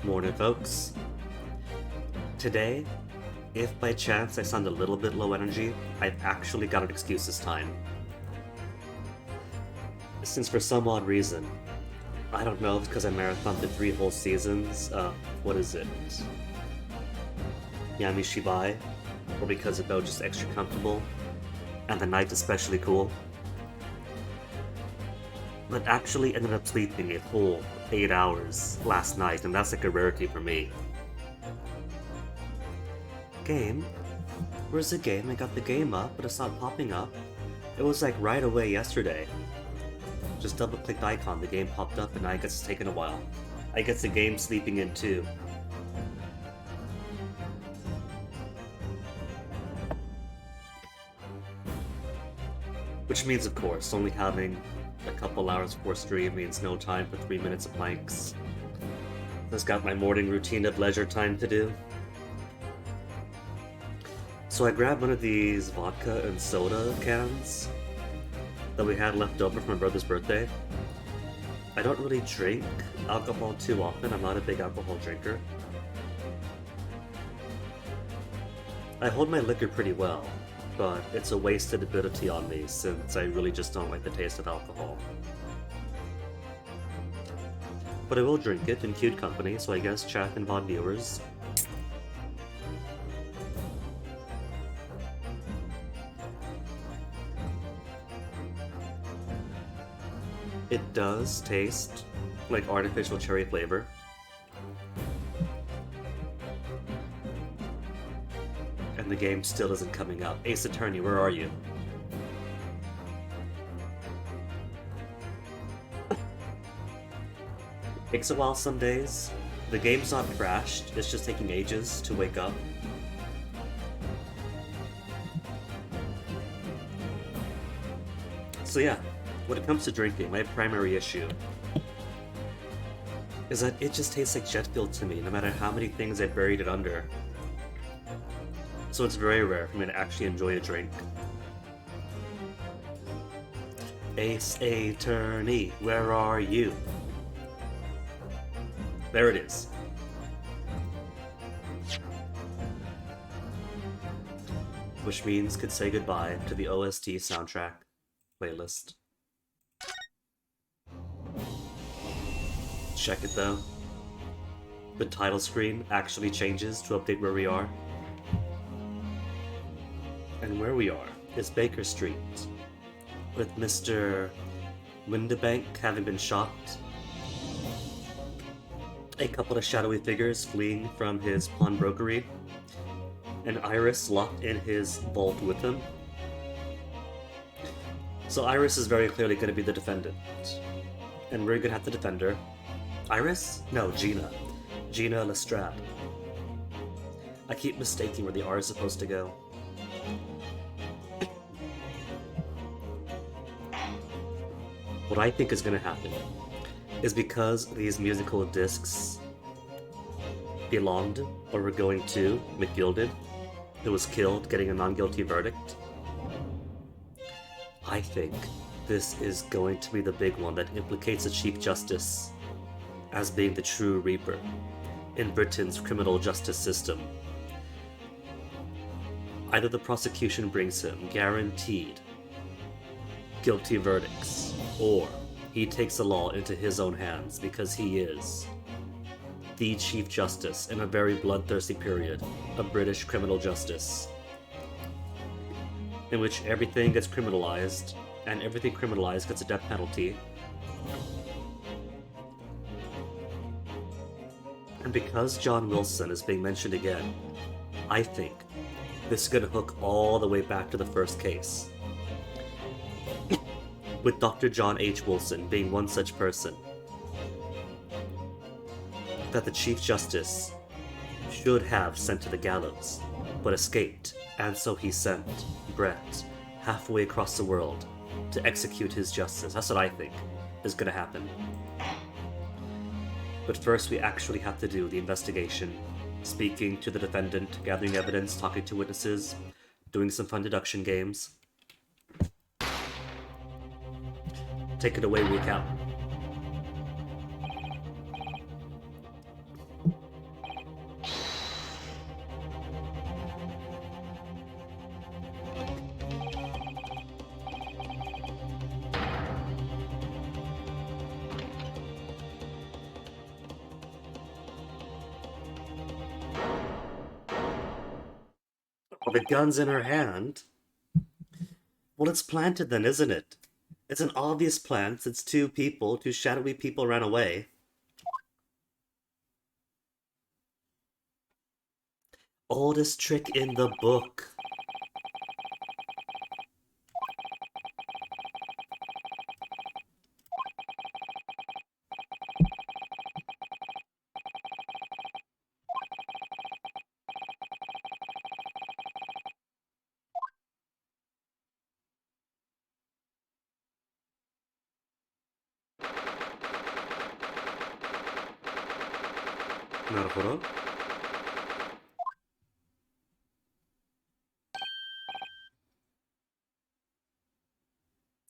Morning, folks. Today, if by chance I sound a little bit low energy, I've actually got an excuse this time. Since for some odd reason, I don't know if it's because I marathoned through 3 whole seasons what is it? Yami Shibai, or because it felt just extra comfortable, and the night especially cool. But actually ended up sleeping a full 8 hours last night, and that's like a rarity for me. Game? Where's the game? I got the game up, but it's not popping up. It was like right away yesterday. Just double click the icon, the game popped up, and I guess it's taken a while. I guess the game's sleeping in too. Which means, of course, only having a couple hours before stream means no time for 3 minutes of planks. Just got my morning routine of leisure time to do. So I grabbed one of these vodka and soda cans that we had left over from my brother's birthday. I don't really drink alcohol too often, I'm not a big alcohol drinker. I hold my liquor pretty well, but it's a wasted ability on me since I really just don't like the taste of alcohol. But I will drink it in cute company, so I guess chat and VOD viewers. It does taste like artificial cherry flavor. And the game still isn't coming up. Ace Attorney, where are you? Takes a while some days. The game's not crashed, it's just taking ages to wake up. So yeah, when it comes to drinking, my primary issue is that it just tastes like jet fuel to me, no matter how many things I buried it under. So it's very rare for me to actually enjoy a drink. Ace Attorney, where are you? There it is. Which means could say goodbye to the OST soundtrack playlist. Check it though. The title screen actually changes to update where we are. And where we are is Baker Street, with Mr. Windebank having been shot, a couple of shadowy figures fleeing from his pawnbrokery, and Iris locked in his vault with him. So Iris is very clearly going to be the defendant, and we're going to have to defend her. Iris? No, Gina. Gina Lestrade. I keep mistaking where the R is supposed to go. What I think is going to happen is because these musical discs belonged or were going to McGilded, who was killed getting a non-guilty verdict, I think this is going to be the big one that implicates the Chief Justice as being the true Reaper in Britain's criminal justice system. Either the prosecution brings him guaranteed guilty verdicts, or he takes the law into his own hands because he is the Chief Justice in a very bloodthirsty period of British criminal justice, in which everything gets criminalized, and everything criminalized gets a death penalty. And because John Wilson is being mentioned again, I think this is going to hook all the way back to the first case, with Dr. John H. Wilson being one such person that the Chief Justice should have sent to the gallows, but escaped, and so he sent Brett halfway across the world to execute his justice. That's what I think is going to happen. But first we actually have to do the investigation, speaking to the defendant, gathering evidence, talking to witnesses, doing some fun deduction games. Take it away, recap. The gun's in her hand. Well, it's planted then, isn't it? It's an obvious plant. It's two shadowy people ran away. Oldest trick in the book. Naruhodo.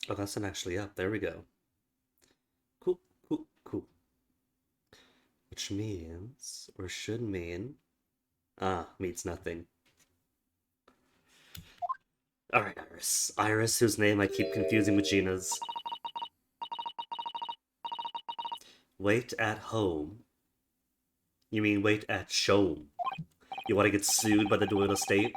Oh, that's not actually up. There we go. Cool, cool, cool. Which means, or should mean, means nothing. Alright, Iris. Iris, whose name I keep confusing with Gina's. Wait at home. You mean wait at Shome? You want to get sued by the Doyle estate?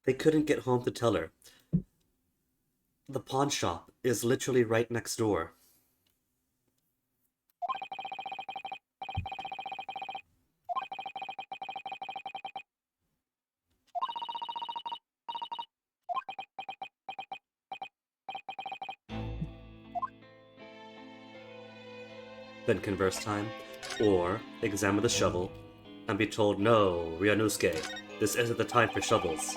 They couldn't get home to tell her. The pawn shop is literally right next door. Then converse time, or examine the shovel, and be told, no, Ryanusuke, this isn't the time for shovels.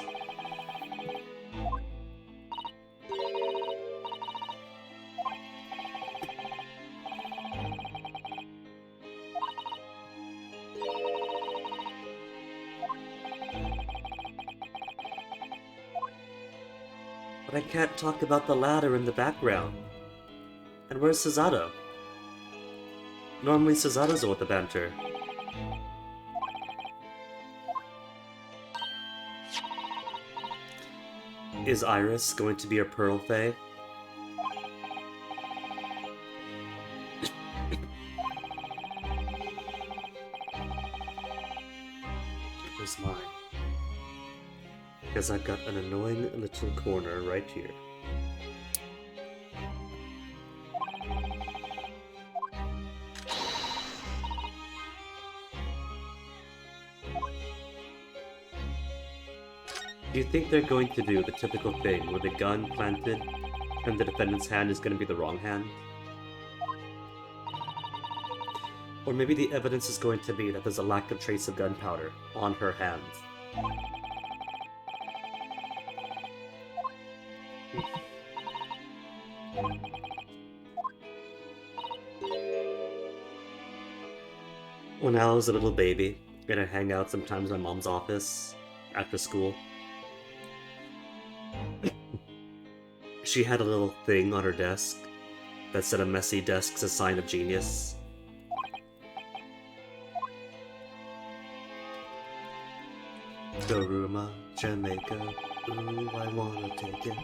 But I can't talk about the ladder in the background. And where's Suzato? Normally Suzato's with the banter. Is Iris going to be a Pearl Fae? Where's mine? Because I've got an annoying little corner right here. Do you think they're going to do the typical thing where the gun planted in the defendant's hand is going to be the wrong hand? Or maybe the evidence is going to be that there's a lack of trace of gunpowder on her hands. When I was a little baby, and I'd hang out sometimes in my mom's office after school, she had a little thing on her desk that said a messy desk's a sign of genius. Doruma, Jamaica, ooh, I wanna take it.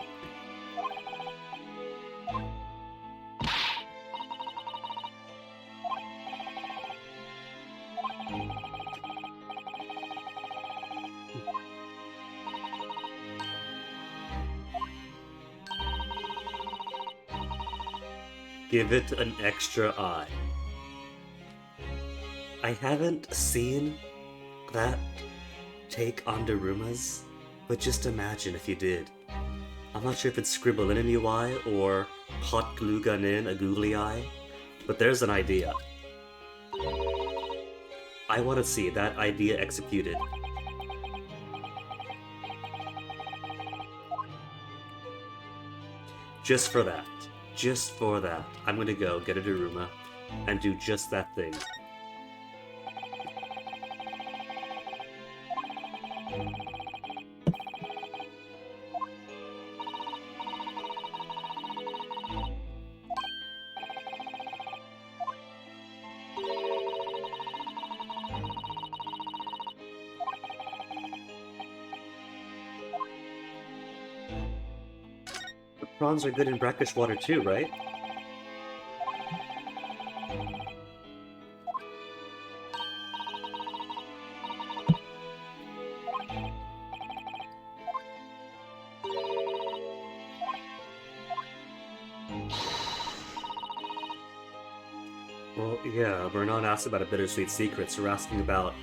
Give it an extra eye. I haven't seen that take on Daruma's, but just imagine if you did. I'm not sure if it's scribble in a new eye or hot glue gun in a googly eye, but there's an idea. I want to see that idea executed. Just for that. Just for that. I'm gonna go get a Daruma and do just that thing. prawns are good in brackish water too, right? Well, yeah, we're not asked about a bittersweet secret, so we're asking about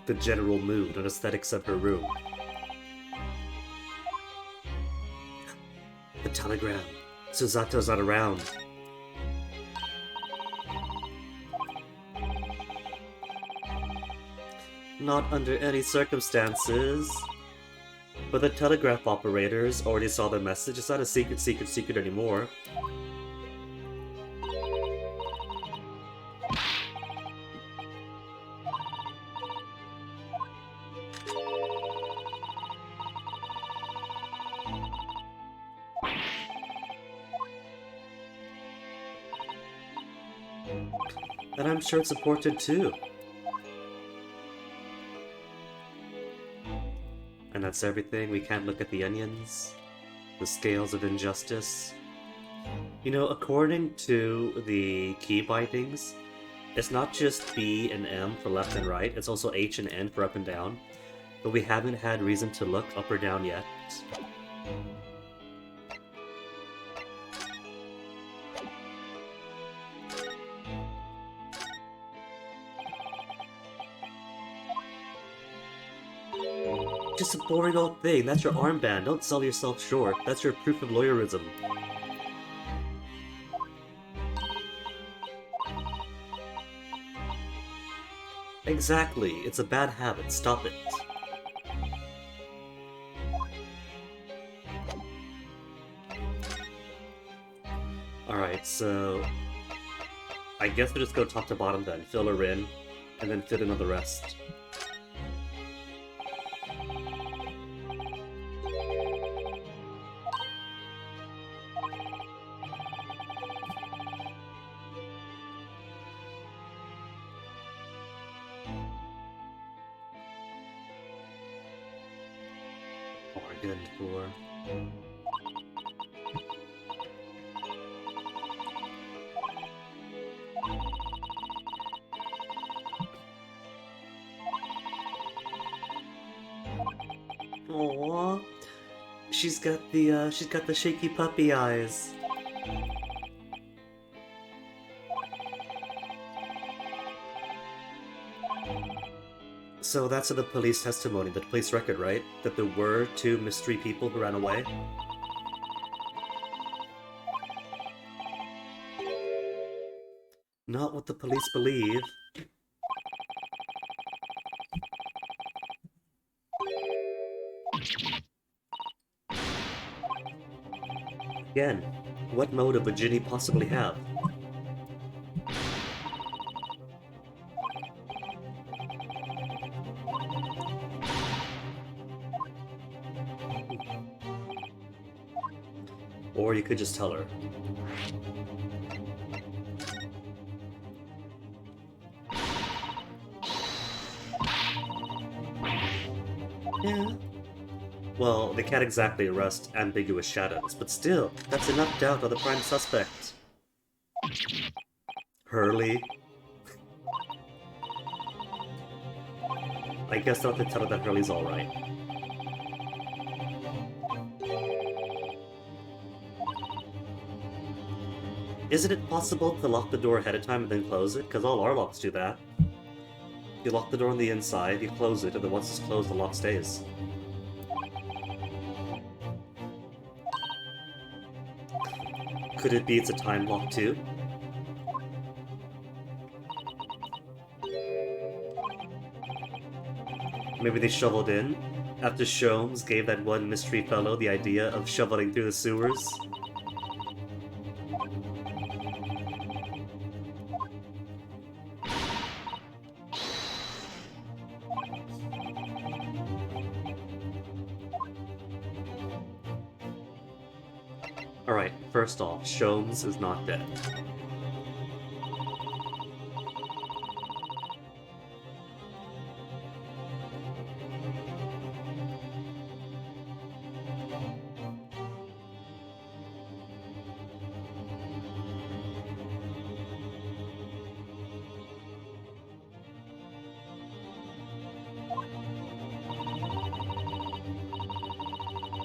the general mood and aesthetics of her room. The telegram. Suzato's not around. Not under any circumstances. But the telegraph operators already saw the message. It's not a secret anymore. And I'm sure it's important too. And that's everything. We can't look at the onions. The scales of injustice. You know, according to the key bindings, it's not just B and M for left and right, it's also H and N for up and down. But we haven't had reason to look up or down yet. Just a boring old thing. That's your armband. Don't sell yourself short. That's your proof of lawyerism. Exactly. It's a bad habit. Stop it. Alright, so... I guess we'll just go top to bottom then. Fill her in, and then fit in on the rest. Bargained for. Aww. She's got the shaky puppy eyes. So that's in the police testimony, the police record, right? That there were 2 mystery people who ran away? Not what the police believe. Again, what motive would Ginny possibly have? Or you could just tell her. Yeah. Well, they can't exactly arrest ambiguous shadows, but still, that's enough doubt on the prime suspect. Hurley. I guess I'll have to tell her that Hurley's alright. Isn't it possible to lock the door ahead of time and then close it? Because all our locks do that. You lock the door on the inside, you close it, and then once it's closed, the lock stays. Could it be it's a time lock too? Maybe they shoveled in after Sholmes gave that one mystery fellow the idea of shoveling through the sewers. Alright, first off, Sholmes is not dead.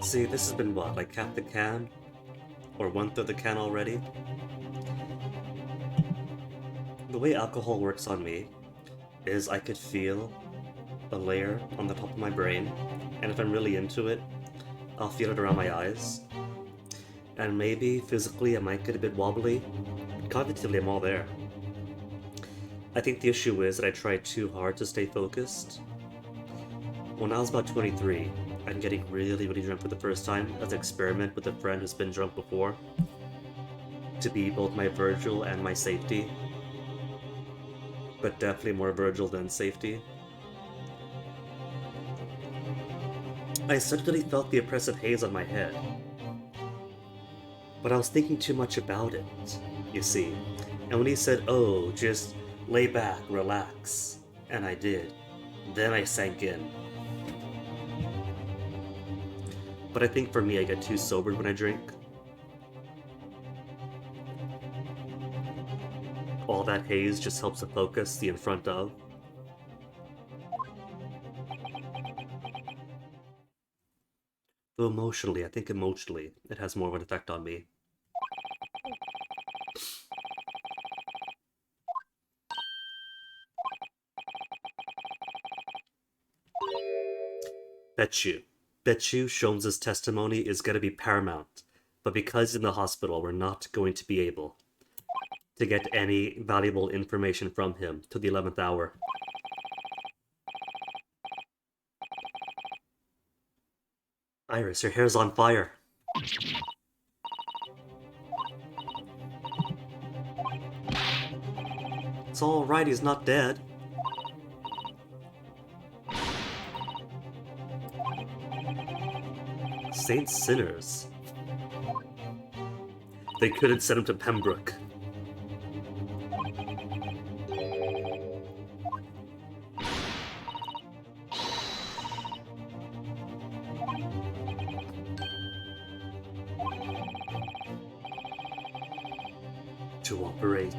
See, this has been what, like half the can? Or 1/3 of the can already? The way alcohol works on me is I could feel a layer on the top of my brain, and if I'm really into it, I'll feel it around my eyes. And maybe physically I might get a bit wobbly. Cognitively, I'm all there. I think the issue is that I tried too hard to stay focused. When I was about 23, I'm getting really, really drunk for the first time as an experiment with a friend who's been drunk before, to be both my Virgil and my safety. But definitely more Virgil than safety. I suddenly felt the oppressive haze on my head. But I was thinking too much about it, you see. And when he said, oh, just lay back, relax, and I did, then I sank in. But I think for me, I get too sobered when I drink. All that haze just helps to focus the in front of. Though emotionally, I think emotionally, it has more of an effect on me. Bet you Sholmes' testimony is going to be paramount, but because he's in the hospital, we're not going to be able to get any valuable information from him till the 11th hour. Iris, your hair's on fire. It's alright, he's not dead. Saints sinners. They couldn't send him to Pembroke. To operate.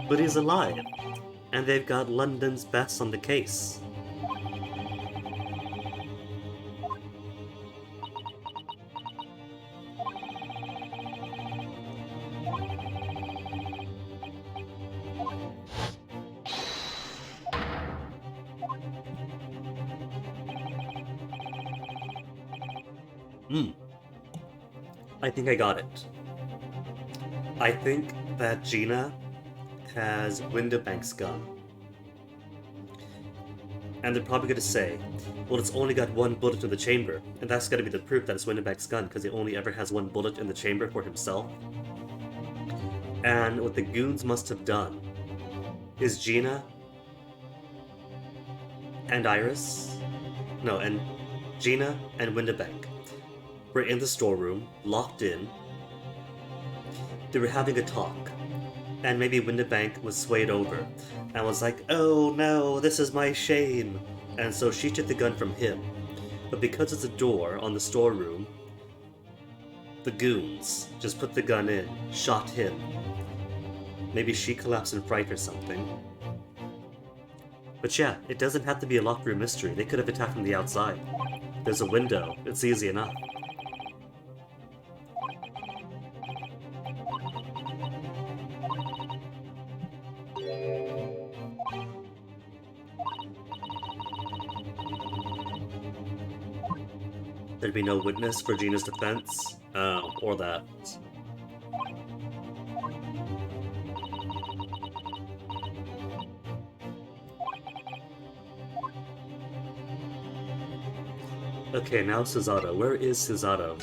But he's alive, and they've got London's best on the case. I think I got it. I think that Gina has Windibank's gun. And they're probably going to say, well, it's only got one bullet in the chamber, and that's going to be the proof that it's Windibank's gun, because he only ever has one bullet in the chamber for himself. And what the goons must have done is Gina and Iris, no, and Gina and Windibank were in the storeroom, locked in. They were having a talk. And maybe Windibank was swayed over and was like, oh no, this is my shame. And so she took the gun from him. But because it's a door on the storeroom, the goons just put the gun in, shot him. Maybe she collapsed in fright or something. But yeah, it doesn't have to be a locked room mystery. They could have attacked from the outside. There's a window. It's easy enough. There'd be no witness for Gina's defense? Or that. Okay, now Cesaro. Where is Cesaro?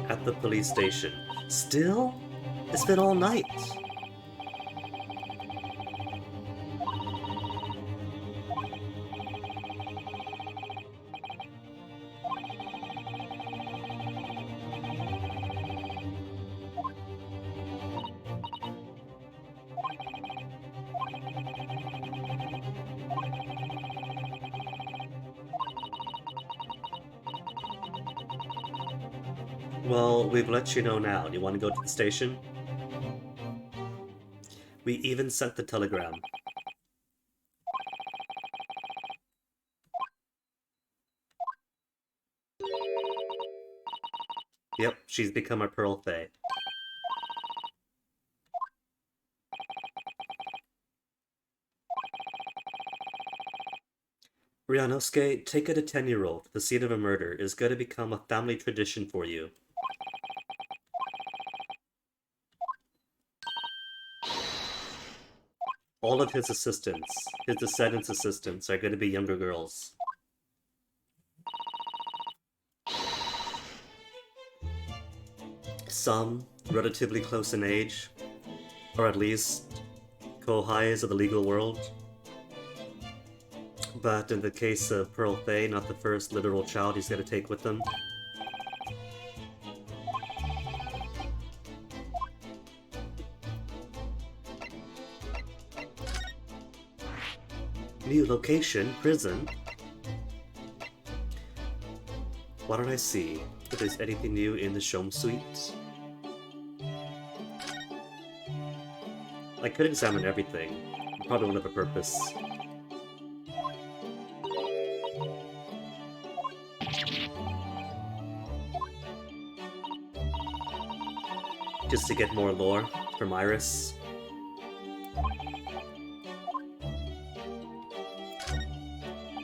At the police station. Still? It's been all night. Well, we've let you know now. Do you want to go to the station? We even sent the telegram. Yep, she's become a Pearl Fae. Ryanosuke, take it a 10-year-old. The scene of a murder is going to become a family tradition for you. All of his assistants, his descendants' assistants, are going to be younger girls. Some relatively close in age, or at least kohais of the legal world. But in the case of Pearl Faye, not the first literal child he's going to take with him. New location, prison. Why don't I see if there's anything new in the Shome Suite? I could examine everything. Probably won't have a purpose. Just to get more lore from Iris.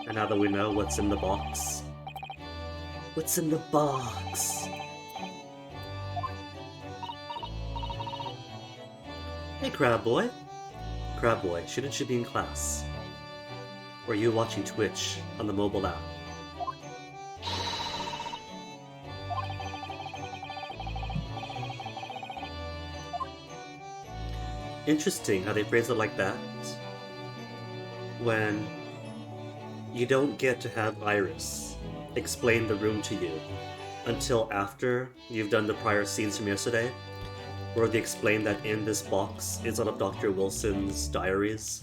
And now that we know what's in the box. What's in the box? Hey, Crab Boy. Crab Boy, shouldn't you be in class? Or are you watching Twitch on the mobile app? Interesting how they phrase it like that. When you don't get to have Iris explain the room to you until after you've done the prior scenes from yesterday, where they explain that in this box is one of Dr. Wilson's diaries.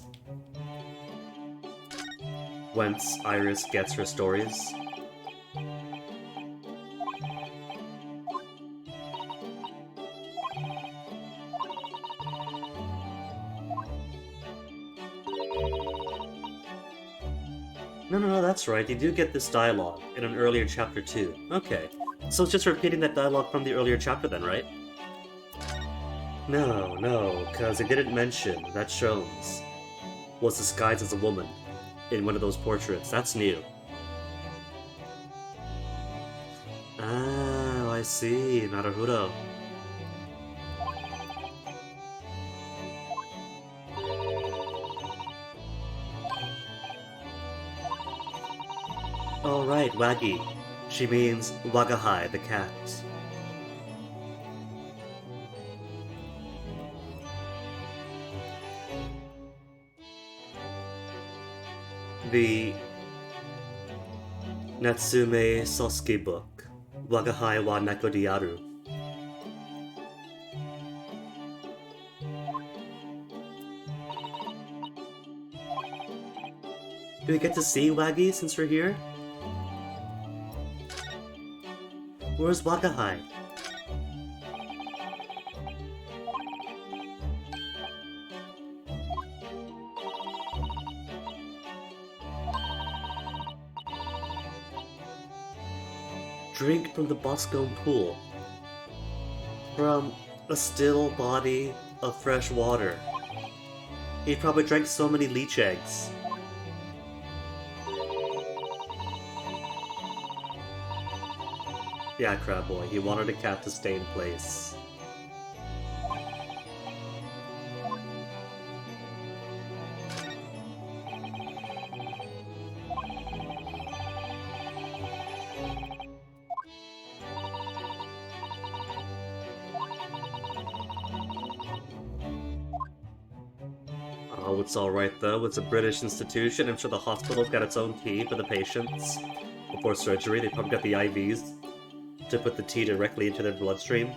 Whence Iris gets her stories. No, that's right. You do get this dialogue in an earlier chapter too. Okay. So it's just repeating that dialogue from the earlier chapter then, right? No, because it didn't mention that Shones was disguised as a woman in one of those portraits. That's new. Ah, I see. Naruhodo. Oh right, Waggy. She means Wagahai, the cat. The Natsume Sosuke book, Wagahai wa Neko Diaru. Do we get to see Waggy since we're here? Where's Wagahai? Drink from the Boscombe pool. From a still body of fresh water. He probably drank so many leech eggs. Yeah, Crab Boy, he wanted a cat to stay in place. Oh, it's alright though, it's a British institution. I'm sure the hospital's got its own tea for the patients. Before surgery, they probably got the IVs to put the tea directly into their bloodstream.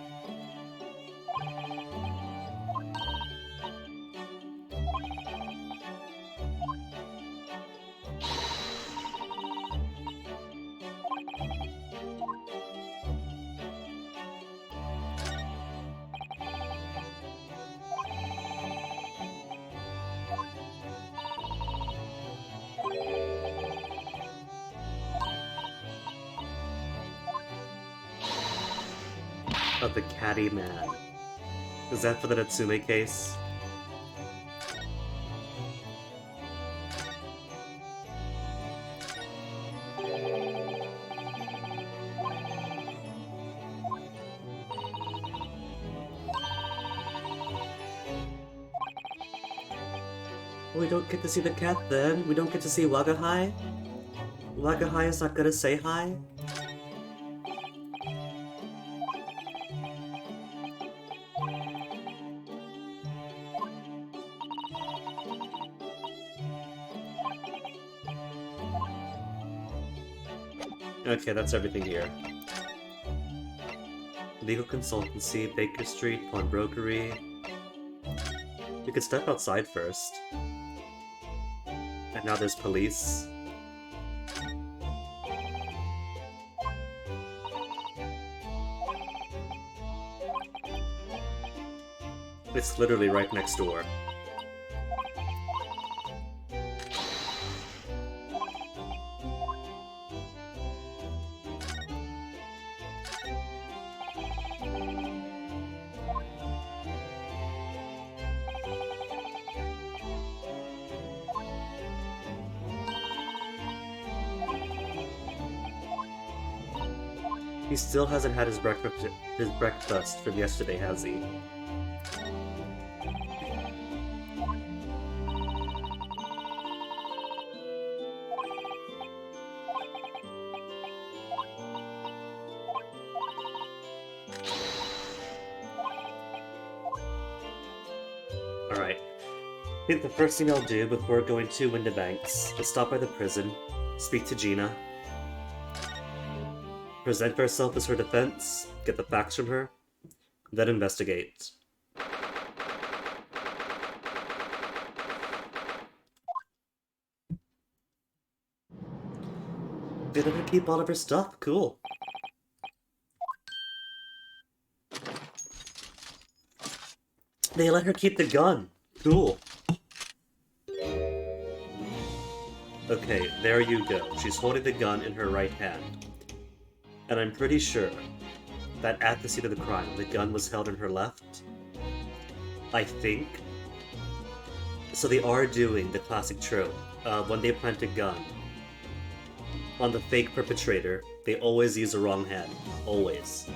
of the Catty Man. Is that for the Natsume case? We don't get to see the cat then? We don't get to see Wagahai? Wagahai is not gonna say hi? Okay, that's everything here. Legal consultancy, Baker Street, pawnbrokery. We could step outside first. And now there's police. It's literally right next door. He still hasn't had his breakfast from yesterday, has he? Alright. I think the first thing I'll do before going to Windibanks is stop by the prison, speak to Gina, present herself as her defense, get the facts from her, then investigate. They let her keep all of her stuff, cool. They let her keep the gun, cool. Okay, there you go. She's holding the gun in her right hand. And I'm pretty sure that at the scene of the crime, the gun was held in her left. I think. So they are doing the classic trope. When they plant a gun on the fake perpetrator, they always use the wrong hand. Always.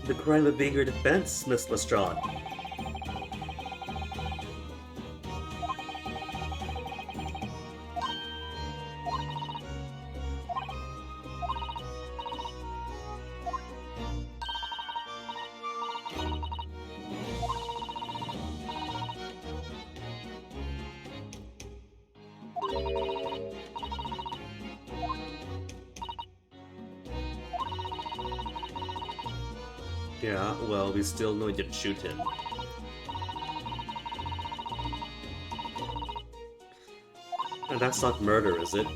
The crime of being your defense, Miss Lestrade. Yeah, well, we still know you didn't shoot him. And that's not murder, is it?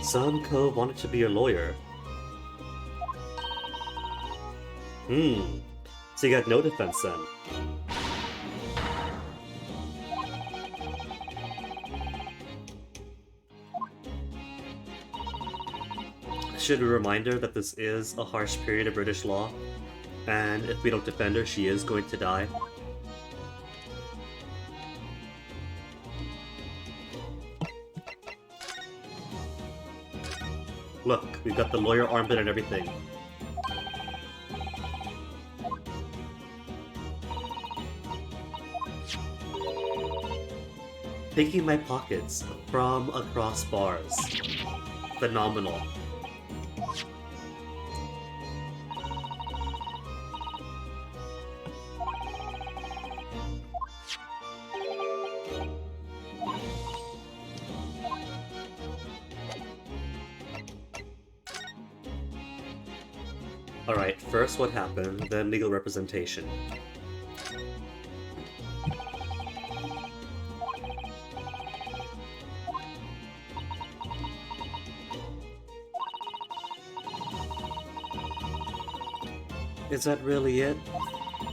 Sunko wanted to be a lawyer. So you got no defense then. Should a reminder that this is a harsh period of British law, and if we don't defend her, she is going to die. Look, we've got the lawyer armband and everything. Picking my pockets from across bars. Phenomenal. Alright, first what happened, then legal representation. Is that really it?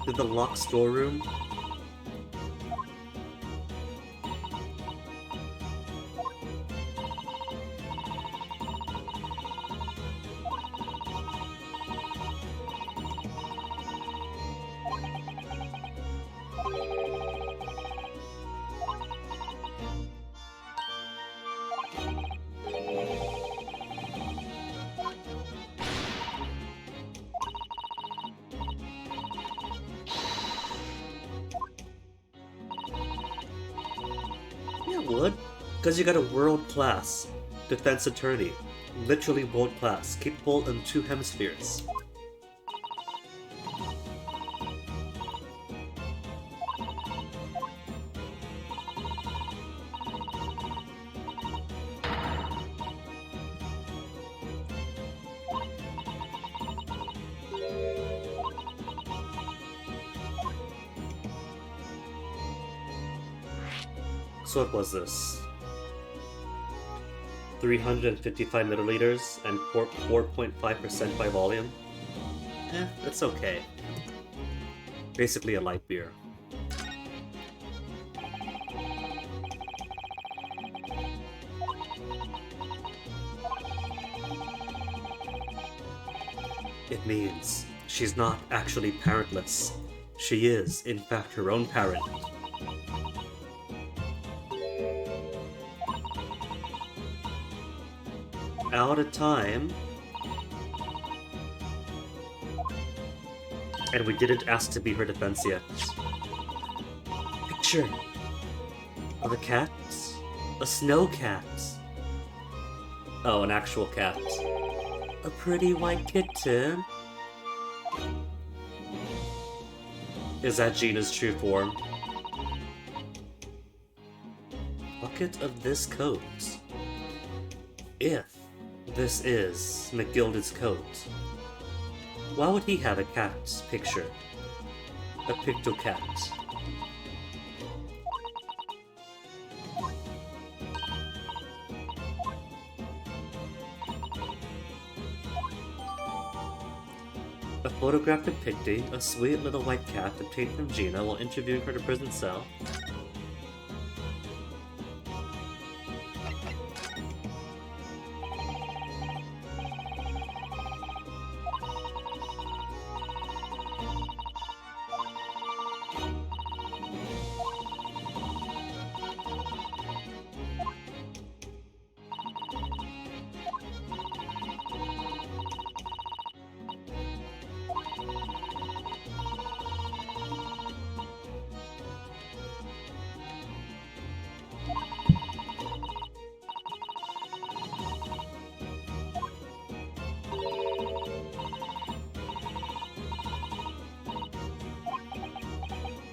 Did the locked storeroom? Yeah, it would. Because you got a world-class defense attorney. Literally world-class, capable in 2 hemispheres. So what was this? 355 milliliters and 4.5% by volume? It's okay. Basically a light beer. It means she's not actually parentless. She is, in fact, her own parent. Out of time. And we didn't ask to be her defense yet. Picture of a cat? A snow cat. Oh, an actual cat. A pretty white kitten. Is that Gina's true form? Bucket of this coat. If this is McGilded's coat, why would he have a cat's picture? A picto-cat. A photograph depicting a sweet little white cat obtained from Gina while interviewing her in a prison cell.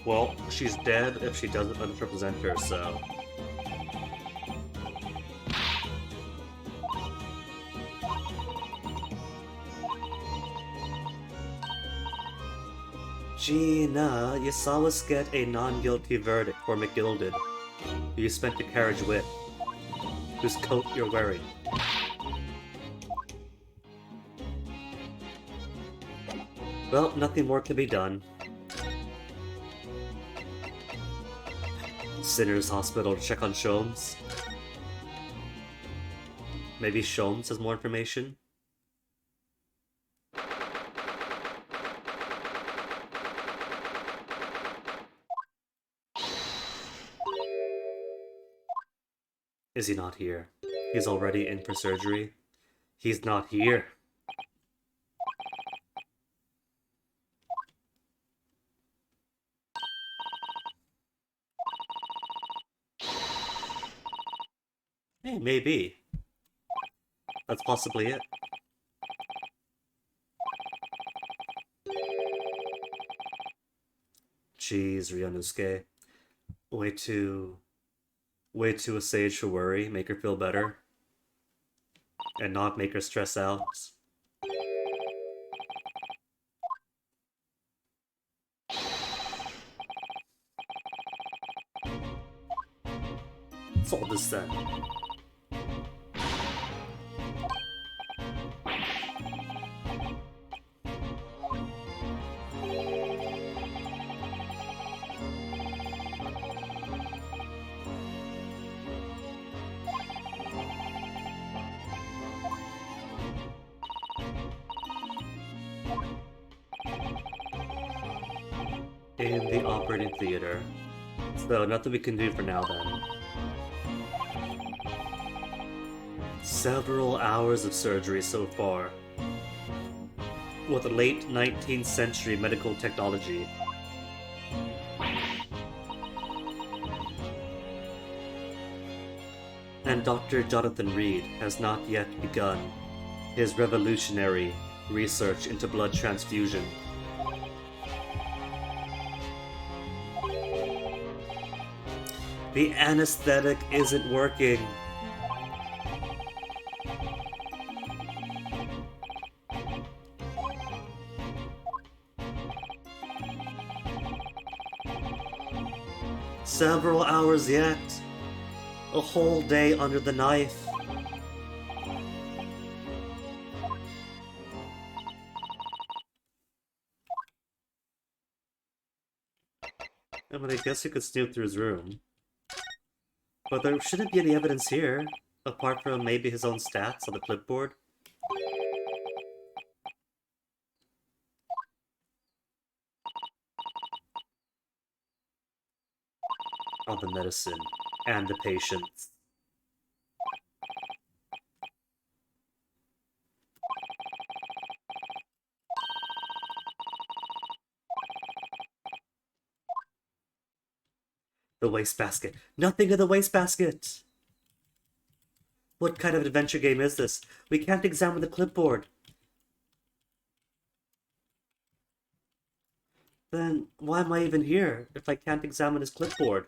Well, she's dead if she doesn't misrepresent her, so... Gina, you saw us get a non-guilty verdict for McGilded, who you spent the carriage with, whose coat you're wearing. Well, nothing more can be done. Sinner's Hospital to check on Sholmes. Maybe Sholmes has more information? Is he not here? He's already in for surgery. He's not here. Hey, maybe. That's possibly it. Jeez, Ryonosuke. Way too a sage to worry, make her feel better. And not make her stress out. What's all this then? In the operating theater. So, nothing we can do for now then. Several hours of surgery so far. With late 19th century medical technology. And Dr. Jonathan Reed has not yet begun his revolutionary research into blood transfusion. The anesthetic isn't working. Several hours yet. A whole day under the knife. I mean, I guess you could snoop through his room. But there shouldn't be any evidence here, apart from maybe his own stats on the clipboard. On the medicine and the patients. The wastebasket. Nothing in the wastebasket! What kind of adventure game is this? We can't examine the clipboard. Then why am I even here if I can't examine his clipboard?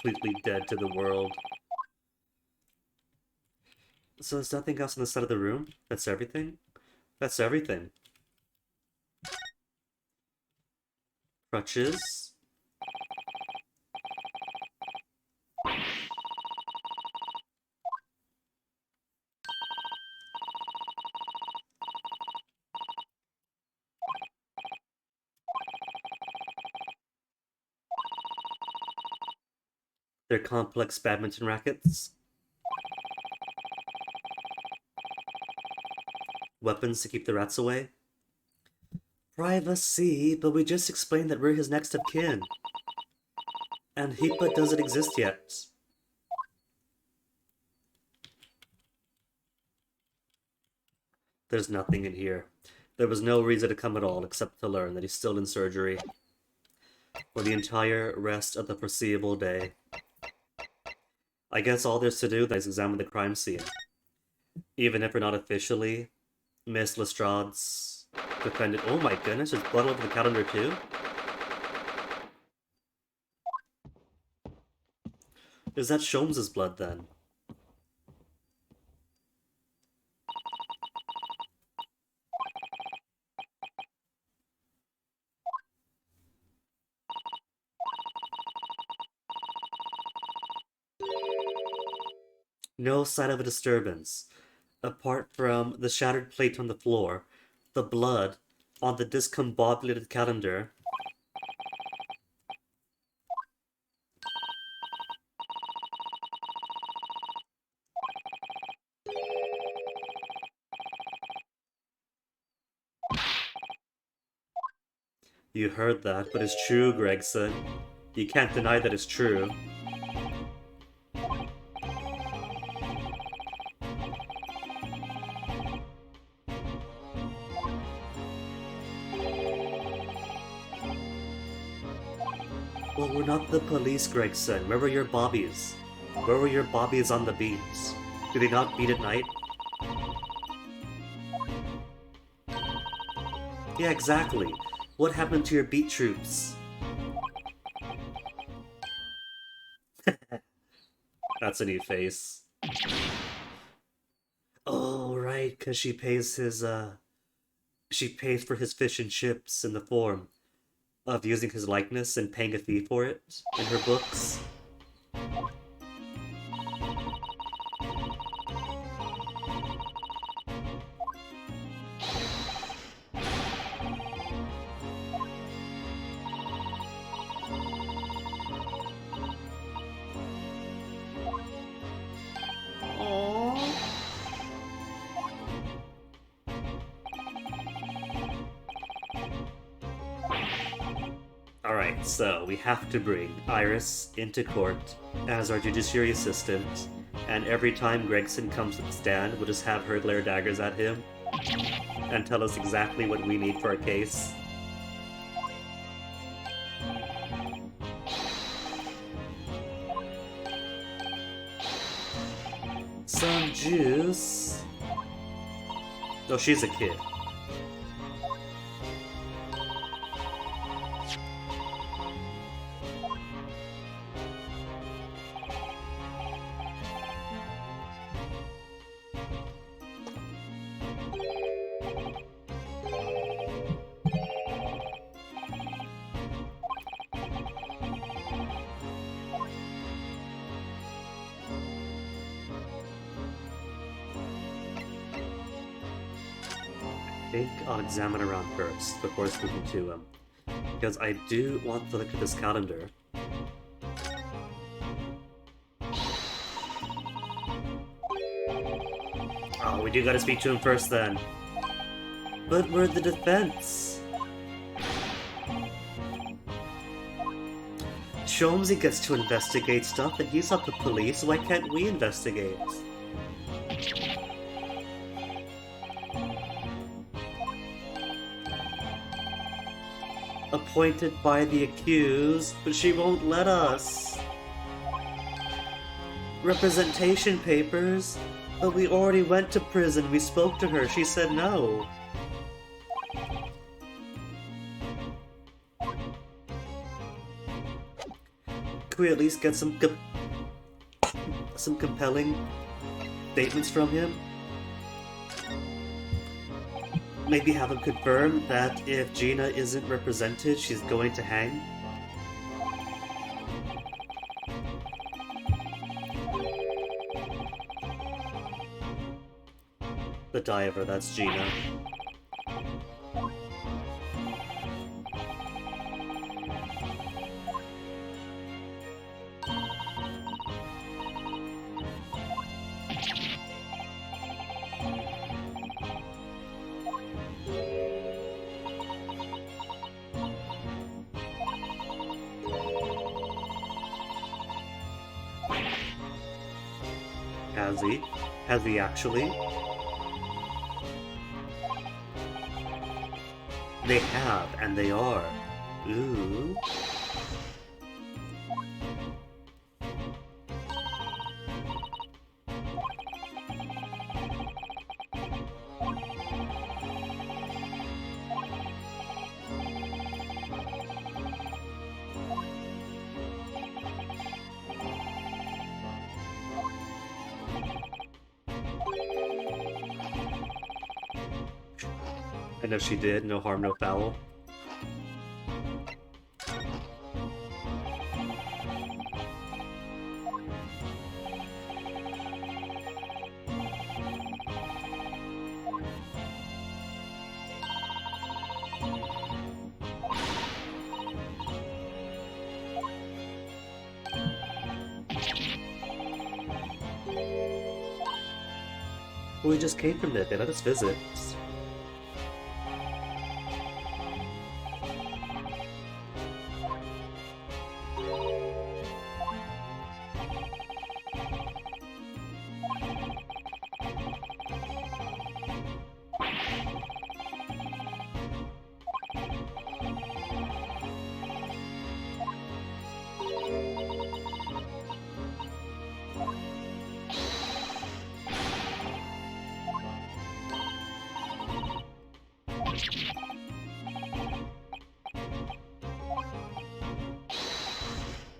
Completely dead to the world. So there's nothing else on the side of the room? That's everything? That's everything. Crutches. They're complex badminton rackets. Weapons to keep the rats away. Privacy, but we just explained that we're his next of kin. And HIPAA doesn't exist yet. There's nothing in here. There was no reason to come at all except to learn that he's still in surgery. For the entire rest of the foreseeable day. I guess all there's to do is examine the crime scene. Even if we're not officially Miss Lestrade's defendant. Oh my goodness, there's blood all over the calendar too? Is that Sholmes's blood then? No sign of a disturbance. Apart from the shattered plate on the floor, the blood on the discombobulated calendar. You heard that, but it's true, Gregson. You can't deny that it's true. Well, we're not the police, Gregson. Where were your bobbies? Where were your bobbies on the beat? Do they not beat at night? Yeah, exactly. What happened to your beat troops? That's a new face. Oh, right, because she pays his, she pays for his fish and chips in the form of using his likeness and paying a fee for it in her books. Alright, so we have to bring Iris into court as our judiciary assistant, and every time Gregson comes to the stand, we'll just have her glare daggers at him and tell us exactly what we need for our case. Some juice. Oh, she's a kid. I think I'll examine around first before speaking to him, because I do want to look at this calendar. Oh, we do gotta speak to him first then. But we're the defense. Sholmesy gets to investigate stuff and he's not the police, why can't we investigate? Appointed by the accused, but she won't let us. Representation papers? But we already went to prison, we spoke to her, she said no. Could we at least get some compelling statements from him? Maybe have him confirm that if Gina isn't represented, she's going to hang? The diver, that's Gina. Has he? Has he actually? They have, and they are. Ooh. I know she did, no harm, no foul. We just came from it, they let us visit.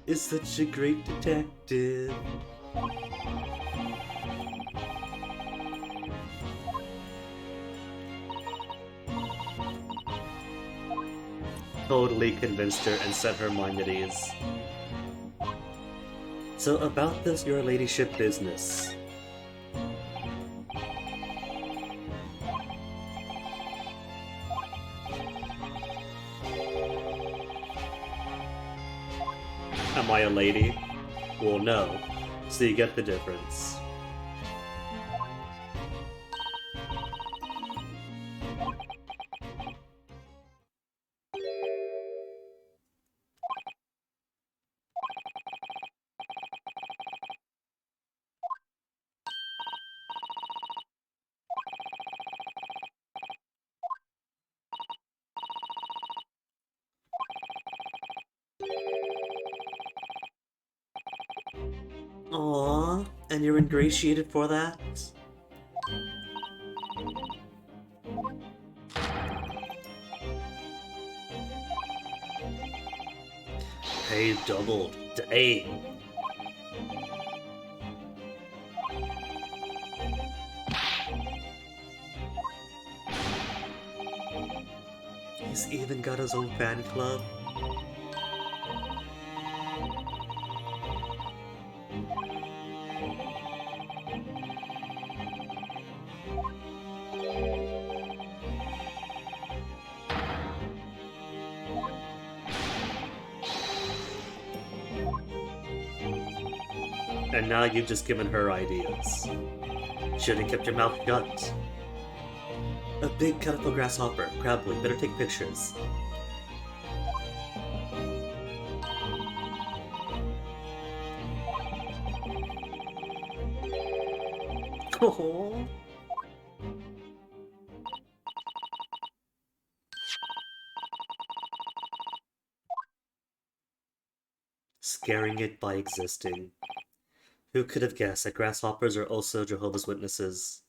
Is such a great detective. Totally convinced her and set her mind at ease. So about this your ladyship business. Am I a lady? Well, no. So you get the difference. Aww, and you're ingratiated for that? Pay doubled. Dang. He's even got his own fan club. And now you've just given her ideas. Should've kept your mouth shut. A big colorful grasshopper. Crabwood, better take pictures. Oh. Scaring it by existing. Who could have guessed that grasshoppers are also Jehovah's Witnesses?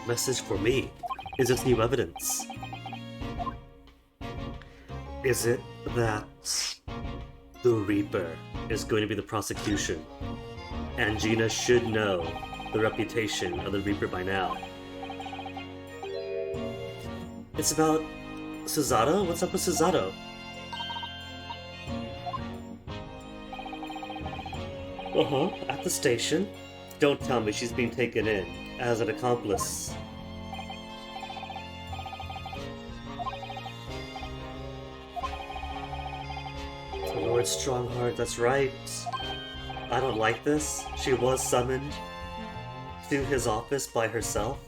Message for me. Is this new evidence? Is it that the Reaper is going to be the prosecution? And Gina should know the reputation of the Reaper by now. It's about Suzato? What's up with Suzato? At the station. Don't tell me she's being taken in as an accomplice. Lord Strongheart, that's right. I don't like this. She was summoned to his office by herself.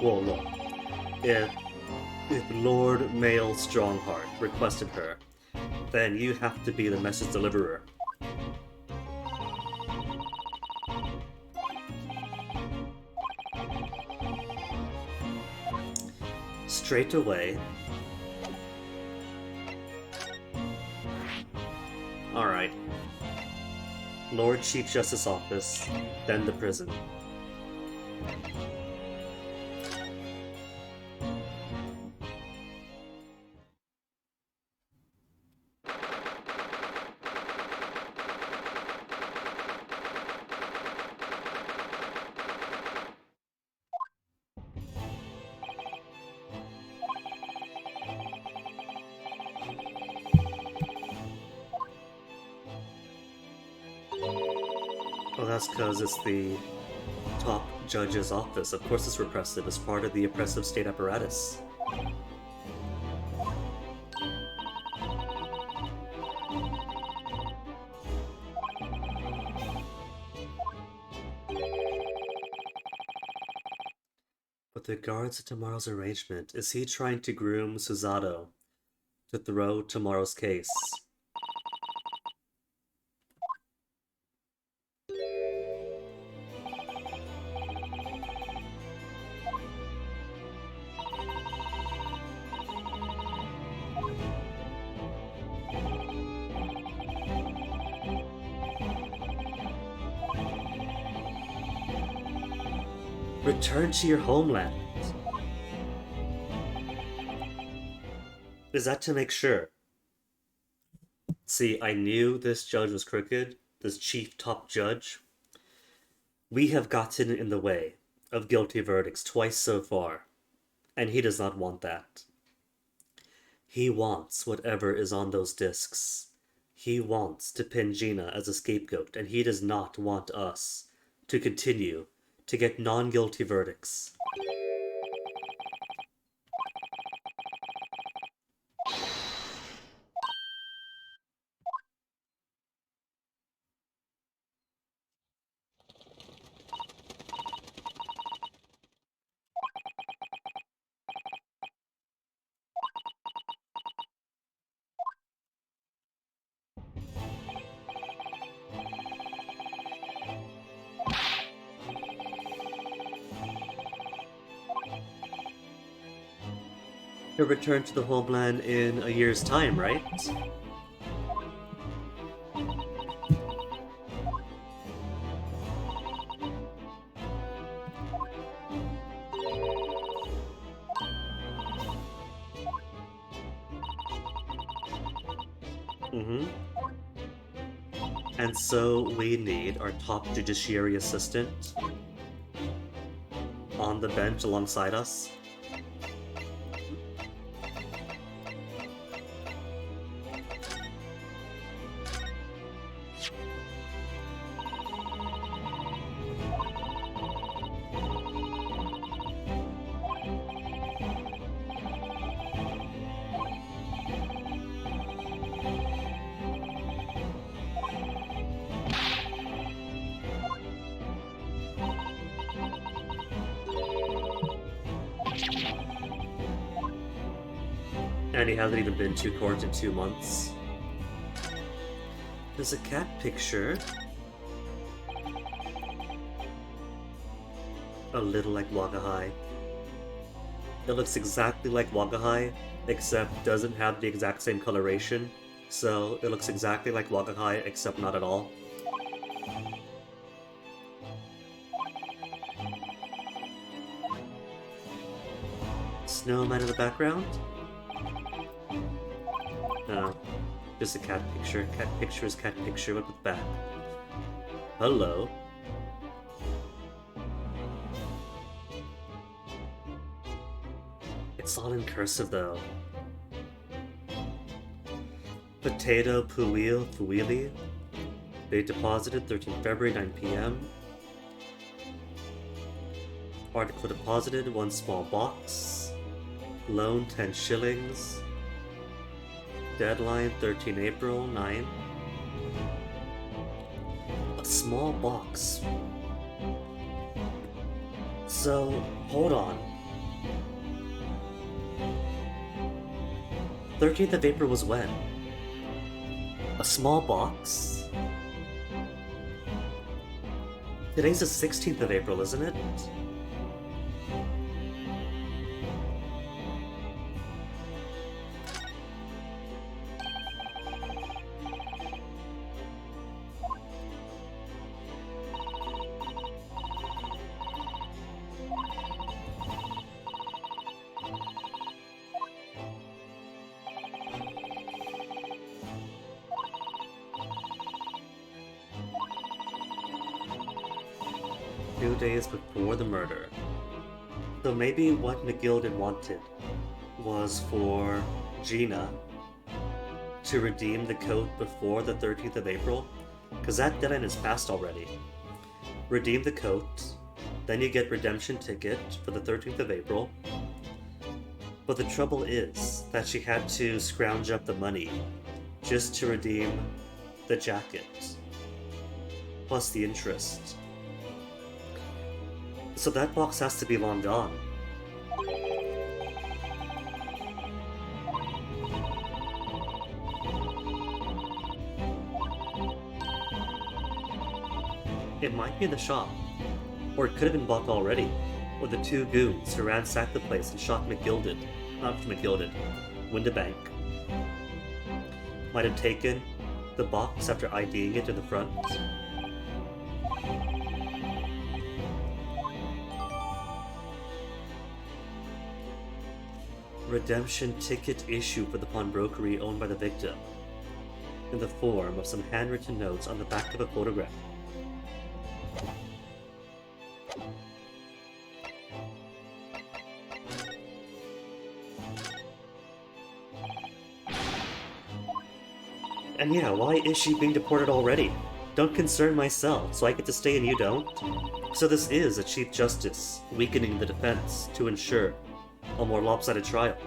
Well, look. If Lord Male Strongheart requested her, then you have to be the message deliverer. Straight away. Alright. Lord Chief Justice Office, then the prison. Well, that's because it's the top judge's office. Of course it's repressive. It's part of the oppressive state apparatus. With regards to tomorrow's arrangement, is he trying to groom Suzato to throw tomorrow's case? Return to your homeland. Is that to make sure? See, I knew this judge was crooked, this chief top judge. We have gotten in the way of guilty verdicts twice so far, and he does not want that. He wants whatever is on those discs. He wants to pin Gina as a scapegoat, and he does not want us to continue to get non-guilty verdicts. He'll return to the homeland in a year's time, right? Mm-hmm. And so we need our top judiciary assistant on the bench alongside us. And he hasn't even been to court in 2 months. There's a cat picture. A little like Wagahai. It looks exactly like Wagahai, except doesn't have the exact same coloration. So it looks exactly like Wagahai, except not at all. Snowman in the background? No, just a cat picture. Cat picture is cat picture, but with back. Hello. It's all in cursive though. Potato Puil Fuili. They deposited 13 February, 9 p.m. Article deposited, 1 small box. Loan 10 shillings. Deadline 13 April, 9. A small box. So, hold on. 13th of April was when? A small box? Today's the 16th of April, isn't it? Days before the murder. So maybe what McGilden wanted was for Gina to redeem the coat before the 13th of April, because that deadline is passed already. Redeem the coat, then you get redemption ticket for the 13th of April. But the trouble is that she had to scrounge up the money just to redeem the jacket, plus the interest. So that box has to be long gone. It might be in the shop, or it could have been bought already, or the 2 goons who ransacked the place and shot McGilden, Windibank, might have taken the box after IDing it in the front. Redemption ticket issue for the pawnbrokery owned by the victim, in the form of some handwritten notes on the back of a photograph. And yeah, why is she being deported already? Don't concern myself, so I get to stay and you don't? So this is a Chief Justice weakening the defense to ensure a more lopsided trial.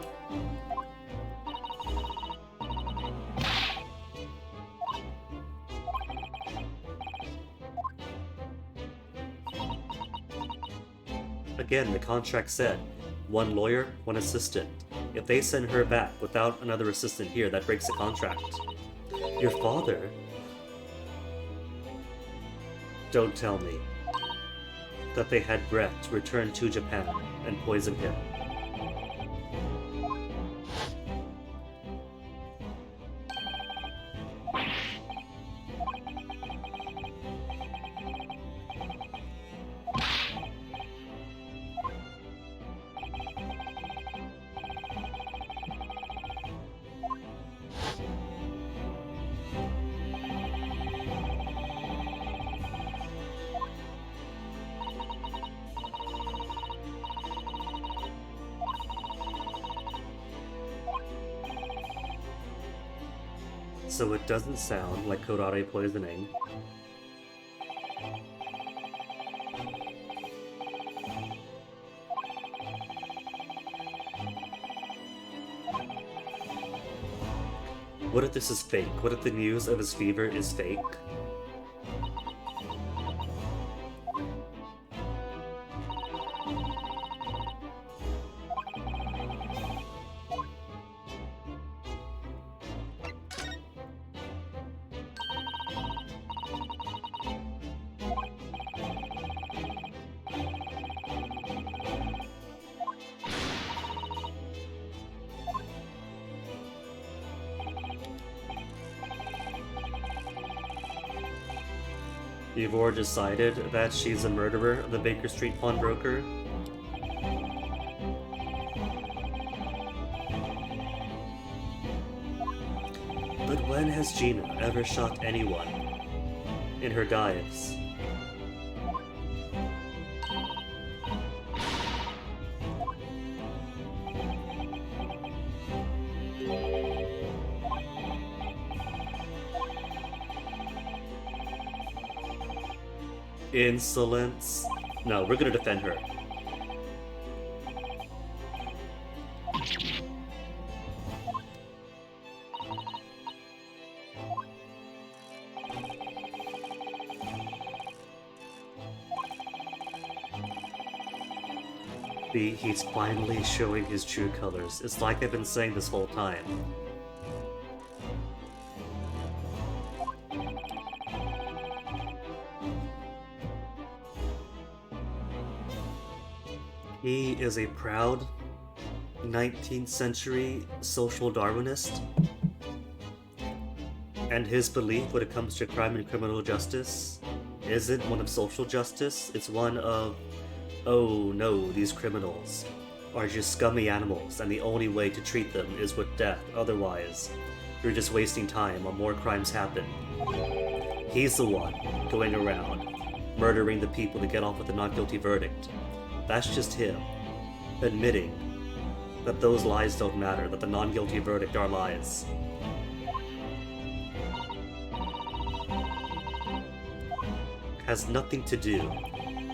Again, the contract said, 1 lawyer, 1 assistant. If they send her back without another assistant here, that breaks the contract. Your father? Don't tell me that they had Brett return to Japan and poison him. So it doesn't sound like Kodare poisoning. What if this is fake? What if the news of his fever is fake? Ivor decided that she's a murderer of the Baker Street pawnbroker. But when has Gina ever shot anyone in her dives? Insolence. No, we're gonna defend her. See, he's finally showing his true colors. It's like I've been saying this whole time. He is a proud 19th century social Darwinist, and his belief when it comes to crime and criminal justice isn't one of social justice, it's one of, oh no, these criminals are just scummy animals and the only way to treat them is with death, otherwise you're just wasting time while more crimes happen. He's the one going around murdering the people to get off with a not guilty verdict. That's just him admitting that those lies don't matter, that the non-guilty verdict are lies. Has nothing to do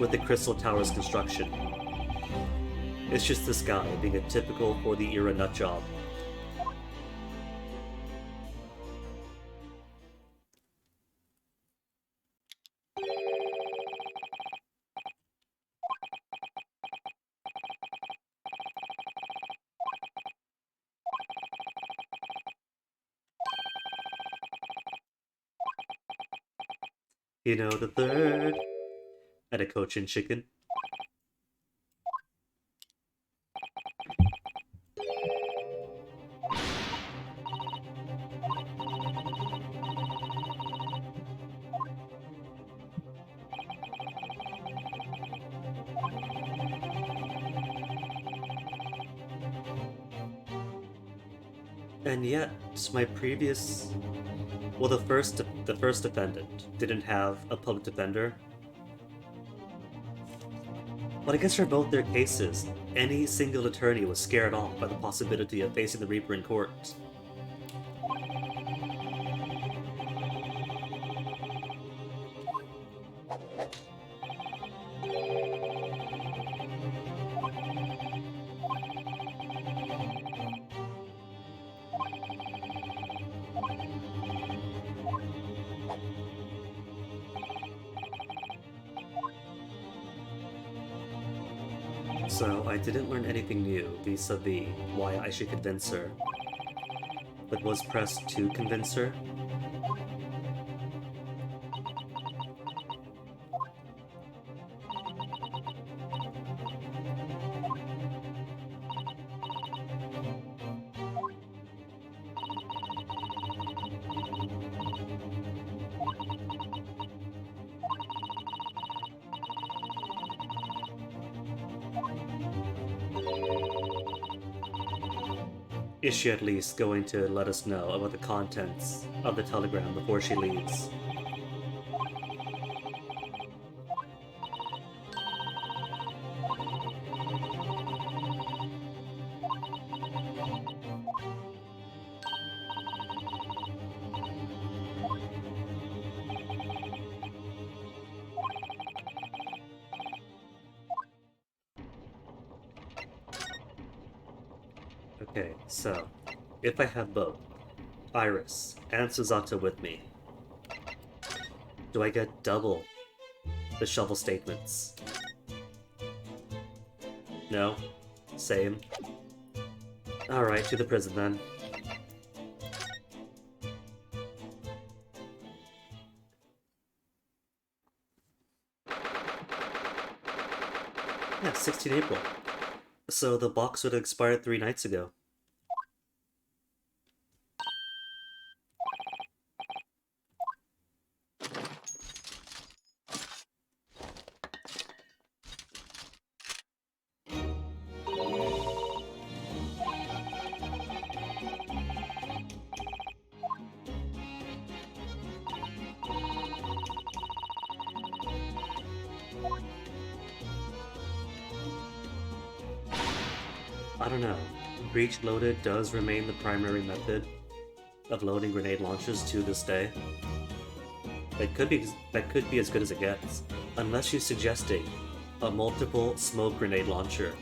with the Crystal Tower's construction. It's just this guy being a typical for the era nutjob. You know, the third and a cochin chicken. And yet, my previous... Well, the first defendant didn't have a public defender. But I guess for both their cases, any single attorney was scared off by the possibility of facing the Reaper in court. So I didn't learn anything new vis-a-vis why I should convince her, but was pressed to convince her. Is she at least going to let us know about the contents of the telegram before she leaves? Okay, so if I have both Iris and Suzato with me, do I get double the shovel statements? No? Same? Alright, to the prison then. Yeah, 16 April. So the box would have expired 3 nights ago. I don't know. Breach loaded does remain the primary method of loading grenade launches to this day. That could be as good as it gets, unless you're suggesting a multiple smoke grenade launcher.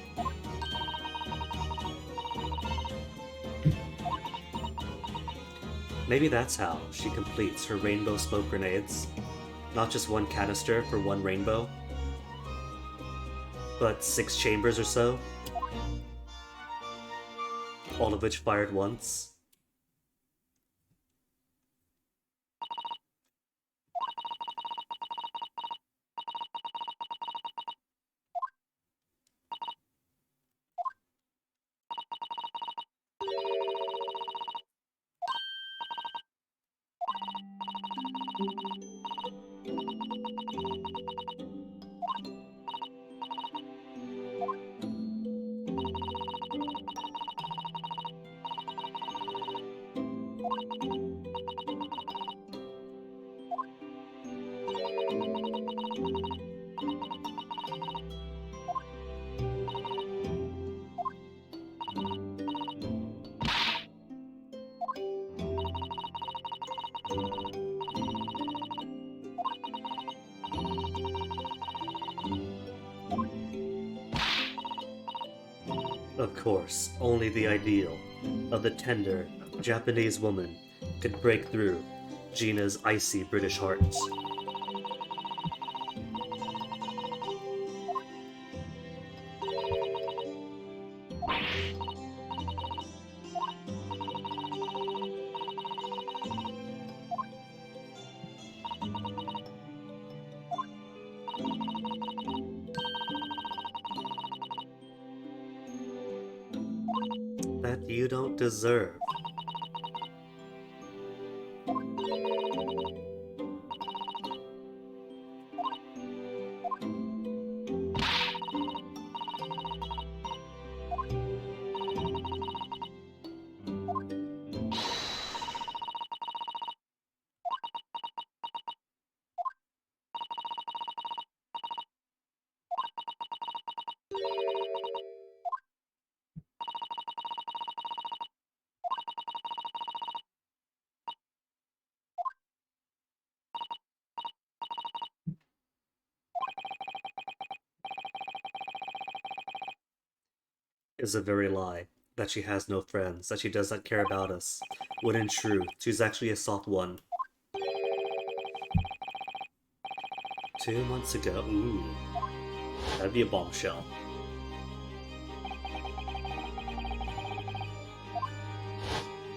Maybe that's how she completes her rainbow smoke grenades. Not just one canister for one rainbow, but 6 chambers or so, all of which fired once. Of course, only the ideal of the tender Japanese woman could break through Gina's icy British heart. That you don't deserve. Is a very lie. That she has no friends, that she does not care about us. When in truth, she's actually a soft one. 2 months ago, ooh. That'd be a bombshell.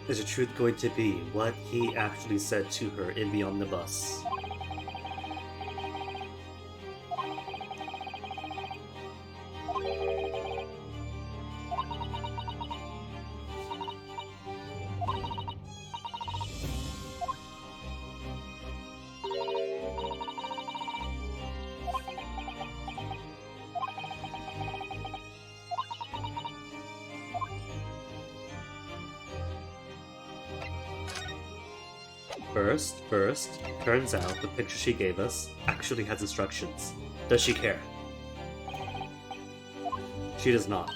Is the truth going to be what he actually said to her in the omnibus? First, turns out the picture she gave us actually has instructions. Does she care? She does not.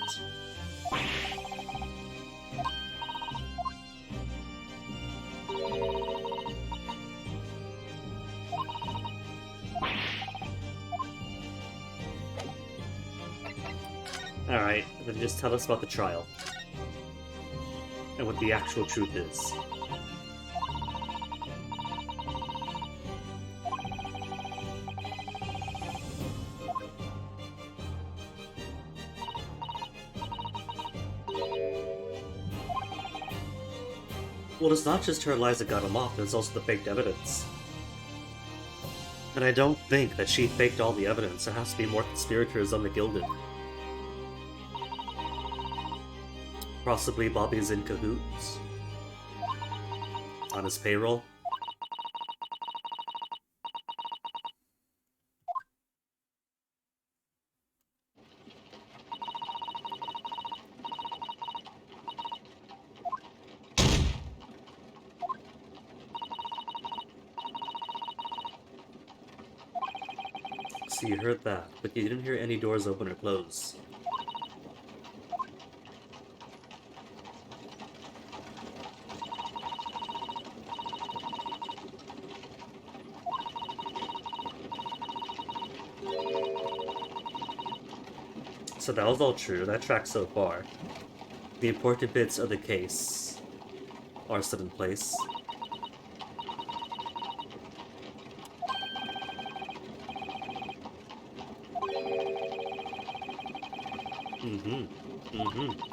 Alright, then just tell us about the trial. and what the actual truth is. Well, it's not just her lies that got him off, there's also the faked evidence. And I don't think that she faked all the evidence. There has to be more conspirators on the Gilded. Possibly Bobby's in cahoots. On his payroll. So you heard that, but you didn't hear any doors open or close. So that was all true, that tracks so far. The important bits of the case are still in place.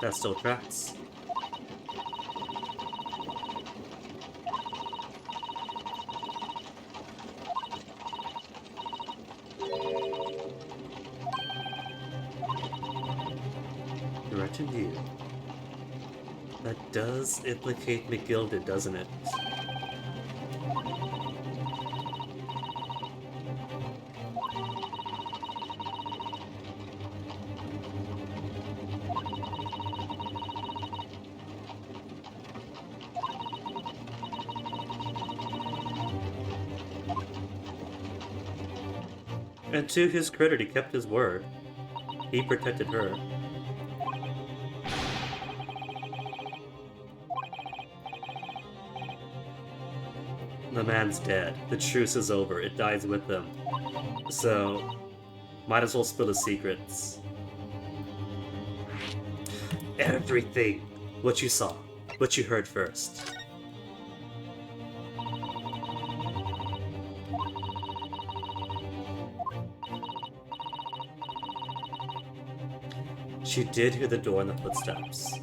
That still tracks. Threatened you. That does implicate McGilded, doesn't it? And to his credit, he kept his word. He protected her. The man's dead. The truce is over. It dies with them. So, might as well spill his secrets. Everything. What you saw. What you heard first. She did hear the door and the footsteps.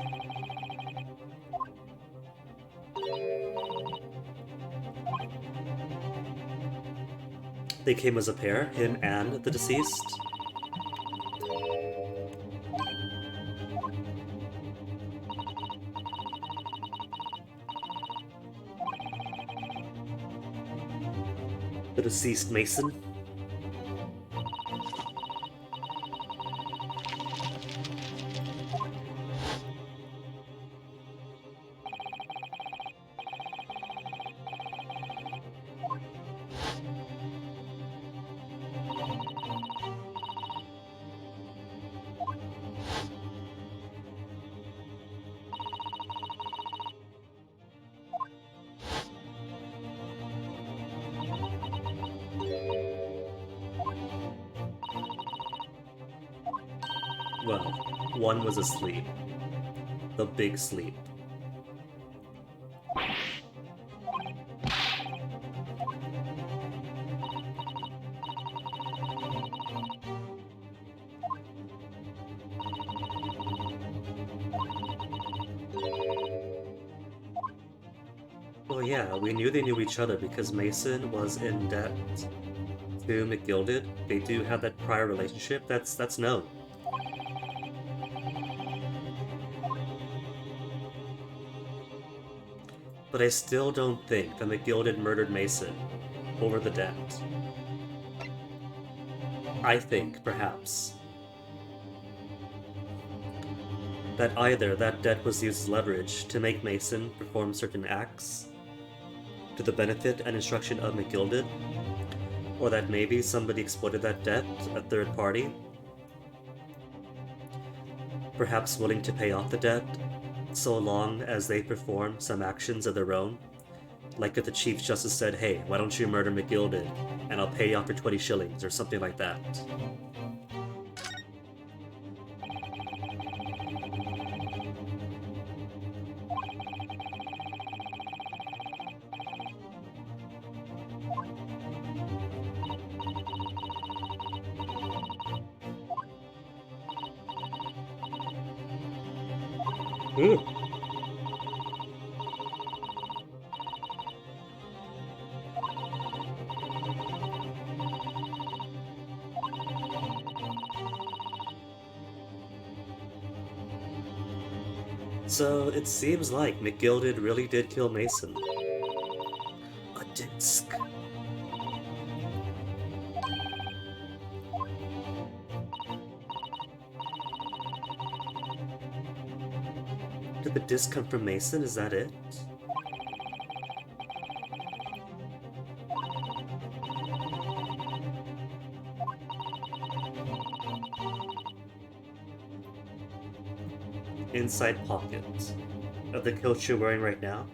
They came as a pair, him and the deceased. The deceased Mason. Well, one was asleep. The big sleep. Well, yeah, we knew they knew each other because Mason was in debt to McGilded. They do have that prior relationship. That's known. But I still don't think that McGilded murdered Mason over the debt. I think, perhaps, that either that debt was used as leverage to make Mason perform certain acts to the benefit and instruction of McGilded, or that maybe somebody exploited that debt, a third party, perhaps willing to pay off the debt, so long as they perform some actions of their own. Like if the Chief Justice said, hey, why don't you murder McGilded, and I'll pay you off for 20 shillings, or something like that. Ooh. So it seems like McGilded really did kill Mason. A disc. Did the disc come from Mason? Is that it? Inside pocket of the coat you're wearing right now.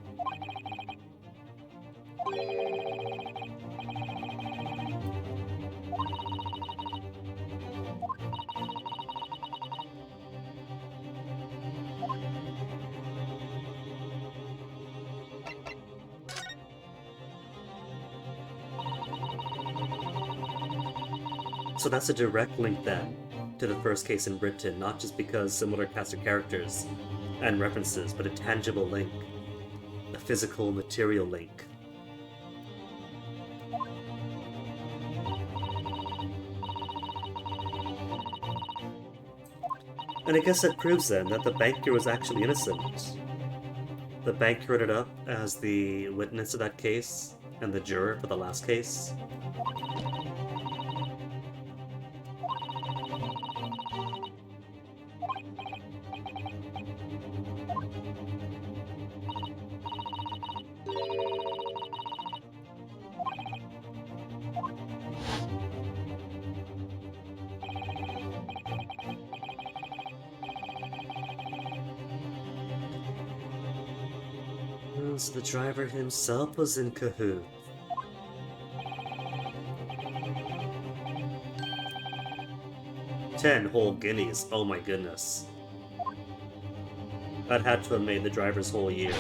So that's a direct link then to the first case in Britain, not just because similar cast of characters and references, but a tangible link, a physical, material link. And I guess that proves then that the banker was actually innocent. The banker ended up as the witness of that case and the juror for the last case. So the driver himself was in cahoots. $10 whole guineas, oh my goodness. That had to have made the driver's whole year.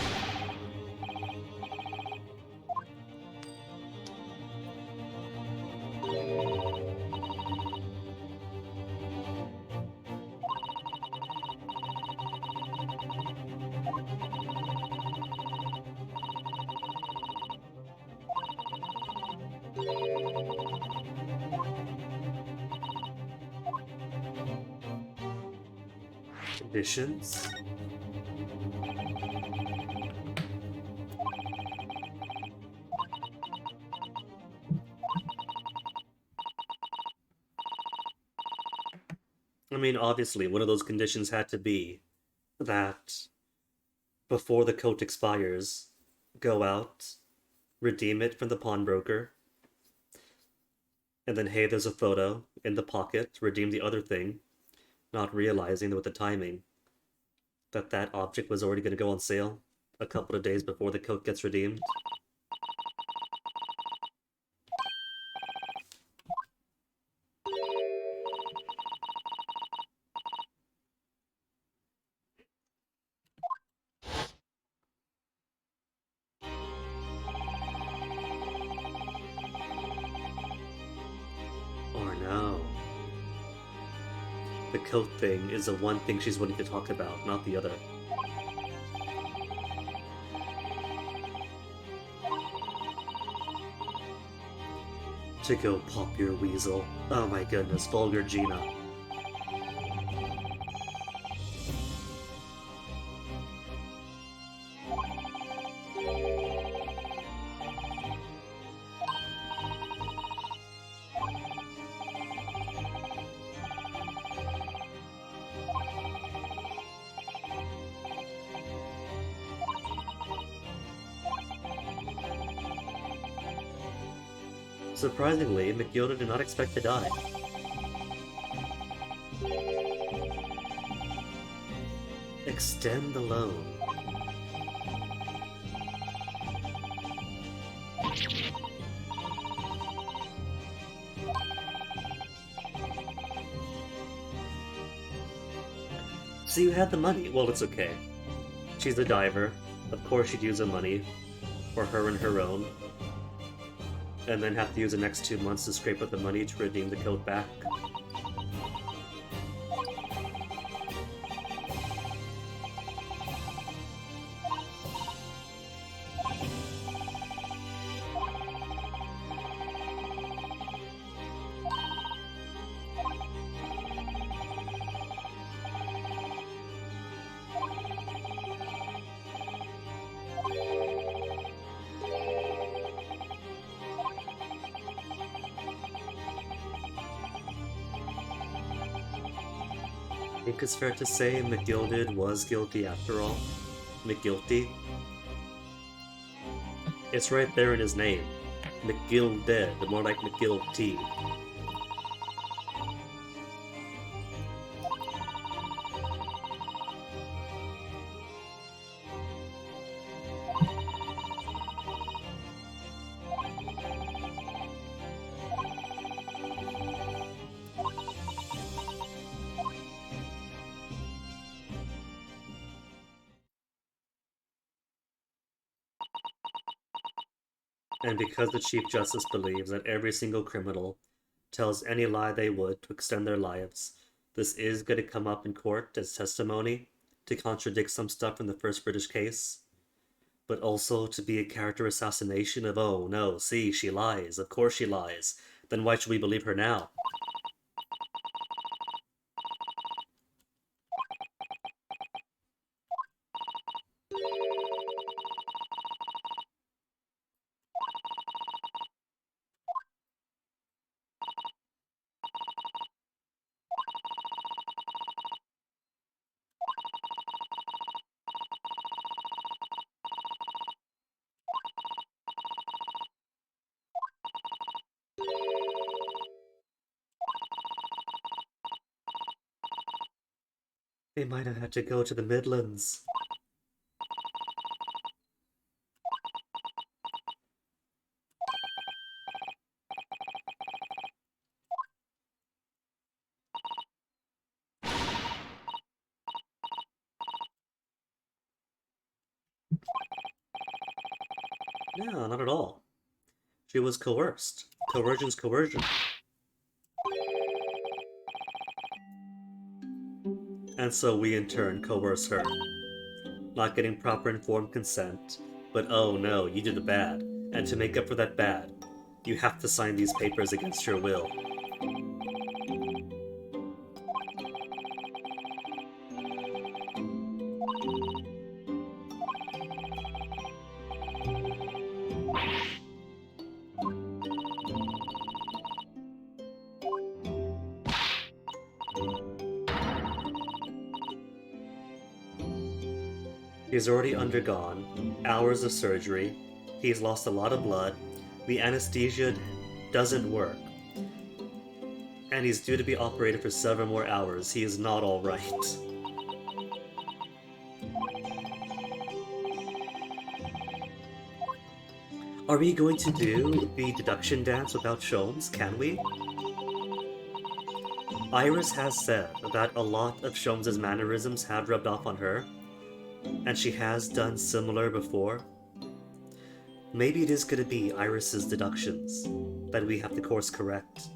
Conditions? I mean, obviously, one of those conditions had to be that before the coat expires, go out, redeem it from the pawnbroker, and then, hey, there's a photo in the pocket, redeem the other thing, not realizing that with the timing, that that object was already going to go on sale a couple of days before the coat gets redeemed. Or no. The coat thing is the one thing she's willing to talk about, not the other. To go pop your weasel. Oh my goodness, vulgar Gina. Surprisingly, McGilda did not expect to die. Extend the loan. So you had the money. Well, it's okay. She's a diver. Of course she'd use the money for her and her own. And then have to use the next 2 months to scrape up the money to redeem the coat back. I think it's fair to say McGilded was guilty after all. McGuilty. It's right there in his name. McGilded, more like McGilty. And because the Chief Justice believes that every single criminal tells any lie they would to extend their lives, this is going to come up in court as testimony to contradict some stuff from the first British case, but also to be a character assassination of, oh no, see, she lies, of course she lies, then why should we believe her now? They might have had to go to the Midlands. No, not at all. She was coerced. Coercion's coercion. And so we in turn coerce her. Not getting proper informed consent, but oh no, you did the bad. And to make up for that bad, you have to sign these papers against your will. He's already undergone hours of surgery, he's lost a lot of blood, the anesthesia doesn't work, and he's due to be operated for several more hours. He is not alright. Are we going to do the deduction dance without Sholmes? Can we? Iris has said that a lot of Sholmes' mannerisms have rubbed off on her, and she has done similar before. Maybe it is going to be Iris's deductions that we have to course correct.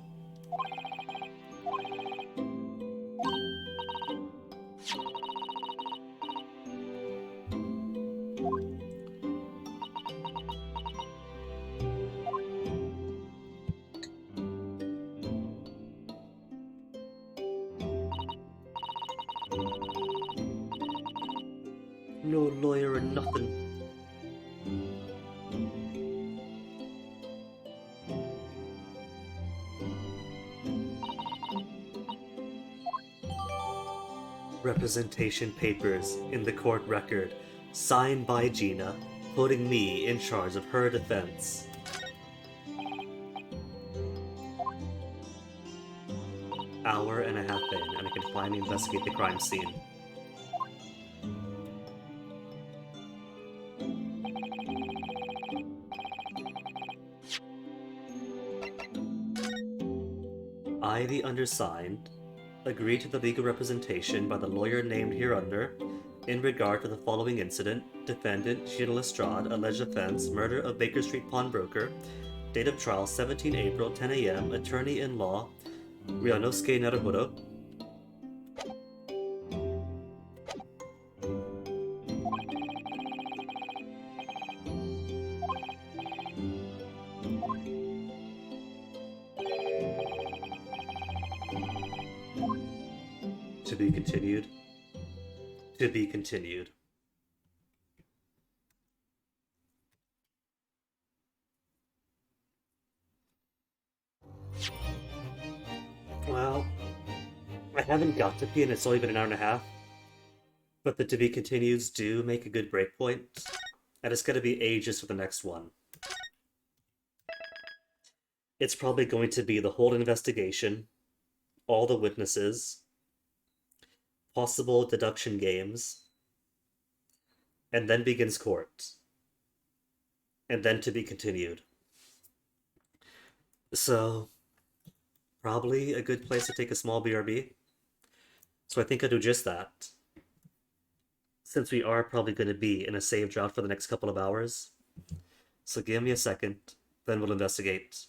No lawyer or nothing. Representation papers in the court record, signed by Gina, putting me in charge of her defense. Hour and a half in, and I can finally investigate the crime scene. I, the undersigned, agree to the legal representation by the lawyer named hereunder in regard to the following incident: defendant Gina Lestrade, alleged offense, murder of Baker Street pawnbroker, date of trial 17 April, 10 a.m., attorney-in-law Ryanosuke Naruhodo. To be continued. To be continued. Well, I haven't got to pee and it's only been an hour and a half, but the to be continues do make a good breakpoint, and it's gonna be ages for the next one. It's probably going to be the whole investigation, all the witnesses, possible deduction games, and then begins court, and then to be continued. So, probably a good place to take a small BRB. So I think I'll do just that. Since we are probably going to be in a save drought for the next couple of hours. So give me a second, then we'll investigate.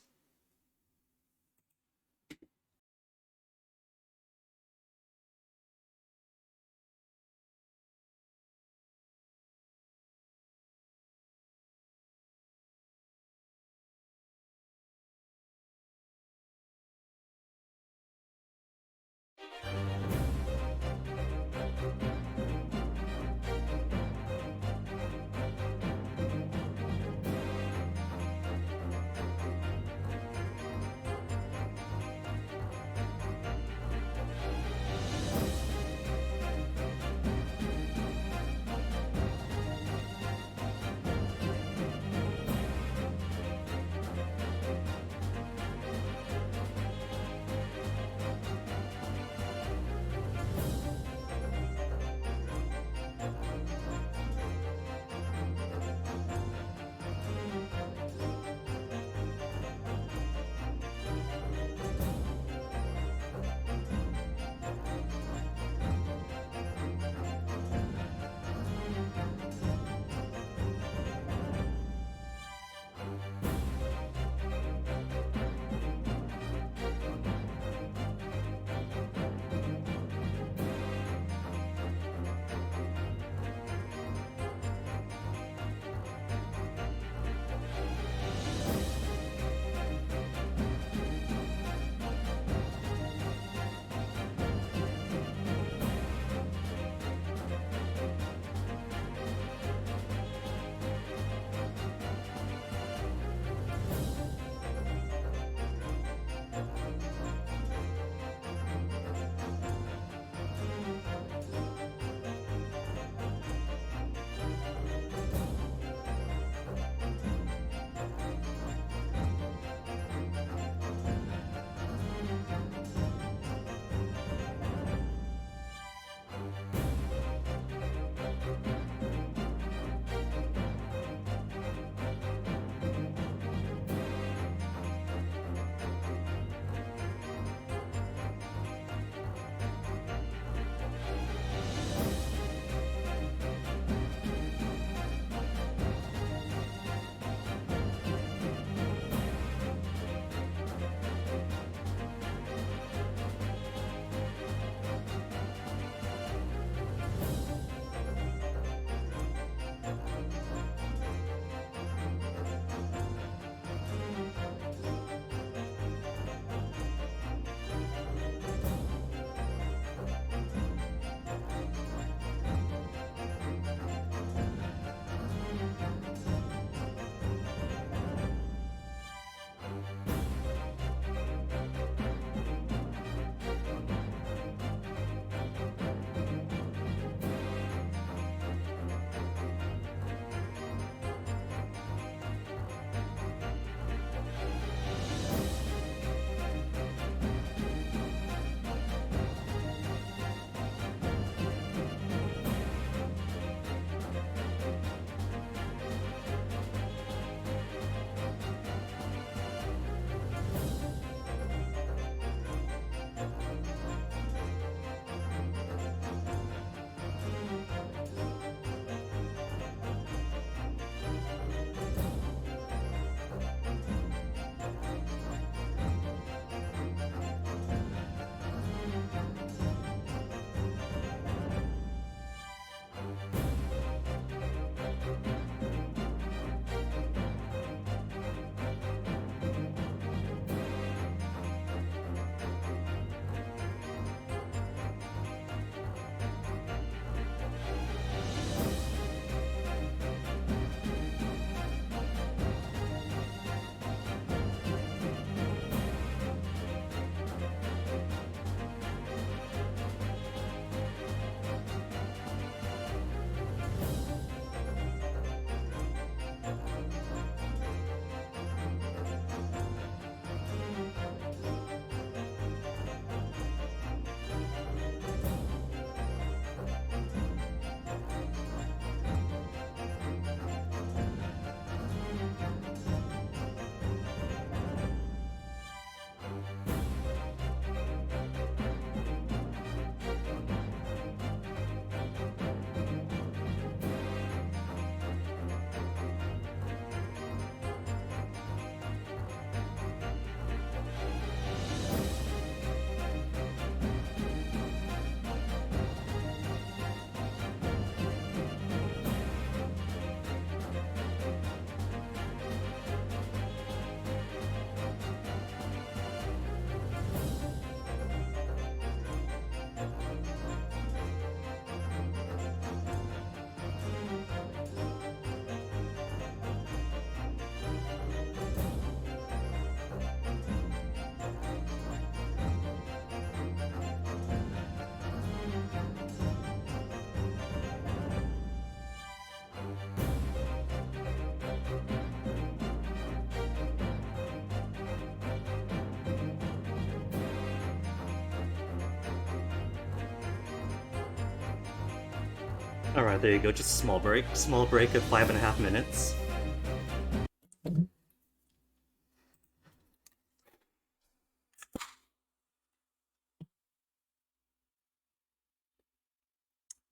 Alright, there you go, just a small break. Small break of 5.5 minutes.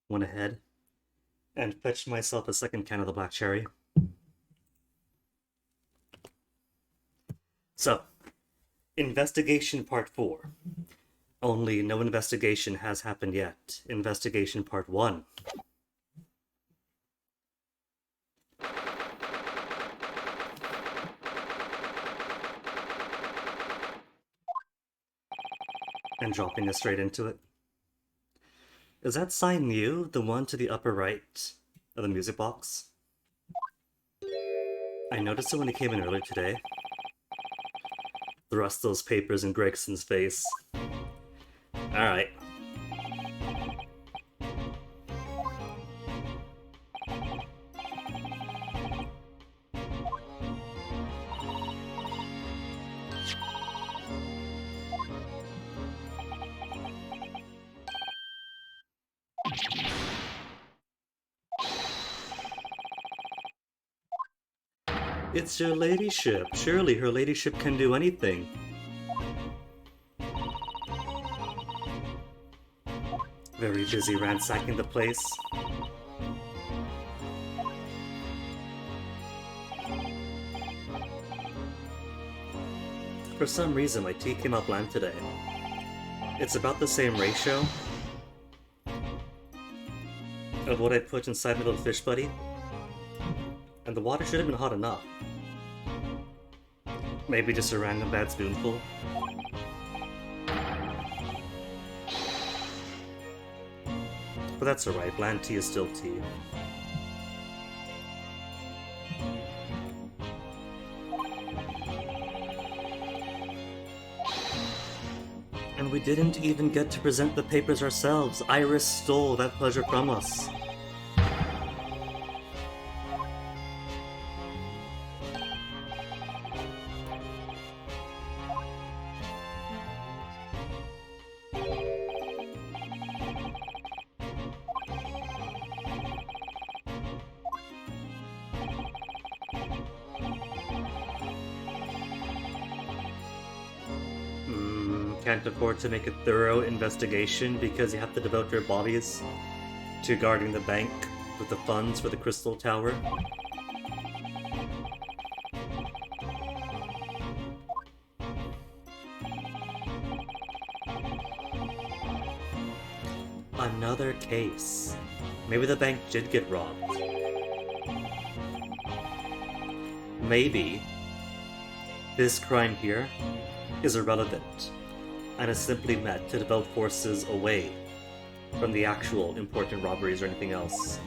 Went ahead and fetched myself a second can of the black cherry. So, investigation part 4. Only no investigation has happened yet. Investigation part 1. And dropping us straight into it. Is that sign new? The one to the upper right of the music box? I noticed it when he came in earlier today. Thrust those papers in Gregson's face. Alright. It's your ladyship. Surely her ladyship can do anything. Very busy ransacking the place. For some reason, my tea came out bland today. It's about the same ratio of what I put inside my little fish buddy. And the water should have been hot enough. Maybe just a random bad spoonful. But that's alright, bland tea is still tea. And we didn't even get to present the papers ourselves. Iris stole that pleasure from us. Can't afford to make a thorough investigation because you have to devote your bodies to guarding the bank with the funds for the Crystal Tower. Another case. Maybe the bank did get robbed. Maybe this crime here is irrelevant and is simply meant to devote forces away from the actual important robberies or anything else.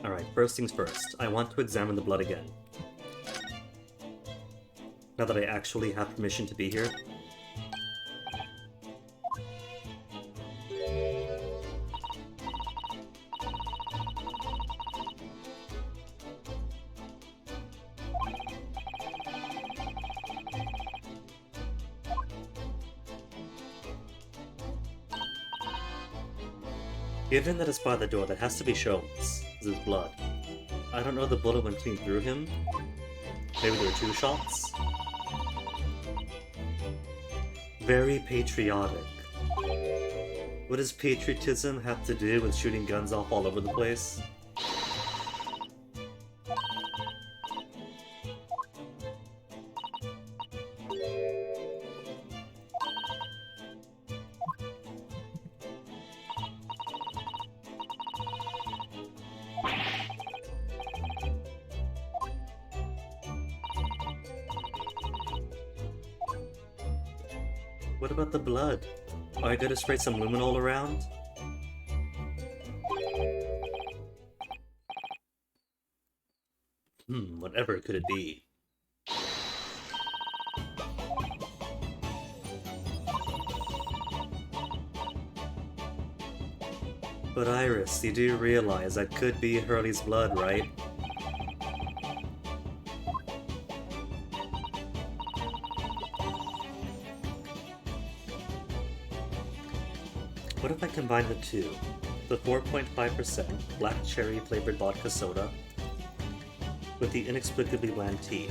Alright, first things first, I want to examine the blood again. Now that I actually have permission to be here. Given that it's by the door, that has to be Sholmes. This is blood. I don't know if the bullet went clean through him. Maybe there were 2 shots. Very patriotic. What does patriotism have to do with shooting guns off all over the place? What about the blood? Are I gonna spray some luminol around? Whatever could it be? But Iris, you do realize that could be Hurley's blood, right? What if I combine the two? The 4.5% black cherry flavored vodka soda with the inexplicably bland tea.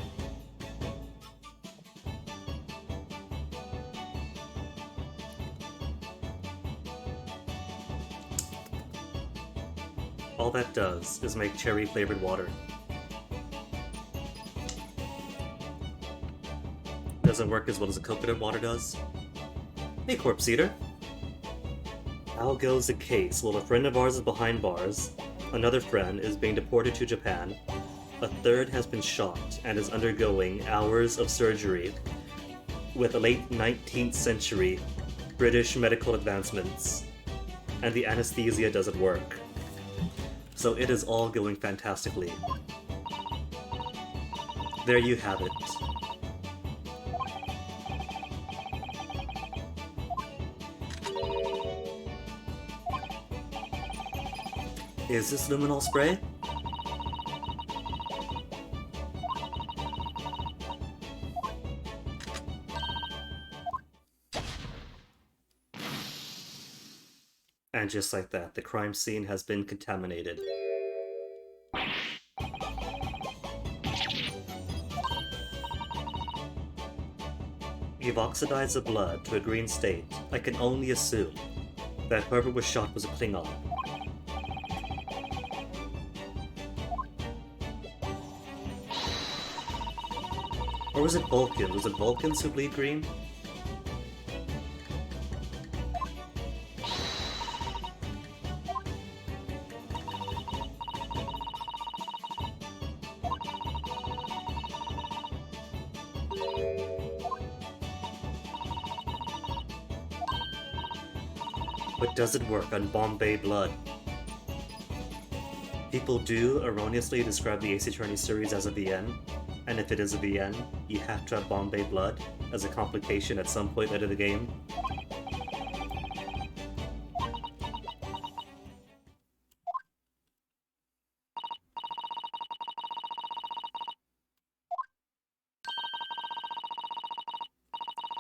All that does is make cherry flavored water. Doesn't work as well as a coconut water does. Hey, Corpse Eater. How goes the case? Well, a friend of ours is behind bars, another friend is being deported to Japan, a third has been shot and is undergoing hours of surgery with late 19th century British medical advancements, and the anesthesia doesn't work. So it is all going fantastically. There you have it. Is this luminol spray? And just like that, the crime scene has been contaminated. You've oxidized the blood to a green state. I can only assume that whoever was shot was a Klingon. Or was it Vulcan? Was it Vulcans who bleed green? But does it work on Bombay blood? People do erroneously describe the Ace Attorney series as a VN, and if it is a VN, you have to have Bombay blood as a complication at some point later in the game.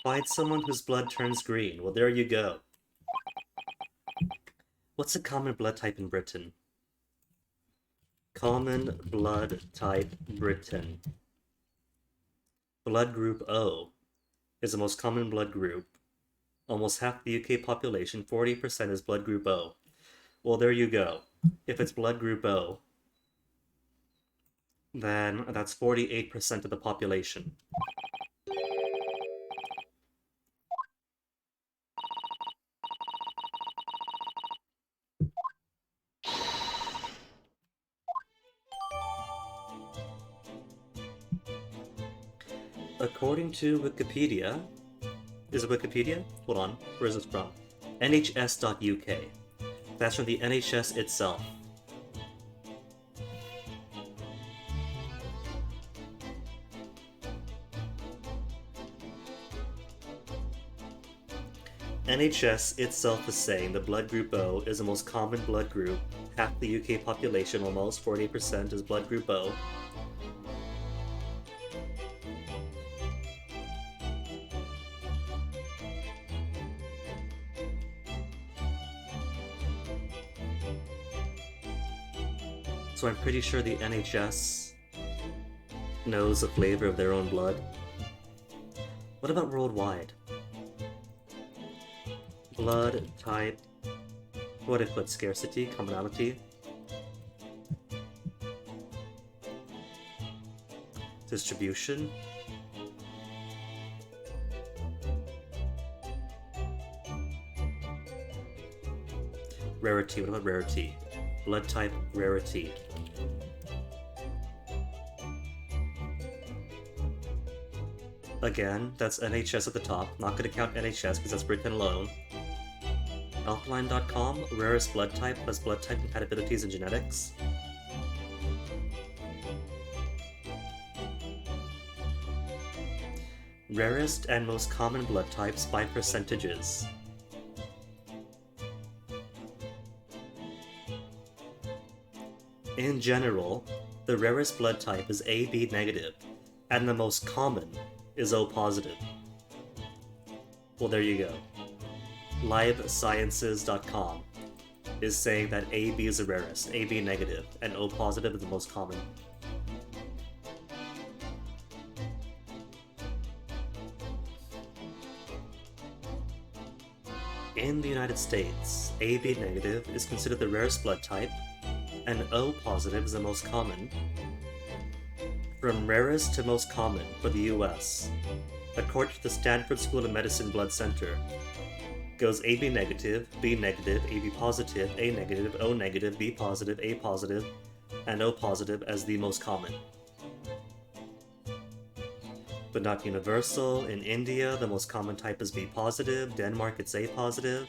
Find someone whose blood turns green. Well, there you go. What's a common blood type in Britain? Common blood type Britain. Blood group O is the most common blood group. Almost half the UK population, 40% is blood group O. Well, there you go. If it's blood group O, then that's 48% of the population. According to Wikipedia, is it Wikipedia? Hold on, where is this from? NHS.uk. That's from the NHS itself. NHS itself is saying the blood group O is the most common blood group. Half the UK population, almost 40%, is blood group O. So I'm pretty sure the NHS knows the flavor of their own blood. What about worldwide? Blood type. What if put scarcity, commonality? Distribution? Rarity, what about rarity? Blood type, rarity. Again, that's NHS at the top. Not gonna count NHS because that's Britain alone. Alkaline.com, rarest blood type plus blood type compatibilities and genetics. Rarest and most common blood types by percentages. In general, the rarest blood type is AB negative, and the most common is O positive. Well, there you go. LiveSciences.com is saying that AB is the rarest, AB negative, and O positive is the most common. In the United States, AB negative is considered the rarest blood type, and O positive is the most common. From rarest to most common for the US, according to the Stanford School of Medicine Blood Center, goes AB negative, B negative, AB positive, A negative, O negative, B positive, A positive, and O positive as the most common. But not universal. In India, the most common type is B positive, Denmark it's A positive.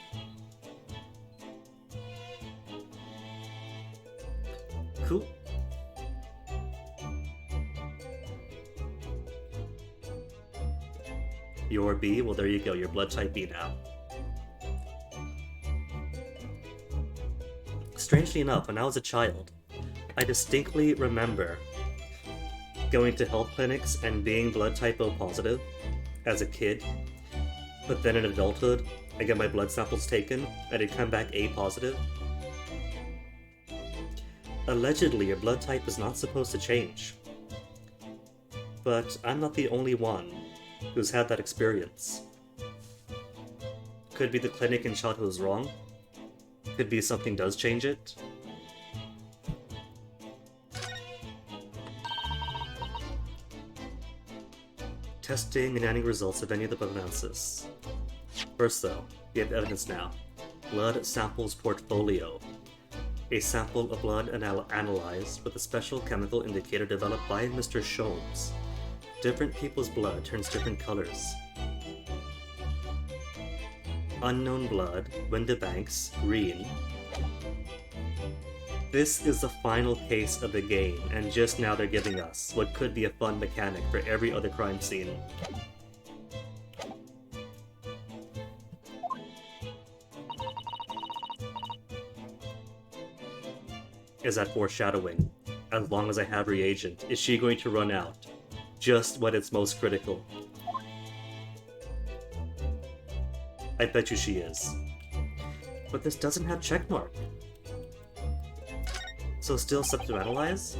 Cool. Your B? Well, there you go, you're blood type B now. Strangely enough, when I was a child, I distinctly remember going to health clinics and being blood type O positive as a kid, but then in adulthood, I get my blood samples taken and it come back A positive. Allegedly, your blood type is not supposed to change. But I'm not the only one who's had that experience. Could be the clinic in childhood was wrong. Could be something does change it. Testing and any results of any of the blood analysis. First though, we have evidence now. Blood samples portfolio. A sample of blood analyzed with a special chemical indicator developed by Mr. Sholmes. Different people's blood turns different colors. Unknown blood, Windibanks, green. This is the final case of the game, and just now they're giving us what could be a fun mechanic for every other crime scene. Is that foreshadowing? As long as I have reagent, is she going to run out? Just when it's most critical. I bet you she is. But this doesn't have checkmark. So still subanalyze?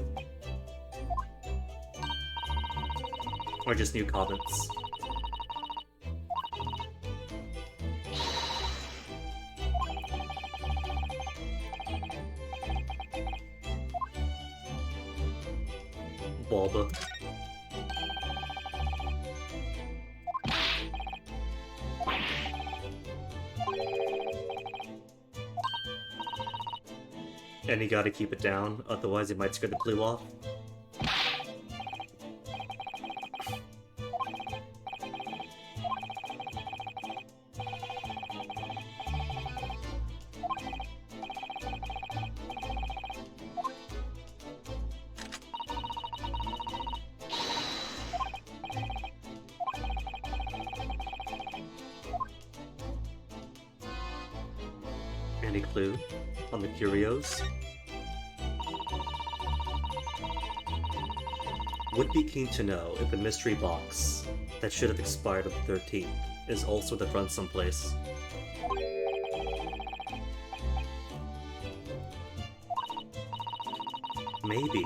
Or just new comments? Bulba. And you gotta keep it down, otherwise it might scare the clue off. Any clue on the curios? Would be keen to know if the mystery box that should have expired on the 13th is also at the front someplace. Maybe.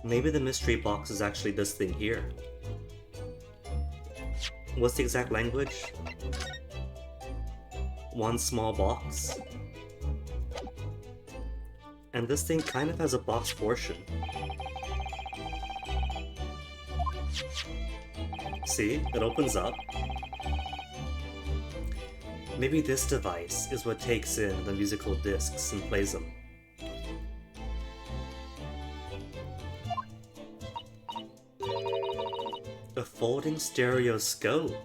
Maybe the mystery box is actually this thing here. What's the exact language? One small box. And this thing kind of has a box portion. See? It opens up. Maybe this device is what takes in the musical discs and plays them. A folding stereoscope.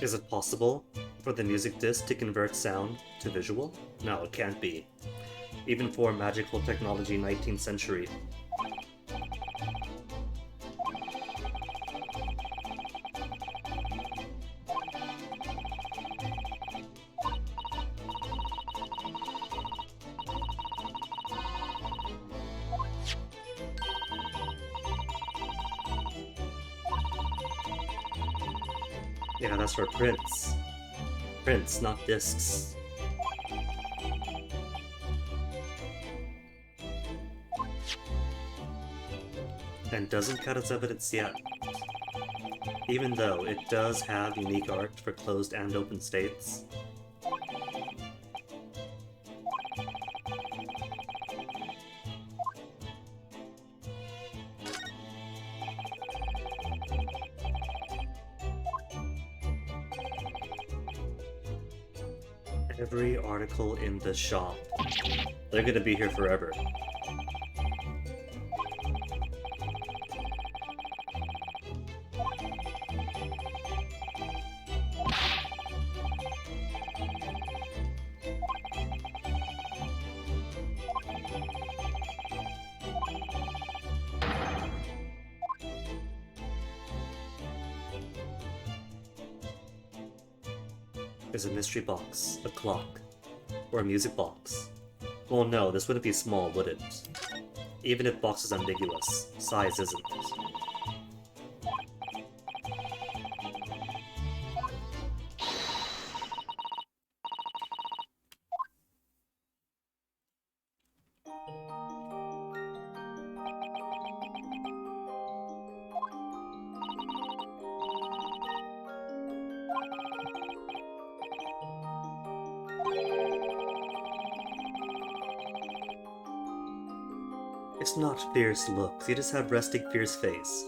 Is it possible For the music disc to convert sound to visual? No, it can't be. Even for magical technology 19th century. Yeah, that's for prints. Prints, not discs. And doesn't cut its evidence yet. Even though it does have unique art for closed and open states. Every article in the shop. They're gonna be here forever. There's a mystery box, a clock, or a music box. Well, no, this wouldn't be small, would it? Even if box is ambiguous, size isn't. It's not fierce looks, they just have resting fierce face.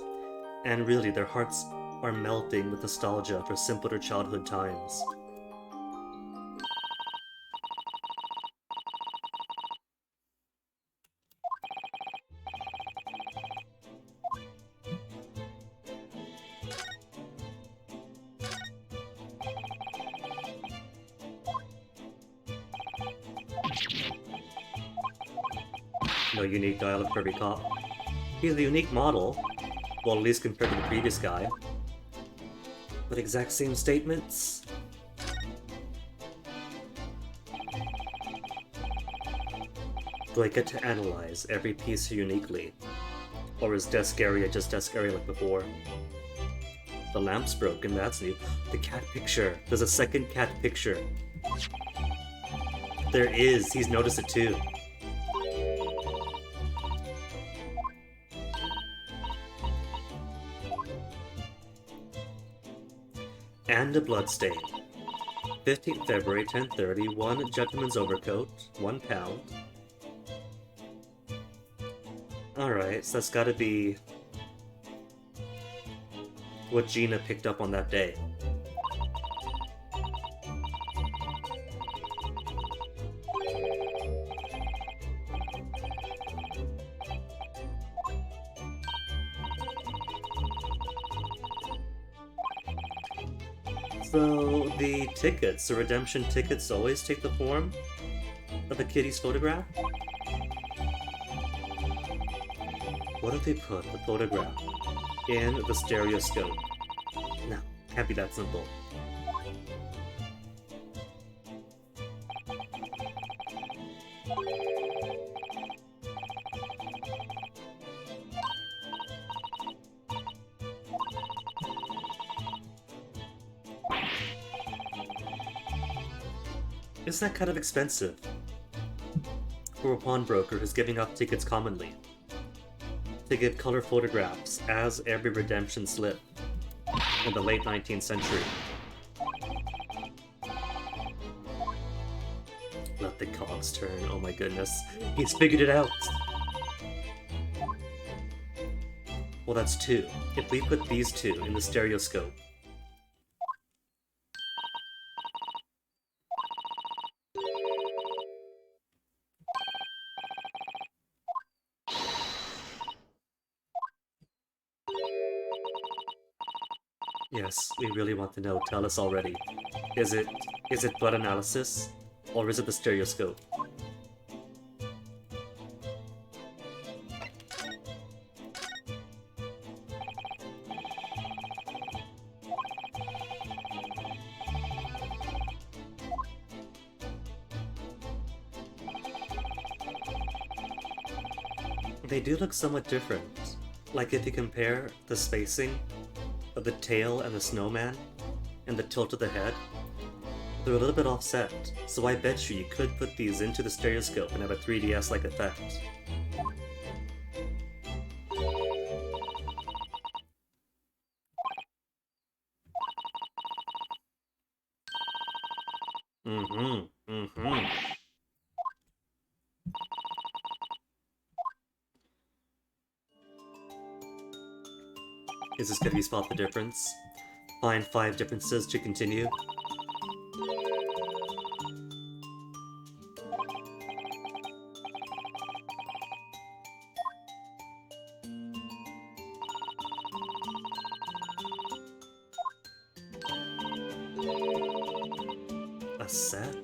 And really, their hearts are melting with nostalgia for simpler childhood times. No unique dialogue for every cop. He's a unique model, well, at least compared to the previous guy. But exact same statements? Do I get to analyze every piece uniquely? Or is desk area just desk area like before? The lamp's broken, that's new. The cat picture. There's a second cat picture. There is, he's noticed it too. And a bloodstain. 15th February, 10:30, 1 gentleman's overcoat, £1. Alright, so that's gotta be what Gina picked up on that day. So, the tickets, the redemption tickets always take the form of a kitty's photograph? What if they put the photograph in the stereoscope? No, can't be that simple. Isn't that kind of expensive for a pawnbroker who's giving out tickets commonly to give color photographs as every redemption slip in the late 19th century? Let the cogs turn, oh my goodness. He's figured it out! Well, that's 2. If we put these 2 in the stereoscope, Yes, we really want to know. Tell us already. Is it blood analysis? Or is it the stereoscope? They do look somewhat different. Like if you compare the spacing of the tail and the snowman and the tilt of the head, they're a little bit offset. So I bet you could put these into the stereoscope and have a 3DS-like effect. Mm-hmm. Mm-hmm. Is this gonna be spot the difference? Find 5 differences to continue? A set?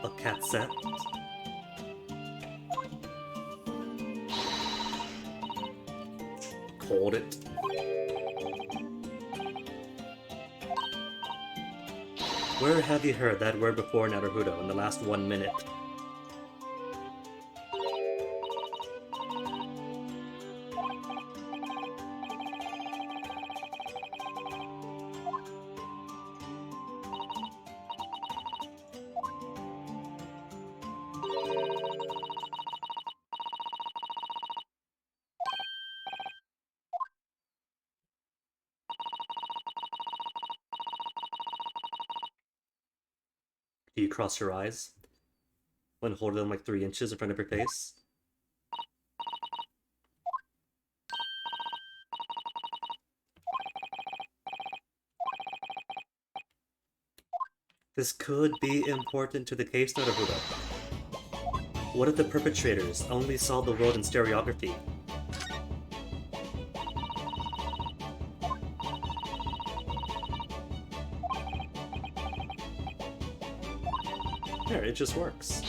A cat set? Called it. Where have you heard that word before, Naruto, in the last 1 minute? Do you cross your eyes when holding them like 3 inches in front of your face? This could be important to the case, Naruto. What if the perpetrators only saw the world in stereography? There, it just works.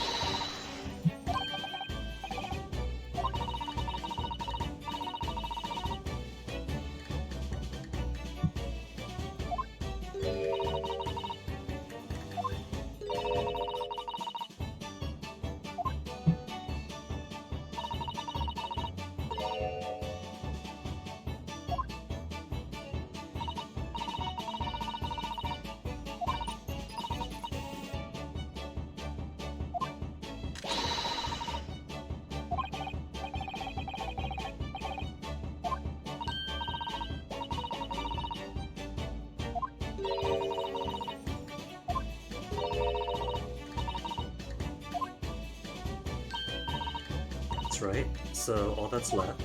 That's right. So all that's left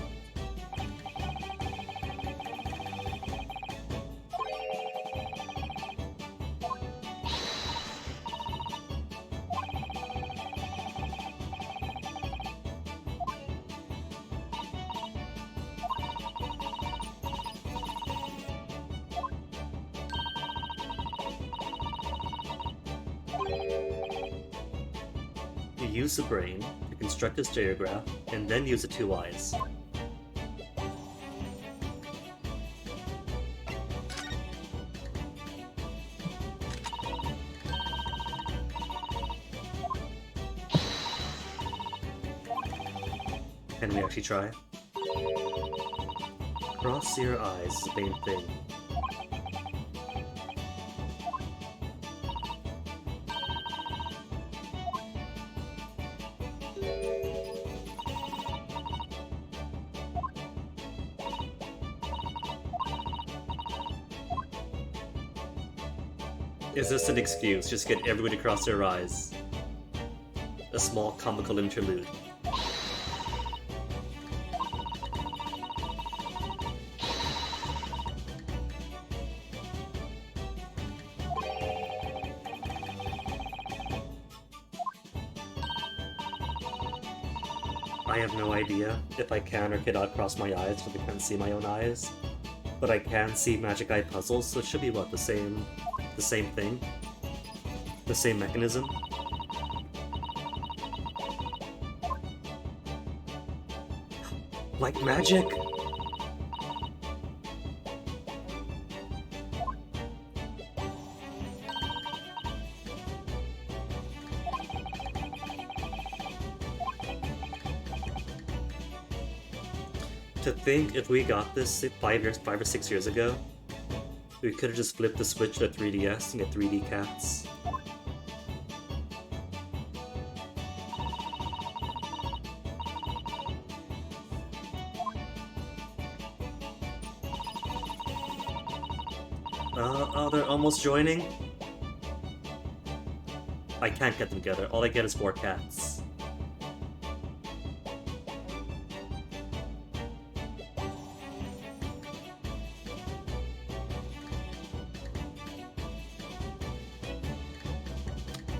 you use the brain to construct a stereograph, and then use the 2 eyes. Can we actually try? Cross your eyes is the main thing. Is this an excuse? Just get everyone to cross their eyes. A small comical interlude. I have no idea if I can or cannot cross my eyes because I can't see my own eyes. But I can see Magic Eye puzzles, so it should be what, the same thing? The same mechanism? Like magic! To think if we got this 5 or 6 years ago, we could have just flipped the Switch to 3DS and get 3D cats. Oh, they're almost joining? I can't get them together. All I get is 4 cats.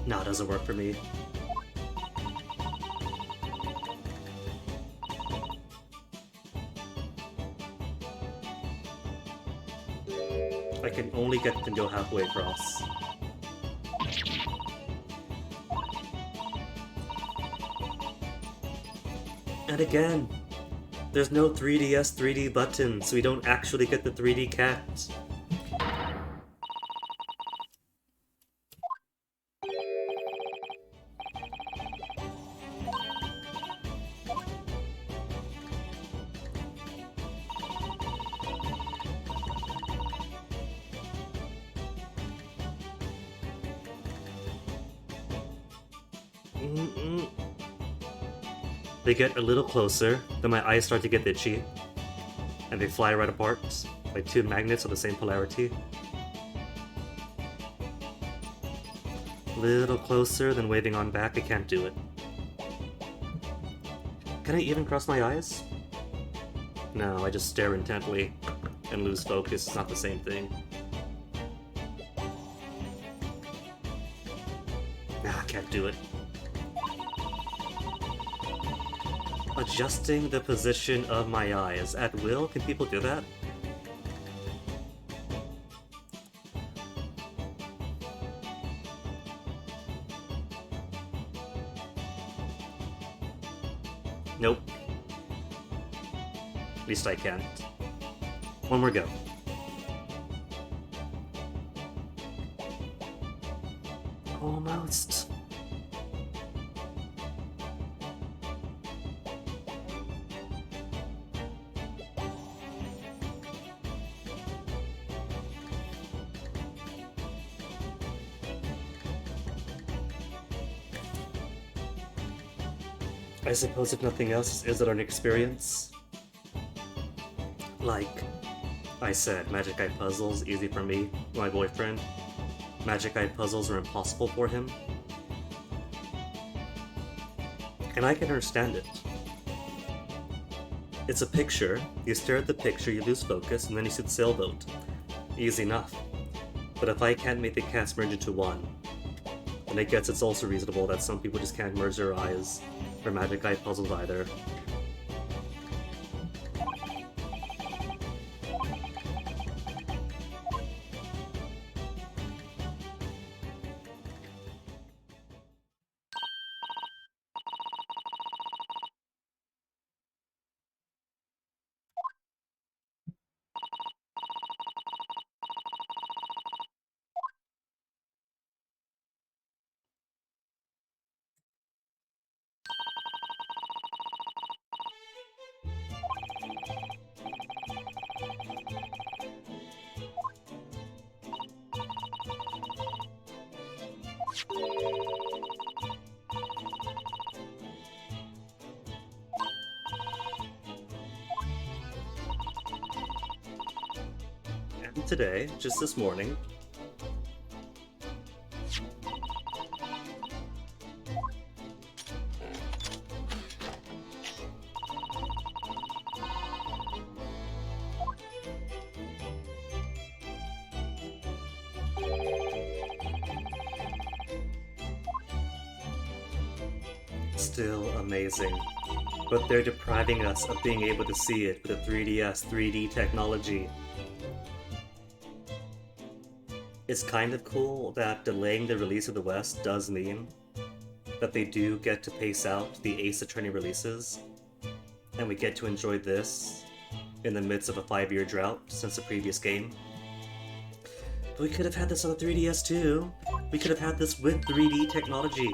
No, it doesn't work for me. I can only get to go halfway across. And again, there's no 3DS 3D button, so we don't actually get the 3D cat. They get a little closer, then my eyes start to get itchy, and they fly right apart, like 2 magnets of the same polarity. Little closer, then waving on back, I can't do it. Can I even cross my eyes? No, I just stare intently and lose focus. It's not the same thing. Nah, I can't do it. Adjusting the position of my eyes at will? Can people do that? Nope. At least I can't. One more go. Almost. I suppose if nothing else, is it an experience? Like I said, Magic Eye puzzles easy for me, my boyfriend. Magic Eye puzzles are impossible for him. And I can understand it. It's a picture, you stare at the picture, you lose focus, and then you see the sailboat. Easy enough. But if I can't make the cats merge into one, then I guess it's also reasonable that some people just can't merge their eyes for Magic Eye puzzles either. And today, just this morning, still amazing. But they're depriving us of being able to see it with the 3DS 3D technology. It's kind of cool that delaying the release of the West does mean that they do get to pace out the Ace Attorney releases, and we get to enjoy this in the midst of a 5-year drought since the previous game. But we could have had this on the 3DS too. We could have had this with 3D technology.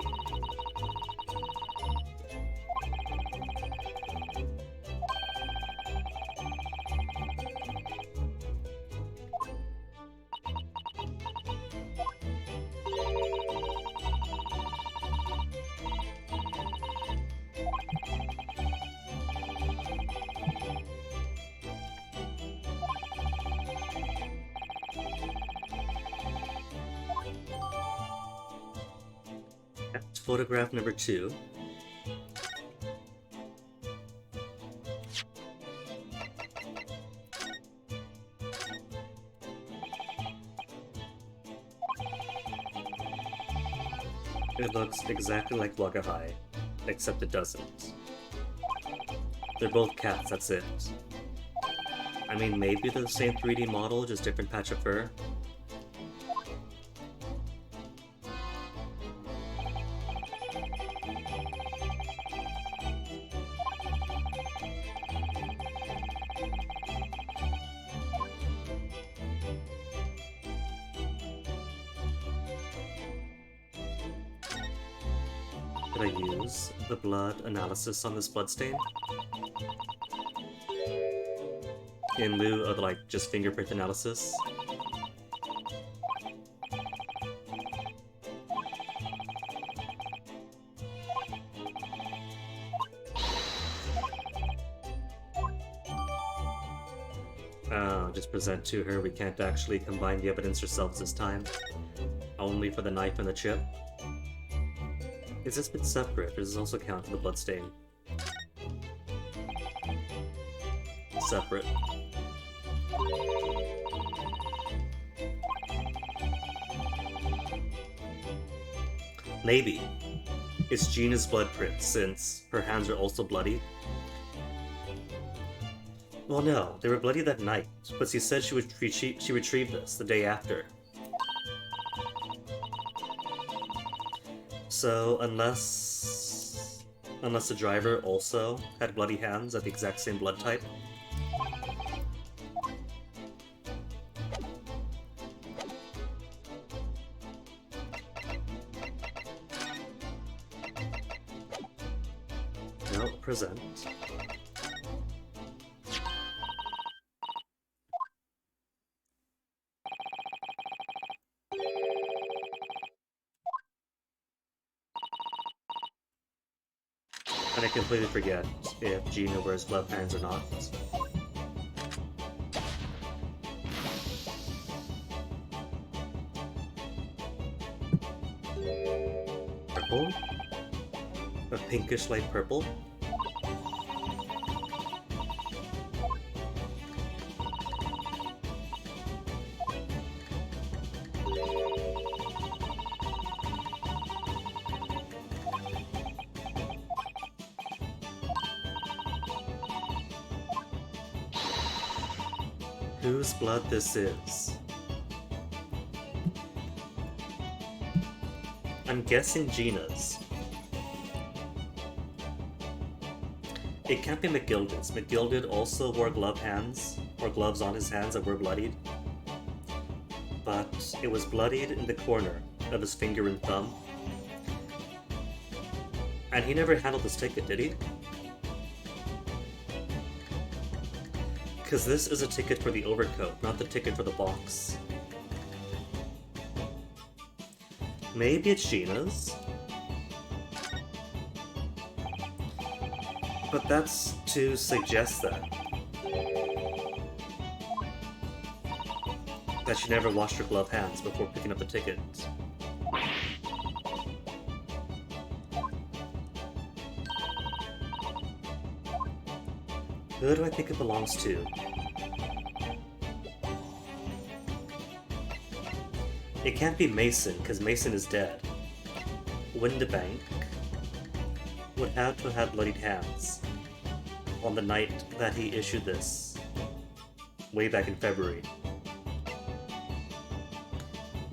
That's photograph number 2. It looks exactly like Wagahai, except it doesn't. They're both cats, that's it. I mean, maybe they're the same 3D model, just different patch of fur. Could I use the blood analysis on this bloodstain? In lieu of, like, just fingerprint analysis? Just present to her. We can't actually combine the evidence ourselves this time. Only for the knife and the chip. Is this bit separate, or does this also count for the bloodstain? Separate. Maybe it's Gina's blood print, since her hands are also bloody. Well, no, they were bloody that night, but she said she retrieved this the day after. So, unless the driver also had bloody hands at the exact same blood type. No, present. And I completely forget if Gina wears glove hands or not. Purple? A pinkish light purple? Whose blood this is? I'm guessing Gina's. It can't be McGilded's. McGilded also wore glove hands, or gloves on his hands that were bloodied. But it was bloodied in the corner of his finger and thumb. And he never handled this ticket, did he? Because this is a ticket for the overcoat, not the ticket for the box. Maybe it's Gina's? But that's to suggest that she never washed her glove hands before picking up the ticket. Who do I think it belongs to? It can't be Mason, because Mason is dead. Windibank would have to have bloodied hands on the night that he issued this, way back in February.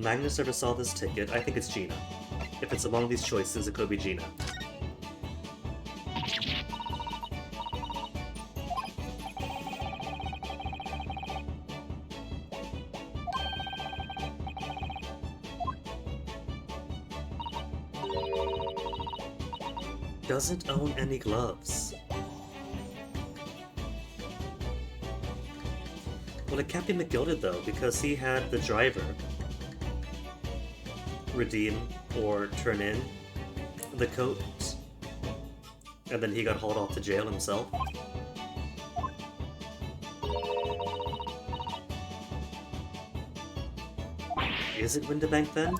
Magnus never saw this ticket. I think it's Gina. If it's among these choices, it could be Gina. Doesn't own any gloves. Well, it can't be McGilded though, because he had the driver redeem or turn in the coat, and then he got hauled off to jail himself. Is it Windibank then?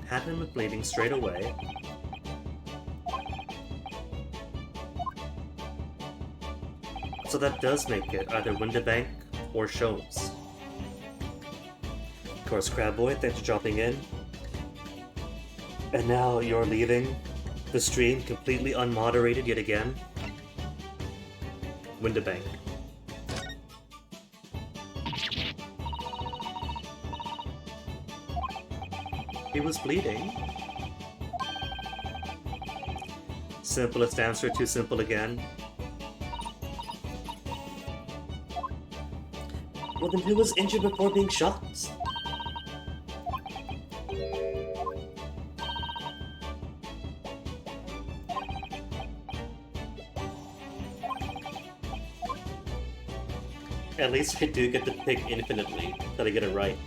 Had him bleeding straight away. So that does make it either Windibank or Shones. Of course, Crabboy, thanks for dropping in. And now you're leaving the stream completely unmoderated yet again. Windibank. He was bleeding. Simplest answer, too simple again. Well, then who was injured before being shot? At least I do get to pick infinitely, that I get it right.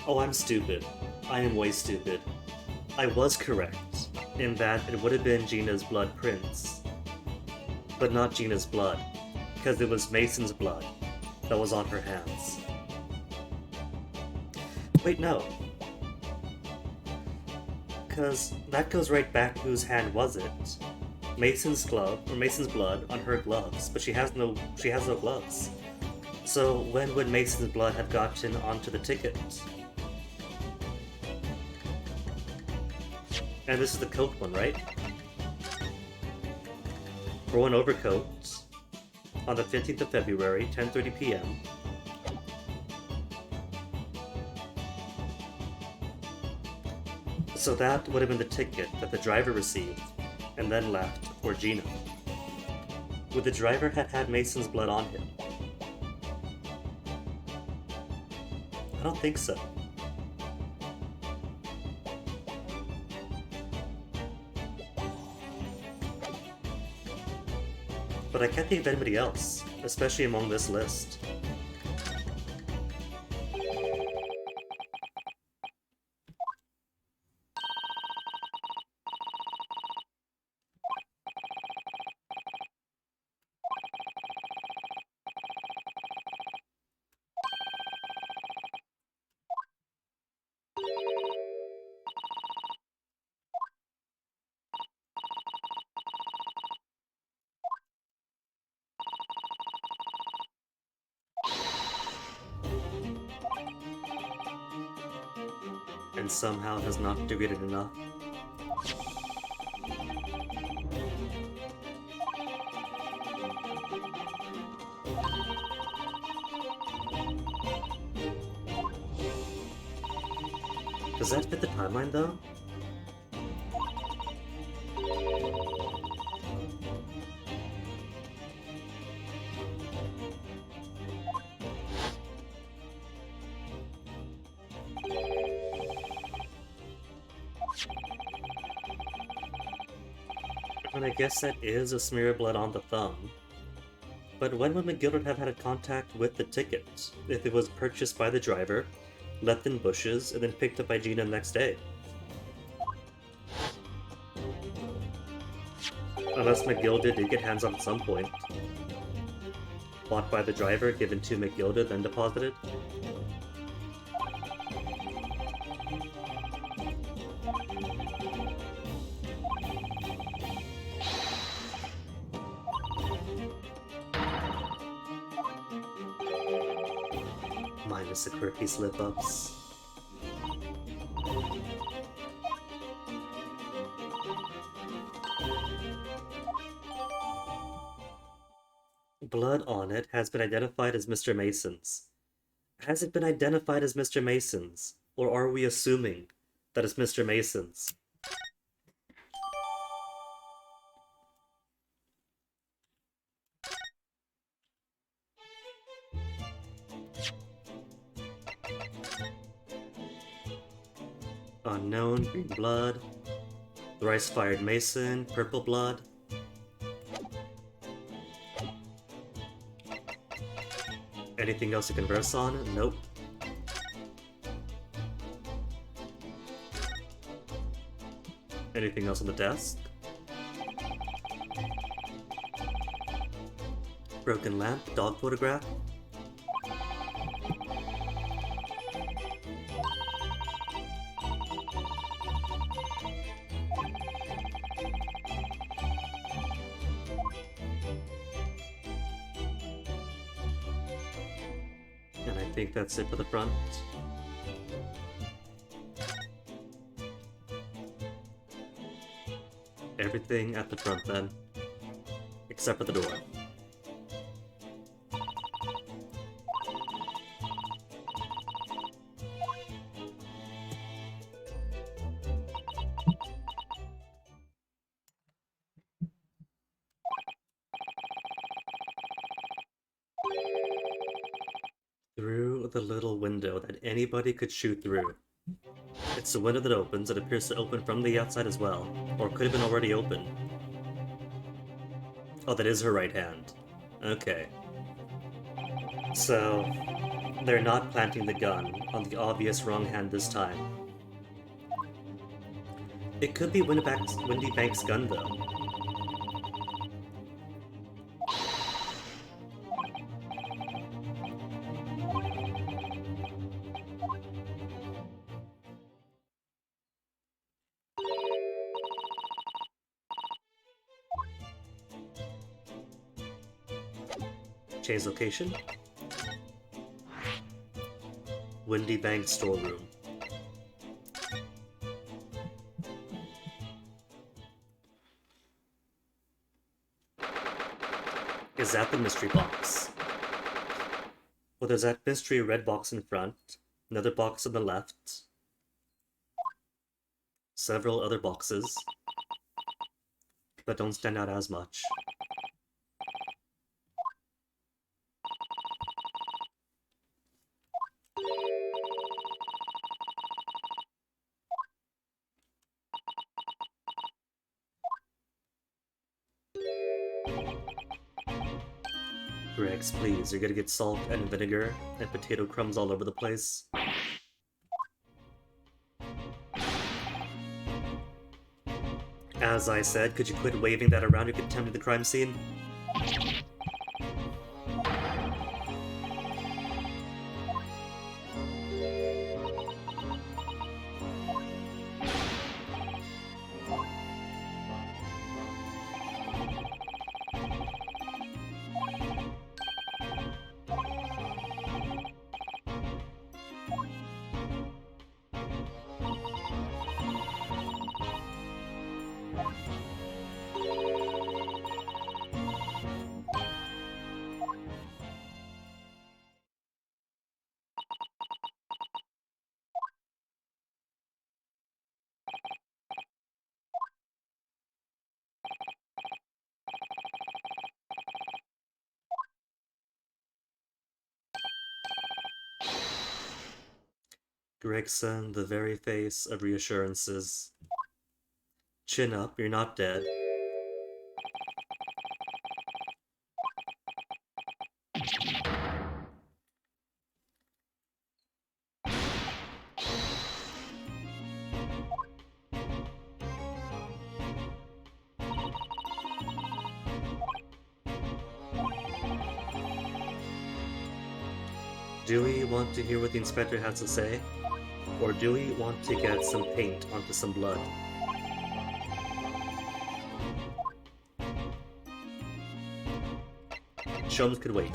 Oh, I'm stupid. I am way stupid. I was correct, in that it would have been Gina's blood prints, but not Gina's blood, because it was Mason's blood that was on her hands. Wait, no. Because that goes right back to whose hand was it? Mason's glove, or Mason's blood on her gloves, but she has no gloves. So when would Mason's blood have gotten onto the ticket? And this is the coat one, right? For one overcoat, on the 15th of February, 10:30 p.m. So that would have been the ticket that the driver received, and then left for Gina. Would the driver have had Mason's blood on him? I don't think so. But I can't think of anybody else, especially among this list. And somehow has not integrated enough. Does that fit the timeline though? And I guess that is a smear of blood on the thumb. But when would McGildred have had a contact with the ticket? If it was purchased by the driver, left in bushes, and then picked up by Gina the next day? Unless McGildred did get hands on at some point. Bought by the driver, given to McGildred, then deposited? Minus the quirky slip-ups. Blood on it has been identified as Mr. Mason's. Has it been identified as Mr. Mason's? Or are we assuming that it's Mr. Mason's? Unknown, green blood. Thrice-fired Mason, purple blood. Anything else to converse on? Nope. Anything else on the desk? Broken lamp, dog photograph. And I think that's it for the front. Everything at the front then, except for the door. Through the little window that anybody could shoot through. It's a window that opens. It appears to open from the outside as well, or could have been already open. Oh, that is her right hand. Okay. So, they're not planting the gun on the obvious wrong hand this time. It could be Windy Bank's gun, though. Change location. Windy Bank storeroom. Is that the mystery box? Well, there's that mystery red box in front, another box on the left, several other boxes that don't stand out as much. Rex, please, you're gonna get salt and vinegar and potato crumbs all over the place. As I said, could you quit waving that around? You could tempt the crime scene. Gregson, the very face of reassurances. Chin up, you're not dead. Do we want to hear what the inspector has to say? Or do we want to get some paint onto some blood? Sholmes could wait.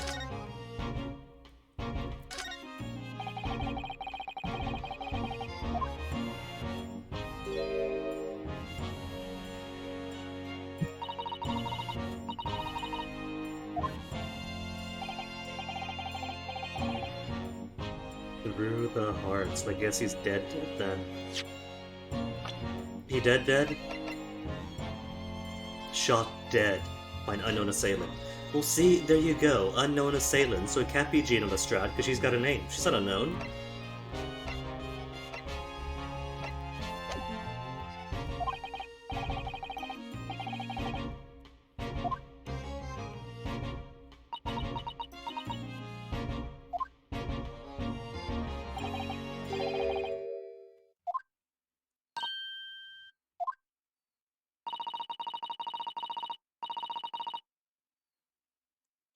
Through the heart. So I guess he's dead then. He dead? Shot dead by an unknown assailant. Well, see, there you go. Unknown assailant, so it can't be Gina Lestrade because she's got a name. She's not unknown.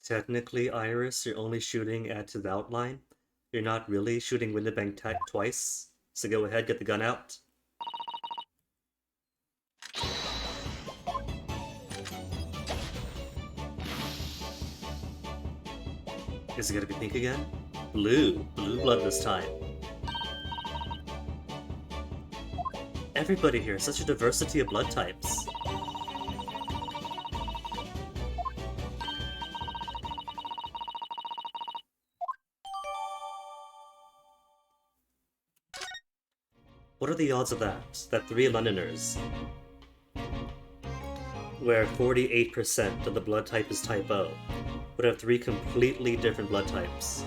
Technically, Iris, you're only shooting at his outline. You're not really shooting Windibank twice. So go ahead, get the gun out. Is it gonna be pink again? Blue. Blue blood this time. Everybody here, such a diversity of blood types. What are the odds of that? That 3 Londoners, where 48% of the blood type is type O, would have 3 completely different blood types.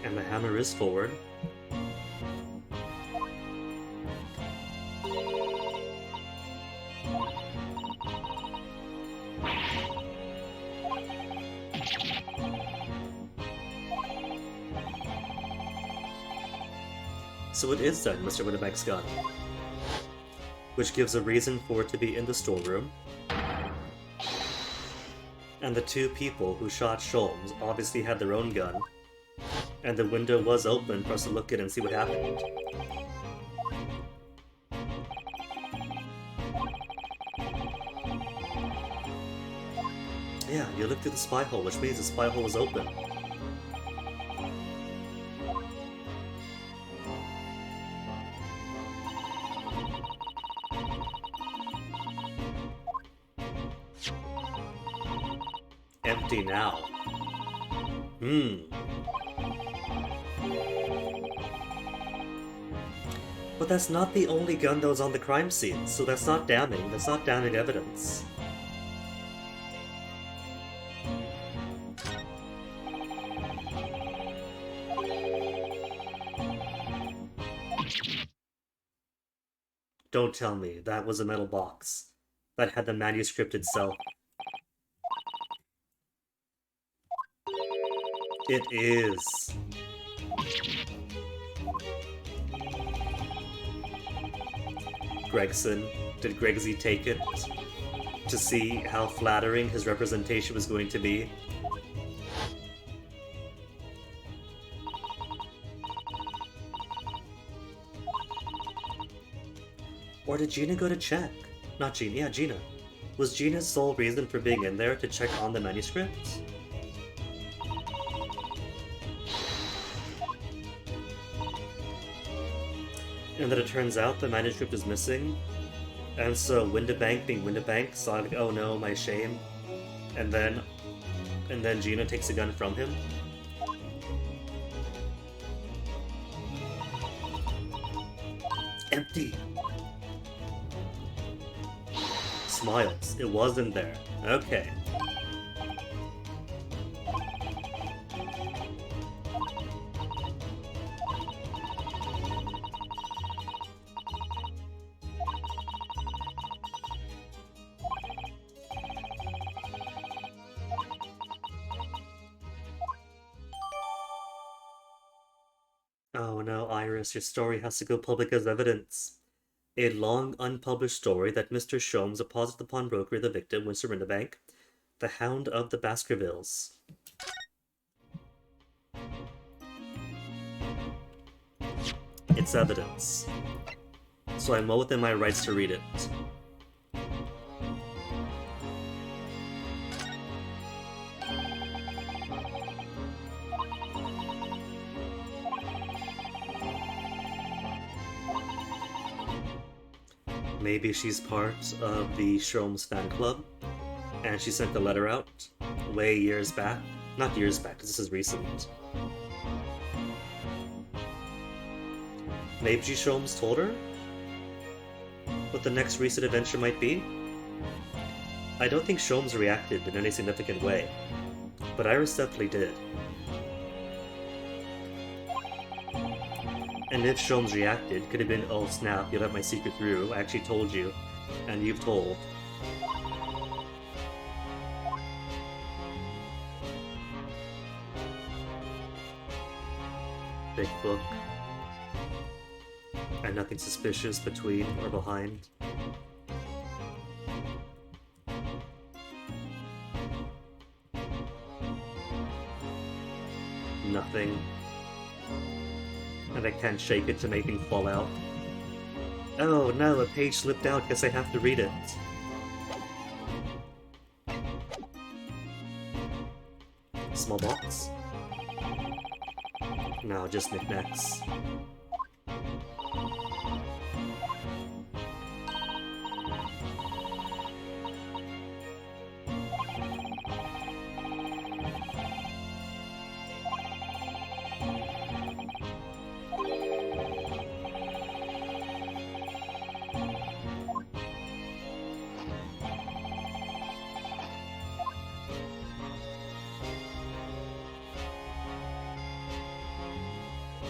And the hammer is forward. So it is then Mr. Windibank's gun, which gives a reason for it to be in the storeroom. And the 2 people who shot Sholmes obviously had their own gun, and the window was open for us to look in and see what happened. Yeah, you looked through the spy hole, which means the spy hole was open. Empty now. But that's not the only gun that was on the crime scene, so that's not damning. That's not damning evidence. Don't tell me that was a metal box that had the manuscript itself. It is. Gregson, did Gregsy take it to see how flattering his representation was going to be? Or did Gina go to check? Not Gina, yeah, Gina. Was Gina's sole reason for being in there to check on the manuscript? And then it turns out the manuscript is missing, and so Windibank, being Windibank, saw like, oh no, my shame, and then Gina takes a gun from him. Empty. Smiles. It wasn't there. Okay. Oh no, Iris, your story has to go public as evidence. A long unpublished story that Mr. Sholmes deposited the pawnbroker of the victim, Mr. Windibank, the Hound of the Baskervilles. It's evidence, so I'm well within my rights to read it. Maybe she's part of the Shrooms fan club, and she sent a letter out way years back. Not years back, because this is recent. Maybe Shrooms told her what the next recent adventure might be? I don't think Shrooms reacted in any significant way, but Iris definitely did. And if Shrooms reacted, could have been, oh snap, you let my secret through, I actually told you, and you've told. Big book. And nothing suspicious between or behind. Nothing. And I can't shake it to make things fall out. Oh no, a page slipped out, guess I have to read it. Small box? No, just knickknacks.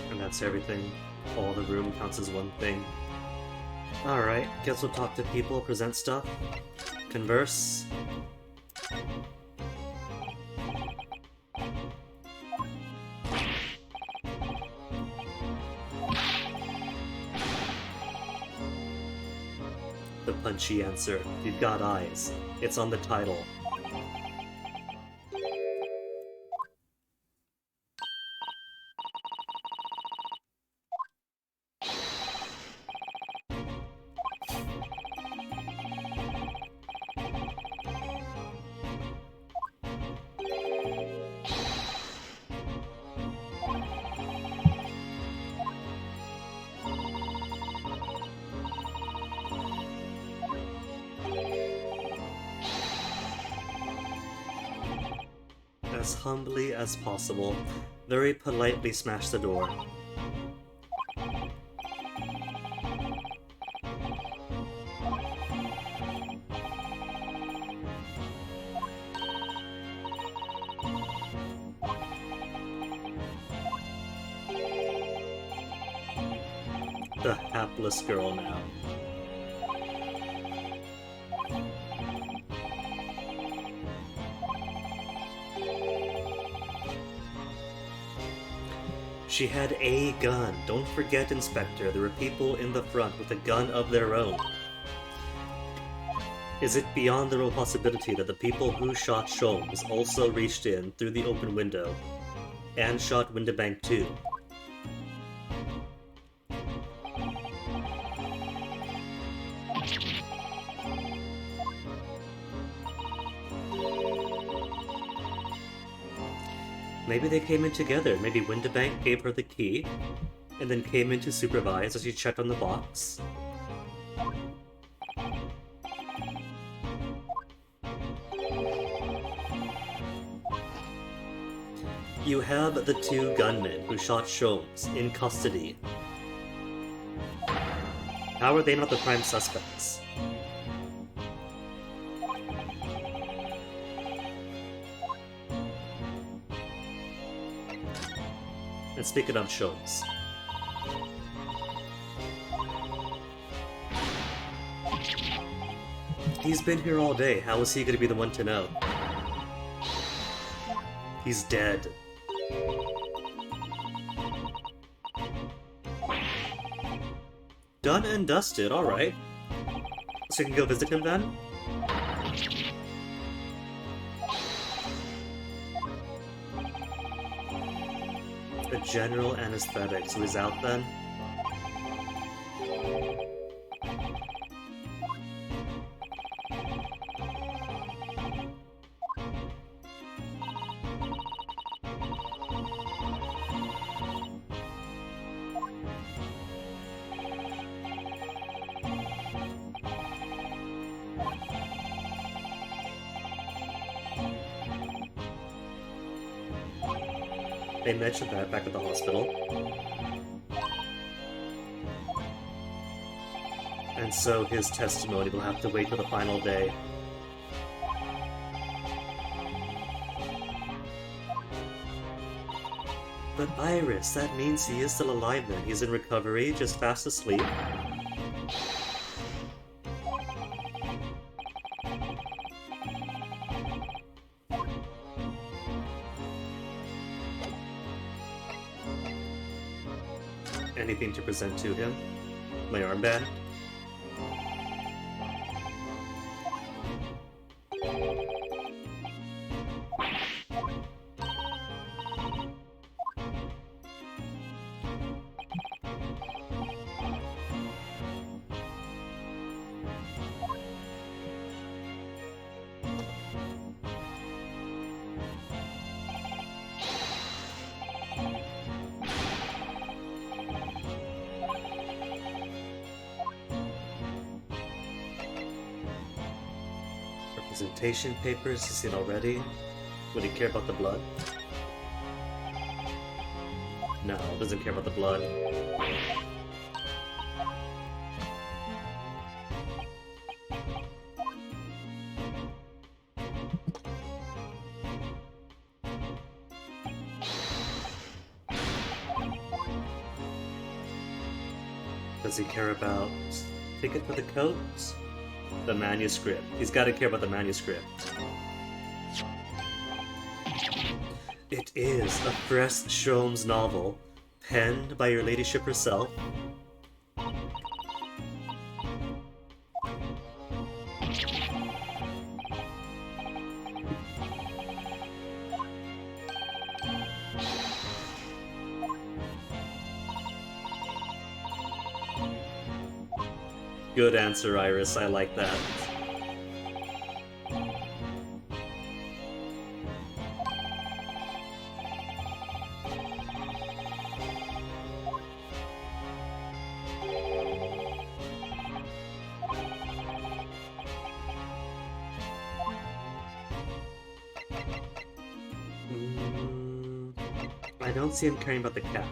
And that's everything. All the room counts as one thing. Alright, guess we'll talk to people, present stuff, converse. The punchy answer. You've got eyes. It's on the title. As humbly as possible, very politely smash the door. The hapless girl now. She had a gun. Don't forget, Inspector, there were people in the front with a gun of their own. Is it beyond the real possibility that the people who shot Sholmes also reached in through the open window and shot Windibank too? Maybe they came in together. Maybe Windibank gave her the key, and then came in to supervise as she checked on the box. You have the two gunmen who shot Sholmes in custody. How are they not the prime suspects? And speaking of Sholmes, he's been here all day. How is he going to be the one to know? He's dead. Done and dusted, alright. So you can go visit him then? A general anesthetic, so he's out then? They mentioned that back at the hospital. And so his testimony will have to wait till the final day. But Iris, that means he is still alive then. He's in recovery, just fast asleep. Anything to present to him? My armband? Representation papers, you see it already. Would he care about the blood? No, doesn't care about the blood. Does he care about ticket for the coat? The manuscript. He's got to care about the manuscript. It is a fresh Sholmes novel, penned by your ladyship herself. Good answer, Iris. I like that. I don't see him caring about the cat.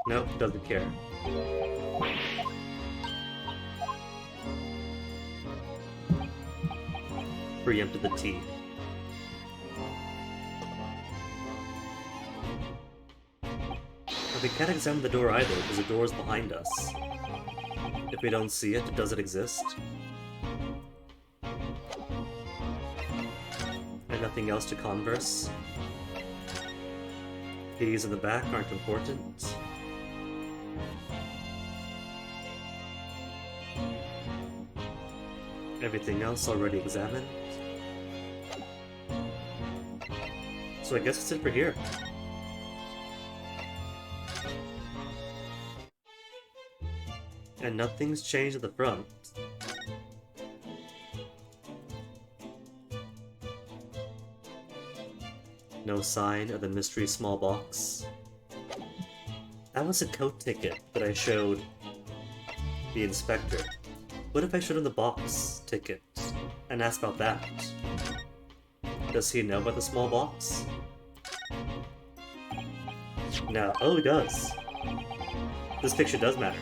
Nope, doesn't care. Preempted the tea. We can't examine the door either, because the door is behind us. If we don't see it, does it exist? And nothing else to converse? Keys in the back aren't important. Everything else already examined. So I guess it's it for here. And nothing's changed at the front. No sign of the mystery small box. That was a coat ticket that I showed the inspector. What if I showed him the box ticket and asked about that? Does he know about the small box? No. Oh, he does. This picture does matter.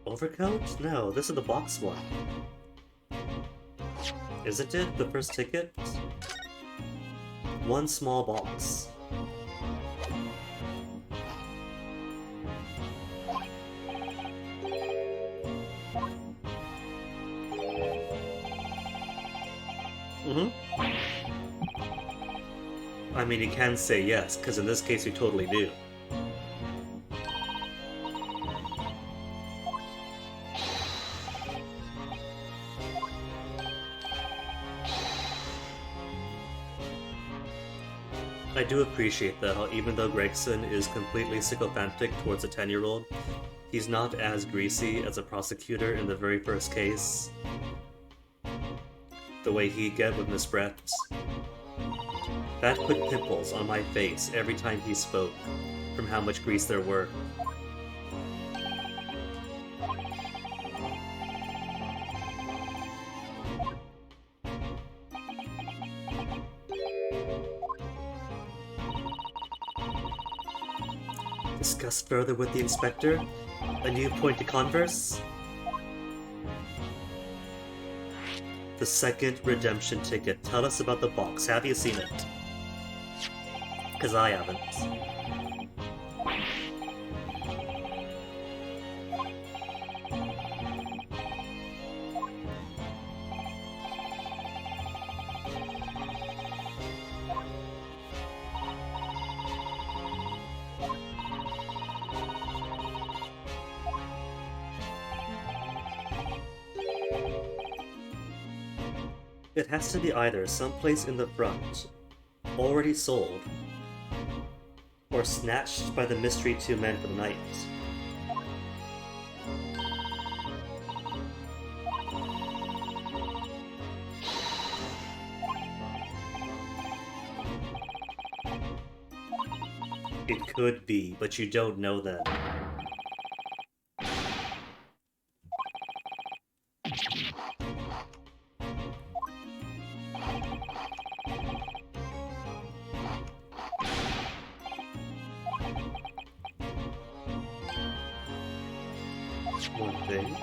Overcoat? No, this is the box one. Isn't it? The first ticket? One small box. I mean, you can say yes, because in this case we totally do. I do appreciate that, how even though Gregson is completely sycophantic towards a 10-year-old, he's not as greasy as a prosecutor in the very first case. The way he'd get with Miss Brett. That put pimples on my face every time he spoke, from how much grease there were. Discuss further with the inspector? A new point to converse? The second redemption ticket. Tell us about the box. Have you seen it? Because I haven't. It has to be either someplace in the front, already sold, or snatched by the mystery two men for the night. It could be, but you don't know then. One thing.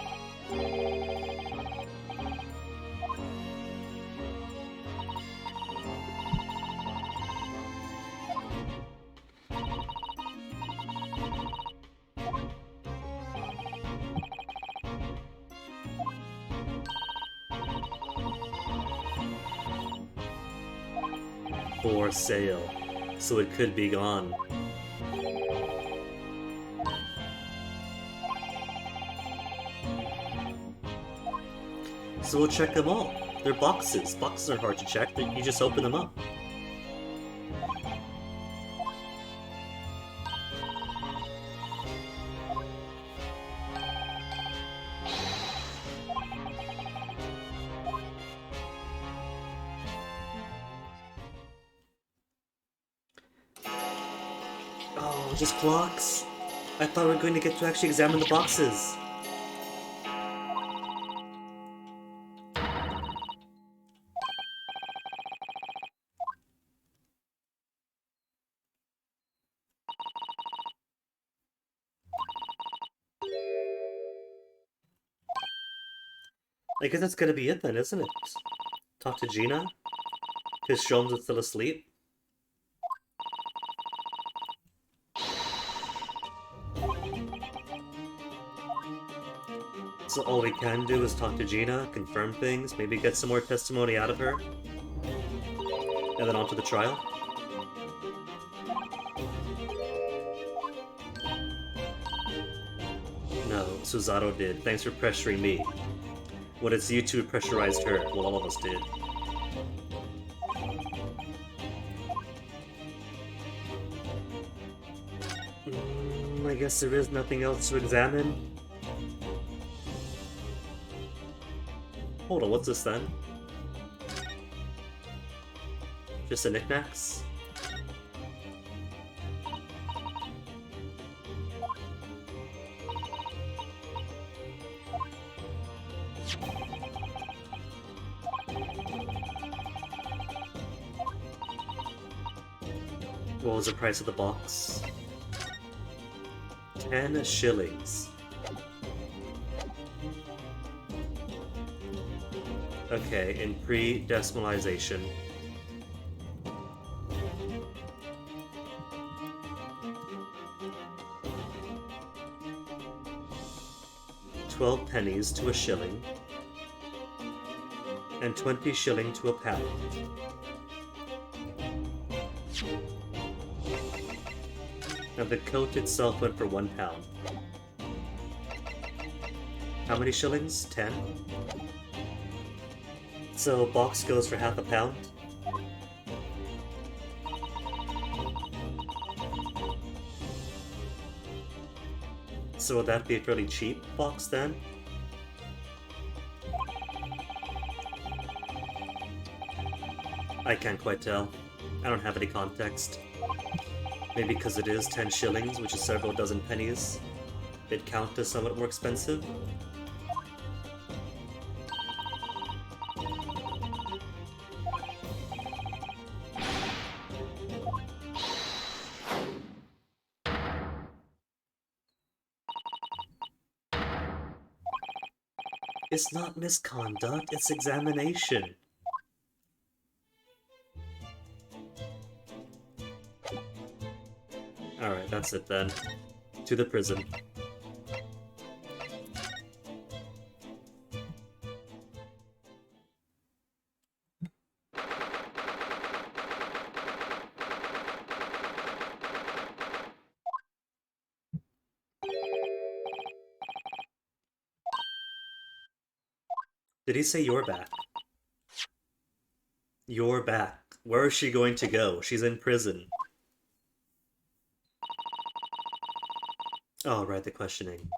For sale, so it could be gone. So we'll check them all. They're boxes. Boxes aren't hard to check, you just open them up. Oh, just clocks? I thought we were going to get to actually examine the boxes. I guess that's gonna be it then, isn't it? Talk to Gina? Because Sholmes is still asleep? So all we can do is talk to Gina, confirm things, maybe get some more testimony out of her. And then on to the trial. No, Suzato did. Thanks for pressuring me. When it's you two who pressurized her, well, all of us did. I guess there is nothing else to examine. Hold on, what's this then? Just a knickknacks? What was the price of the box? 10 shillings. Okay, in pre-decimalization. $12 pennies to a shilling, and 20 shilling to a pound. Now the coat itself went for £1. How many shillings? 10? So box goes for half a pound? So would that be a fairly cheap box then? I can't quite tell. I don't have any context. Maybe because it is 10 shillings, which is several dozen pennies, it'd count as somewhat more expensive. It's not misconduct, it's examination. Alright, that's it then. To the prison. Did he say you're back? You're back. Where is she going to go? She's in prison. Oh, right, the questioning.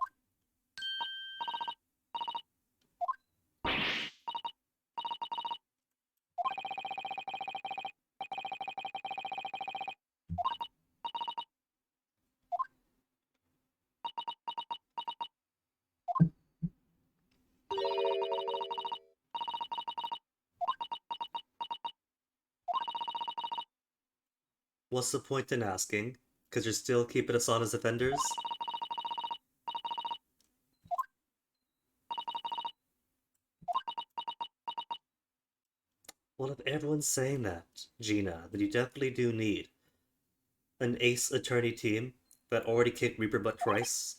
What's the point in asking? Because you're still keeping us on as offenders? Well, if everyone's saying that, Gina, then you definitely do need an ace attorney team that already kicked Reaper butt twice.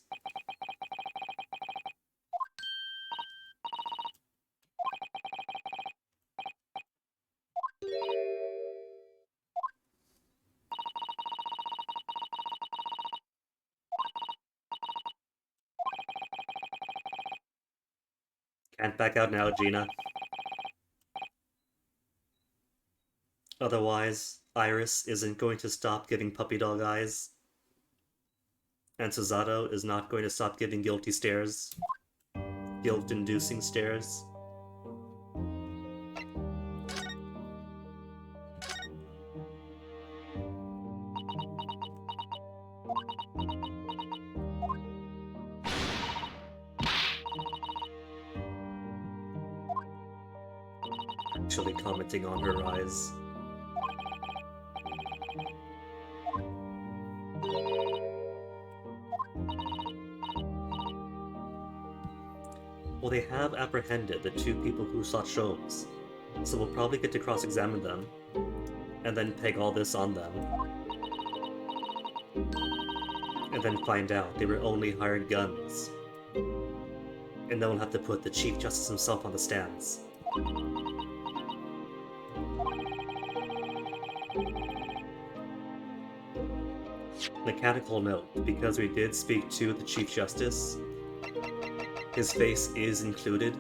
Can't back out now, Gina. Otherwise, Iris isn't going to stop giving puppy dog eyes. And Suzato is not going to stop giving guilty stares. Guilt-inducing stares. Actually commenting on her eyes. Well, they have apprehended the two people who sought Sholmes, so we'll probably get to cross-examine them, and then peg all this on them. And then find out they were only hired guns. And then we'll have to put the Chief Justice himself on the stands. Mechanical note, because we did speak to the Chief Justice, his face is included.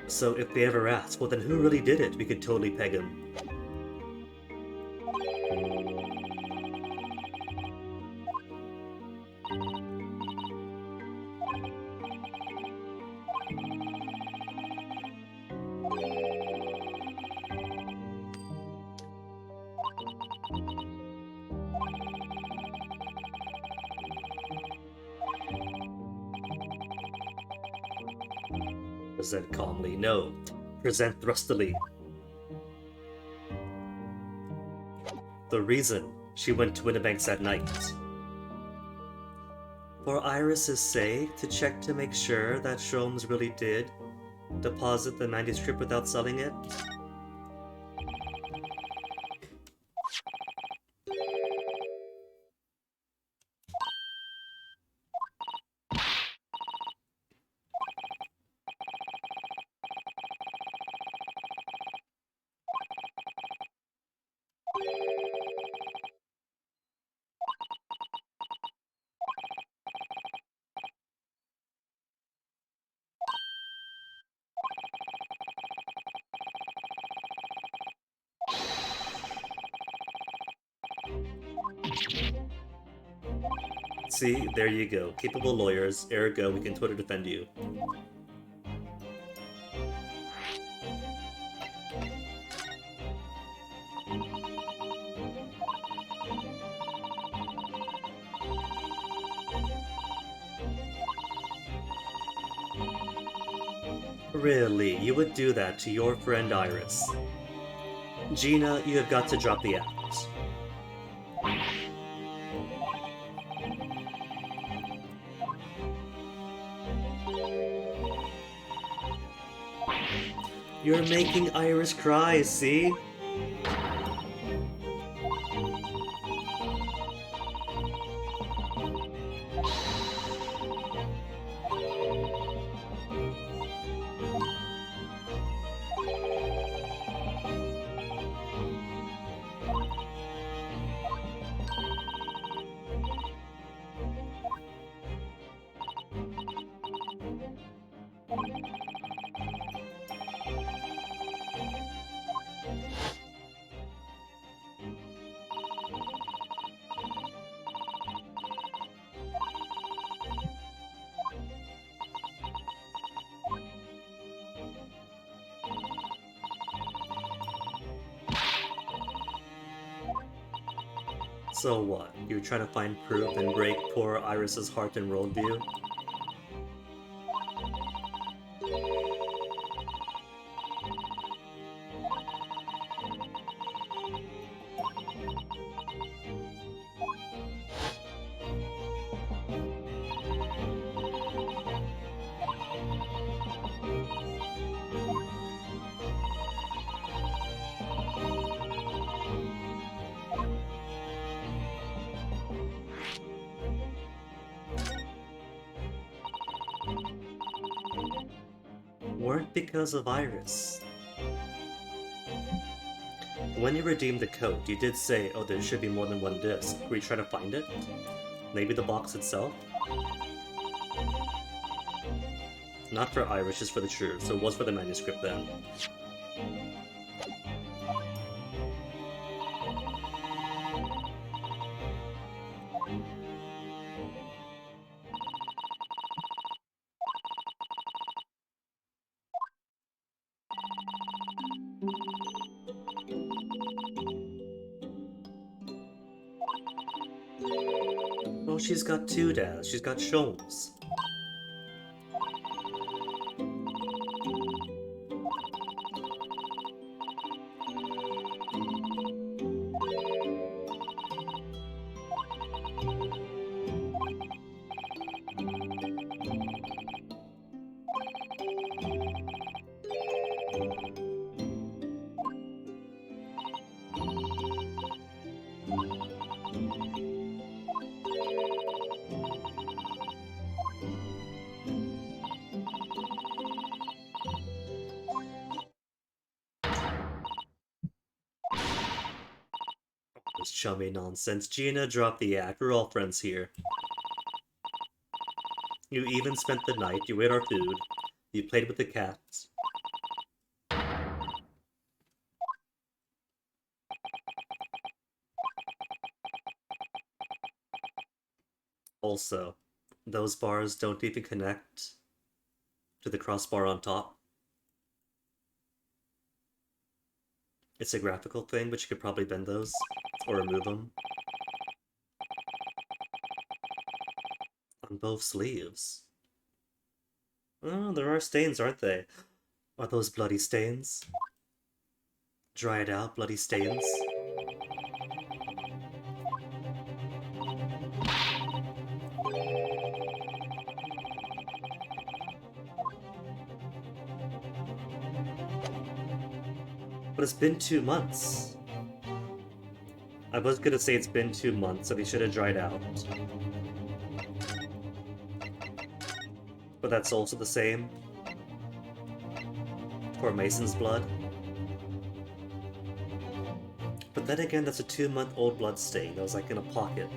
So if they ever ask, well then who really did it, we could totally peg him. Present calmly, no. Present thrustily. The reason she went to Winnebanks that night. For Iris's sake, to check to make sure that Sholmes really did deposit the 90s strip without selling it. See, there you go. Capable lawyers, ergo we can totally defend you. Really, you would do that to your friend Iris? Gina, you have got to drop the act. You're making Iris cry, see? So what? You're trying to find proof and break poor Iris's heart and worldview? Weren't because of Iris. When you redeemed the code, you did say, oh, there should be more than one disc. Were you trying to find it? Maybe the box itself? Not for Iris, just for the truth, so it was for the manuscript then. Oh, she's got two dads. She's got Sholmes. This chummy nonsense. Gina, drop the act. We're all friends here. You even spent the night. You ate our food. You played with the cats. Also, those bars don't even connect to the crossbar on top. It's a graphical thing, but you could probably bend those or remove them. On both sleeves. Oh, there are stains, aren't they? Are those bloody stains? Dried out bloody stains? But it's been 2 months. I was gonna say it's been 2 months, so they should have dried out. But that's also the same for Mason's blood. But then again, that's a 2-month-old blood stain that was like in a pocket,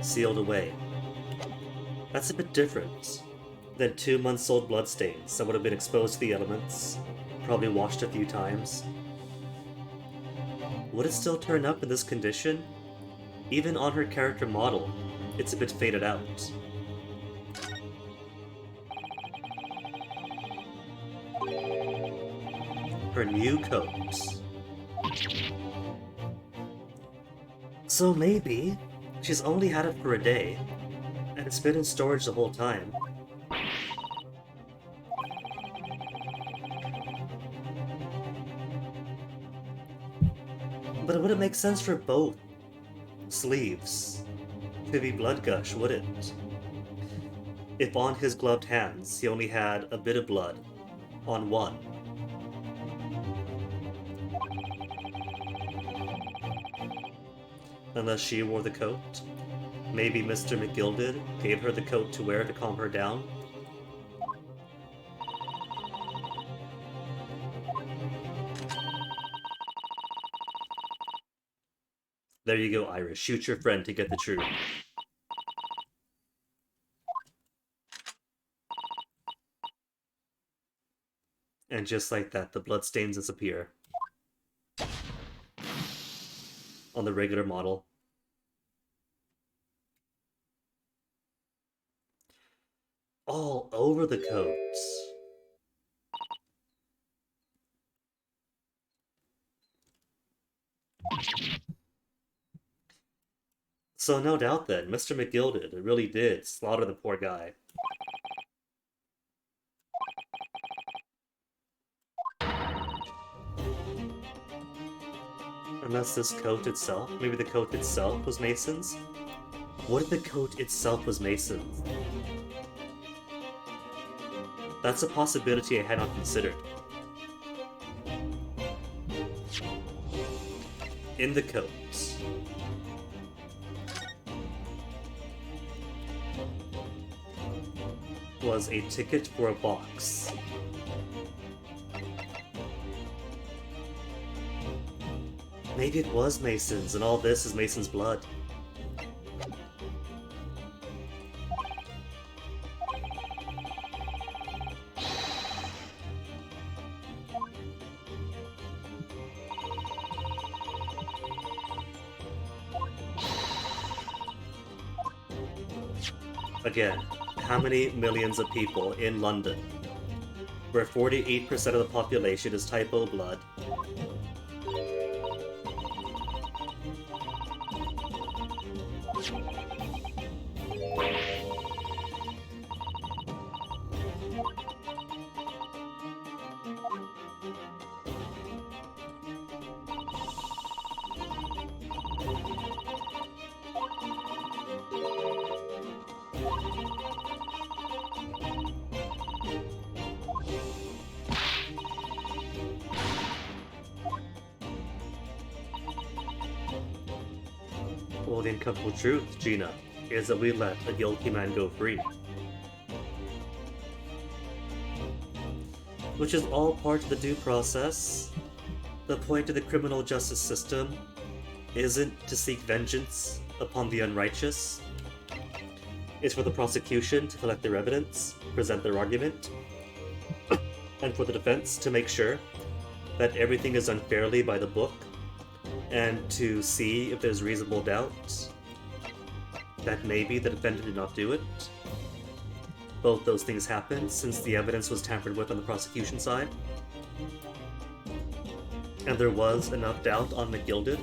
sealed away. That's a bit different than 2-month-old blood stains that would have been exposed to the elements, probably washed a few times. Would it still turn up in this condition? Even on her character model, it's a bit faded out. Her new coat. So maybe she's only had it for a day, and it's been in storage the whole time. But it wouldn't make sense for both sleeves to be blood gush, would it? If on his gloved hands he only had a bit of blood on one. Unless she wore the coat. Maybe Mr. McGilded gave her the coat to wear to calm her down. There you go, Iris. Shoot your friend to get the truth. And just like that, the bloodstains disappear. On the regular model. All over the coats. So no doubt then, Mr. McGilded really did slaughter the poor guy. Unless this coat itself, maybe the coat itself was Mason's? What if the coat itself was Mason's? That's a possibility I had not considered. In the coat was a ticket for a box. Maybe it was Mason's, and all this is Mason's blood. Again, how many millions of people in London, where 48% of the population is type O blood, well, the uncomfortable truth, Gina, is that we let a guilty man go free. Which is all part of the due process. The point of the criminal justice system isn't to seek vengeance upon the unrighteous. It's for the prosecution to collect their evidence, present their argument, and for the defense to make sure that everything is done fairly by the book, and to see if there's reasonable doubt that maybe the defendant did not do it. Both those things happened since the evidence was tampered with on the prosecution side. And there was enough doubt on McGilded.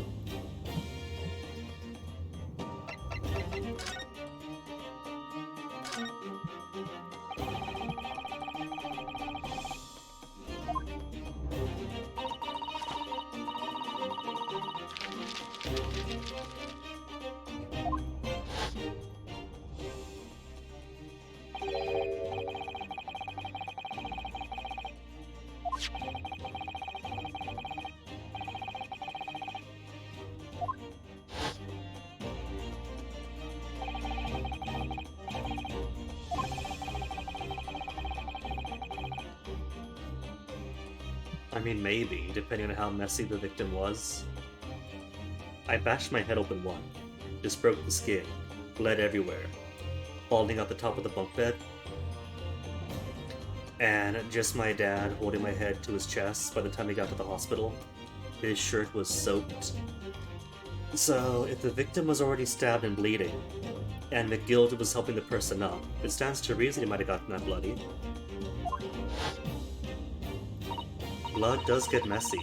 I mean, maybe, depending on how messy the victim was. I bashed my head open one, just broke the skin, bled everywhere, balding out the top of the bunk bed, and just my dad holding my head to his chest by the time he got to the hospital. His shirt was soaked. So, if the victim was already stabbed and bleeding, and McGilded was helping the person up, it stands to reason he might have gotten that bloody. Blood does get messy.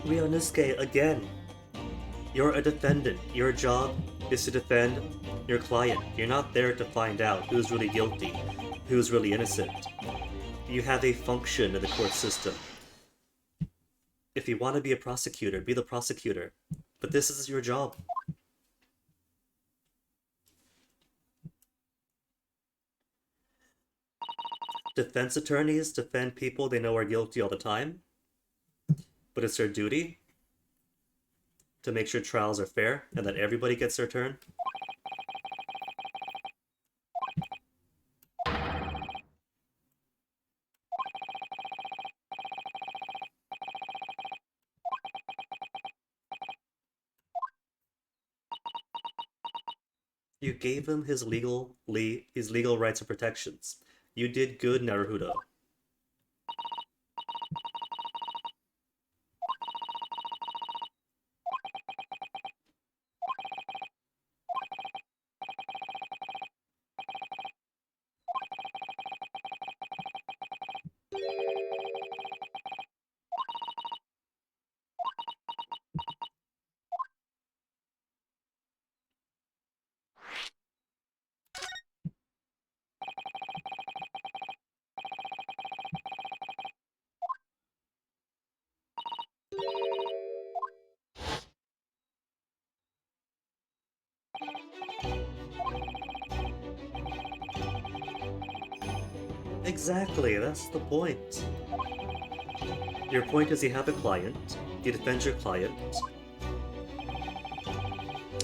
Ryunosuke, again, you're a defendant. Your job is to defend your client. You're not there to find out who's really guilty, who's really innocent. You have a function in the court system. If you want to be a prosecutor, be the prosecutor. But this is your job. Defense attorneys defend people they know are guilty all the time, but it's their duty to make sure trials are fair and that everybody gets their turn. You gave him his legal rights and protections. You did good, Naruhodo. Exactly, that's the point. Your point is you have a client, you defend your client,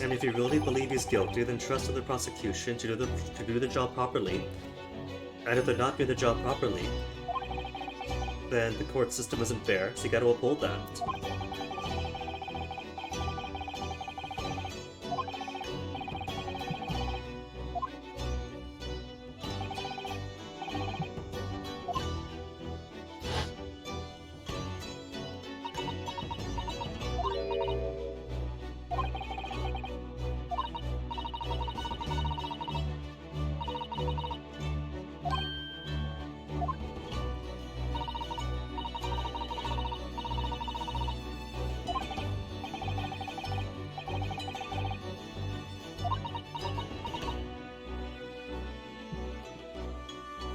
and if you really believe he's guilty, then trust the prosecution to do the job properly. And if they're not doing the job properly, then the court system isn't fair, so you gotta uphold that.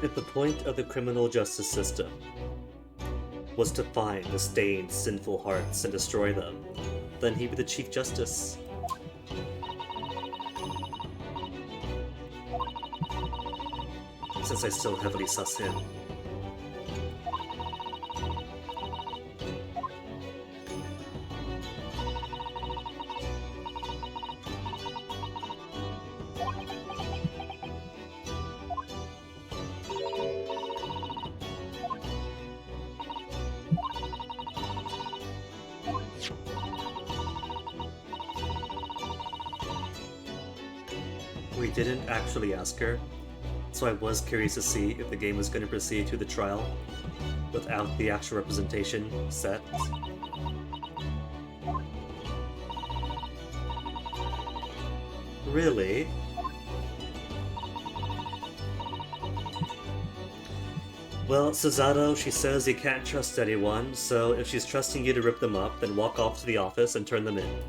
If the point of the criminal justice system was to find the stained, sinful hearts and destroy them, then he'd be the Chief Justice. Since I still heavily sus him. We didn't actually ask her, so I was curious to see if the game was going to proceed to the trial without the actual representation set. Really? Well, Suzato, she says you can't trust anyone, so if she's trusting you to rip them up, then walk off to the office and turn them in.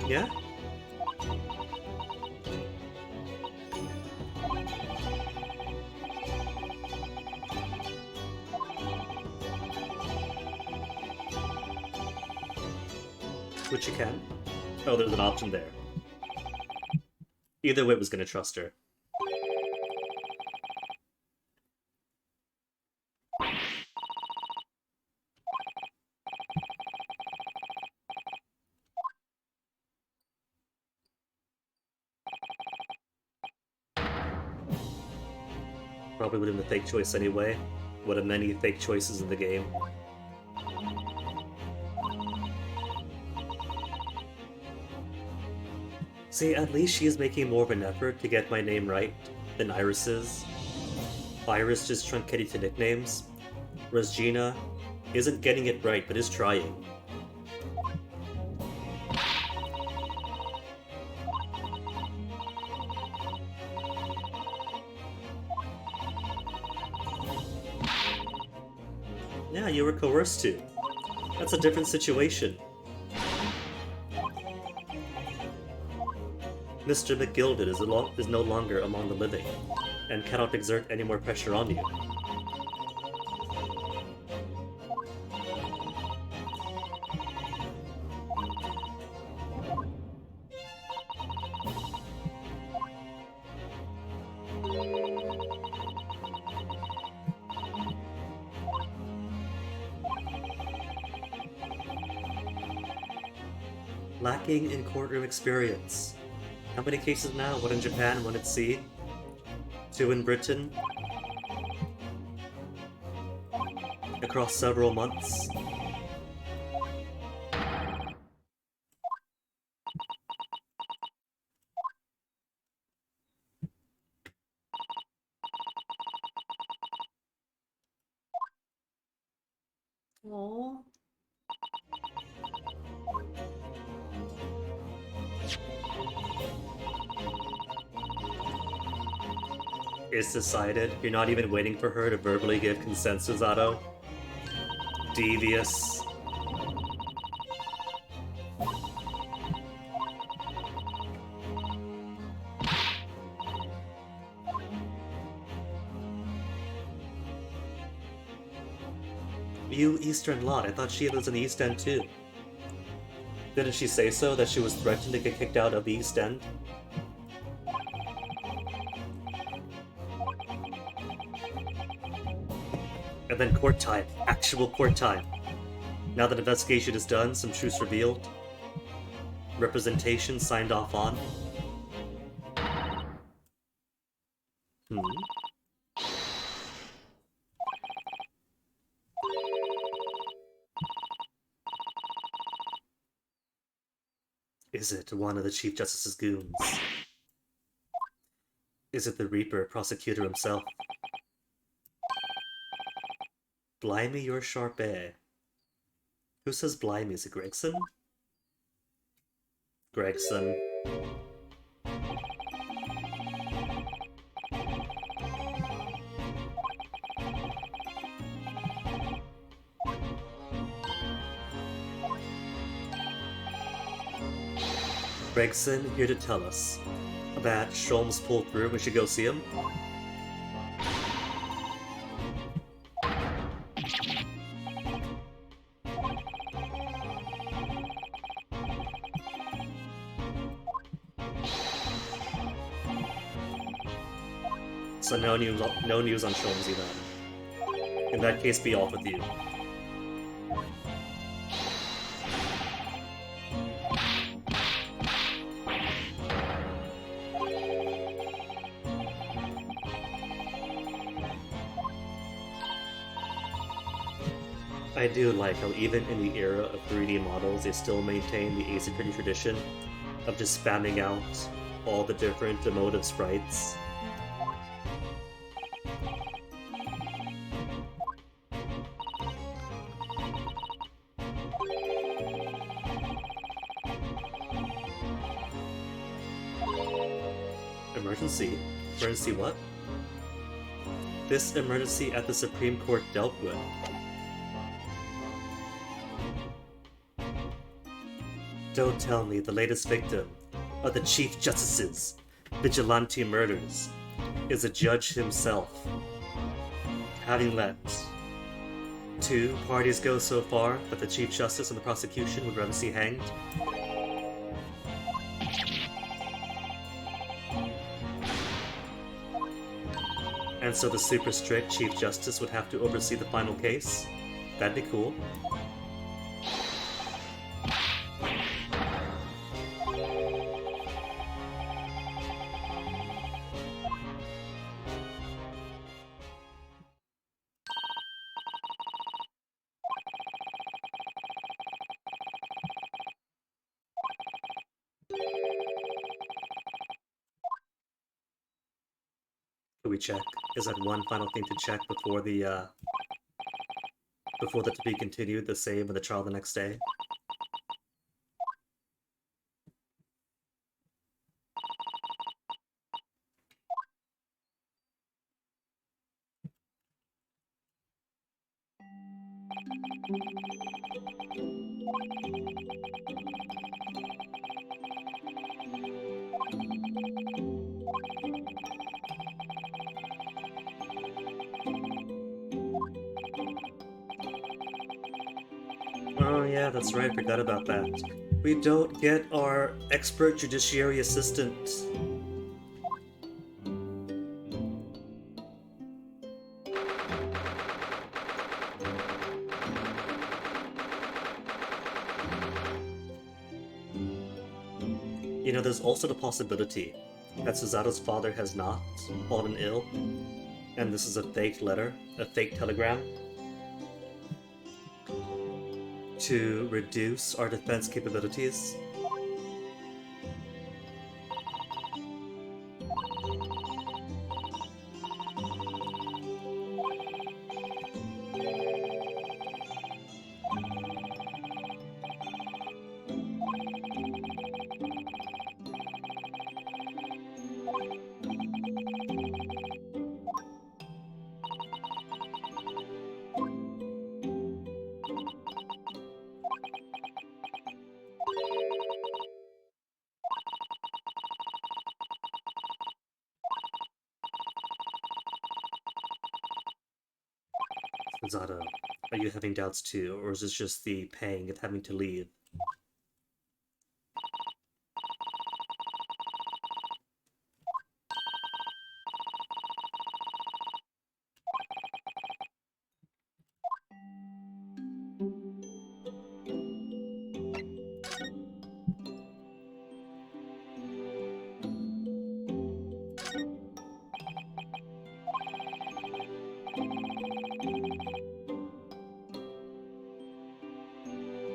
Yeah? Which you can. Oh, there's an option there. Either way, was gonna trust her. Probably would have been a fake choice anyway. One of many fake choices in the game. See, at least she is making more of an effort to get my name right than Iris is. Iris just truncated to nicknames, whereas Gina isn't getting it right but is trying. Yeah, you were coerced to. That's a different situation. Mr. McGilded is no longer among the living, and cannot exert any more pressure on you. Lacking in courtroom experience. How many cases now? One in Japan, one at sea. 2 in Britain. Across several months. Aww. It's decided. You're not even waiting for her to verbally give consensus, Otto. Devious. You Eastern lot. I thought she lives in the East End too. Didn't she say so, that she was threatened to get kicked out of the East End? And then court time. Actual court time. Now that investigation is done, some truths revealed. Representation signed off on. Is it one of the Chief Justice's goons? Is it the Reaper prosecutor himself? Blimey, you're sharp, eh? Who says blimey? Is it Gregson? Gregson. Gregson here to tell us that Sholmes pulled through. We should go see him. So no news on Sholmesy then. In that case, be off with you. I do like how even in the era of 3D models, they still maintain the asymmetry tradition of just spamming out all the different emotive sprites. Emergency? Emergency what? This emergency at the Supreme Court dealt with. Don't tell me the latest victim of the Chief Justice's vigilante murders is a judge himself, having let 2 parties go so far that the Chief Justice and the prosecution would rather see hanged. And so the super strict Chief Justice would have to oversee the final case? That'd be cool. Could we check? Is that one final thing to check before the to be continued, the save and the trial the next day? Oh yeah, that's right, forgot about that. We don't get our expert judiciary assistant. You know, there's also the possibility that Susato's father has not fallen ill, and this is a fake letter, a fake telegram, to reduce our defense capabilities. Susato, are you having doubts too, or is this just the pang of having to leave?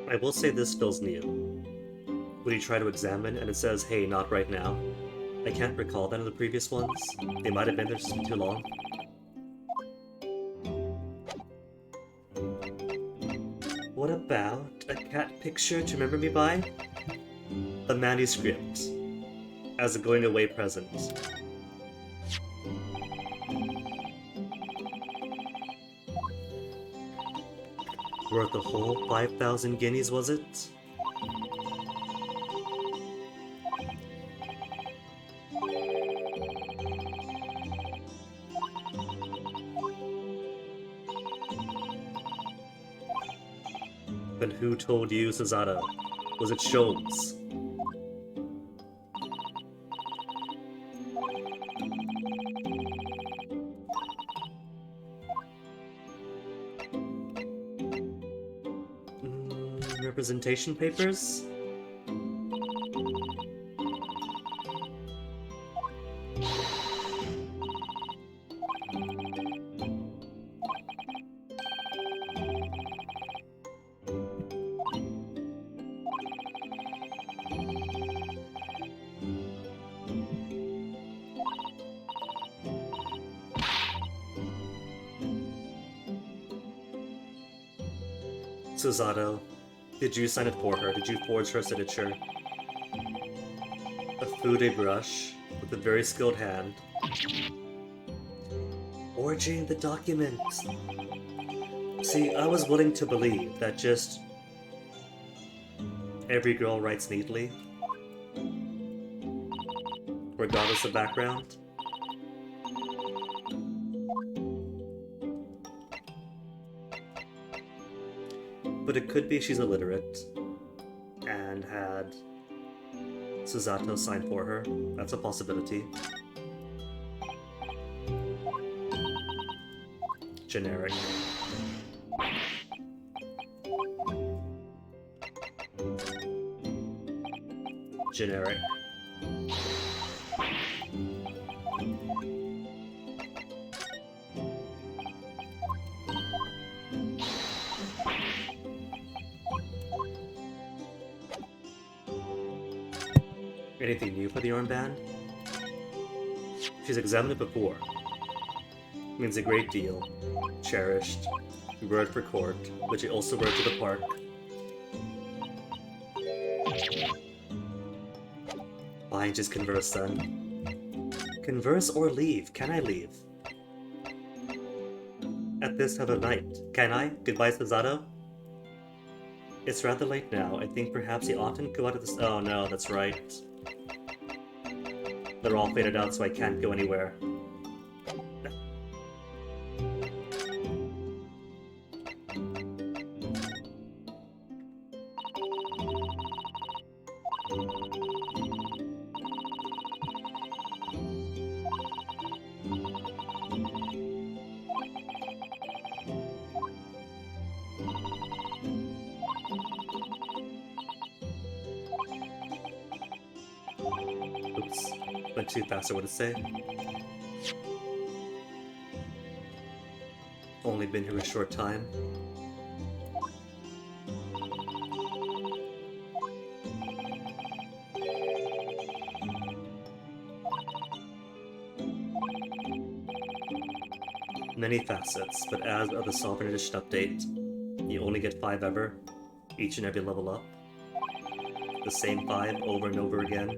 I will say this feels new. When you try to examine and it says, hey, not right now. I can't recall that in the previous ones. They might have been there just too long. What about a cat picture to remember me by? A manuscript. As a going away present. Worth a whole 5,000 guineas, was it? Then who told you, Susato? Was it Sholmes? Representation papers? Susato, did you sign it for her? Did you forge her signature? A fude brush with a very skilled hand. Forging the document! See, I was willing to believe that just every girl writes neatly, regardless of background. But it could be she's illiterate and had Susato sign for her. That's a possibility. Generic. Generic. Anything new for the armband? She's examined it before. Means a great deal. Cherished. Word for court, but she also wrote to the park. Fine, just converse then. Converse or leave? Can I leave? At this time of night. Can I? Goodbye, Susato? It's rather late now. I think perhaps he oughtn't go out of this. Oh no, that's right. They're all faded out, so I can't go anywhere. Oops. Went too fast, I would say. Only been here a short time. Many facets, but as of the Sovereign Edition update, you only get 5 ever, each and every level up. The same 5 over and over again.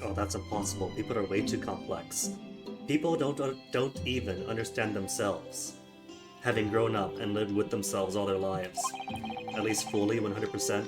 Oh, that's impossible. People are way too complex. People don't even understand themselves, having grown up and lived with themselves all their lives. At least fully, 100%.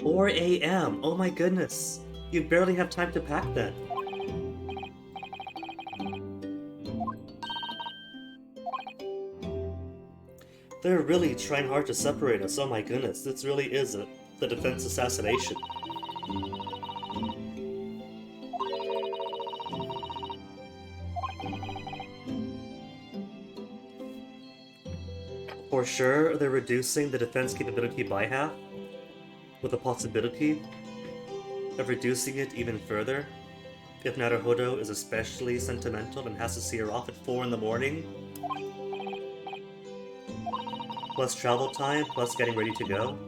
Four a.m. Oh my goodness. You barely have time to pack then. They're really trying hard to separate us. Oh my goodness. This really is the defense assassination. For sure, they're reducing the defense capability by half, with the possibility of reducing it even further if Naruhodo is especially sentimental and has to see her off at 4 in the morning. Plus travel time, plus getting ready to go.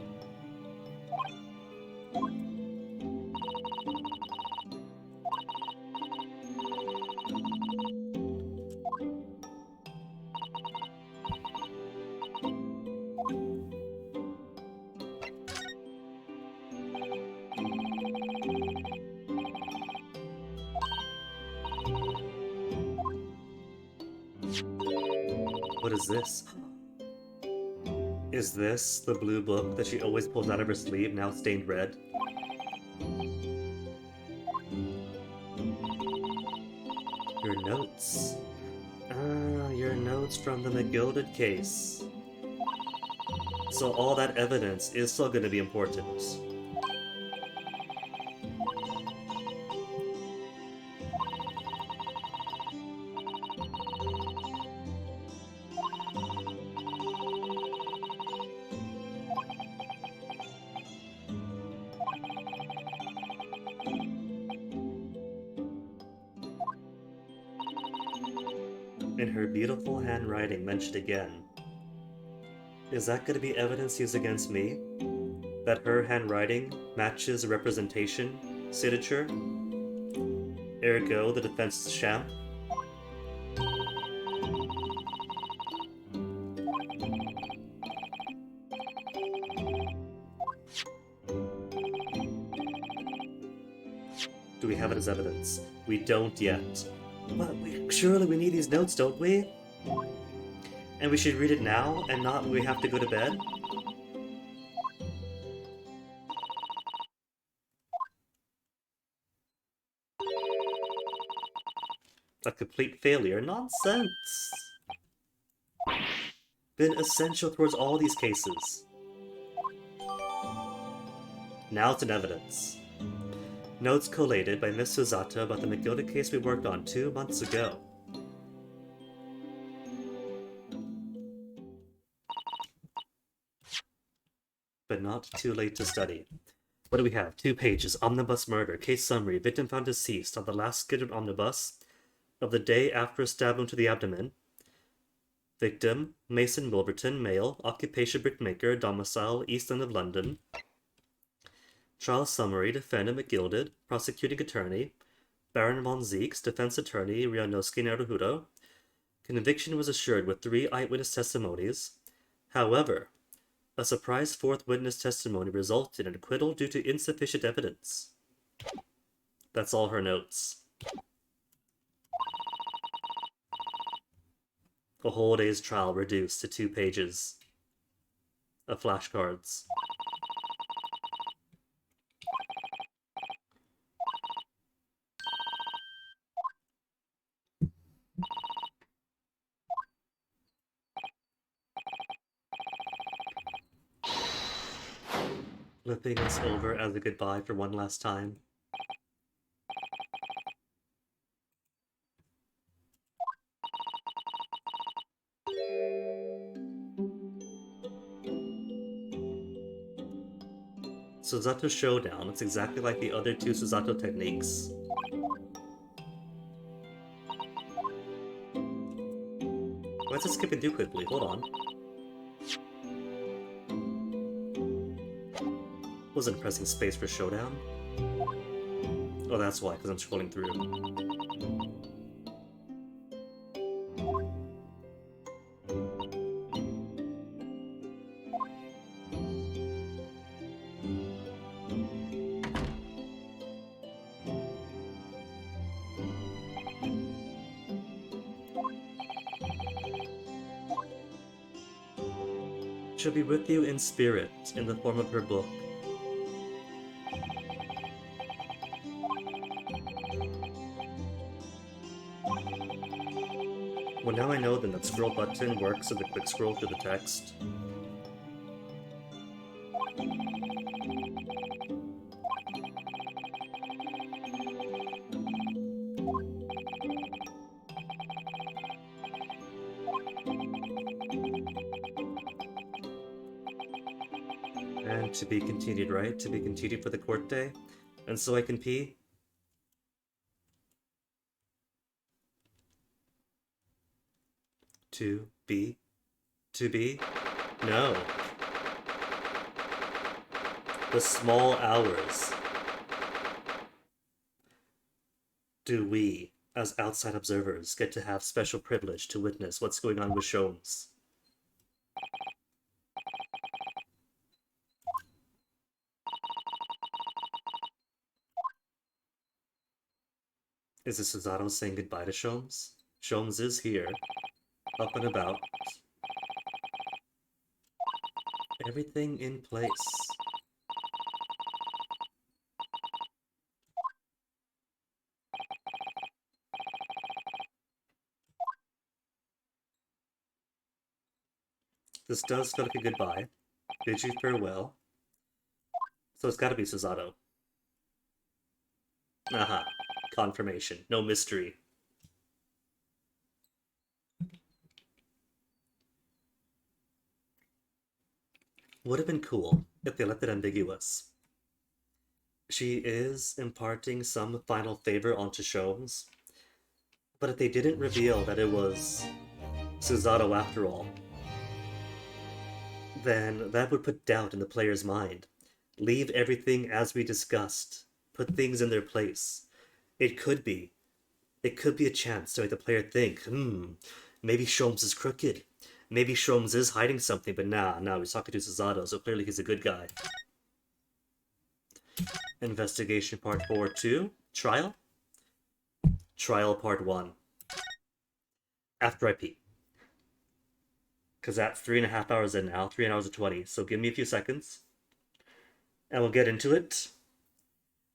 What is this? Is this the blue book that she always pulls out of her sleeve, now stained red? Your notes. Ah, your notes from the McGilded case. So all that evidence is still going to be important. In her beautiful handwriting mentioned again. Is that going to be evidence used against me? That her handwriting matches a representation signature? Ergo, the defense is sham? Do we have it as evidence? We don't yet. But surely we need these notes, don't we? And we should read it now, and not when we have to go to bed? A complete failure? Nonsense! Been essential towards all these cases. Now it's an evidence. Notes collated by Miss Susato about the McGilda case we worked on 2 months ago. But not too late to study. What do we have? 2 pages. Omnibus murder. Case summary. Victim found deceased on the last scheduled omnibus of the day after a stab wound to the abdomen. Victim, Mason Wilburton, male, occupation brickmaker, domicile, East End of London. Trial summary. Defendant McGilded, prosecuting attorney, Baron von Zeeks, defense attorney, Ryanosuke Naruhito. Conviction was assured with 3 eyewitness testimonies. However, a surprise 4th witness testimony resulted in acquittal due to insufficient evidence. That's all her notes. A whole day's trial reduced to 2 pages of flashcards. Flipping us over as a goodbye for one last time. Susato Showdown. It's exactly like the other 2 Susato techniques. Why is it skipping too quickly? Hold on. Wasn't pressing space for Showdown? Oh, that's why, because I'm scrolling through. She'll be with you in spirit, in the form of her book. Well, now I know then that scroll button works as a quick scroll through the text. And to be continued, right? To be continued for the court day? And so I can pee? To be? No. The small hours. Do we, as outside observers, get to have special privilege to witness what's going on with Sholmes? Is this Susato saying goodbye to Sholmes? Sholmes is here, up and about. Everything in place. This does feel like a goodbye. Bid you farewell. So it's gotta be Susato. Aha. Confirmation. No mystery. Would have been cool if they left it ambiguous. She is imparting some final favor onto Sholmes, but if they didn't reveal that it was Susato after all, then that would put doubt in the player's mind. Leave everything as we discussed. Put things in their place. It could be a chance to make the player think, maybe Sholmes is crooked. Maybe Sholmes is hiding something, but nah, he's talking to Susato, so clearly he's a good guy. Investigation Part 4-2. Trial? Trial Part 1. After I pee. Because that's 3.5 hours in now, 3 hours and 20, so give me a few seconds. And we'll get into it.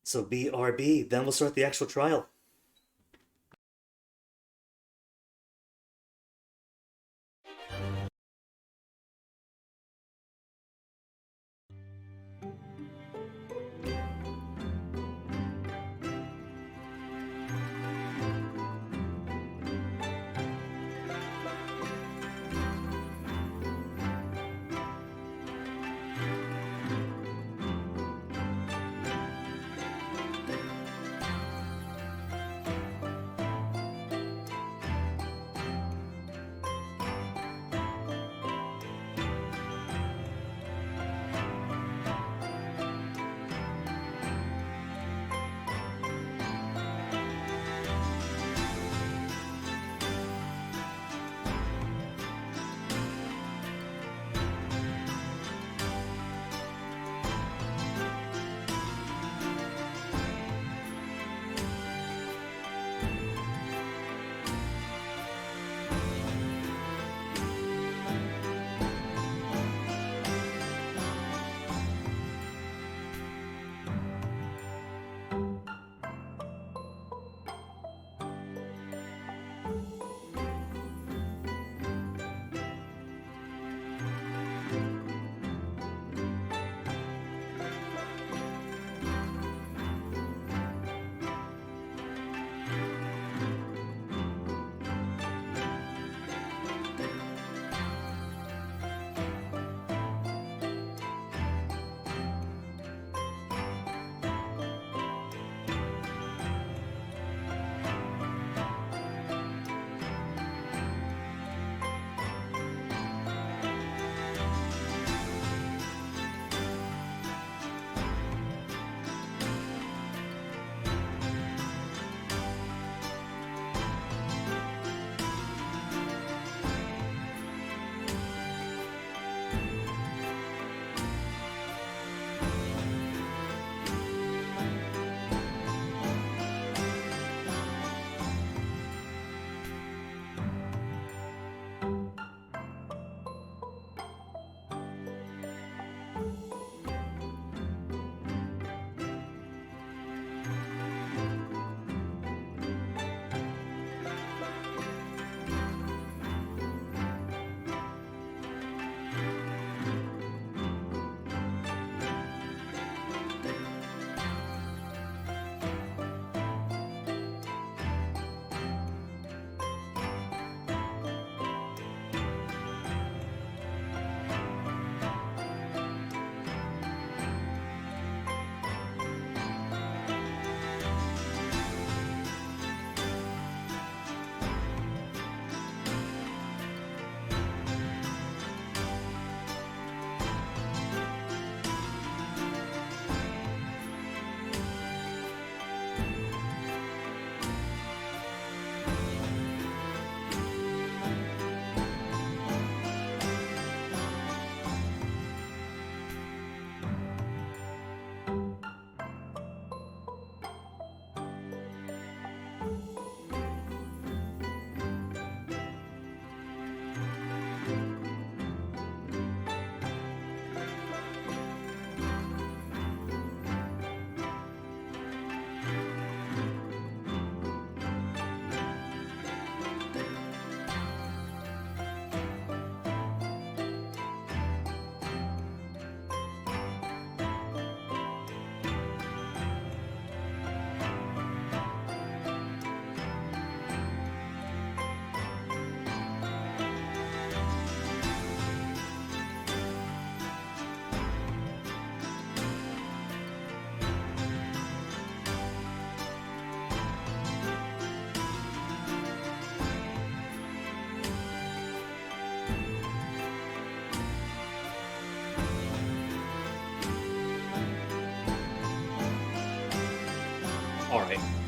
So BRB, then we'll start the actual trial.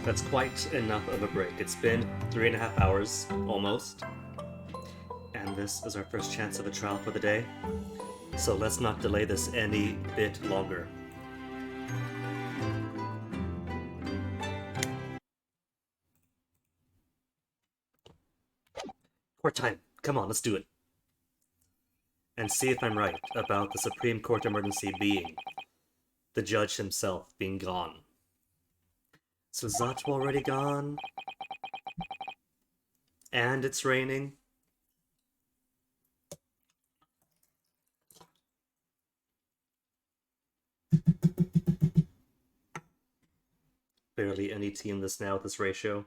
That's quite enough of a break. It's been 3.5 hours, almost. And this is our first chance of a trial for the day. So let's not delay this any bit longer. Court time. Come on, let's do it. And see if I'm right about the Supreme Court emergency being the judge himself being gone. So Zatch already gone? And it's raining? Barely any team this now with this ratio.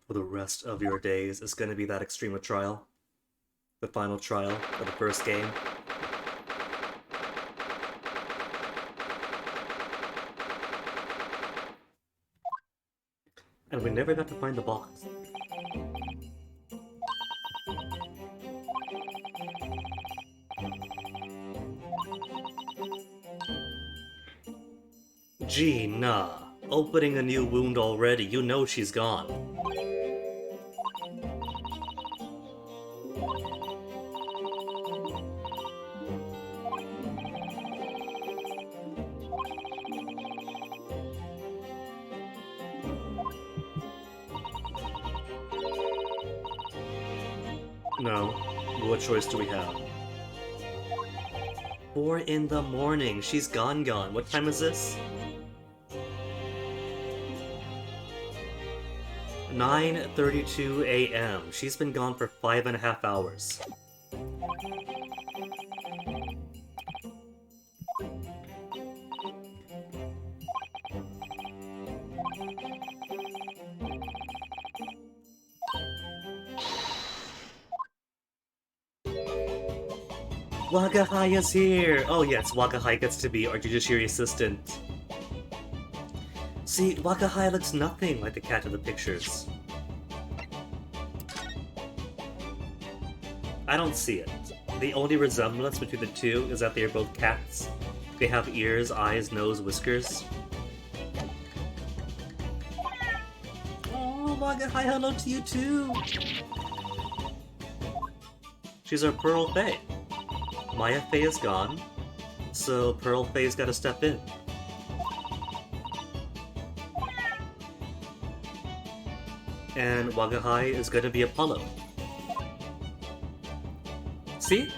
For the rest of your days is going to be that Extrema trial. The final trial of the first game. And we never got to find the box. Gee, nah. Opening a new wound already, you know she's gone. No. What choice do we have? 4 in the morning. She's gone. What time is this? 9:32 a.m. She's been gone for 5.5 hours. Wagahaya's here! Oh yes, Wagahaya gets to be our judiciary assistant. See, Wagahaya looks nothing like the cat in the pictures. I don't see it. The only resemblance between the two is that they are both cats. They have ears, eyes, nose, whiskers. Oh, Wagahaya, hello to you too! She's our Pearl Fae. Maya Fae is gone, so Pearl Fae's gotta step in. And Wagahai is gonna be Apollo. See?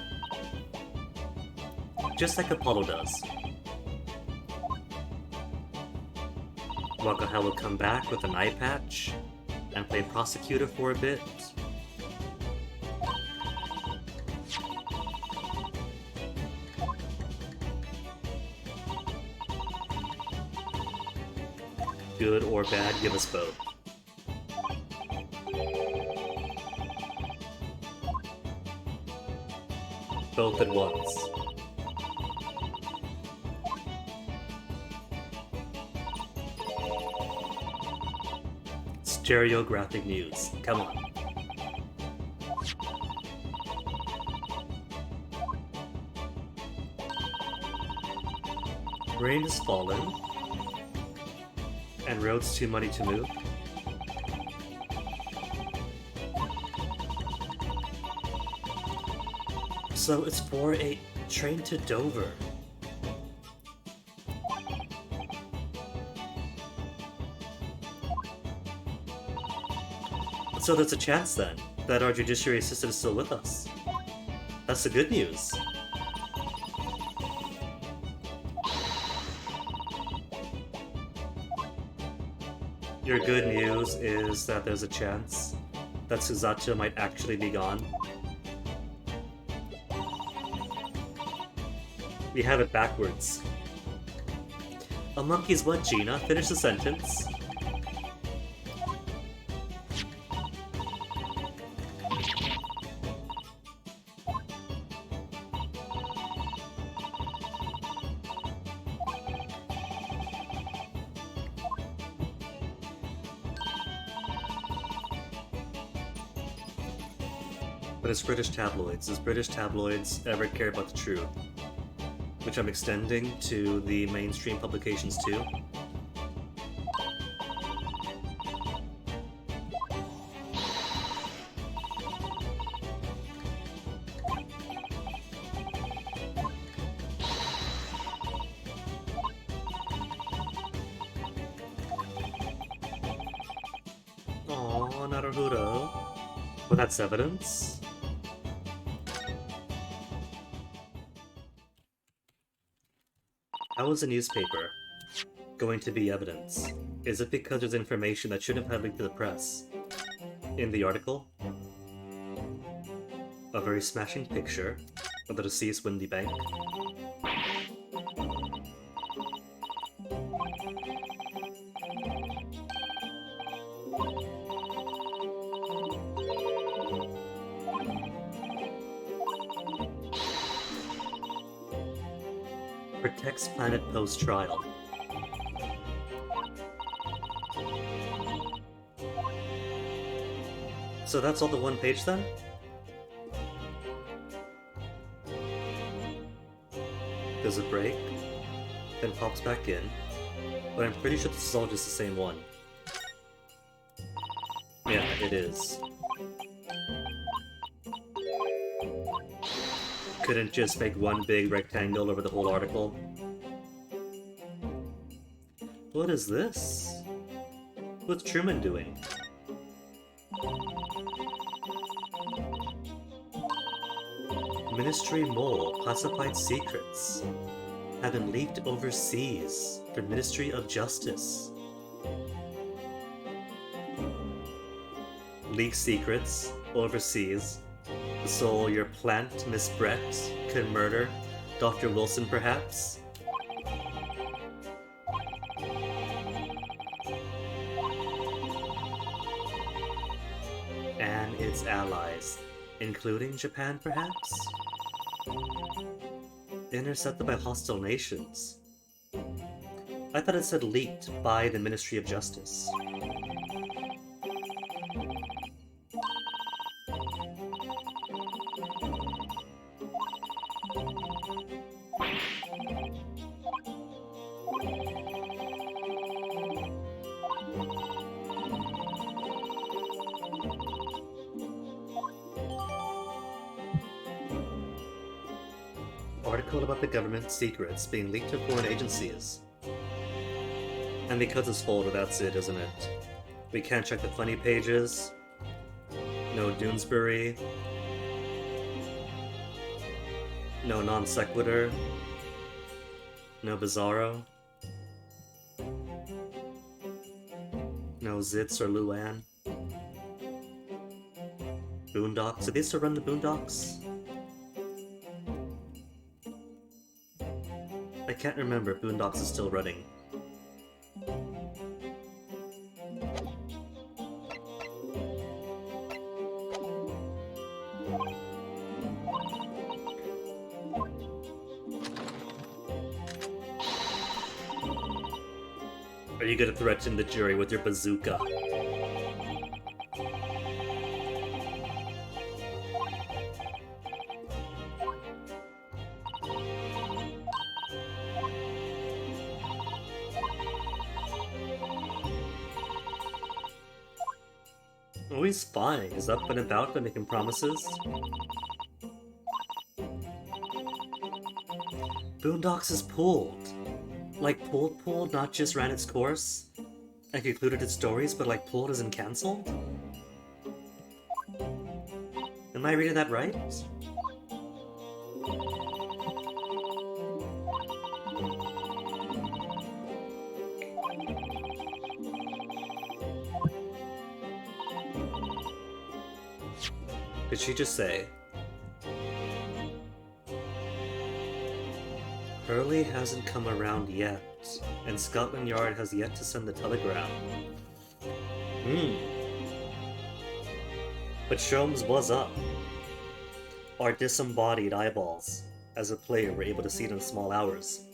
Just like Apollo does. Wagahai will come back with an eye patch and play prosecutor for a bit. Good or bad, give us both. Both at once. Stereographic news. Come on. Rain has fallen. And road's too muddy to move. So it's for a train to Dover. So there's a chance then that our judiciary assistant is still with us. That's the good news. Your good news is that there's a chance that Suzacha might actually be gone. We have it backwards. A monkey's what, Gina? Finish the sentence. But it's British tabloids. Does British tabloids ever care about the truth? which I'm extending to the mainstream publications too. Aww, Naruto. Well, that's evidence. How is a newspaper going to be evidence? Is it because there's information that shouldn't have leaked to the press? In the article, a very smashing picture of the deceased Windy Bank. Protects planet post-trial. So that's all the one page then? There's a break, then pops back in, but I'm pretty sure this is all just the same one. Yeah, it is. Couldn't just make one big rectangle over the whole article? What is this? What's Truman doing? Ministry mole classified secrets have been leaked overseas for Ministry of Justice. Leak secrets overseas. So your plant, Miss Brett, could murder Dr. Wilson, perhaps? And its allies, including Japan, perhaps? Intercepted by hostile nations. I thought it said leaked by the Ministry of Justice. Article about the government's secrets being leaked to foreign agencies. And because it's folder, that's it, isn't it? We can't check the funny pages. No Doonesbury. No non sequitur. No Bizarro. No Zitz or Luan. Boondocks. Did they still run the Boondocks? I can't remember if Boondocks is still running. Are you gonna threaten the jury with your bazooka? Oh, he's fine. He's up and about and making promises. Boondocks is pulled. Like pulled, not just ran its course and concluded its stories, but like pulled isn't cancelled? Am I reading that right? Did she just say, Hurley hasn't come around yet, and Scotland Yard has yet to send the telegram? But Sholmes was up. Our disembodied eyeballs, as a player, were able to see it in small hours.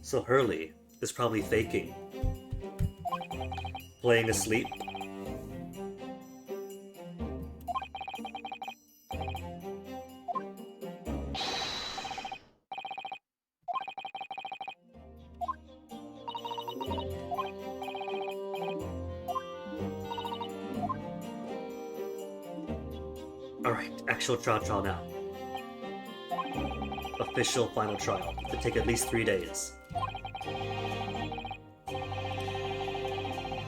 So Hurley is probably faking. Playing asleep. Alright, actual trial now. Official final trial. It could take at least 3 days.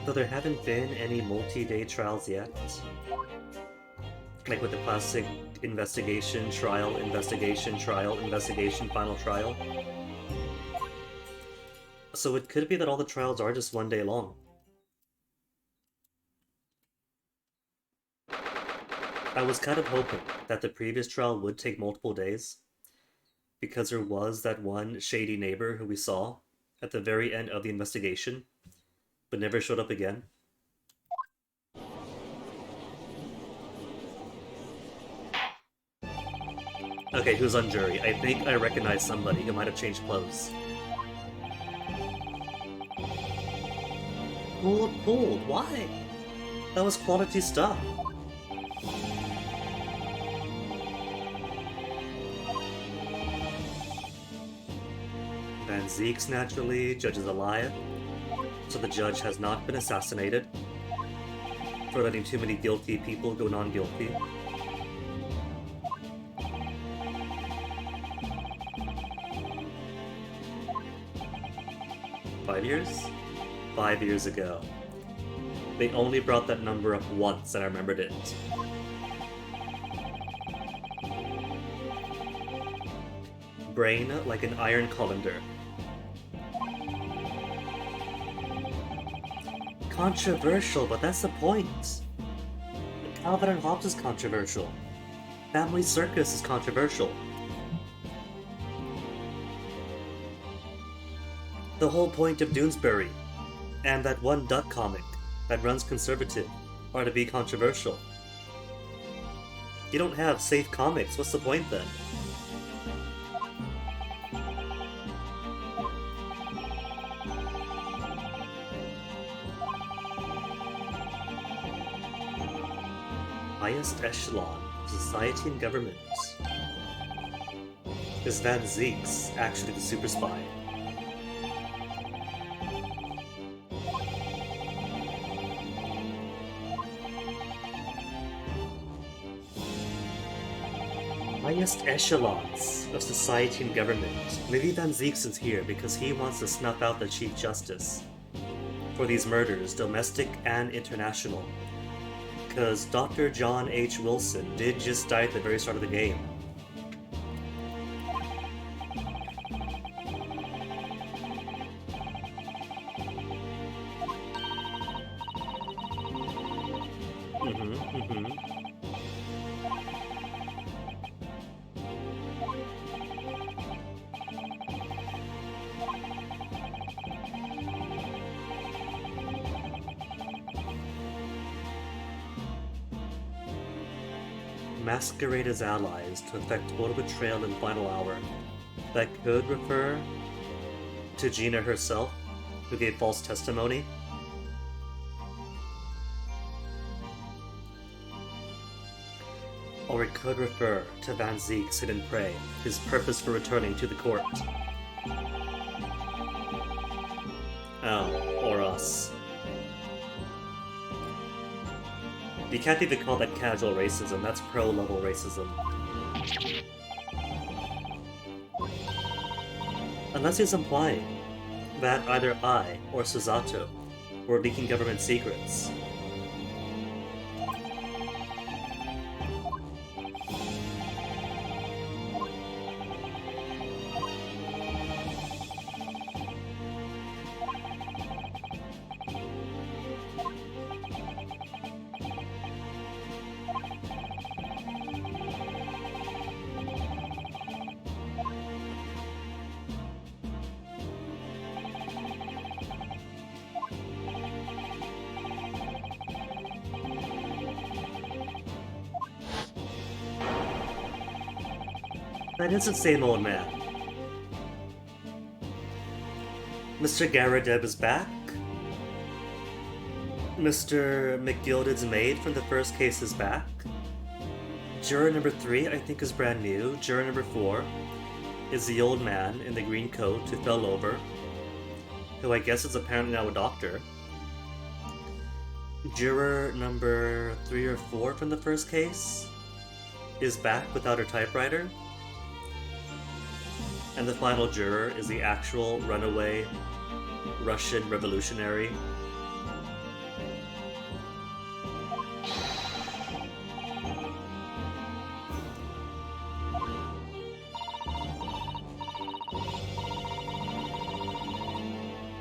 Though there haven't been any multi-day trials yet. Like with the classic investigation, trial, investigation, final trial. So it could be that all the trials are just 1 day long. I was kind of hoping that the previous trial would take multiple days, because there was that one shady neighbor who we saw at the very end of the investigation, but never showed up again. Okay, who's on jury? I think I recognize somebody who might have changed clothes. Pulled, why? That was quality stuff. Van Zeeks, naturally, Judge is alive, so the judge has not been assassinated for letting too many guilty people go non-guilty. $5 years? 5 years ago. They only brought that number up once, and I remembered it. Brain like an iron colander. Controversial, but that's the point. Calvin and Hobbes is controversial. Family Circus is controversial. The whole point of Doonesbury and that one Duck comic that runs conservative are to be controversial. You don't have safe comics, what's the point then? Highest echelon of society and government. Is Van Zeeks actually the super spy? Highest echelons of society and government. Maybe Van Zeeks is here because he wants to snuff out the Chief Justice for these murders, domestic and international. Because Dr. John H. Wilson did just die at the very start of the game. Masquerade as allies to effect total betrayal in the final hour. That could refer to Gina herself, who gave false testimony. Or it could refer to Van Zeek's hidden prey, his purpose for returning to the court. Oh, or us. You can't even call that casual racism, that's pro-level racism. Unless he's implying that either I or Susato were leaking government secrets. That is the same old man. Mr. Garadeb is back. Mr. McGilded's maid from the first case is back. Juror number 3, I think, is brand new. Juror number 4 is the old man in the green coat who fell over, who I guess is apparently now a doctor. Juror number 3 or 4 from the first case is back without her typewriter, and the final juror is the actual runaway Russian revolutionary.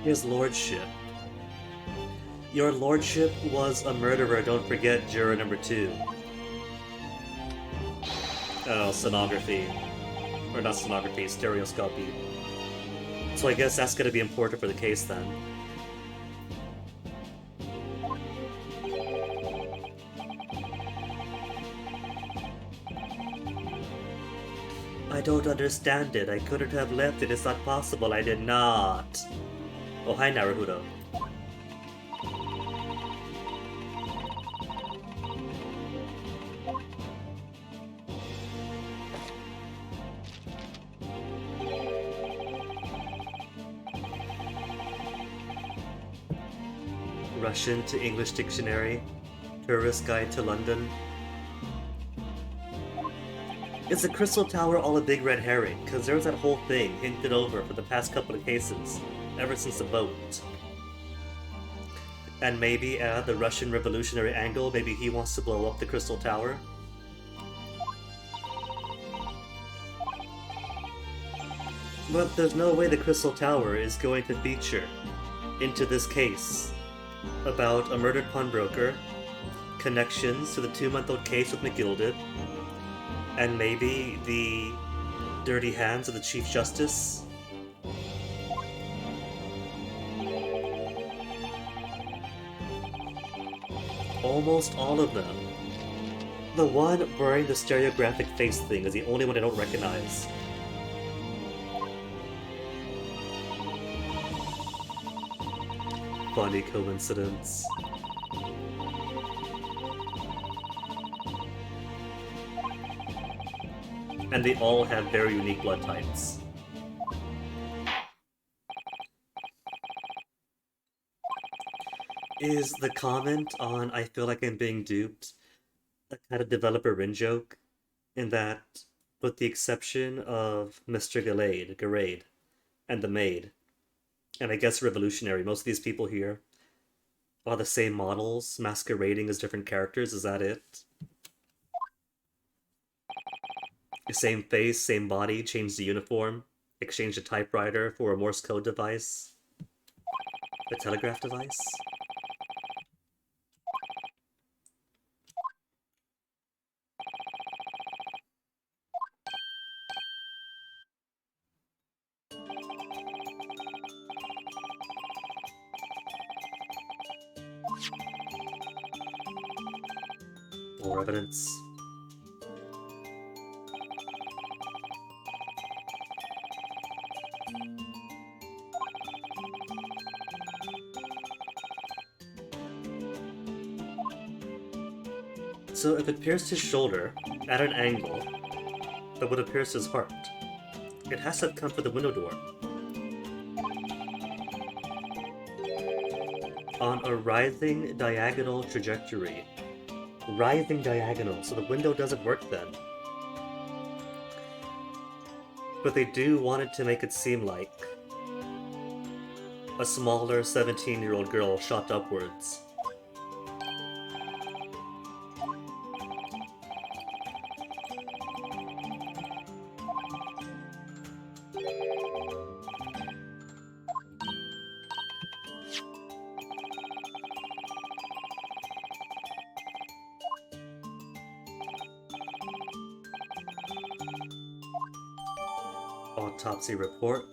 His lordship. Your lordship was a murderer, don't forget juror number 2. Oh, sonography. Or not sonography, stereoscopy. So I guess that's gonna be important for the case then. I don't understand it. I couldn't have left it. It's not possible. I did not. Oh, hi, Naruhodo. Russian to English dictionary. Tourist guide to London. Is the Crystal Tower all a big red herring? Because there was that whole thing hinted over for the past couple of cases, ever since the boat. And maybe add the Russian revolutionary angle, maybe he wants to blow up the Crystal Tower. But there's no way the Crystal Tower is going to feature into this case about a murdered pawnbroker, connections to the 2-month-old case with McGilded, and maybe the dirty hands of the Chief Justice. Almost all of them. The one wearing the stereographic face thing is the only one I don't recognize. Funny coincidence. And they all have very unique blood types. Is the comment on I feel like I'm being duped a kind of developer in joke? In that, with the exception of Mr. Garade, and the maid, and I guess Revolutionary, most of these people here are the same models, masquerading as different characters, is that it? Same face, same body, change the uniform, exchange the typewriter for a Morse code device, a telegraph device. More evidence. So if it pierced his shoulder at an angle that would have pierced his heart, it has to have come through the window door. On a rising diagonal trajectory. Rising diagonal, so the window doesn't work then. But they do want it to make it seem like a smaller 17-year-old girl shot upwards. Autopsy report.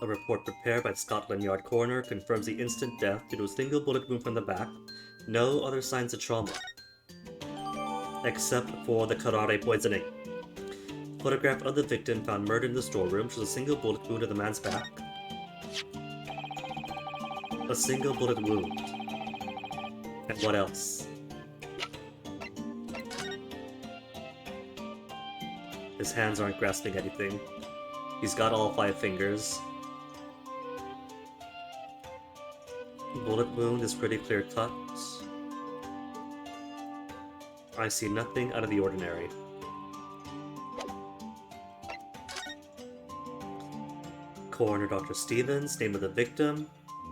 A report prepared by the Scotland Yard coroner confirms the instant death due to a single bullet wound from the back. No other signs of trauma, except for the karate poisoning. Photograph of the victim found murdered in the storeroom shows a single bullet wound to the man's back. A single bullet wound. And what else? His hands aren't grasping anything. He's got all 5 fingers. Bullet wound is pretty clear cut. I see nothing out of the ordinary. Coroner Dr. Stevens, name of the victim,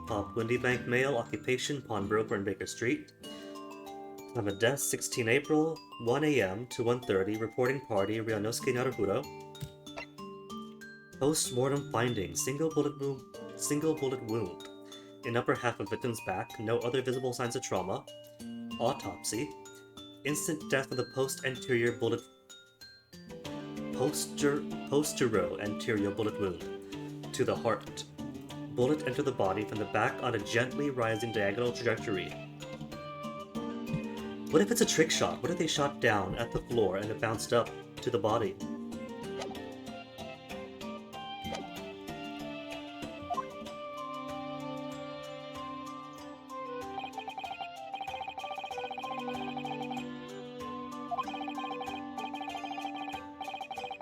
Pop Windybank male, occupation, pawnbroker in Baker Street. Time of death, 16 April, 1 a.m. to 1:30, reporting party, Ryanosuke Naruburo. Post-mortem findings, single bullet wound in upper half of victim's back, no other visible signs of trauma. Autopsy, instant death of the postero anterior bullet wound to the heart. Bullet entered the body from the back on a gently rising diagonal trajectory. What if it's a trick shot? What if they shot down at the floor and it bounced up to the body?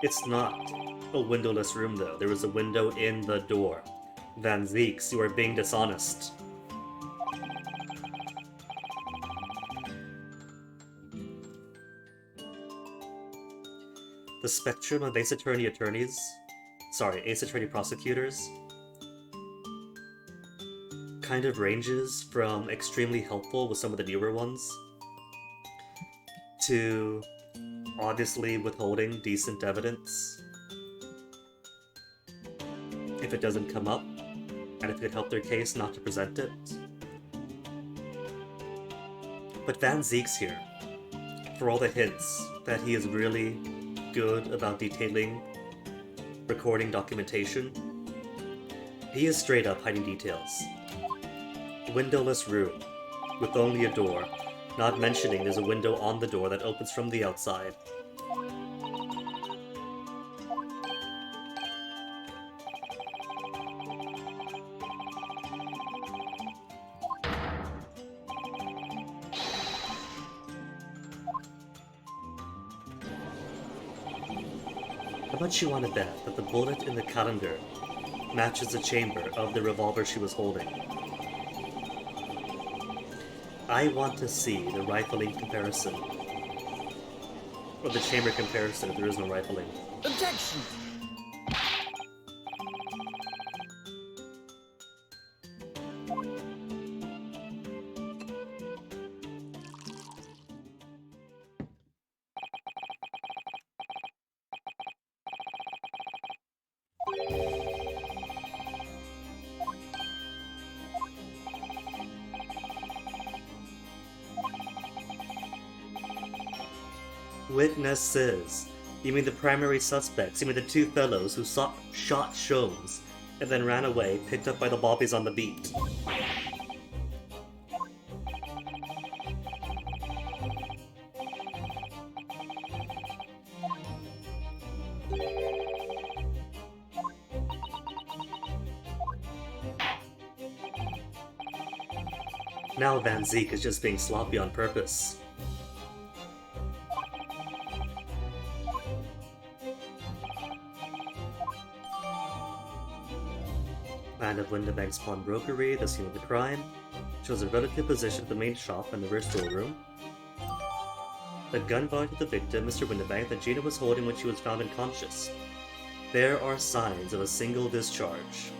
It's not a windowless room, though. There was a window in the door. Van Zeeks, you are being dishonest. The spectrum of ace attorney prosecutors kind of ranges from extremely helpful with some of the newer ones to obviously withholding decent evidence if it doesn't come up, and if it could help their case not to present it. But Van Zeeks here, for all the hints that he is really good about detailing recording documentation, he is straight up hiding details. Windowless room, with only a door, not mentioning there's a window on the door that opens from the outside. How much you want to bet that the bullet in the calendar matches the chamber of the revolver she was holding? I want to see the rifling comparison. Or the chamber comparison if there is no rifling. Objection! Witnesses. You mean the primary suspects? You mean the two fellows who shot Sholmes and then ran away, picked up by the bobbies on the beat? Now Van Zeek is just being sloppy on purpose. Land of Windybank's pawnbrokery, the scene of the crime, shows a relative position of the main shop and the rear storeroom. The gun bar to the victim, Mr. Windybank, that Gina was holding when she was found unconscious. There are signs of a single discharge.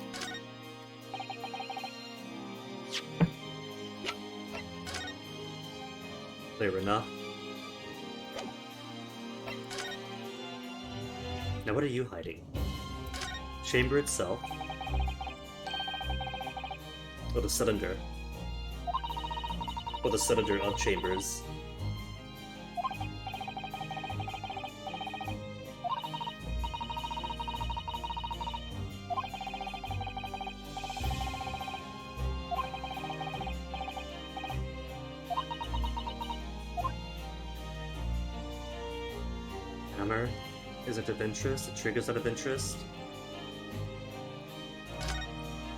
Clear enough. Now what are you hiding? Chamber itself. Or the cylinder. Or the cylinder of chambers. Hammer isn't of interest, the trigger's not of interest.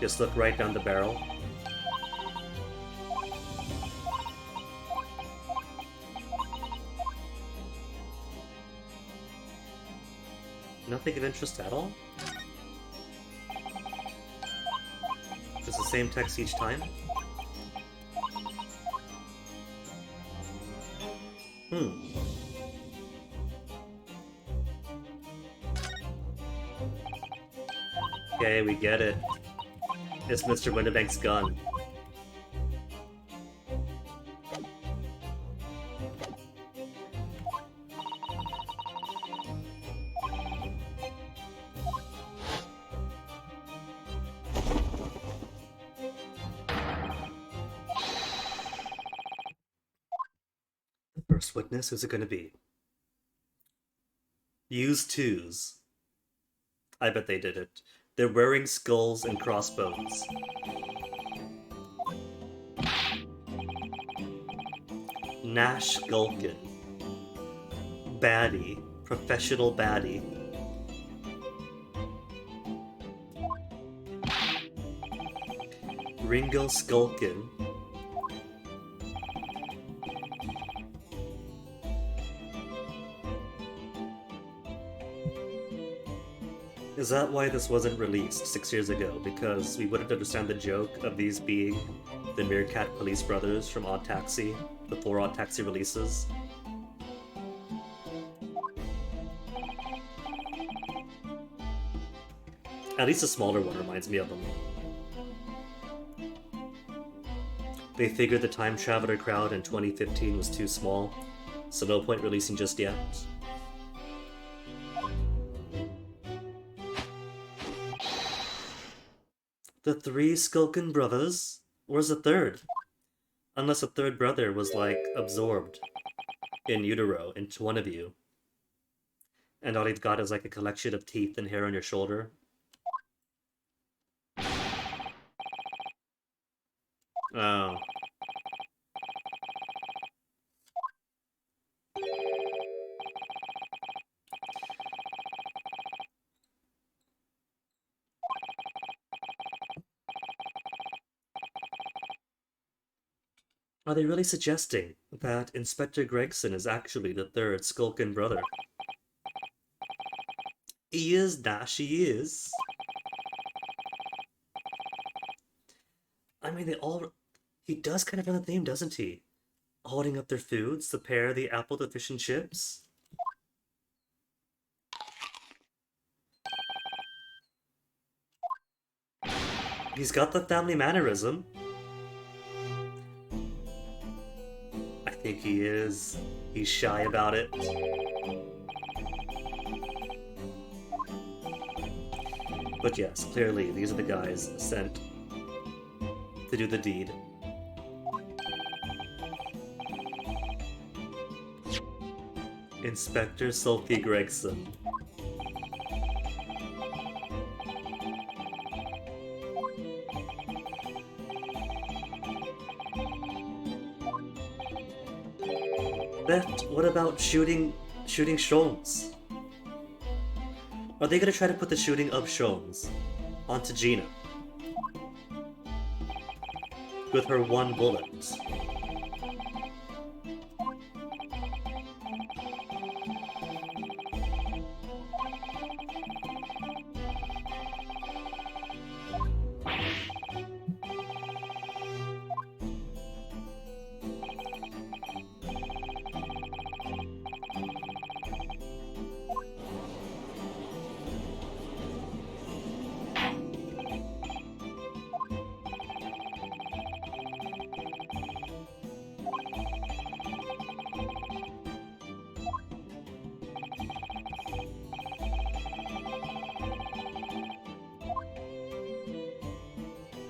Just look right down the barrel. Nothing of interest at all? Just the same text each time? Okay, we get it. It's Mr. Windibank's gun. The first witness, who's it gonna be? Use twos. I bet they did it. They're wearing skulls and crossbones. Nash Gulkin. Baddie. Professional baddie. Ringo Skulkin. Is that why this wasn't released 6 years ago? Because we wouldn't understand the joke of these being the Meerkat Police Brothers from Odd Taxi, before Odd Taxi releases? At least a smaller one reminds me of them. They figured the Time Traveler crowd in 2015 was too small, so no point releasing just yet. The three Skulkin brothers? Where's the third? Unless a third brother was, like, absorbed in utero into one of you. And all you've got is, like, a collection of teeth and hair on your shoulder. Oh. Are they really suggesting that Inspector Gregson is actually the third Skulkin brother? He is, Dash, he is. I mean, they all... He does kind of run the theme, doesn't he? Holding up their foods, the pear, the apple, the fish and chips. He's got the family mannerism. I think he is. He's shy about it. But yes, clearly these are the guys sent to do the deed. Inspector Sophie Gregson. What about shooting Sholmes? Are they gonna try to put the shooting of Sholmes onto Gina? With her one bullet.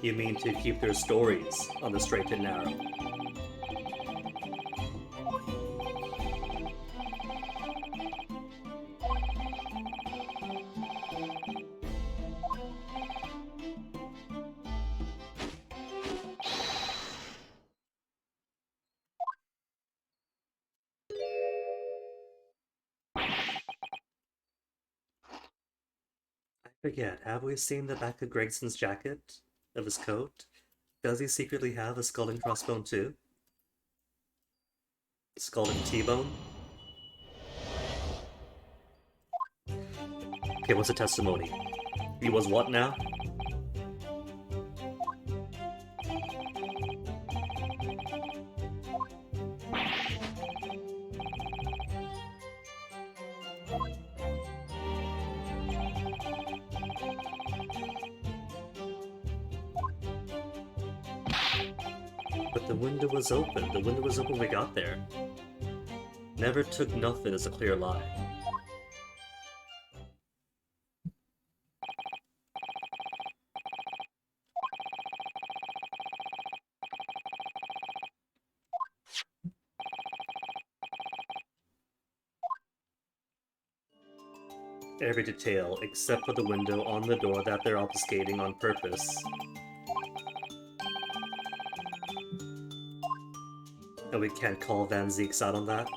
You mean to keep their stories on the straight and narrow? I forget, have we seen the back of Gregson's jacket? Of his coat? Does he secretly have a skull and crossbone too? Skull and T-bone? Okay, what's the testimony? He was what now? But the window was open. The window was open when we got there. Never took nothing as a clear lie. Every detail, except for the window on the door that they're obfuscating on purpose. And we can't call Van Zeeks out on that.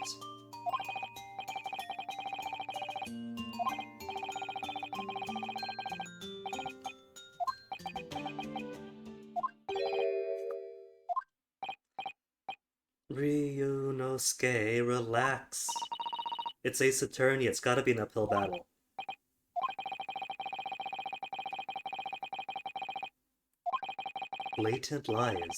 Ryunosuke, relax. It's Ace Attorney, it's gotta be an uphill battle. Blatant lies.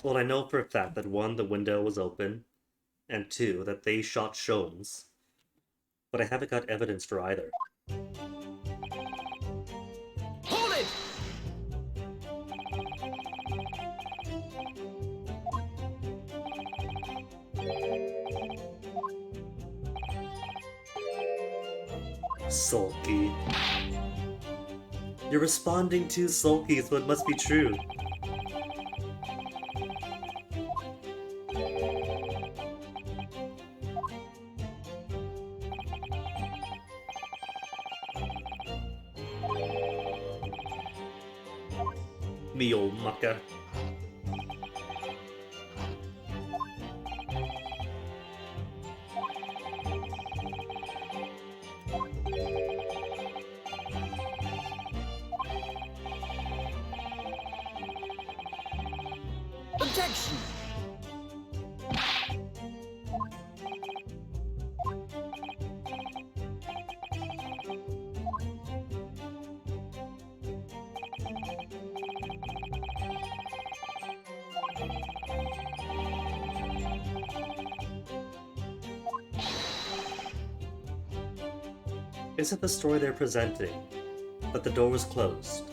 Well, I know for a fact that 1, the window was open, and 2, that they shot Sholmes. But I haven't got evidence for either. Hold it! Sulky. You're responding too sulky, so it must be true. Me old mucker. Objection! Isn't the story they're presenting that the door was closed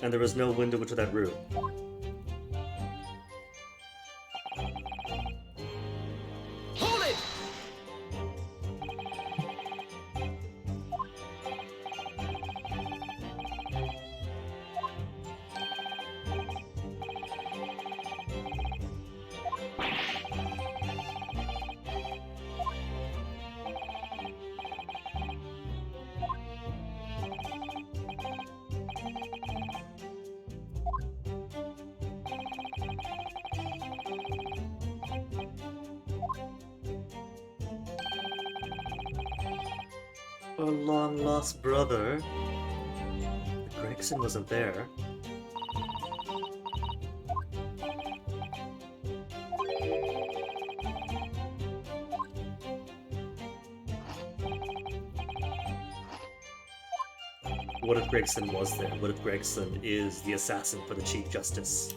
and there was no window into that room? Hold it! A long-lost brother. Gregson wasn't there. What if Gregson was there? What if Gregson is the assassin for the Chief Justice?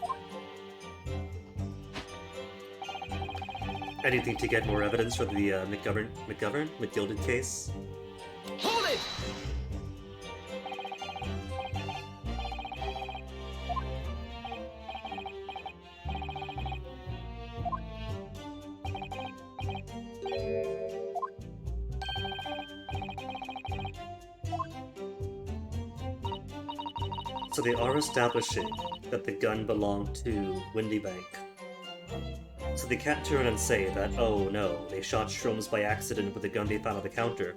Anything to get more evidence for the McGilded case? Hold it! So they are establishing that the gun belonged to Windy Bank. So they can't turn and say that, oh no, they shot Shrooms by accident with the gun they found on the counter.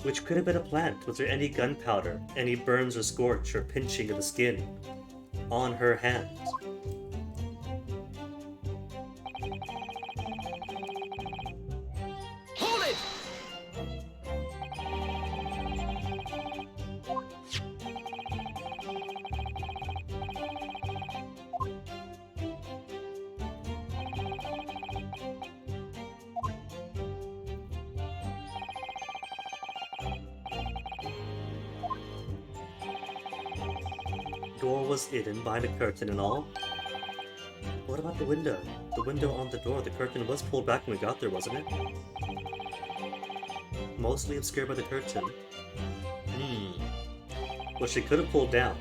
Which could have been a plant. Was there any gunpowder, any burns or scorch or pinching of the skin on her hand? door was hidden behind a curtain and all. What about the window? The window on the door, the curtain was pulled back when we got there, wasn't it? Mostly obscured by the curtain. Well, she could have pulled down.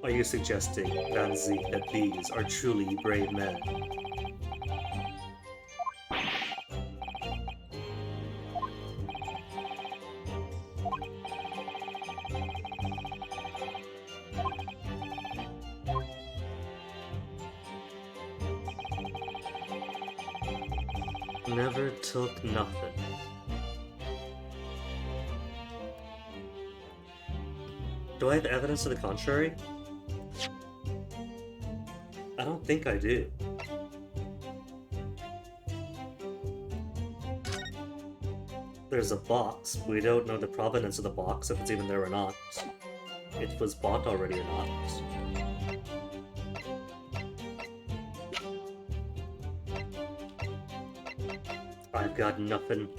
Are you suggesting, Van Zee, that these are truly brave men? Never took nothing. Do I have evidence to the contrary? I don't think I do. There's a box. We don't know the provenance of the box, if it's even there or not. It was bought already or not. I've got nothing.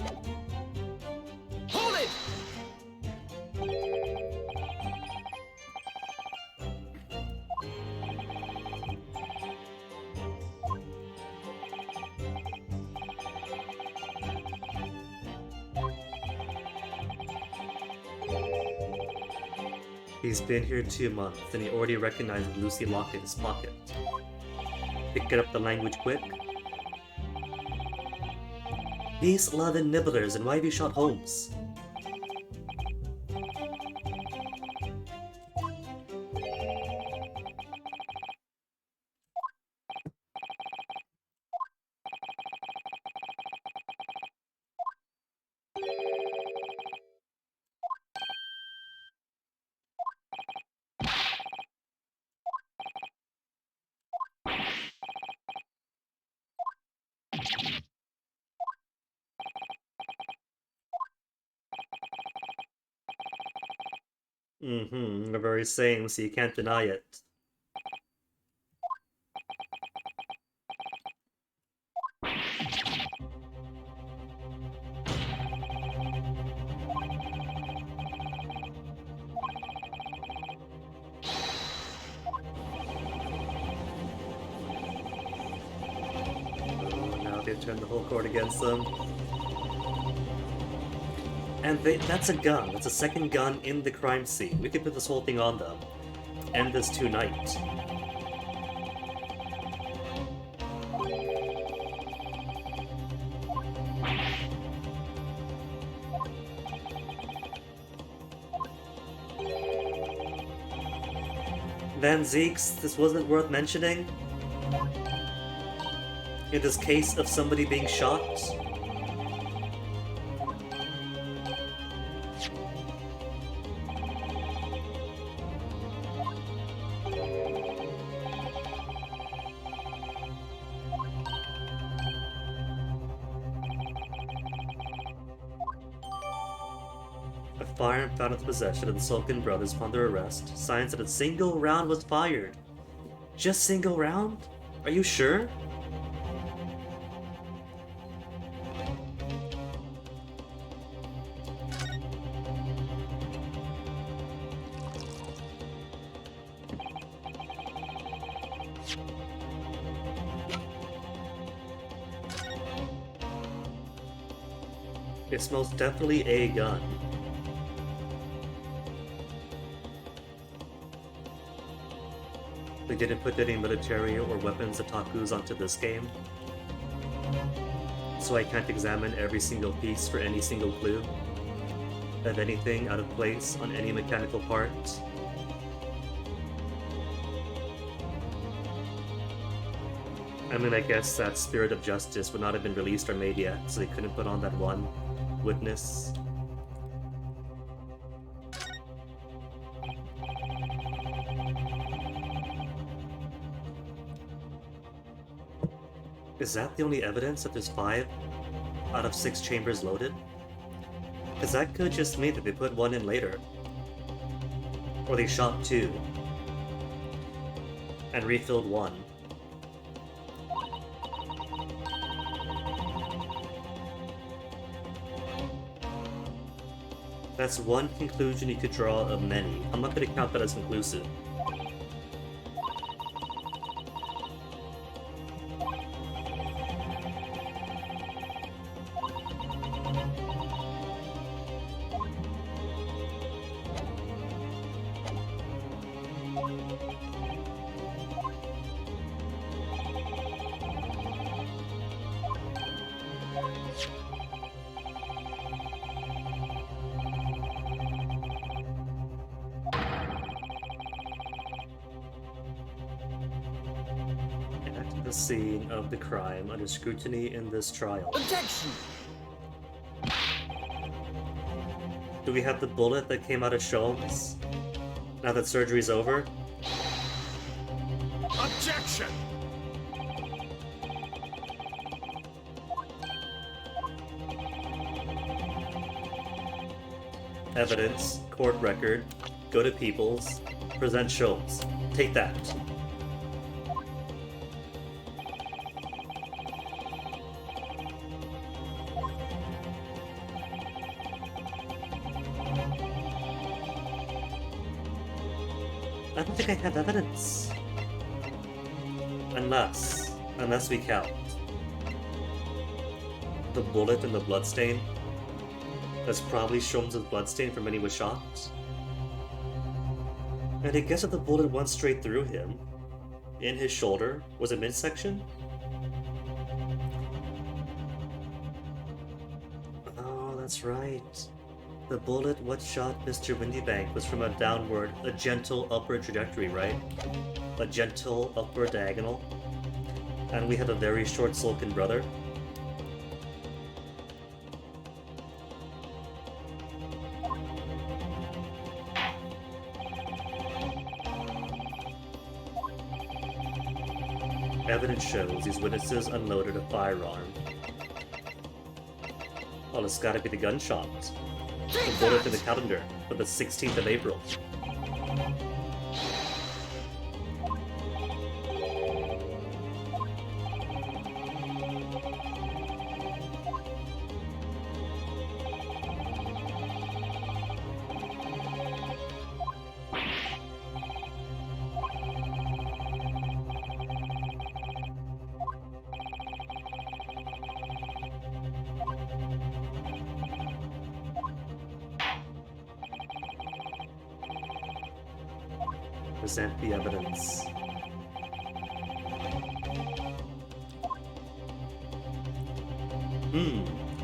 Hold it! He's been here 2 months, and he already recognized Lucy locked in his pocket. Picking up the language quick. Peace, love, and nibblers, and why have you shot Holmes? The very same, so you can't deny it. Oh, now they've turned the whole court against them. And that's a gun. That's a second gun in the crime scene. We could put this whole thing on them. End this tonight. Van Zeeks, this wasn't worth mentioning? In this case of somebody being shot? A firearm found in the possession of the Sulkin brothers upon their arrest. Signs that a single round was fired. Just single round? Are you sure? It's most definitely a gun. They didn't put any military or weapons otakus onto this game, so I can't examine every single piece for any single clue of anything out of place on any mechanical part. I mean, I guess that Spirit of Justice would not have been released or made yet, so they couldn't put on that one witness. Is that the only evidence that there's 5 out of 6 chambers loaded? Because that could just mean that they put one in later. Or they shot 2 and refilled 1. That's one conclusion you could draw of many. I'm not going to count that as conclusive. The scene of the crime under scrutiny in this trial. Objection! Do we have the bullet that came out of Sholmes? Now that surgery's over? Objection! Evidence, court record, go to Peoples, present Sholmes. Take that. I don't think I have evidence. Unless we count the bullet and the bloodstain. That's probably Sholmes' bloodstain from when he was shot. And I guess if the bullet went straight through him, in his shoulder, was it midsection? Oh, that's right. The bullet what shot Mr. Windybank was from a gentle upward trajectory, right? A gentle upward diagonal. And we have a very short Sulkin brother. Evidence shows these witnesses unloaded a firearm. Well, it's gotta be the gunshot. The bullet in the calendar for the 16th of April. Present the evidence.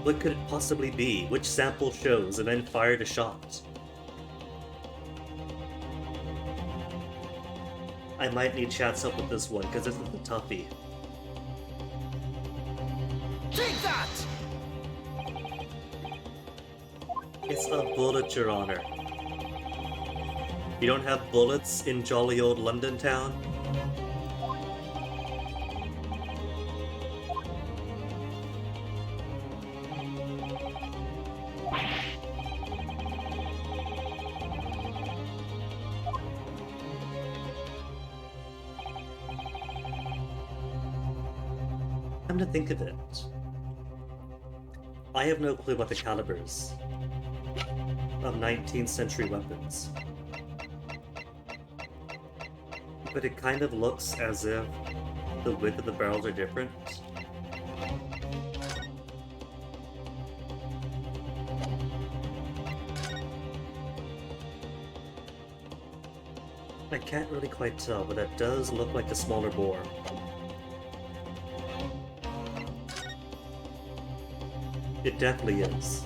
What could it possibly be? Which sample shows and then fired a shot? I might need chat's help with this one, because this is a toughie. Take that! It's a bullet, Your Honor. You don't have bullets in jolly old London town? Come to think of it, I have no clue about the calibers of 19th century weapons. But it kind of looks as if the width of the barrels are different. I can't really quite tell, but that does look like a smaller bore. It definitely is.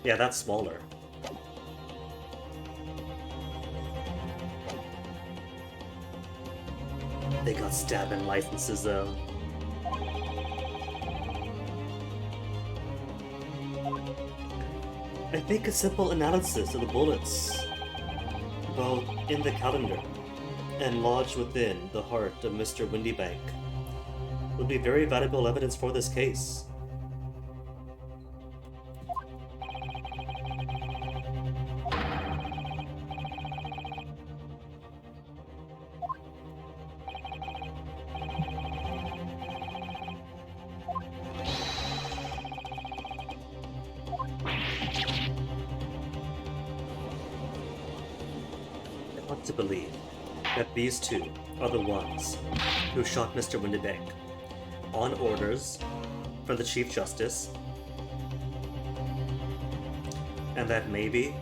Yeah, that's smaller. They got stabbing licenses though. I think a simple analysis of the bullets, both in the calendar and lodged within the heart of Mr. Windybank would be very valuable evidence for this case. I want to believe that these two are the ones who shot Mr. Windybank on orders from the Chief Justice, and that maybe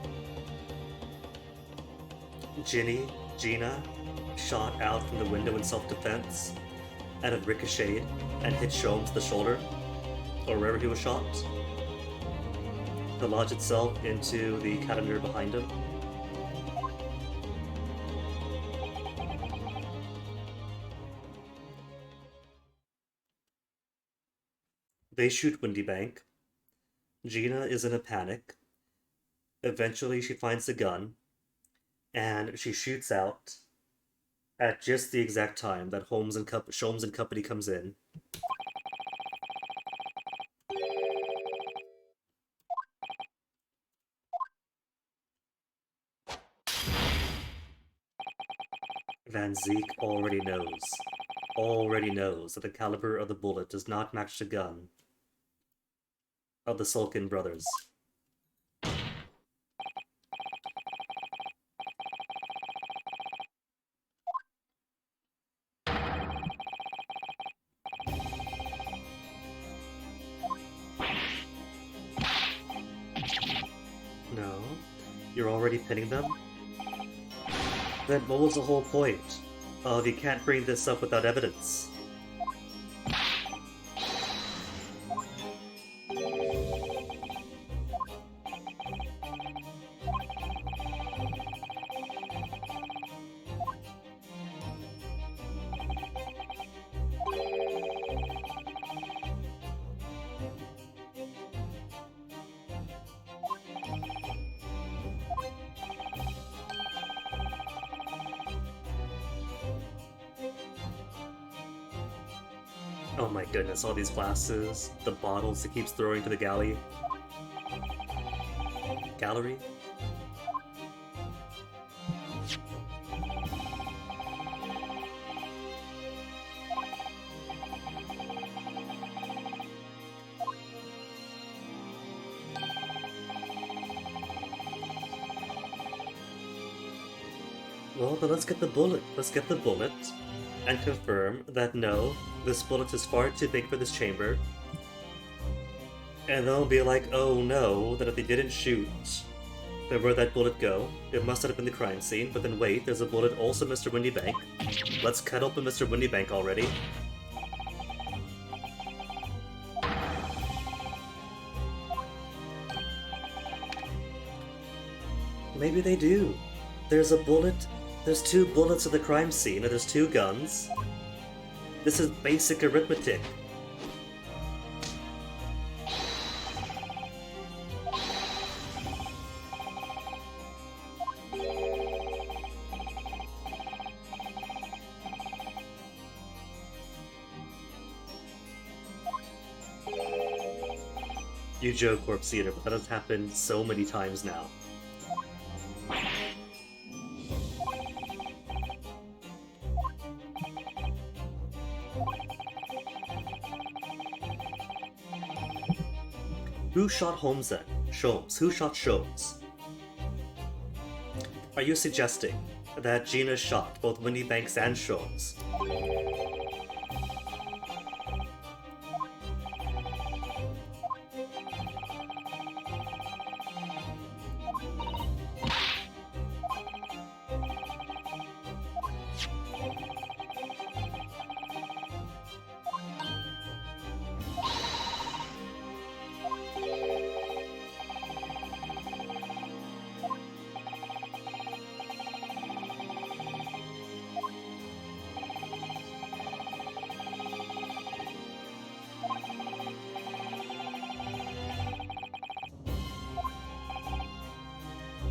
Gina shot out from the window in self-defense and it ricocheted and hit Sholmes the shoulder, or wherever he was shot, to lodge itself into the calendar behind him. They shoot Windybank. Gina is in a panic. Eventually she finds the gun, and she shoots out at just the exact time that Sholmes and company comes in. Van Zeke already knows that the caliber of the bullet does not match the gun of the Sulkin brothers. No? You're already pinning them? Then what was the whole point of you can't bring this up without evidence? Oh my goodness, all these glasses, the bottles he keeps throwing to the gallery. Well, then let's get the bullet. Let's get the bullet and confirm that no, this bullet is far too big for this chamber. And they'll be like, oh no, that if they didn't shoot, then where'd that bullet go? It must have been the crime scene, but then wait, there's a bullet also Mr. Windybank. Let's cut open Mr. Windybank already. Maybe they do. There's a bullet. There's 2 bullets at the crime scene, and there's 2 guns. This is basic arithmetic. You joke, Corpse Eater, but that has happened so many times now. Who shot Holmes then? Sholmes. Who shot Sholmes? Are you suggesting that Gina shot both Windybanks and Sholmes?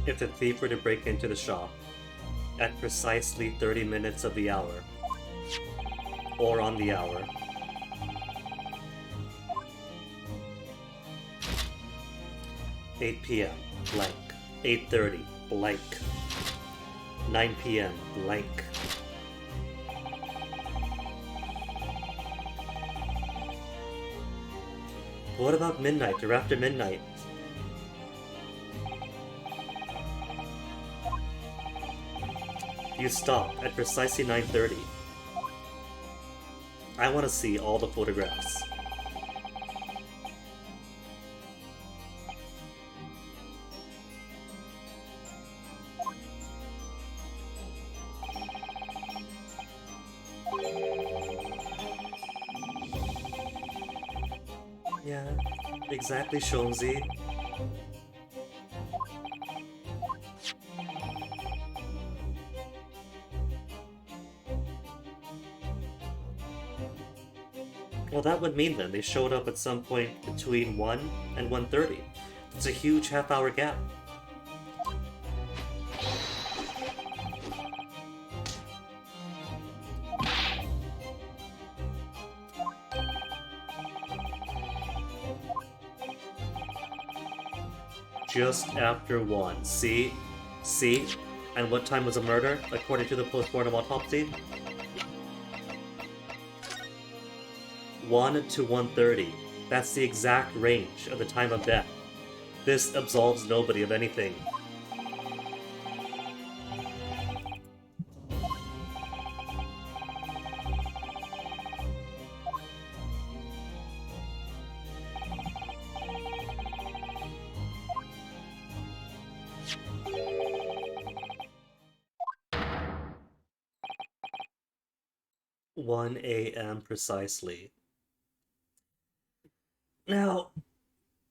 If the thief were to break into the shop at precisely 30 minutes of the hour. Or on the hour. "8 p.m. blank. 8:30 blank. 9 p.m. blank." What about midnight or after midnight? You stop at precisely 9:30. I want to see all the photographs. Yeah, exactly, Shonzi. Well, that would mean then they showed up at some point between 1 and 1:30. It's a huge half-hour gap. Just after 1. See? See? And what time was the murder, according to the postmortem autopsy? 1 to 1:30. That's the exact range of the time of death. This absolves nobody of anything. "1 a.m. precisely." Now,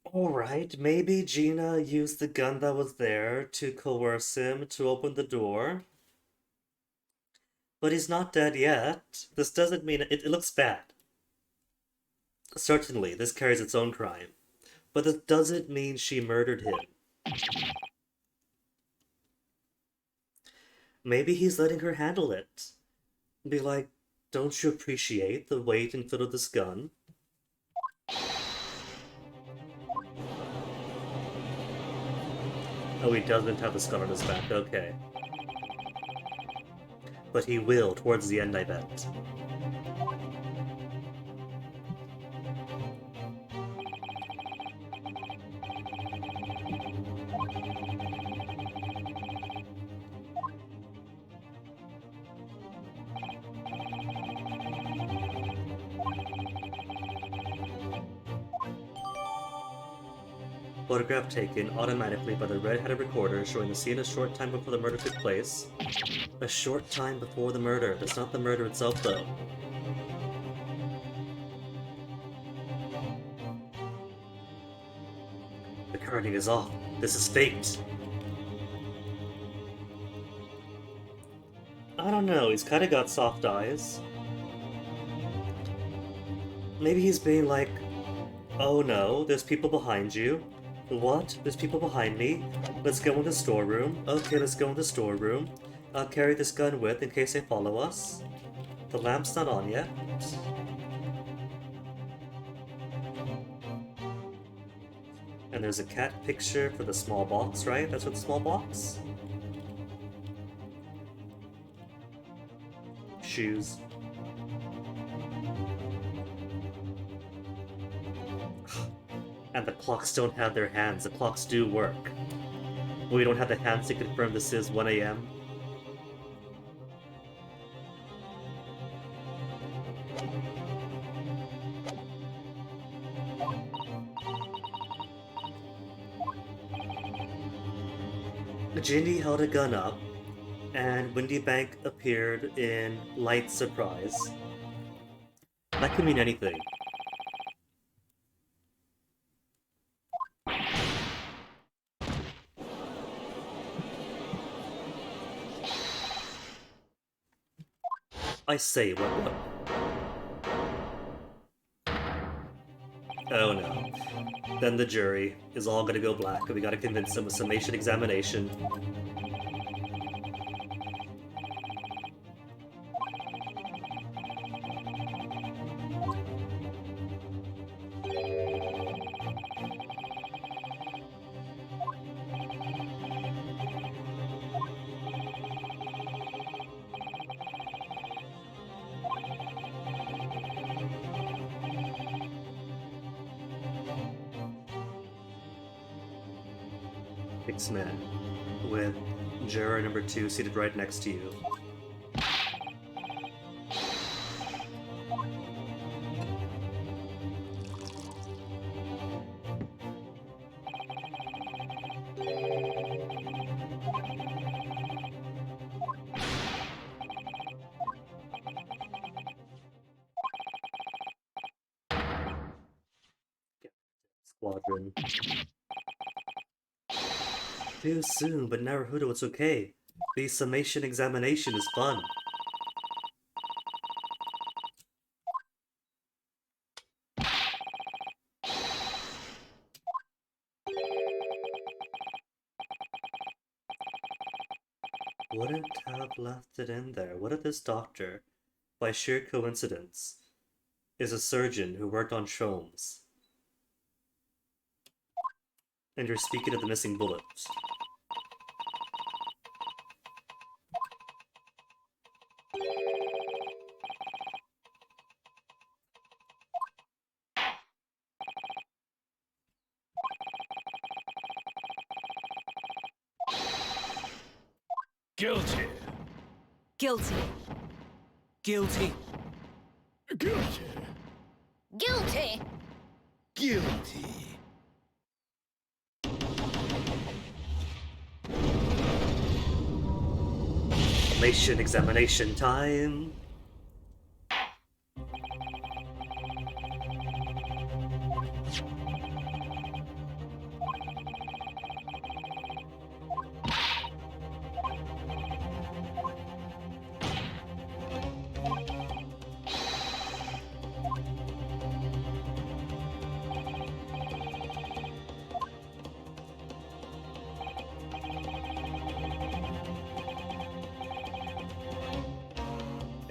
alright, maybe Gina used the gun that was there to coerce him to open the door. But he's not dead yet. This doesn't mean it looks bad. Certainly, this carries its own crime. But this doesn't mean she murdered him. Maybe he's letting her handle it. Be like, "Don't you appreciate the weight and feel of this gun?" Oh, he doesn't have the scar on his back, okay. But he will towards the end, I bet. Photograph taken automatically by the red-headed recorder showing the scene a short time before the murder took place. A short time before the murder. That's not the murder itself, though. The kerning is off. This is fate. I don't know. He's kind of got soft eyes. Maybe he's being like, "Oh no, there's people behind you." "What? There's people behind me? Let's go in the storeroom." "Okay, let's go in the storeroom. I'll carry this gun with in case they follow us." The lamp's not on yet. And there's a cat picture for the small box, right? That's what the small box? Shoes. And the clocks don't have their hands. The clocks do work. We don't have the hands to confirm this is 1 a.m. Ginny held a gun up, and Windy Bank appeared in light surprise. That could mean anything. I say, what? Oh no. Then the jury is all gonna go black, and we gotta convince them with summation examination. X-Men, with juror number 2 seated right next to you. Squadron. Too soon, but Naruhodo, it's okay. The summation examination is fun. Wouldn't have left it in there. What if this doctor, by sheer coincidence, is a surgeon who worked on Sholmes? And you're speaking of the missing bullet. Guilty. Guilty. Guilty. Guilty. Guilty. Guilty. Summation examination time.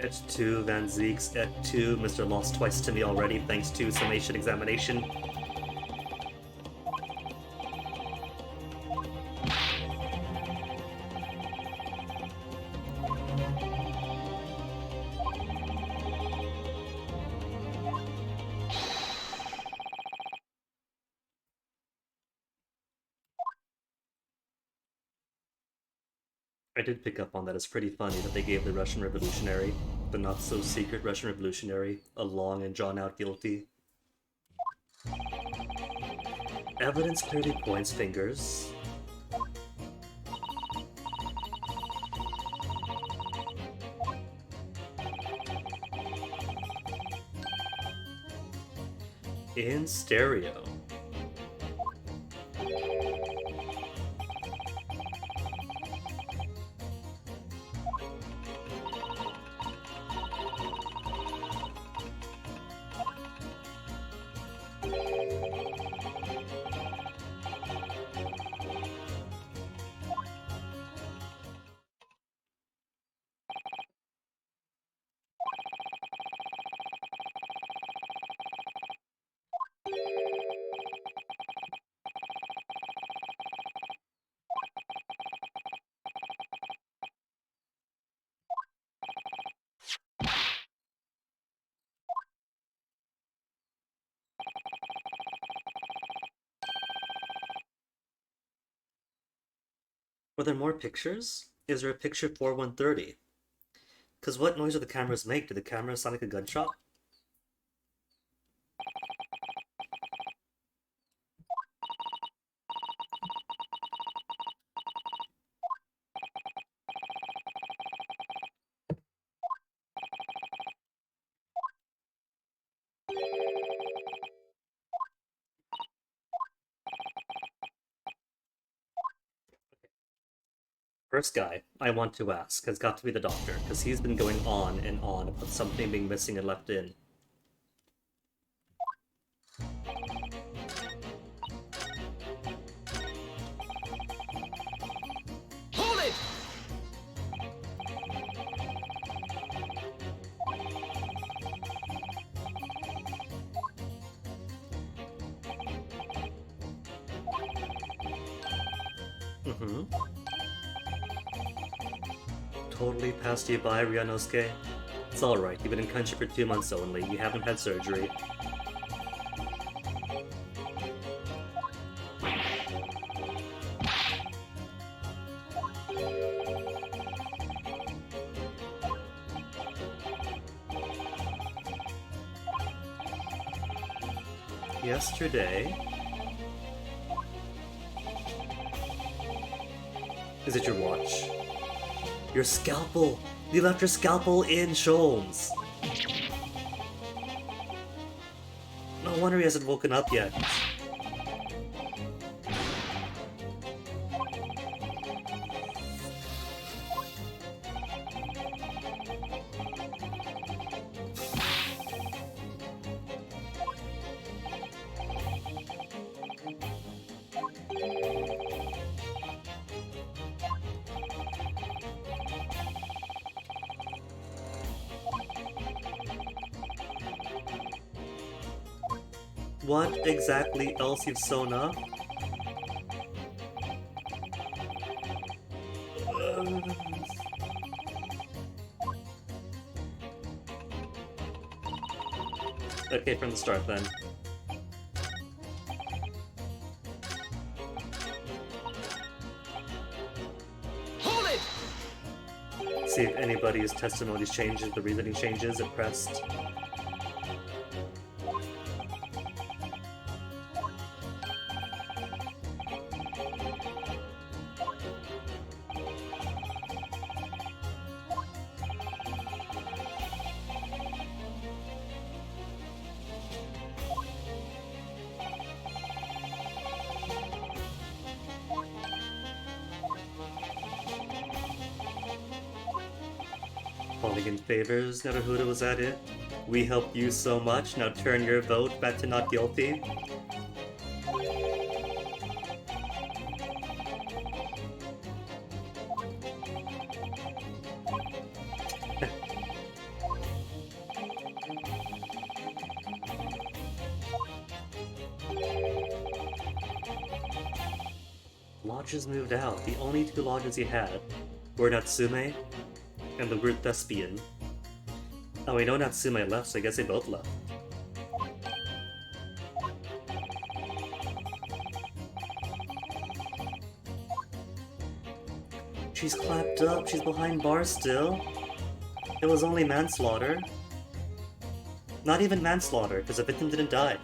Et tu, Van Zeeks, et tu, Mr. Lost twice to me already, thanks to summation examination. I did pick up on that. It's pretty funny that they gave the Russian Revolutionary, the not-so-secret Russian Revolutionary, a long and drawn-out guilty. Evidence clearly points fingers. In stereo. Were there more pictures? Is there a picture 4130? Because what noise do the cameras make? Do the cameras sound like a gunshot? First guy I want to ask has got to be the doctor, because he's been going on and on about something being missing and left in. Hold it! Mm-hmm. Totally passed you by, Ryanosuke. It's alright, you've been in country for 2 months only, you haven't had surgery. Yesterday... Is it your watch? Your scalpel! You left your scalpel in Sholmes! No wonder he hasn't woken up yet. What exactly else you've sewn up? Okay, from the start then. Hold it! See if anybody's testimonies changes, the reasoning changes, it pressed. Falling in favors, Naruhodo, was that it? We helped you so much, now turn your vote back to not guilty? Lodges moved out. The only two lodges he had were Natsume and the weird thespian. Oh, we know Natsume left, so I guess they both left. She's clapped up, she's behind bars still. It was only manslaughter. Not even manslaughter, because the victim didn't die.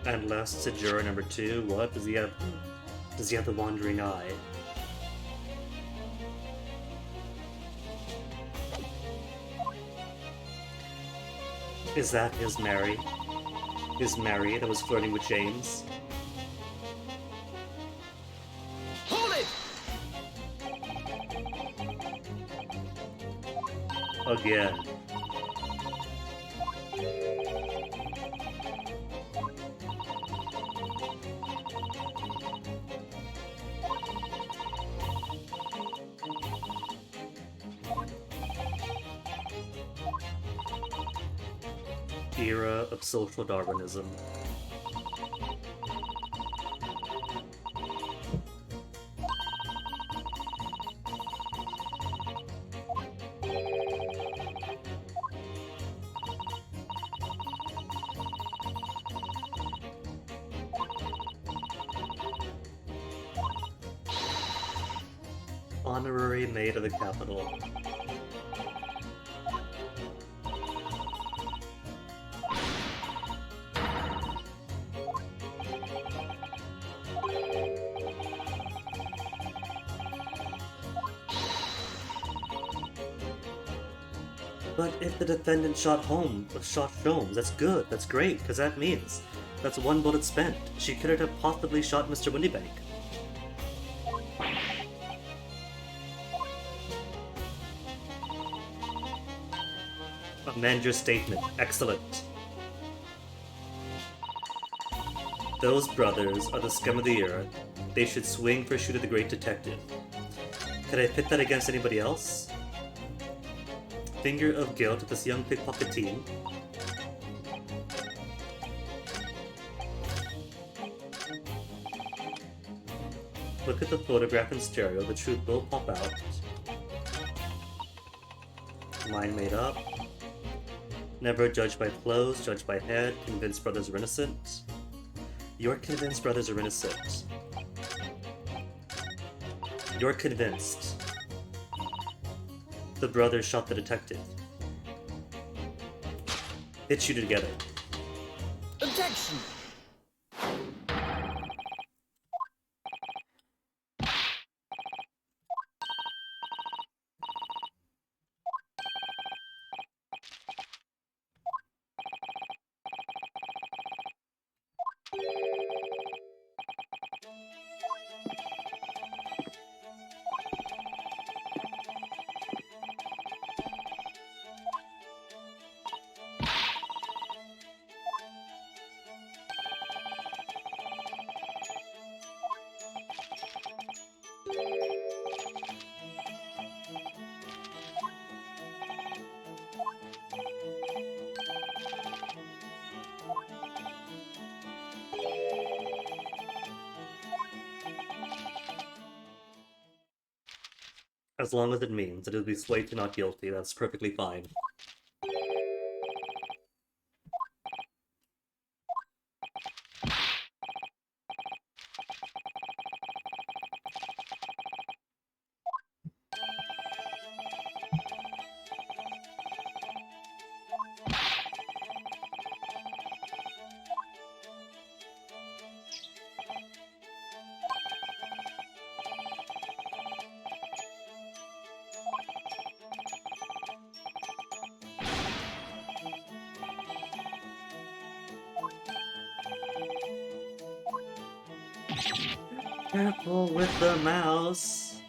And last to juror number 2, what? Does he have the wandering eye? Is that his Mary? His Mary that was flirting with James? Hold it! Again. Era of social Darwinism. Honorary Maid of the Capital. But if the defendant shot Sholmes, that's good, that's great, because that means that's one bullet spent. She couldn't have possibly shot Mr. Windybank. Amend your statement. Excellent. Those brothers are the scum of the earth. They should swing for shoot at the great detective. Could I pit that against anybody else? Finger of guilt at this young pickpocketeen. Look at the photograph in stereo, the truth will pop out. Mind made up. Never judge by clothes, judge by head, convinced brothers are innocent. You're convinced brothers are innocent. You're convinced the brothers shot the detective. Hit you together. Objection! As long as it means that it'll be swayed to not guilty, that's perfectly fine. Careful with the mouse.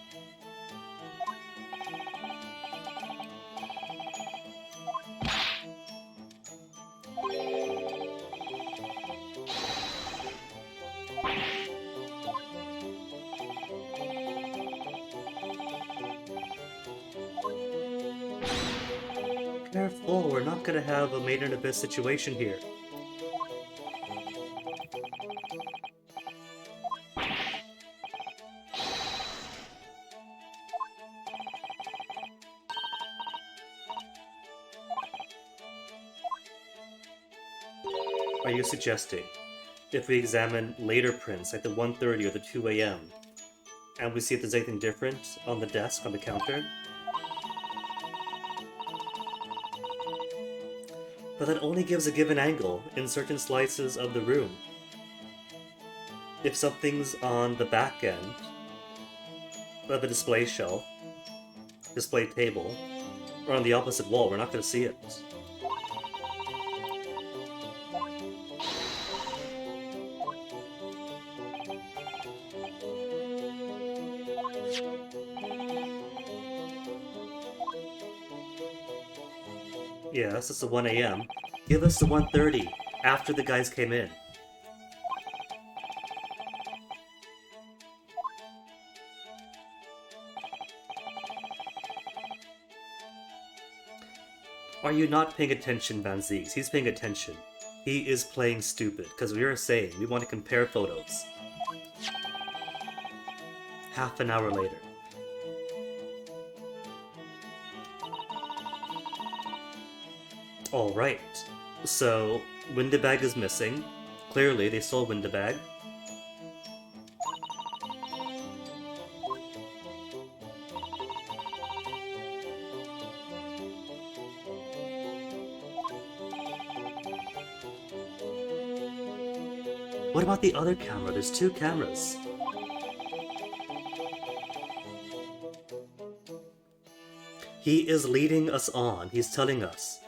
Careful, we're not gonna have a Made in Abyss situation here. Are you suggesting if we examine later prints, like the 1:30 or the 2 a.m., and we see if there's anything different on the desk, on the counter? But that only gives a given angle in certain slices of the room. If something's on the back end of a display shelf, display table, or on the opposite wall, we're not going to see it. Yes, it's the 1 a.m. Give us the 1:30 after the guys came in. Are you not paying attention, Van Ziegs? He's paying attention. He is playing stupid, because we are saying we want to compare photos. Half an hour later. Alright. So, Windabag is missing. Clearly, they stole Windabag. What about the other camera? There's two cameras. He is leading us on. He's telling us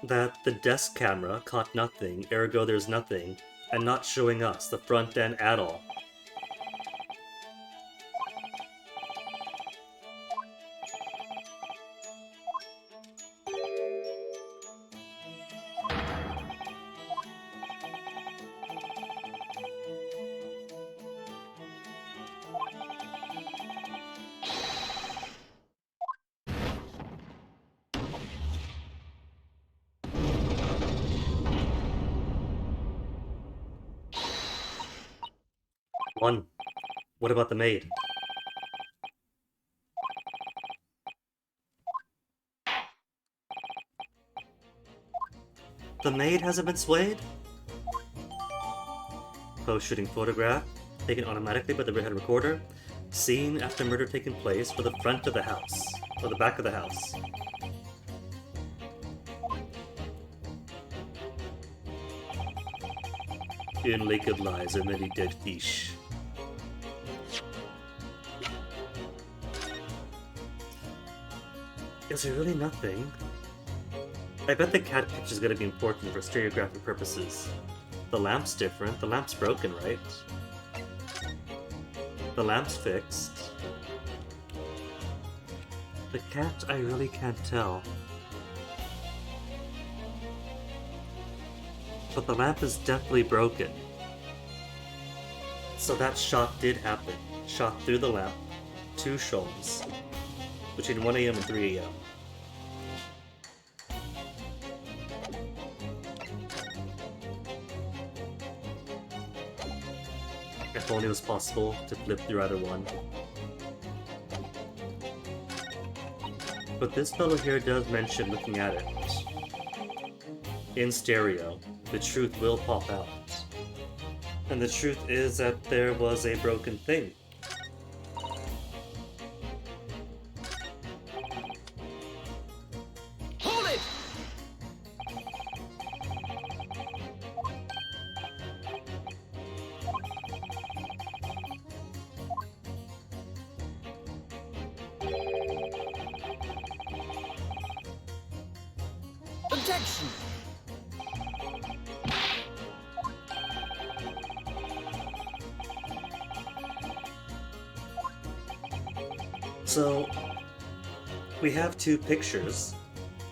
that the desk camera caught nothing, ergo there's nothing, and not showing us the front end at all. One. What about the maid? The maid hasn't been swayed? Post-shooting photograph, taken automatically by the redhead recorder. Scene after murder taking place for the front of the house, or the back of the house. In Lake of Lies are many dead fish. Is there really nothing? I bet the cat picture is going to be important for stereographic purposes. The lamp's different. The lamp's broken, right? The lamp's fixed. The cat, I really can't tell. But the lamp is definitely broken. So that shot did happen. Shot through the lamp to Sholmes between 1 AM and 3 AM. If only it was possible to flip through either one. But this fellow here does mention looking at it. In stereo, the truth will pop out. And the truth is that there was a broken thing. Hold it! Objection! So, we have two pictures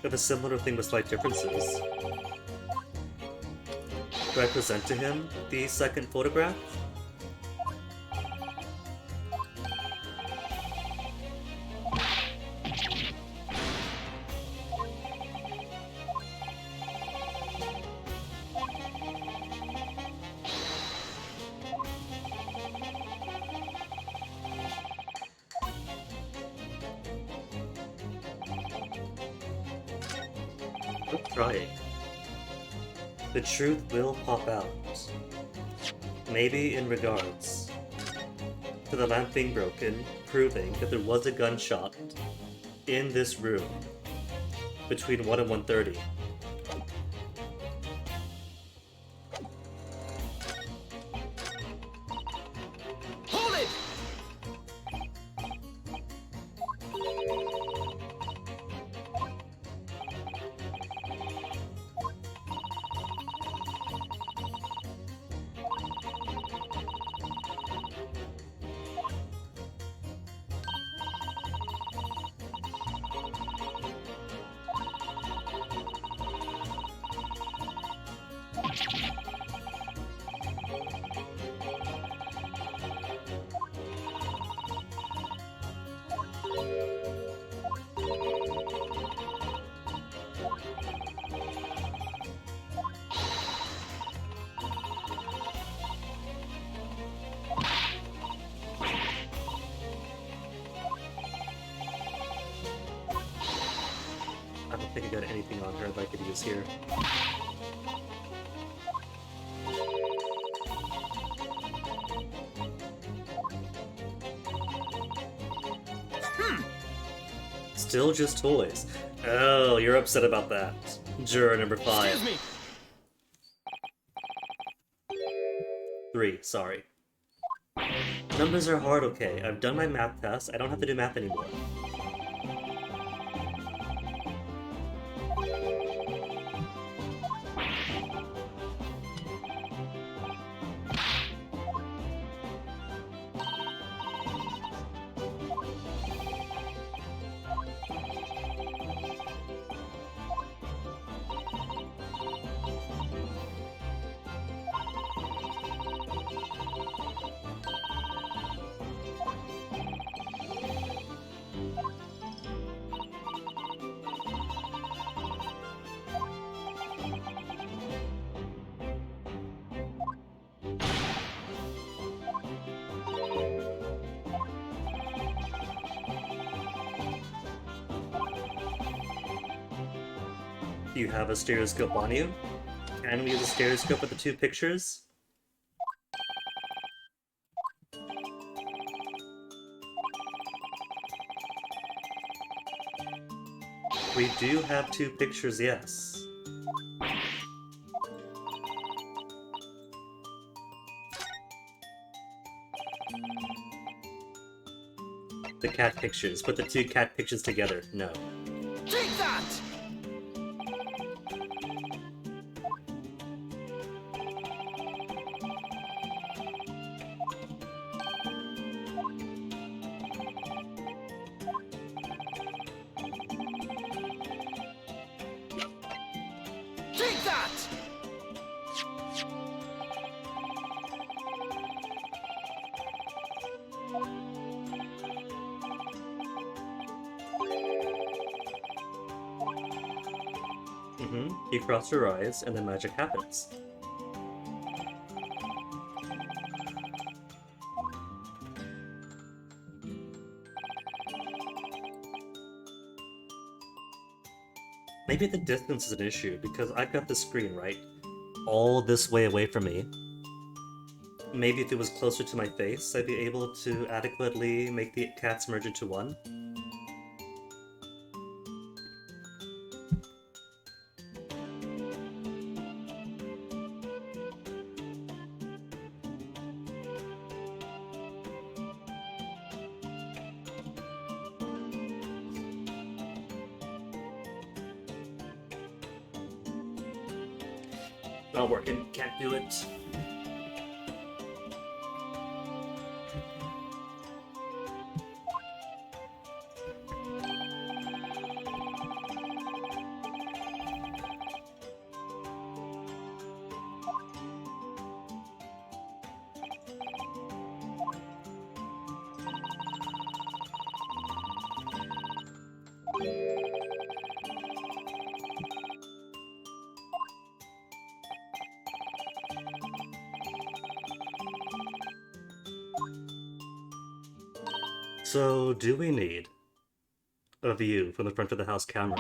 of a similar thing with slight differences. Do I present to him the second photograph? Let's try it. The truth will pop out. Maybe in regards to the lamp being broken, proving that there was a gunshot in this room between 1 and 1:30. Hold it! I don't think I got anything on her like it is here. Still just toys. Oh, you're upset about that. Juror number 5. Excuse me! 3, sorry. Numbers are hard, okay. I've done my math test. I don't have to do math anymore. Do you have a stereoscope on you? Can we use a stereoscope with the two pictures? We do have two pictures, yes. The cat pictures. Put the two cat pictures together. No. Take that! Take that! You cross your eyes, and then magic happens. Maybe the distance is an issue, because I've got the screen, right? All this way away from me. Maybe if it was closer to my face, I'd be able to adequately make the cats merge into one. Not working, can't do it. So, do we need a view from the front of the house camera?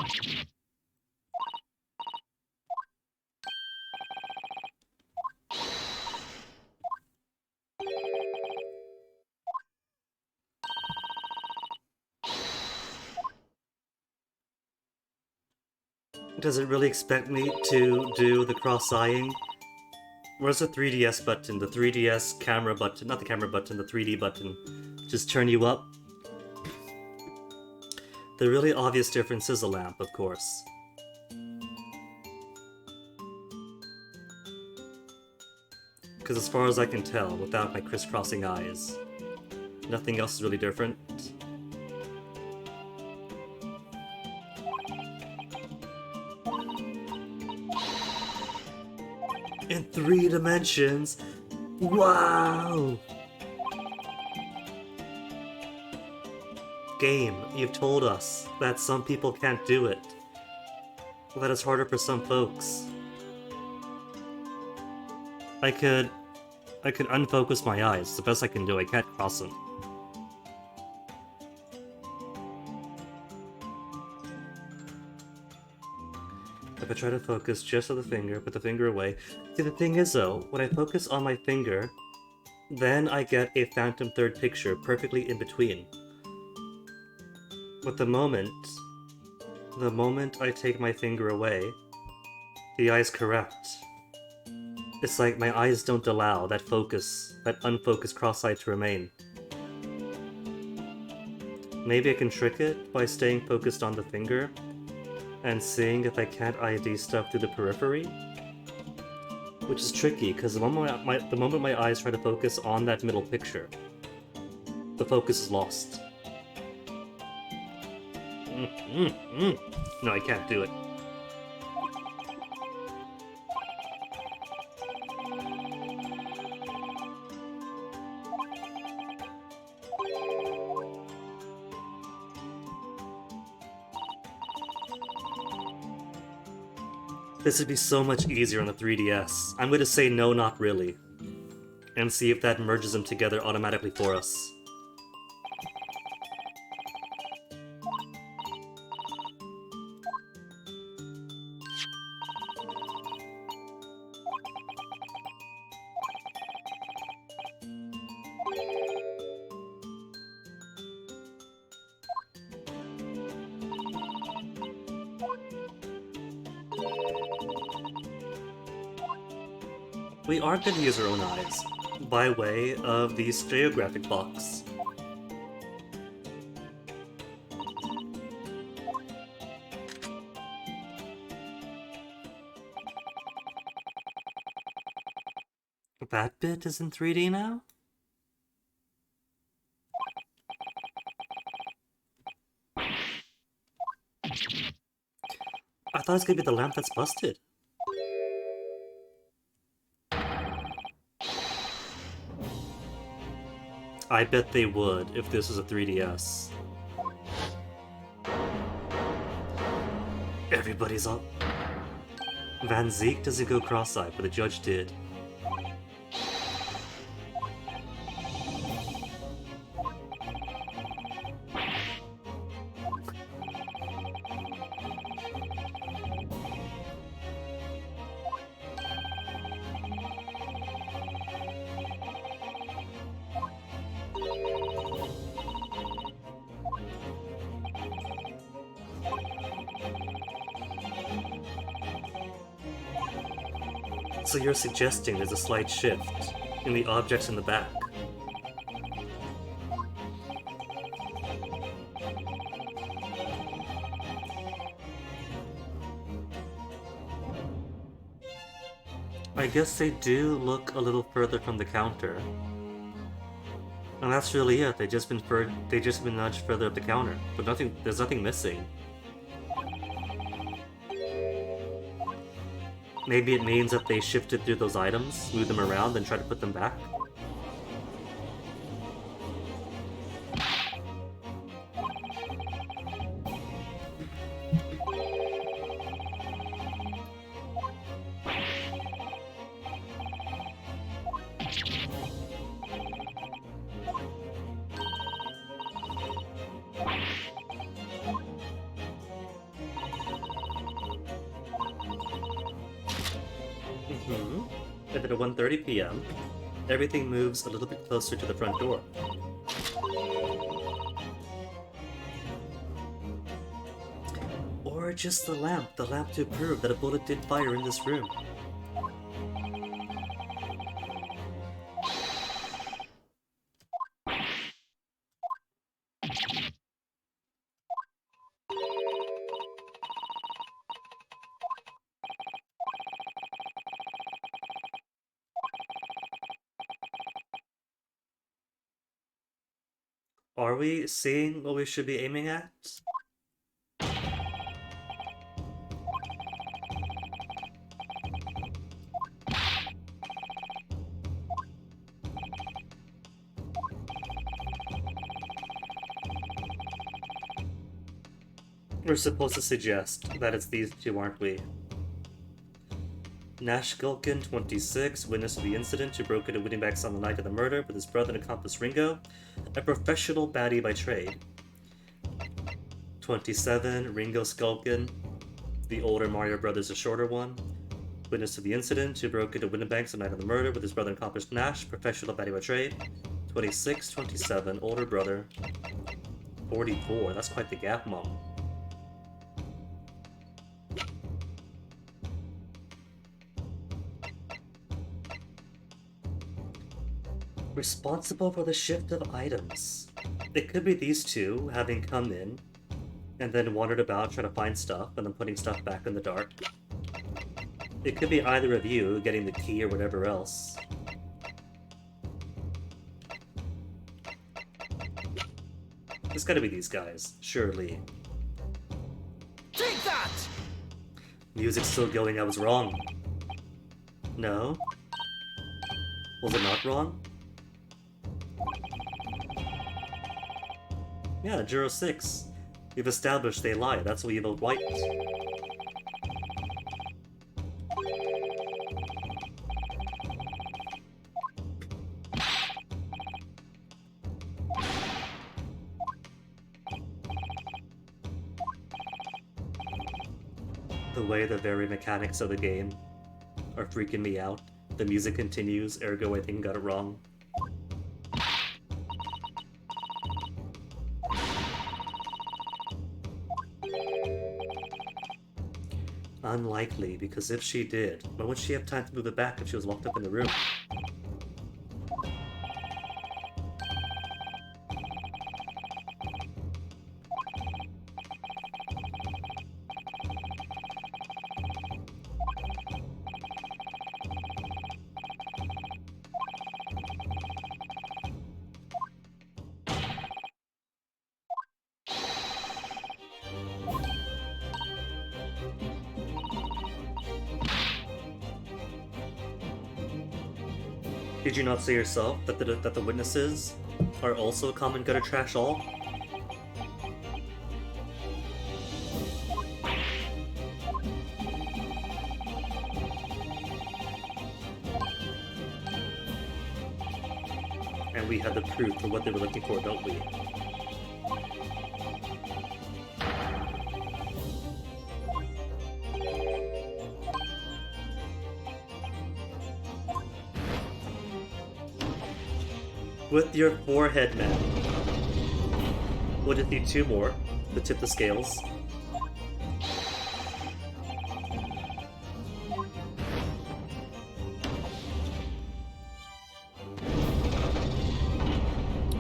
Does it really expect me to do the cross-eyeing? Where's the 3DS button? The 3DS camera button, not the camera button, the 3D button. Just turn you up? The really obvious difference is a lamp, of course. Because as far as I can tell, without my crisscrossing eyes, nothing else is really different. In 3 dimensions? Wow! Game, you've told us that some people can't do it. That it's harder for some folks. I could unfocus my eyes. It's the best I can do. I can't cross them. If I try to focus just on the finger, put the finger away. See, the thing is though, when I focus on my finger, then I get a phantom third picture perfectly in between. But the moment I take my finger away, the eye's correct. It's like my eyes don't allow that focus, that unfocused cross-eye to remain. Maybe I can trick it by staying focused on the finger and seeing if I can't ID stuff through the periphery. Which is tricky, because the moment my eyes try to focus on that middle picture, the focus is lost. No, I can't do it. This would be so much easier on the 3DS. I'm going to say no, not really. And see if that merges them together automatically for us. We are going to use our own eyes, by way of the stereographic box. That bit is in 3D now? I thought it was gonna be the lamp that's busted. I bet they would if this was a 3DS. Everybody's up. Van Zeke doesn't go cross-eyed, but the judge did. So you're suggesting there's a slight shift in the objects in the back? I guess they do look a little further from the counter. And that's really it. They just been nudged further up the counter. But there's nothing missing. Maybe it means that they shifted through those items, moved them around, then tried to put them back. And then at 1:30 p.m., everything moves a little bit closer to the front door. Or just the lamp to prove that a bullet did fire in this room. Are we seeing what we should be aiming at? We're supposed to suggest that it's these two, aren't we? Nash Gilkin, 26, witness of the incident who broke into Winnebag's on the night of the murder with his brother and accomplice Ringo, a professional baddie by trade. 27, Ringo Skulkin, the older Mario Brothers, the shorter one. Witness of the incident who broke into Winnebag's on the night of the murder with his brother and accomplice Nash, professional baddie by trade. 26, 27, older brother. 44, that's quite the gap, Mom. Responsible for the shift of items. It could be these two having come in and then wandered about trying to find stuff and then putting stuff back in the dark. It could be either of you getting the key or whatever else. It's gotta be these guys, surely. Take that! Music's still going, I was wrong. No? Was it not wrong? Yeah, Juror 6. We've established they lie, that's why you vote white. The way the very mechanics of the game are freaking me out. The music continues, ergo I think got it wrong. Unlikely, because if she did, when would she have time to move it back if she was locked up in the room? Did you not say yourself that the witnesses are also common gutter trash all? And we had the proof for what they were looking for, don't we? With your forehead, man. Would it need 2 more to tip the scales?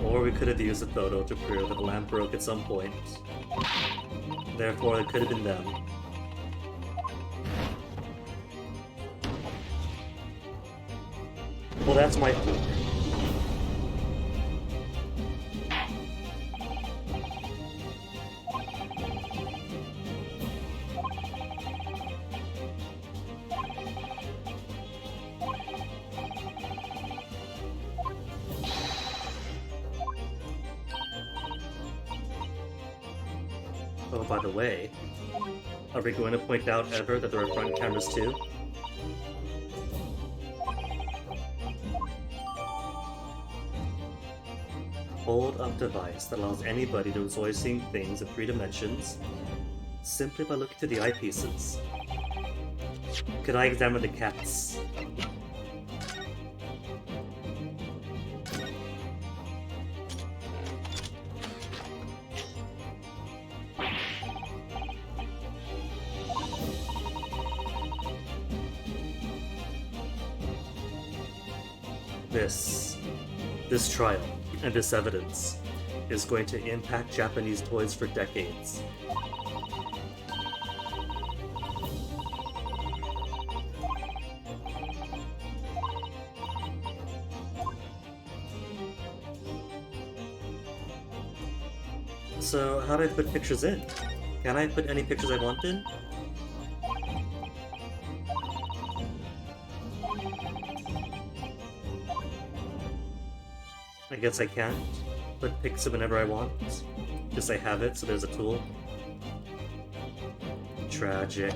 Or we could have used a photo to prove that the lamp broke at some point. Therefore, it could have been them. Well, that's my fluke. Oh, by the way, are we going to point out ever that there are front cameras too? Hold up device that allows anybody to enjoy seeing things in 3 dimensions simply by looking through the eyepieces. Could I examine the cats? This trial and this evidence is going to impact Japanese toys for decades. So how do I put pictures in? Can I put any pictures I want in? I guess I can't put pics of whenever I want. Just I have it, so there's a tool. Tragic.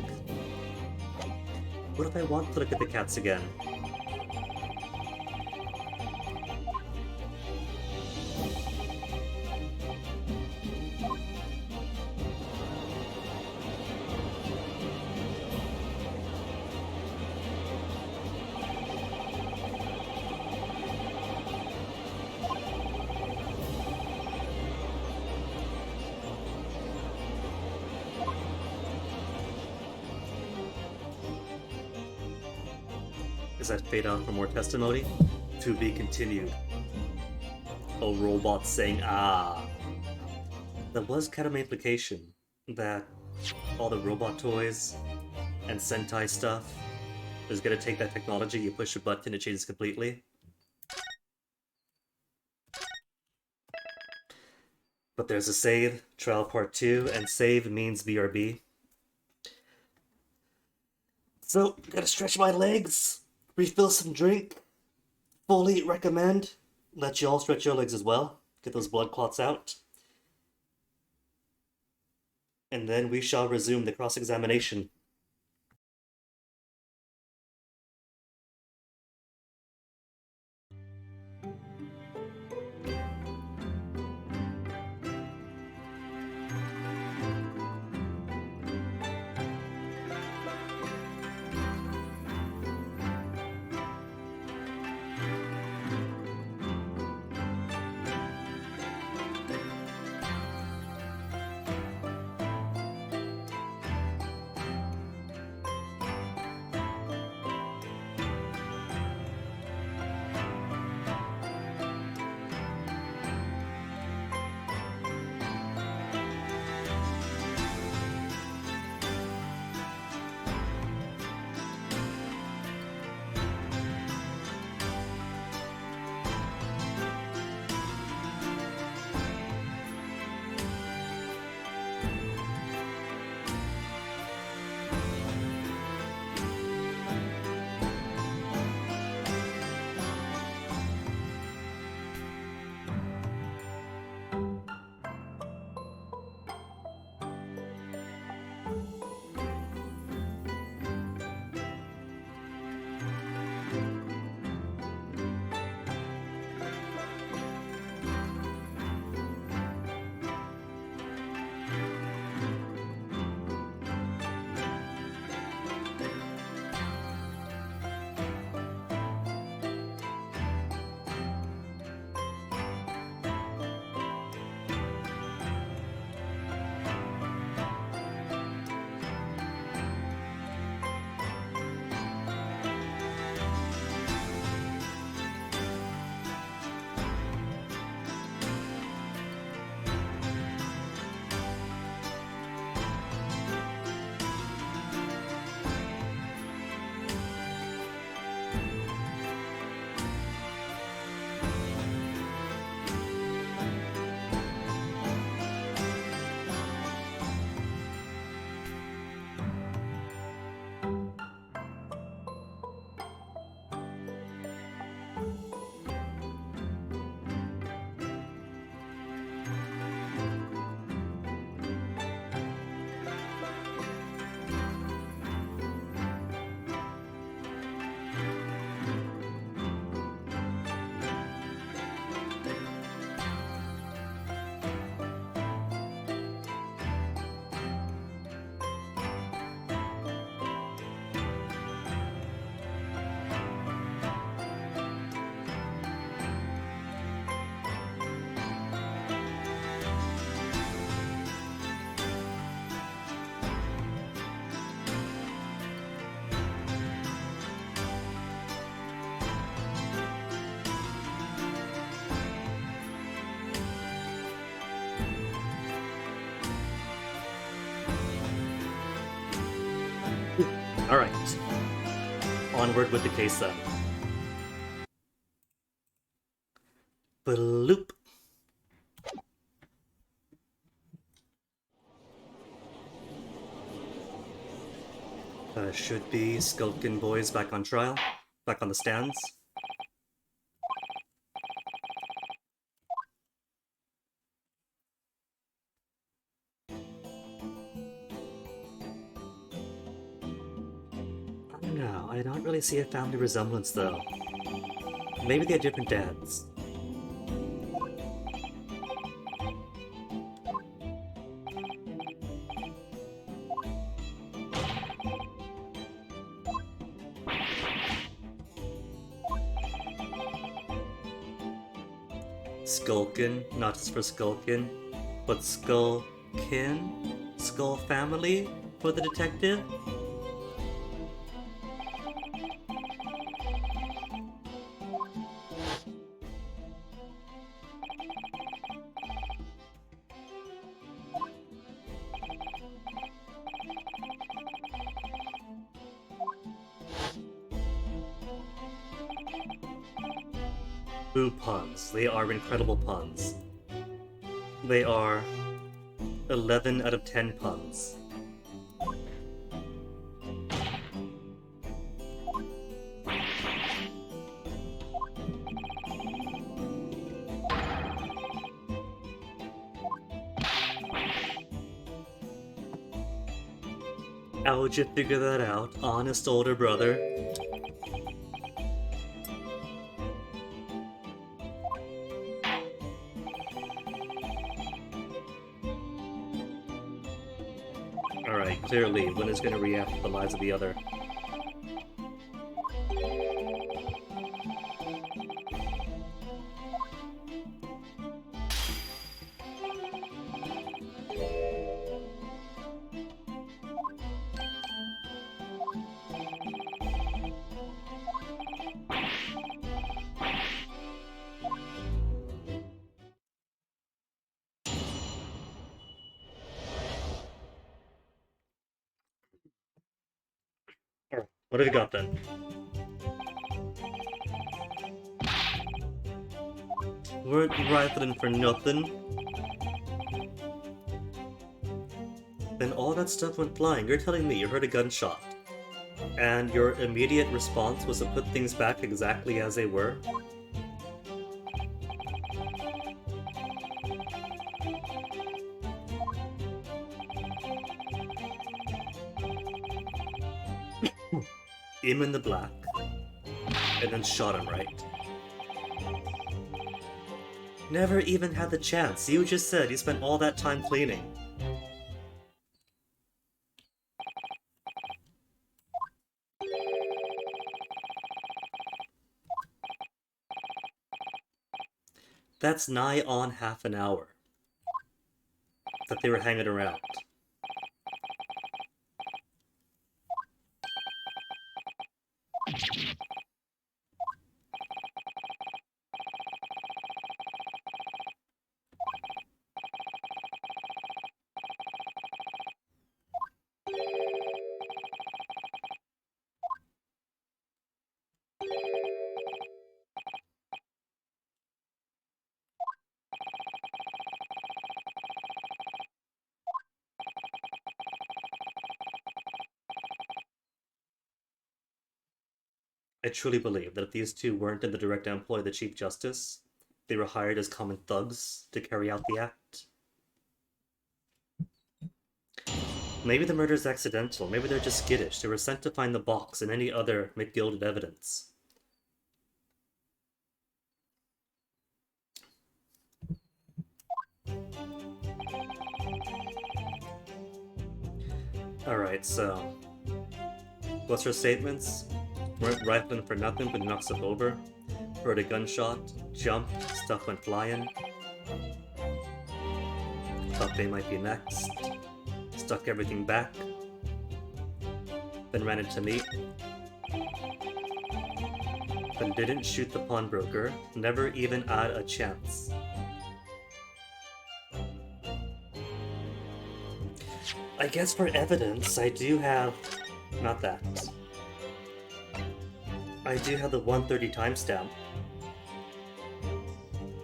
What if I want to look at the cats again? Is that fade out for more testimony? To be continued. A robot saying ah. That was kind of my implication that all the robot toys and Sentai stuff is gonna take that technology, you push a button, it changes completely. But there's a save, trial part 2, and save means BRB. So, gotta stretch my legs. Refill some drink. Fully recommend. Let you all stretch your legs as well. Get those blood clots out. And then we shall resume the cross-examination. Alright. Onward with the case then. Bloop. Should be Skulkin boys back on trial. Back on the stands. I don't know, I don't really see a family resemblance though. Maybe they had different dads. Skulkin, not just for Skulkin, but Skullkin? Skull family for the detective? Boo puns. They are incredible puns. They are 11 out of 10 puns. How'd you figure that out, honest older brother? Alright, clearly, one is going to react to the lives of the other. What have you got then? Weren't rifling for nothing. Then all that stuff went flying. You're telling me you heard a gunshot, and your immediate response was to put things back exactly as they were? Him in the black, and then shot him right. Never even had the chance. You just said you spent all that time cleaning. That's nigh on half an hour that they were hanging around. I truly believe that if these two weren't in the direct employ of the Chief Justice, they were hired as common thugs to carry out the act. Maybe the murder is accidental, maybe they're just skittish. They were sent to find the box and any other McGilded evidence. Alright, so... what's her statements? Weren't rifling for nothing but knocks up over. Heard a gunshot, jumped, stuff went flying. Thought they might be next. Stuck everything back. Then ran into me. Then didn't shoot the pawnbroker. Never even had a chance. I guess for evidence, I do have Not that. I do have the 1:30 timestamp.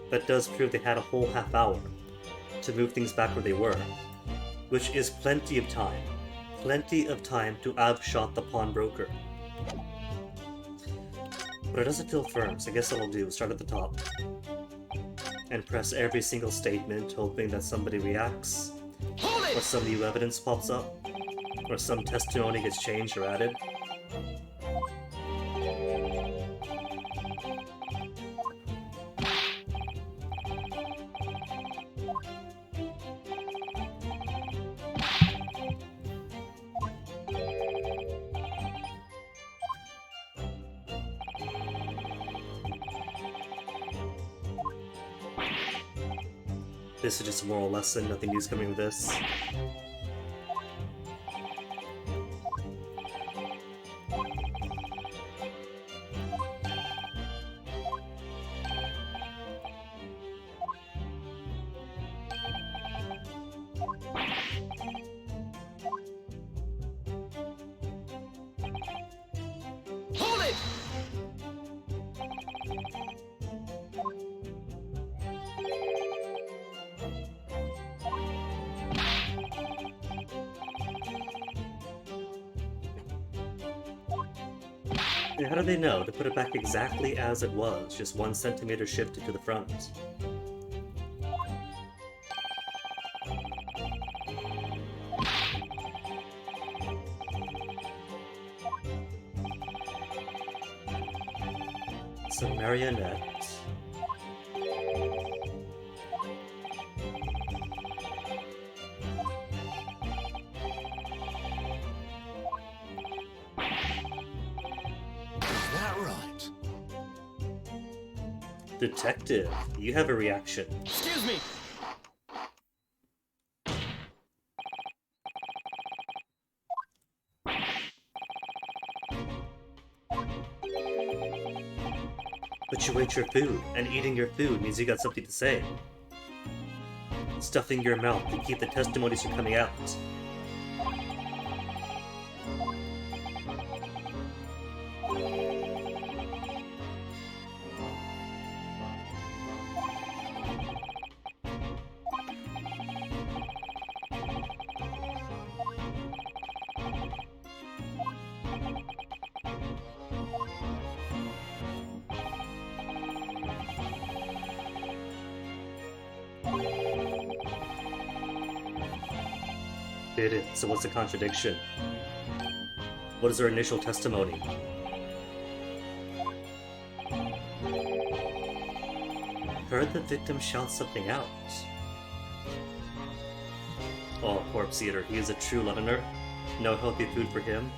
That does prove they had a whole half hour to move things back where they were, which is plenty of time. Plenty of time to outshot the pawnbroker. But it doesn't feel firm, so I guess what I'll do is start at the top and press every single statement, hoping that somebody reacts, or some new evidence pops up, or some testimony gets changed or added. This is just a moral lesson, nothing new's coming with this. Hold it! And how do they know to put it back exactly as it was, just 1 centimeter shifted to the front? It's a marionette. Is that right? Detective, you have a reaction. Excuse me! But you ate your food, and eating your food means you got something to say. Stuffing your mouth to keep the testimonies from coming out. Did it, so what's the contradiction? What is her initial testimony? Heard the victim shout something out. Oh, corpse eater, he is a true Londoner. No healthy food for him.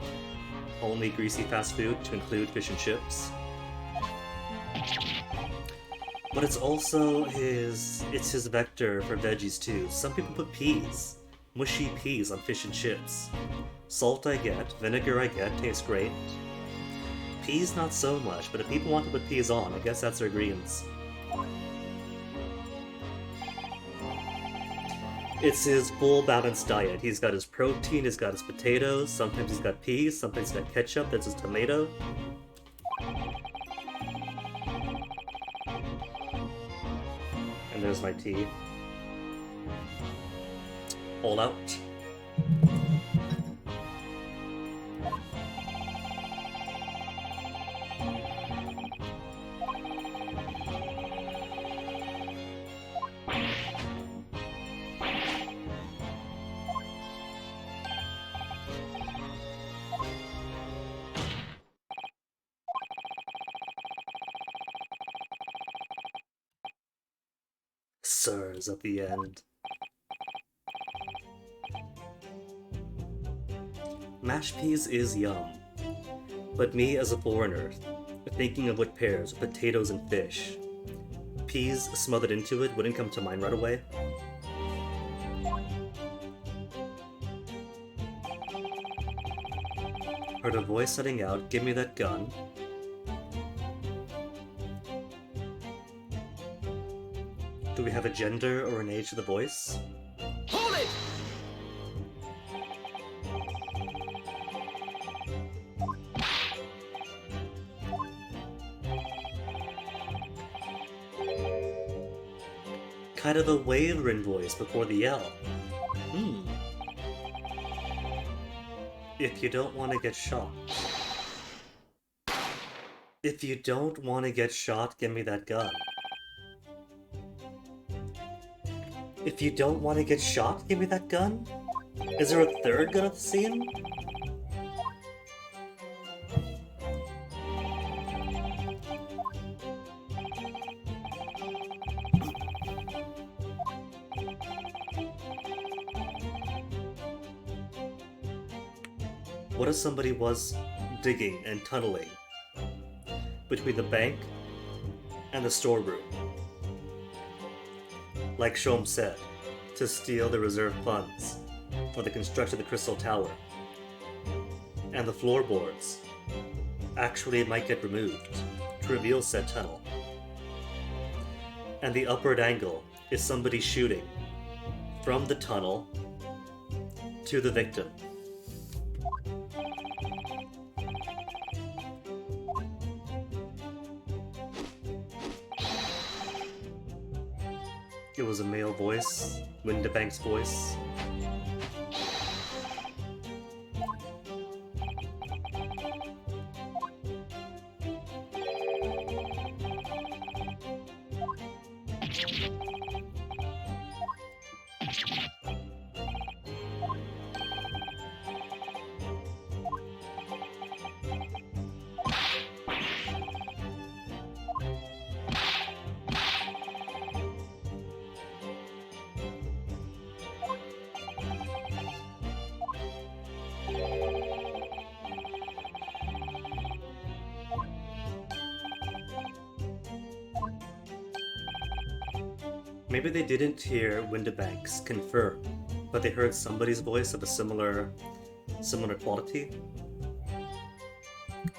Only greasy fast food, to include fish and chips. But it's also his vector for veggies too. Some people put peas. Mushy peas on fish and chips. Salt I get, vinegar I get, tastes great. Peas not so much, but if people want to put peas on, I guess that's their greens. It's his full balanced diet. He's got his protein, he's got his potatoes, sometimes he's got peas, sometimes he's got ketchup, that's his tomato. And there's my tea. All out. Sirs at the end. Mashed peas is yum, but me as a foreigner, thinking of what pairs potatoes and fish, peas smothered into it wouldn't come to mind right away. Heard a voice setting out, give me that gun. Do we have a gender or an age to the voice? Hold it! kind of a wailing voice before the yell. If you don't want to get shot. If you don't want to get shot, give me that gun. If you don't want to get shot, give me that gun? Is there a third gun at the scene? What if somebody was digging and tunneling between the bank and the storeroom? Like Shom said, to steal the reserve funds for the construction of the Crystal Tower. And the floorboards actually might get removed to reveal said tunnel. And the upward angle is somebody shooting from the tunnel to the victim. It was a male voice, Windibank's voice. Maybe they didn't hear Windibank's confirm, but they heard somebody's voice of a similar quality.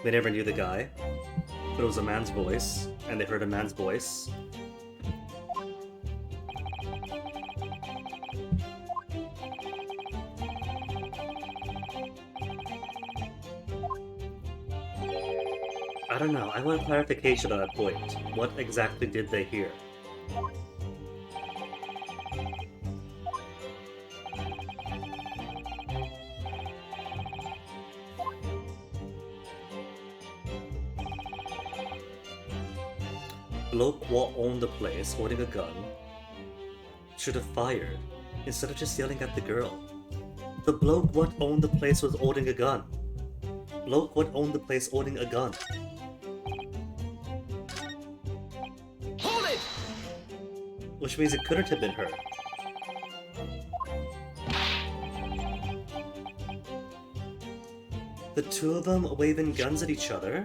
They never knew the guy, but it was a man's voice, and they heard a man's voice. I don't know, I want clarification on that point. What exactly did they hear? Bloke what owned the place holding a gun should have fired instead of just yelling at the girl. The bloke what owned the place was holding a gun. Bloke what owned the place holding a gun. Hold it! Which means it couldn't have been her. The two of them waving guns at each other?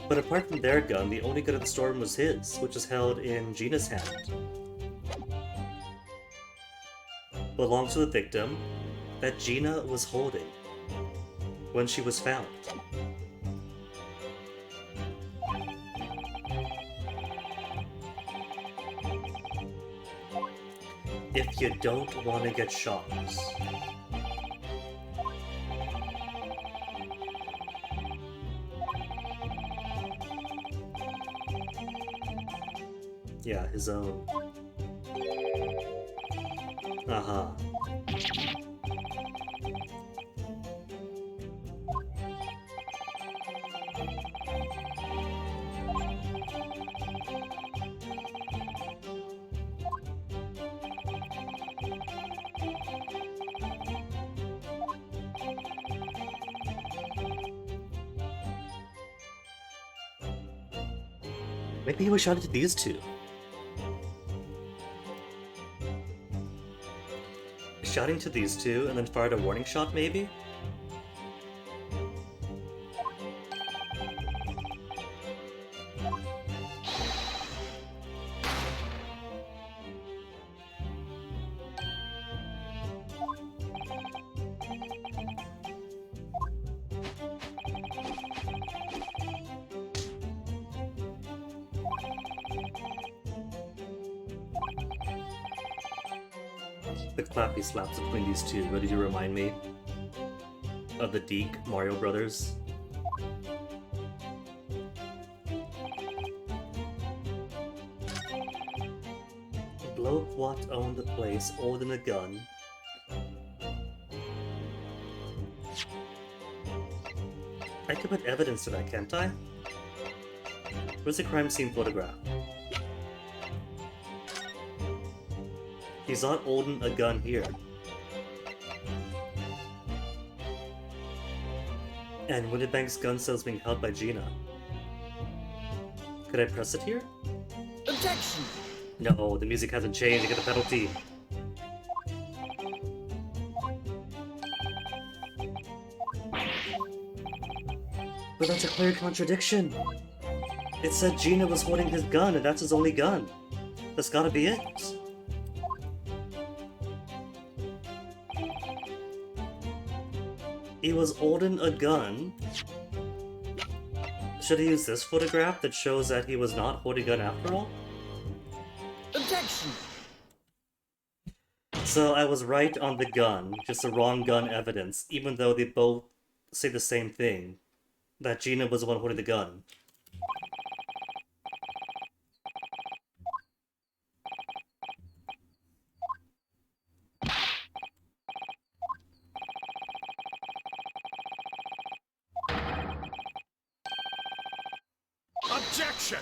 But apart from their gun, the only gun in the storeroom was his, which is held in Gina's hand. Belongs to the victim that Gina was holding when she was found. If you don't want to get shot. Yeah, his own. Uh-huh. Maybe he was shot at these two. Shouting to these two and then fired a warning shot, maybe? The clappy slaps between these two really do remind me of the Deke Mario Brothers. bloke what owned the place holding a gun. I could put evidence to that, can't I? Where's the crime scene photograph? He's not holding a gun here. And Winnebank's gun sales being held by Gina. Could I press it here? Objection! No, the music hasn't changed. I get a penalty. But that's a clear contradiction. It said Gina was holding his gun, and that's his only gun. That's gotta be it. He was holding a gun. Should I use this photograph that shows that he was not holding a gun after all? Objection! So I was right on the gun, just the wrong gun evidence, even though they both say the same thing. That Gina was the one holding the gun. Objection!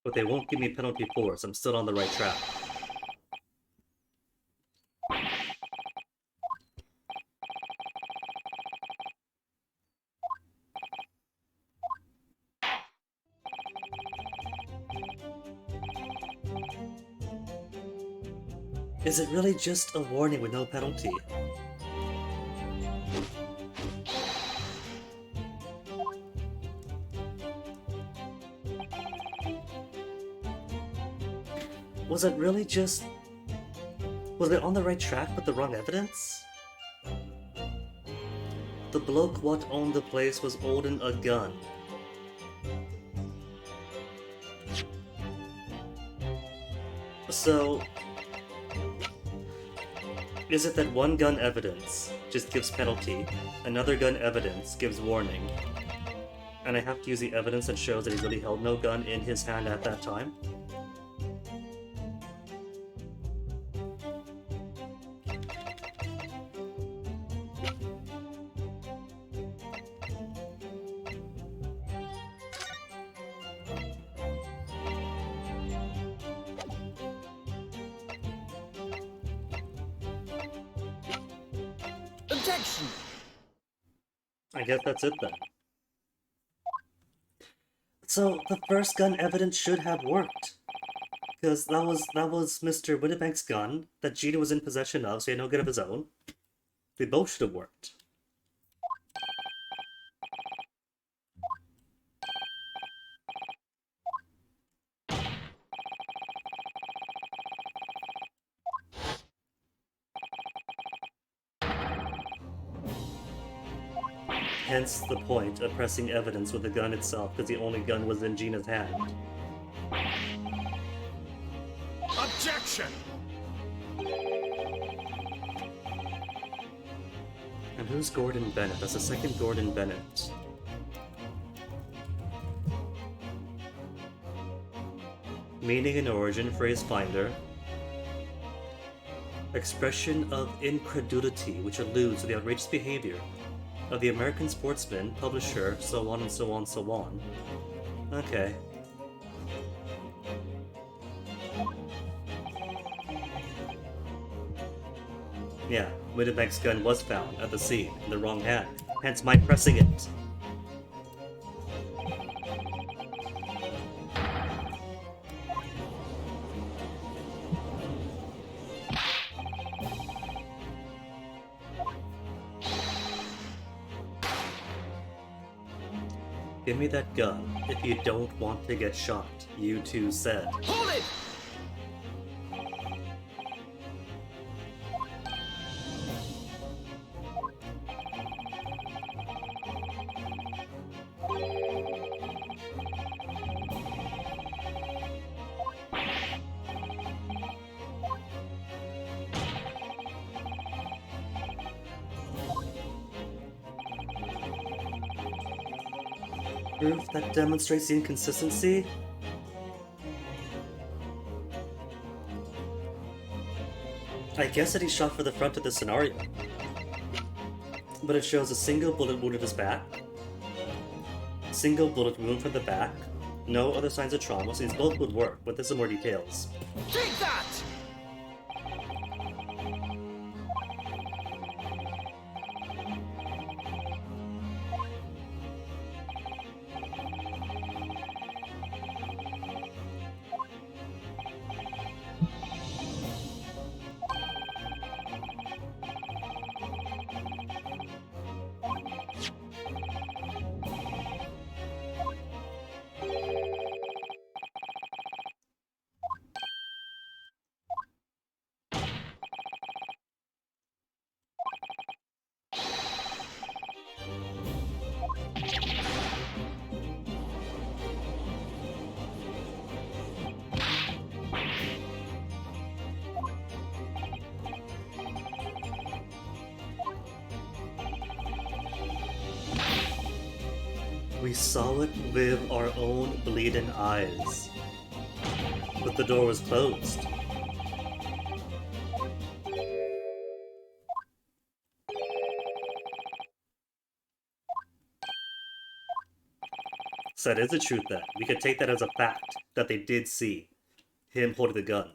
But they won't give me penalty 4, so I'm still on the right track. Is it really just a warning with no penalty? Was it really just... Was it on the right track but the wrong evidence? The bloke what owned the place was holding a gun. So... is it that one gun evidence just gives penalty, another gun evidence gives warning, and I have to use the evidence that shows that he really held no gun in his hand at that time? Objection! I guess that's it then. So the first gun evidence should have worked, because that was Mr. Winnebank's gun that Gina was in possession of, so he had no gun of his own. They both should have worked. Hence the point of pressing evidence with the gun itself, because the only gun was in Gina's hand. Objection! And who's Gordon Bennett? That's the second Gordon Bennett. Meaning and origin, phrase finder. Expression of incredulity, which alludes to the outrageous behavior of the American sportsman, publisher, so on and so on, so on. Okay. Yeah, Winnebank's gun was found at the scene in the wrong hand, hence my pressing it. Give me that gun if you don't want to get shot, you two said. Hold it! Proof that demonstrates the inconsistency? I guess that he shot for the front of the scenario. But it shows a single bullet wound in his back, single bullet wound from the back, no other signs of trauma, so these both would work, but there's some more details. Take that! We saw it with our own bleeding eyes. But the door was closed. So that is the truth then. We could take that as a fact that they did see him holding the gun.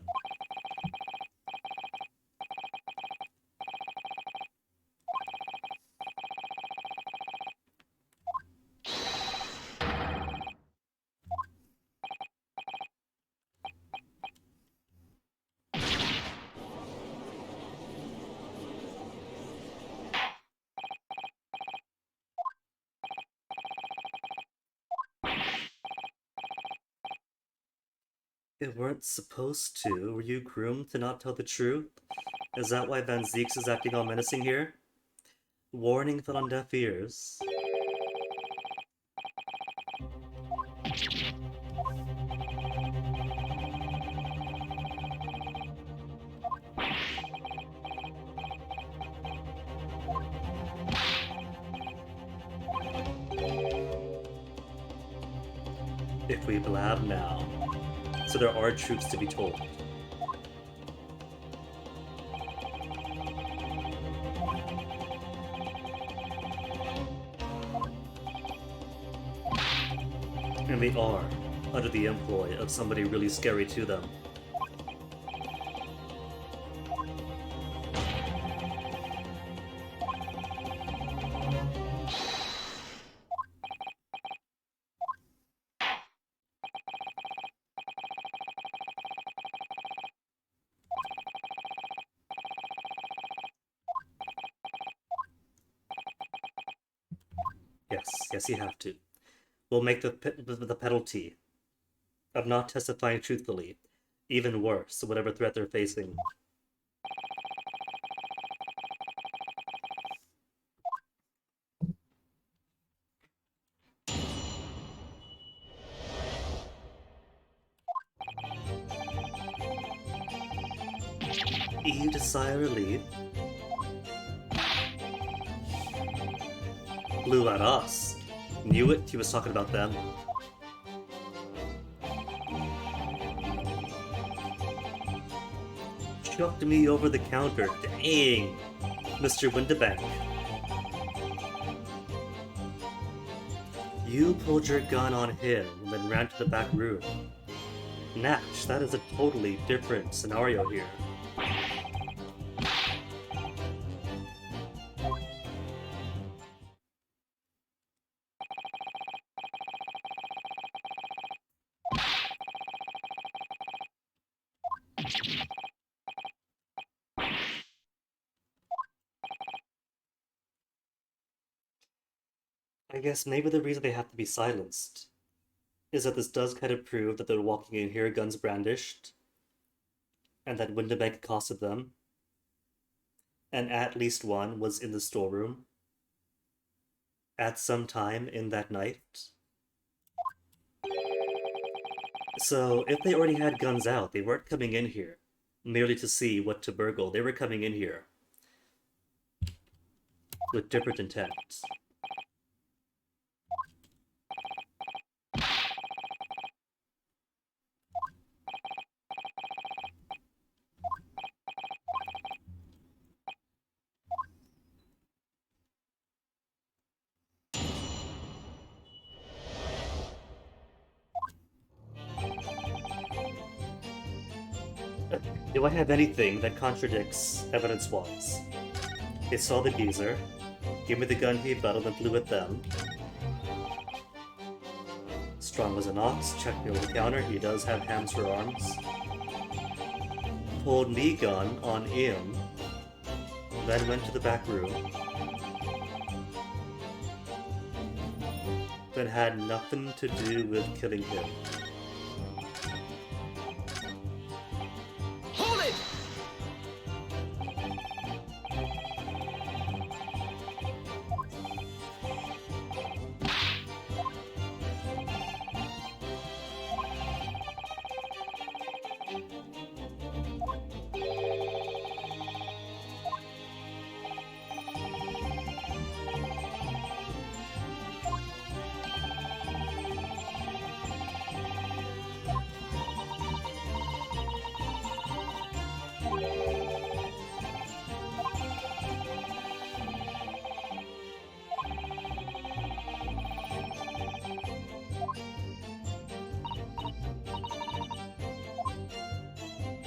You weren't supposed to. Were you groomed to not tell the truth? Is that why Van Zieks is acting all menacing here? Warning fell on deaf ears. If we blab now. So there are truths to be told. And they are under the employ of somebody really scary to them. Yes, you have to. We'll make the penalty of not testifying truthfully even worse, whatever threat they're facing. You desire relief? Blew at us. Knew it, he was talking about them. Chucked me over the counter. Dang! Mr. Windibank. You pulled your gun on him and then ran to the back room. Natch, that is a totally different scenario here. I guess maybe the reason they have to be silenced is that this does kind of prove that they're walking in here guns brandished, and that Windibank accosted them, and at least one was in the storeroom at some time in that night. So if they already had guns out, they weren't coming in here merely to see what to burgle. They were coming in here with different intents. Do I have anything that contradicts evidence was? They saw the geezer, give me the gun he battled and flew at them. Strong as an ox, checked me over the counter, he does have hands for arms. Pulled me gun on him, then went to the back room. Then had nothing to do with killing him. Hold it!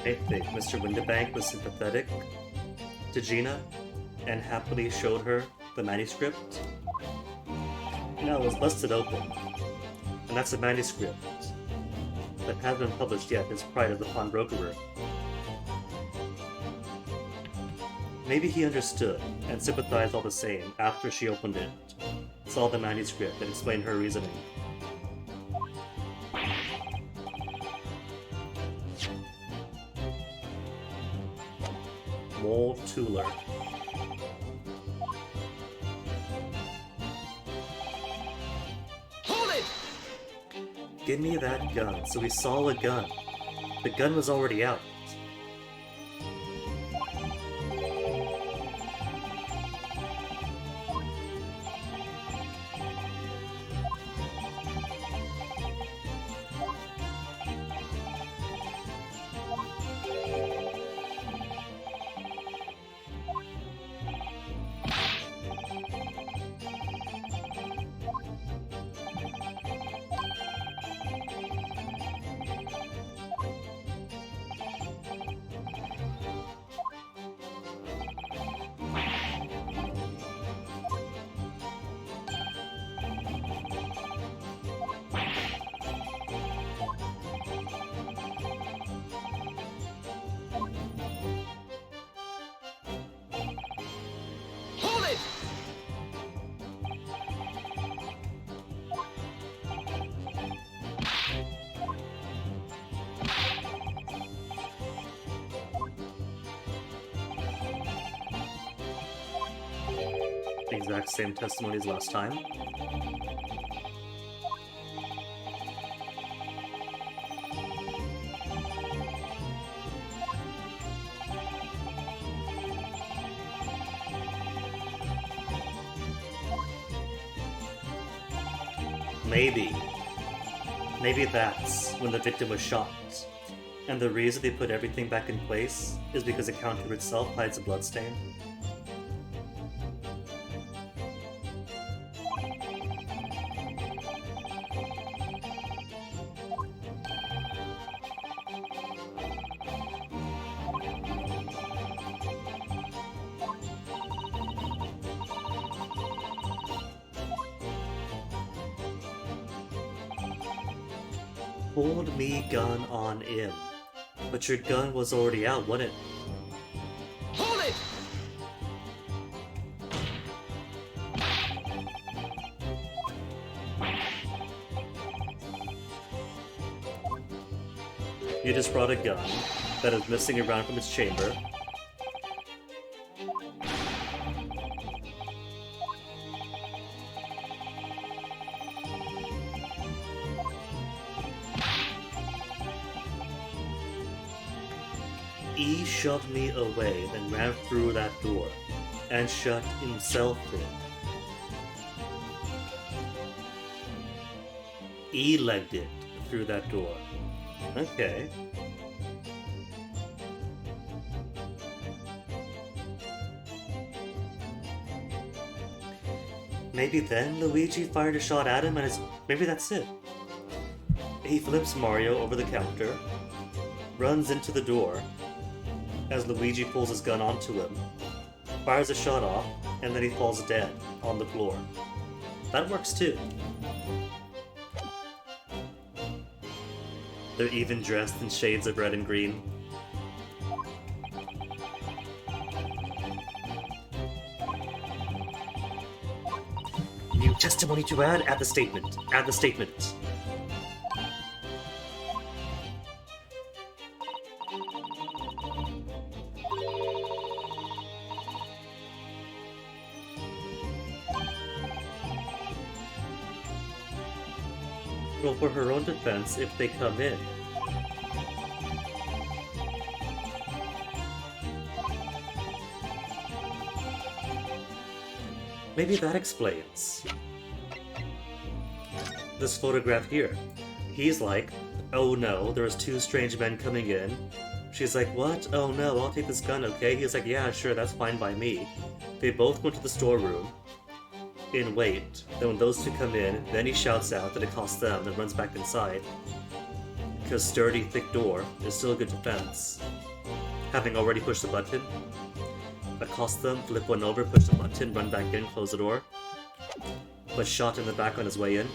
I think Mr. Windibank was sympathetic to Gina and happily showed her the manuscript. Now it was busted open, and that's a manuscript that hasn't been published yet. His pride as a pawnbrokerer. Maybe he understood and sympathized all the same after she opened it, saw the manuscript, and explained her reasoning. Mole Tooler. Hold it! Give me that gun. So we saw a gun. The gun was already out. Hold it! Exact same testimony as last time. Maybe that's when the victim was shot. And the reason they put everything back in place is because the counter itself hides a bloodstain. Pulled me gun on him. But your gun was already out, wasn't it? Hold it! You just brought a gun that is missing around from its chamber. He shoved me away, then ran through that door, and shut himself in. He legged it through that door. Okay. Maybe then Luigi fired a shot at him and maybe that's it. He flips Mario over the counter, runs into the door, as Luigi pulls his gun onto him, fires a shot off, and then he falls dead on the floor. That works too. They're even dressed in shades of red and green. New testimony to add? Add the statement. Add the statement. Well, for her own defense, if they come in. Maybe that explains this photograph here. He's like, oh no, there's two strange men coming in. She's like, what? Oh no, I'll take this gun, okay? He's like, yeah, sure, that's fine by me. They both went to the storeroom and wait. Then when those two come in, then he shouts out that it costs them, then runs back inside. Because sturdy, thick door is still a good defense. Having already pushed the button, accost them, flip one over, push the button, run back in, close the door. But shot in the back on his way in.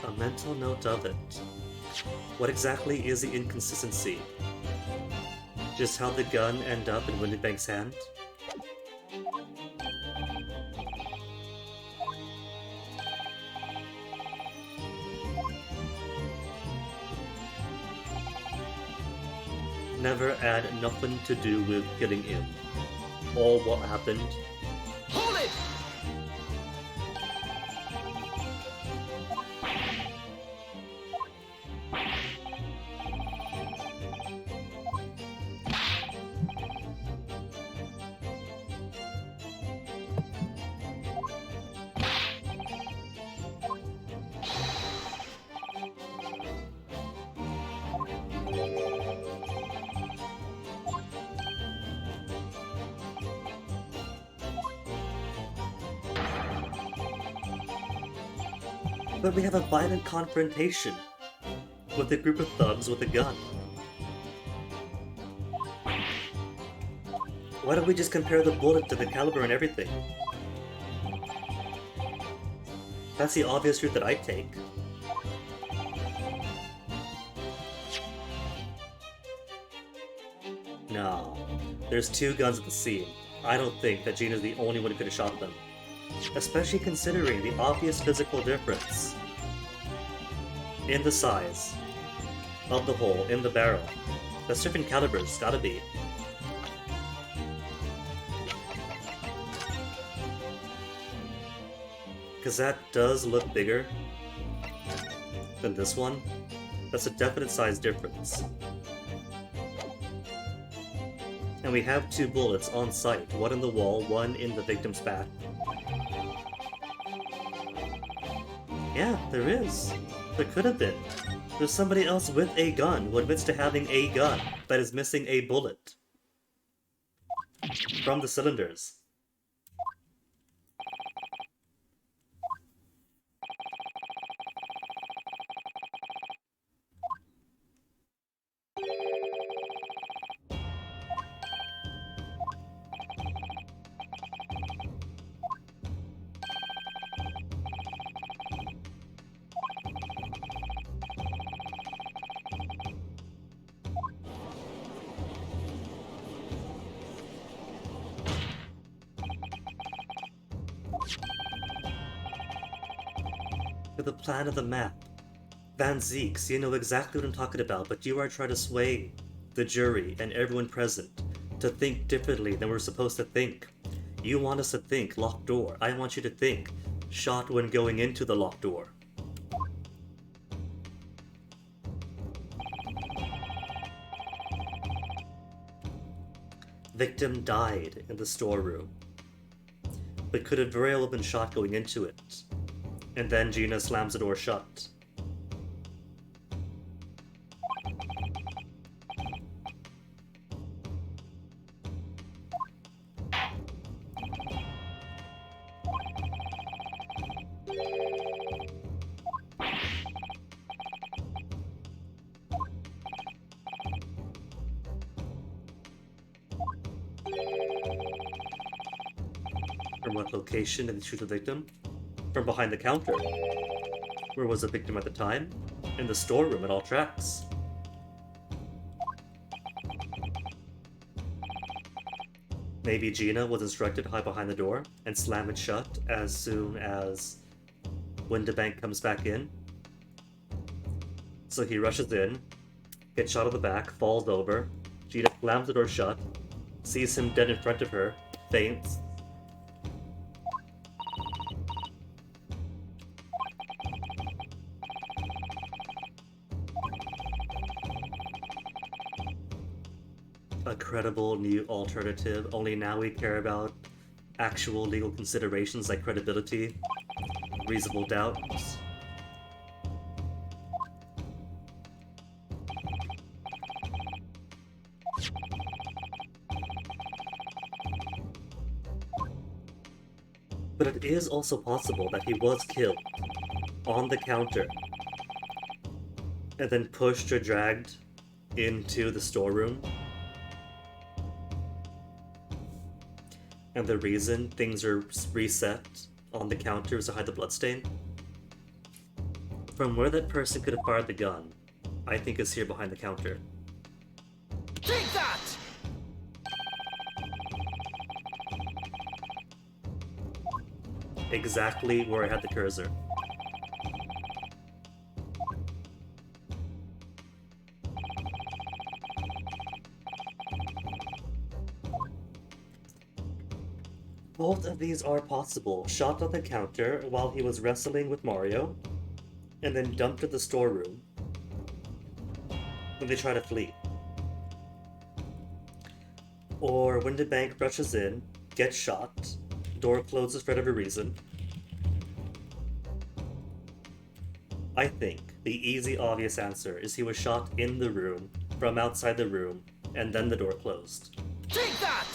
A mental note of it. What exactly is the inconsistency? Just how the gun end up in Windybank's hand? Never add nothing to do with getting in. All what happened. Hold it! But we have a violent confrontation with a group of thugs with a gun. Why don't we just compare the bullet to the caliber and everything? That's the obvious route that I take. No. There's two guns at the scene. I don't think that Gina's the only one who could have shot them. Especially considering the obvious physical difference in the size of the hole in the barrel. That's different calibers, gotta be. Because that does look bigger than this one. That's a definite size difference. And we have two bullets on site, one in the wall, one in the victim's back. Yeah, there is. There could have been. There's somebody else with a gun who admits to having a gun that is missing a bullet from the cylinders. For the plan of the map. Van Zeeks, you know exactly what I'm talking about, but you are trying to sway the jury and everyone present to think differently than we're supposed to think. You want us to think locked door. I want you to think shot when going into the locked door. Victim died in the storeroom, but could have very well been shot going into it. And then Gina slams the door shut. From what location did he shoot the victim? From behind the counter. Where was the victim at the time? In the storeroom, it all tracks. Maybe Gina was instructed to hide behind the door and slam it shut as soon as Windibank comes back in. So he rushes in, gets shot in the back, falls over. Gina slams the door shut, sees him dead in front of her, faints. A credible new alternative, only now we care about actual legal considerations like credibility, reasonable doubts. But it is also possible that he was killed on the counter and then pushed or dragged into the storeroom. And the reason things are reset on the counter is to hide the bloodstain. From where that person could have fired the gun, I think is here behind the counter. Take that! Exactly where I had the cursor. Both of these are possible. Shot on the counter while he was wrestling with Mario, and then dumped to the storeroom when they try to flee. Or Windibank rushes in, gets shot, door closes for whatever reason. I think the easy, obvious answer is he was shot in the room, from outside the room, and then the door closed. Take that!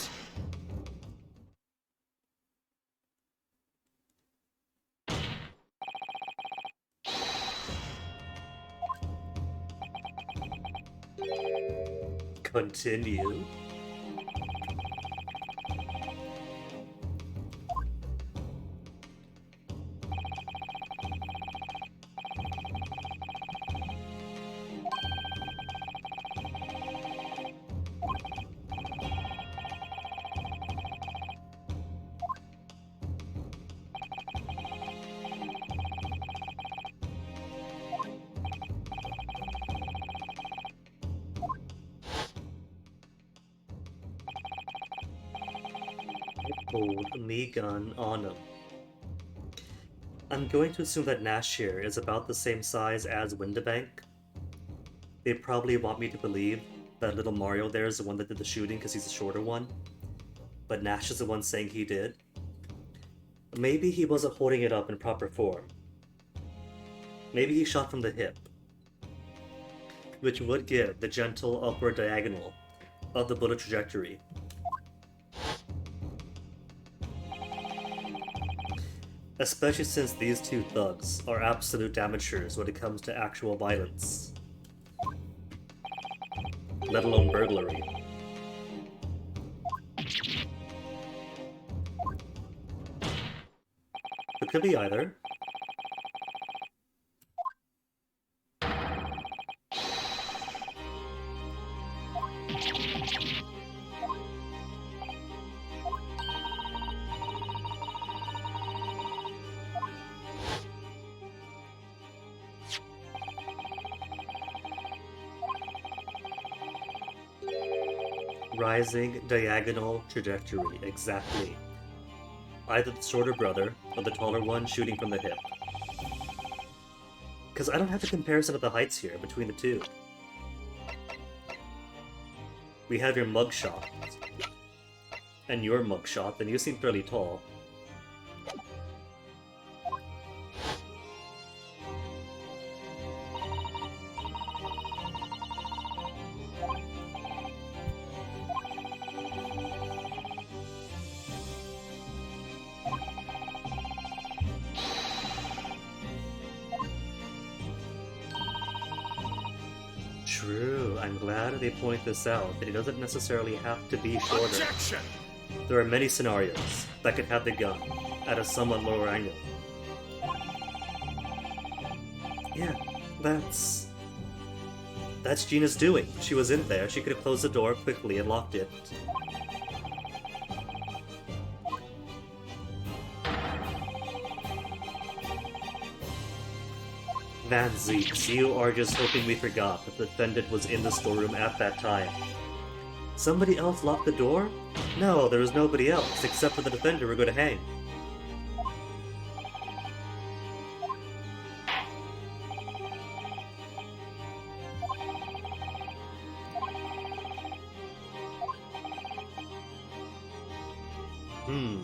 Continue. Hold a me gun on him. I'm going to assume that Nash here is about the same size as Windibank. They probably want me to believe that little Mario there is the one that did the shooting because he's the shorter one. But Nash is the one saying he did. Maybe he wasn't holding it up in proper form. Maybe he shot from the hip, which would give the gentle upward diagonal of the bullet trajectory. Especially since these two thugs are absolute amateurs when it comes to actual violence. Let alone burglary. It could be either. Rising diagonal trajectory, exactly. Either the shorter brother or the taller one shooting from the hip. Because I don't have the comparison of the heights here between the two. We have your mugshot and your mugshot, and you seem fairly tall. True, I'm glad they point this out, that he doesn't necessarily have to be shorter. Objection! There are many scenarios that could have the gun at a somewhat lower angle. Yeah, that's Gina's doing. She was in there, she could have closed the door quickly and locked it. Van Zeeks, you are just hoping we forgot that the defendant was in the storeroom at that time. Somebody else locked the door? No, there was nobody else, except for the defender we're going to hang.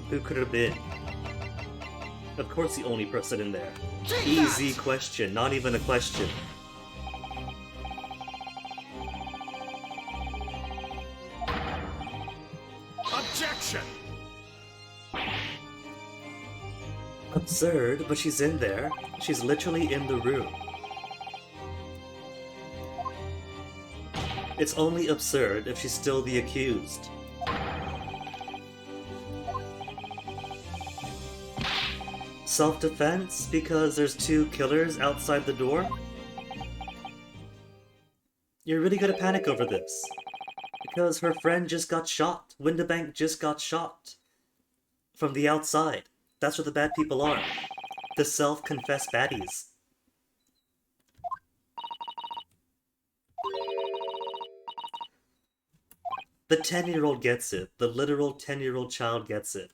Who could it have been? Of course the only person in there. Easy question, not even a question. Objection! Absurd, but she's in there. She's literally in the room. It's only absurd if she's still the accused. Self-defense because there's two killers outside the door? You're really gonna panic over this. Because her friend just got shot. Windabank just got shot. From the outside. That's what the bad people are. The self-confessed baddies. The 10-year-old gets it. The literal 10-year-old child gets it.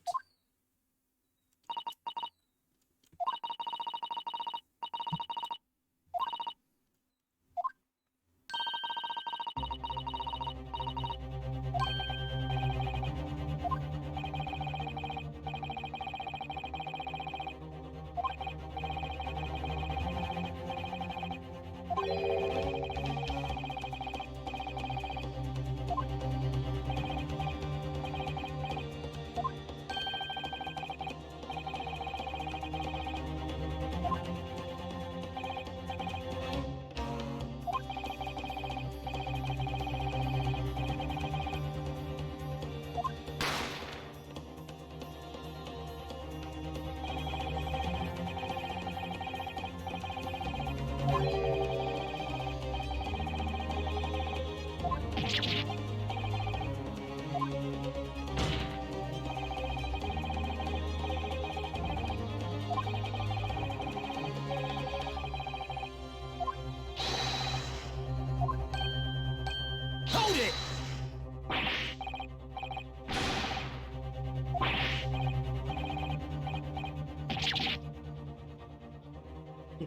Hold it!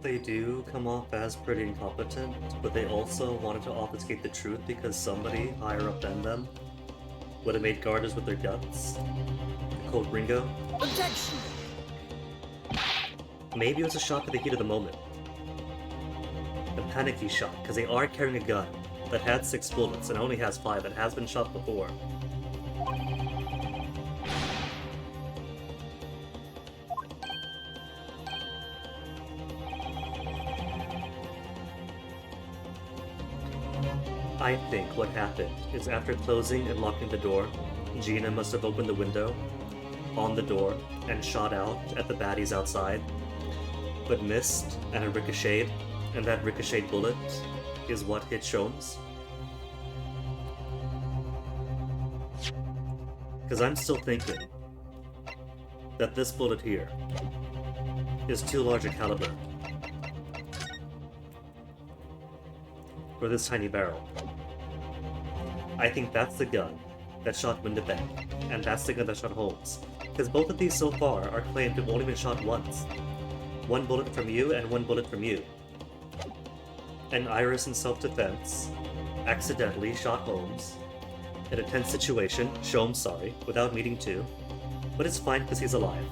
They do come off as pretty incompetent, but they also wanted to obfuscate the truth because somebody higher up than them would have made garters with their guts. Cold Ringo. Objection! Maybe it was a shot to the heat of the moment. A panicky shot, because they are carrying a gun that had 6 bullets and only has 5 and has been shot before. I think what happened is after closing and locking the door, Gina must have opened the window on the door and shot out at the baddies outside, but missed and it ricocheted, and that ricocheted bullet is what hit Sholmes. Because I'm still thinking that this bullet here is too large a caliber for this tiny barrel. I think that's the gun that shot Windabank, and that's the gun that shot Holmes. Because both of these so far are claimed to have only been shot once. 1 bullet from you and 1 bullet from you. And Iris in self-defense accidentally shot Holmes in a tense situation, Sholmes, sorry, without meaning to, but it's fine because he's alive.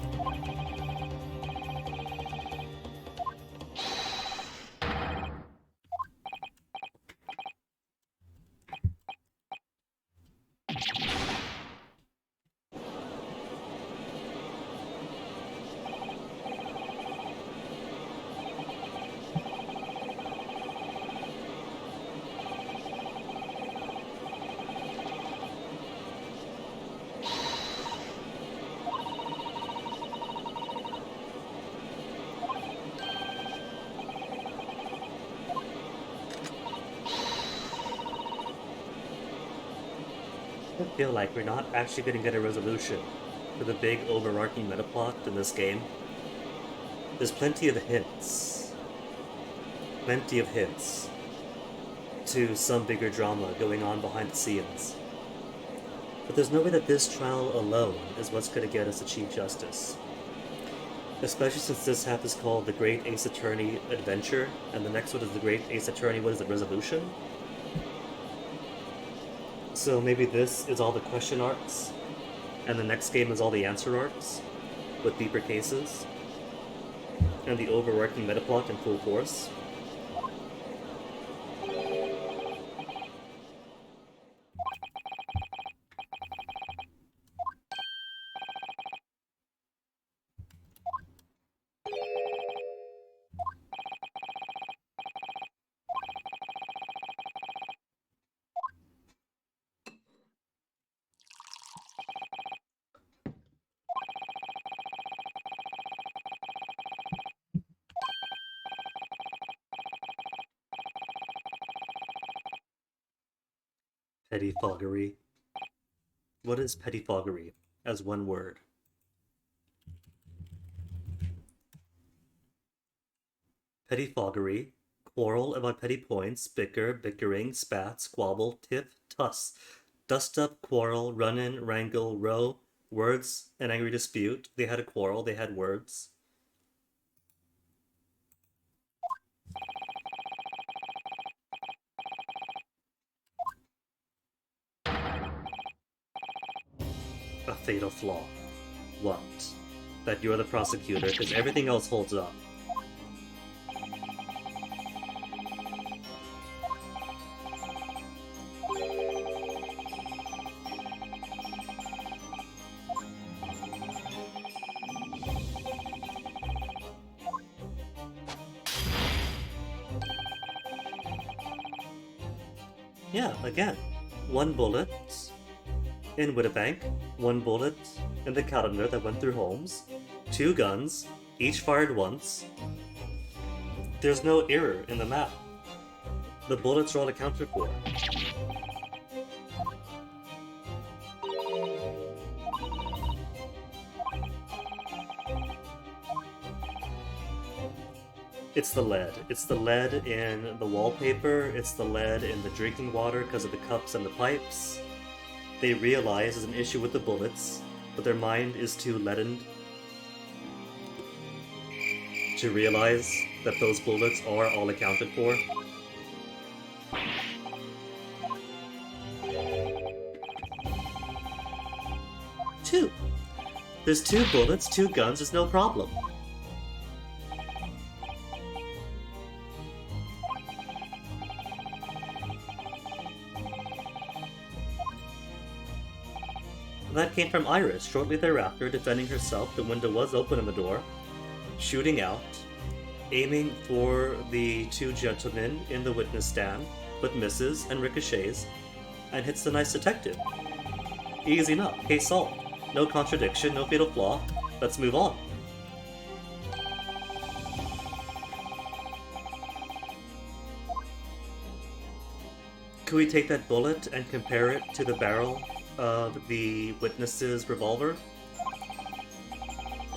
feel like we're not actually going to get a resolution for the big overarching meta plot in this game. There's plenty of hints to some bigger drama going on behind the scenes. But there's no way that this trial alone is what's going to get us to Chief Justice. Especially since this half is called the Great Ace Attorney Adventure, and the next one is the Great Ace Attorney, what is it, Resolution? So maybe this is all the question arcs, and the next game is all the answer arcs, with deeper cases, and the overarching metaplot in full force. Pettifoggery. What is pettifoggery, as one word? Pettifoggery, quarrel about petty points, bicker, bickering, spat, squabble, tiff, tuss, dust up, quarrel, run in, wrangle, row, words, an angry dispute. They had a quarrel, they had words. A fatal flaw. What? That you're the prosecutor, because everything else holds up. Yeah, again, one bullet in Winnipeg, one bullet in the calendar that went through Holmes, 2 guns, each fired once. There's no error in the map. The bullets are all accounted for. It's the lead. It's the lead in the wallpaper, it's the lead in the drinking water because of the cups and the pipes. They realize there's an issue with the bullets, but their mind is too leadened to realize that those bullets are all accounted for. Two. There's 2 bullets, 2 guns, there's no problem. That came from Iris. Shortly thereafter, defending herself, the window was open in the door, shooting out, aiming for the 2 gentlemen in the witness stand, but misses and ricochets, and hits the nice detective. Easy enough, case solved. No contradiction, no fatal flaw. Let's move on. Could we take that bullet and compare it to the barrel of the witness's revolver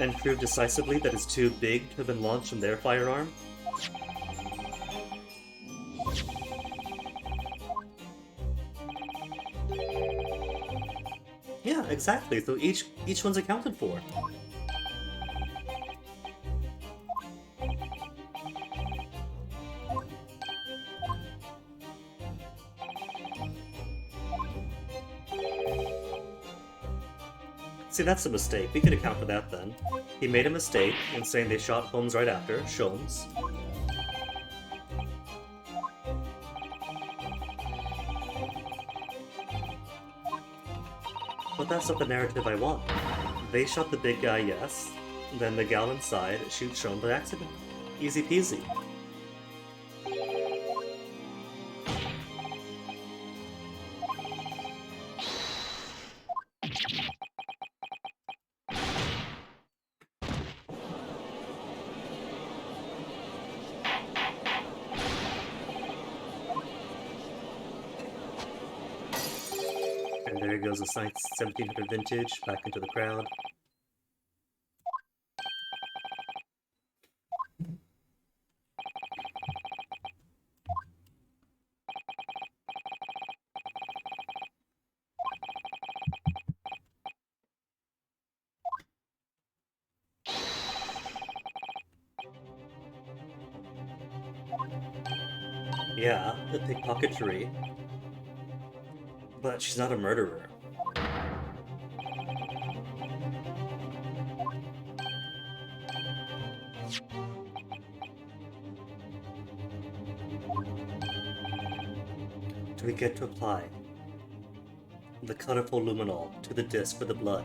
and prove decisively that it's too big to have been launched from their firearm? Yeah, exactly. So each one's accounted for. See, that's a mistake. We could account for that then. He made a mistake in saying they shot Holmes right after. Sholmes. But that's not the narrative I want. They shot the big guy, yes. Then the gal inside shoots Sholmes by accident. Easy peasy. And And there goes a nice 1700 vintage back into the crowd. Yeah, the pickpocketery. But she's not a murderer. Do we get to apply the colorful luminol to the disc for the blood?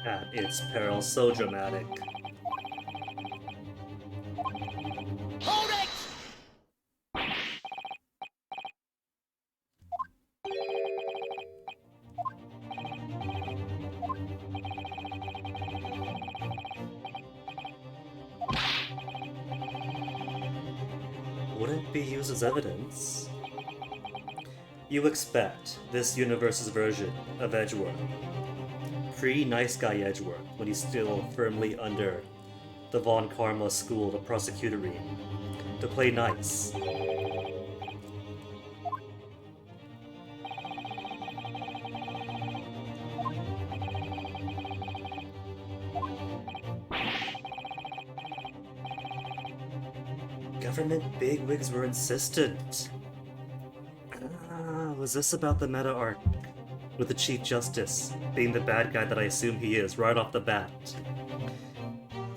At its peril, so dramatic. Hold it! Wouldn't be used as evidence. You expect this universe's version of Edgeworth, pre-nice guy Edgeworth, when he's still firmly under the Von Karma school of prosecutory, to play nice. Government bigwigs were insistent. Was this about the meta arc? With the Chief Justice being the bad guy that I assume he is right off the bat.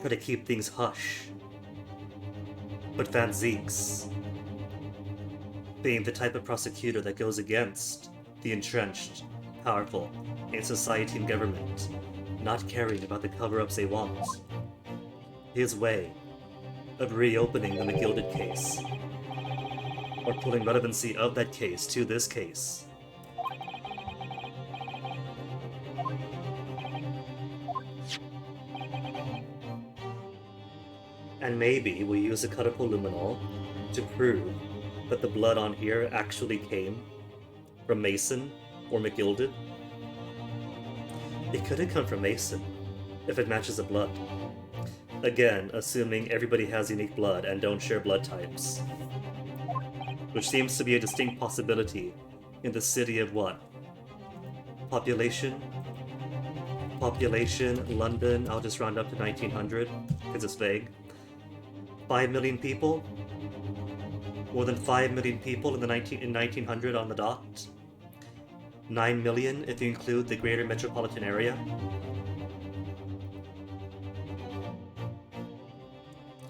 Try to keep things hush. But Van Zeeks being the type of prosecutor that goes against the entrenched, powerful, in society and government, not caring about the cover-ups they want. His way of reopening the McGilded case, or pulling relevancy of that case to this case. And maybe we use a colorful luminol to prove that the blood on here actually came from Mason or McGilded. It could have come from Mason, if it matches the blood. Again, assuming everybody has unique blood and don't share blood types. Which seems to be a distinct possibility in the city of what? Population, London, I'll just round up to 1900, because it's vague. 5 million people? More than 5 million people in 1900 on the dot. 9 million if you include the greater metropolitan area.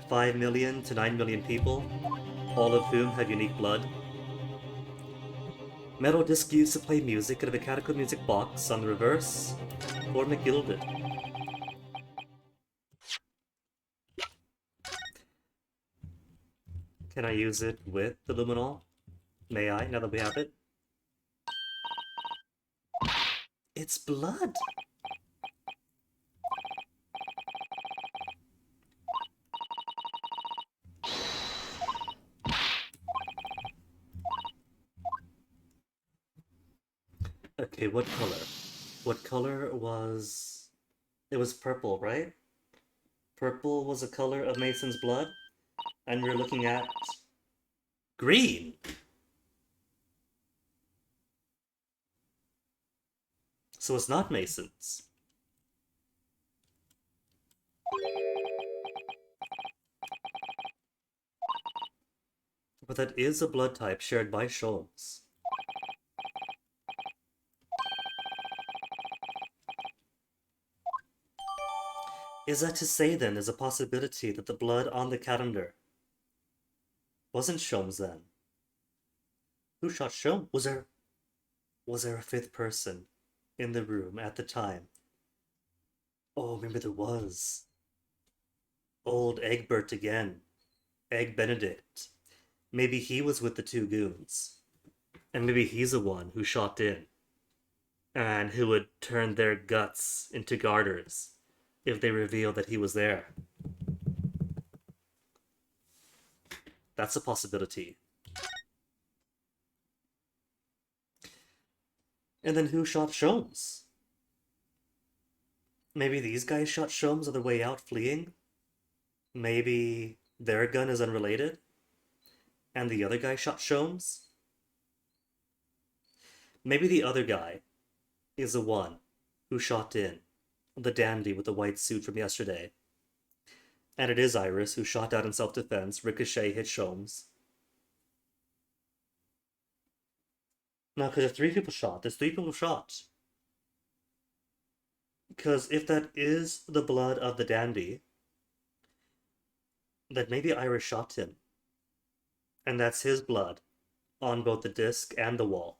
5 million to 9 million people, all of whom have unique blood. Metal disc used to play music out of a Catacomb music box on the reverse, or McGilded. Can I use it with the luminol? May I, now that we have it? It's blood! Okay, what color? What color was... It was purple, right? Purple was a color of Mason's blood? And we're looking at... green! So it's not Mason's. But that is a blood type shared by Scholz. Is that to say then there's a possibility that the blood on the calendar wasn't Shom's then? Who shot Shom? Was there a fifth person in the room at the time? Oh, maybe there was. Old Egbert again. Egg Benedict. Maybe he was with the two goons. And maybe he's the one who shot in. And who would turn their guts into garters if they revealed that he was there. That's a possibility. And then who shot Sholmes? Maybe these guys shot Sholmes on their way out fleeing? Maybe their gun is unrelated? And the other guy shot Sholmes? Maybe the other guy is the one who shot in, the dandy with the white suit from yesterday. And it is Iris who shot out in self-defense. Ricochet hit Sholmes. No, because there's three people shot. There's three people shot. Because if that is the blood of the dandy, then maybe Iris shot him. And that's his blood on both the disc and the wall.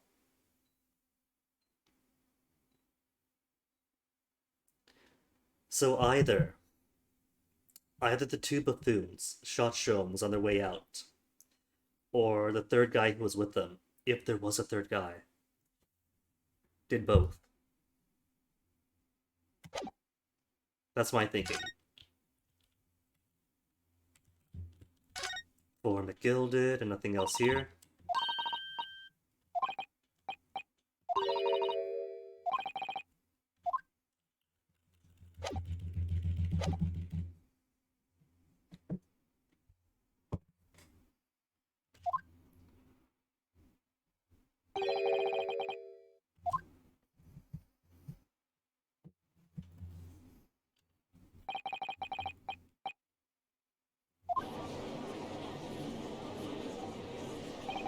So either the two buffoons shot Sholmes on their way out, or the third guy who was with them, if there was a third guy, did both. That's my thinking. For McGill did, and nothing else here.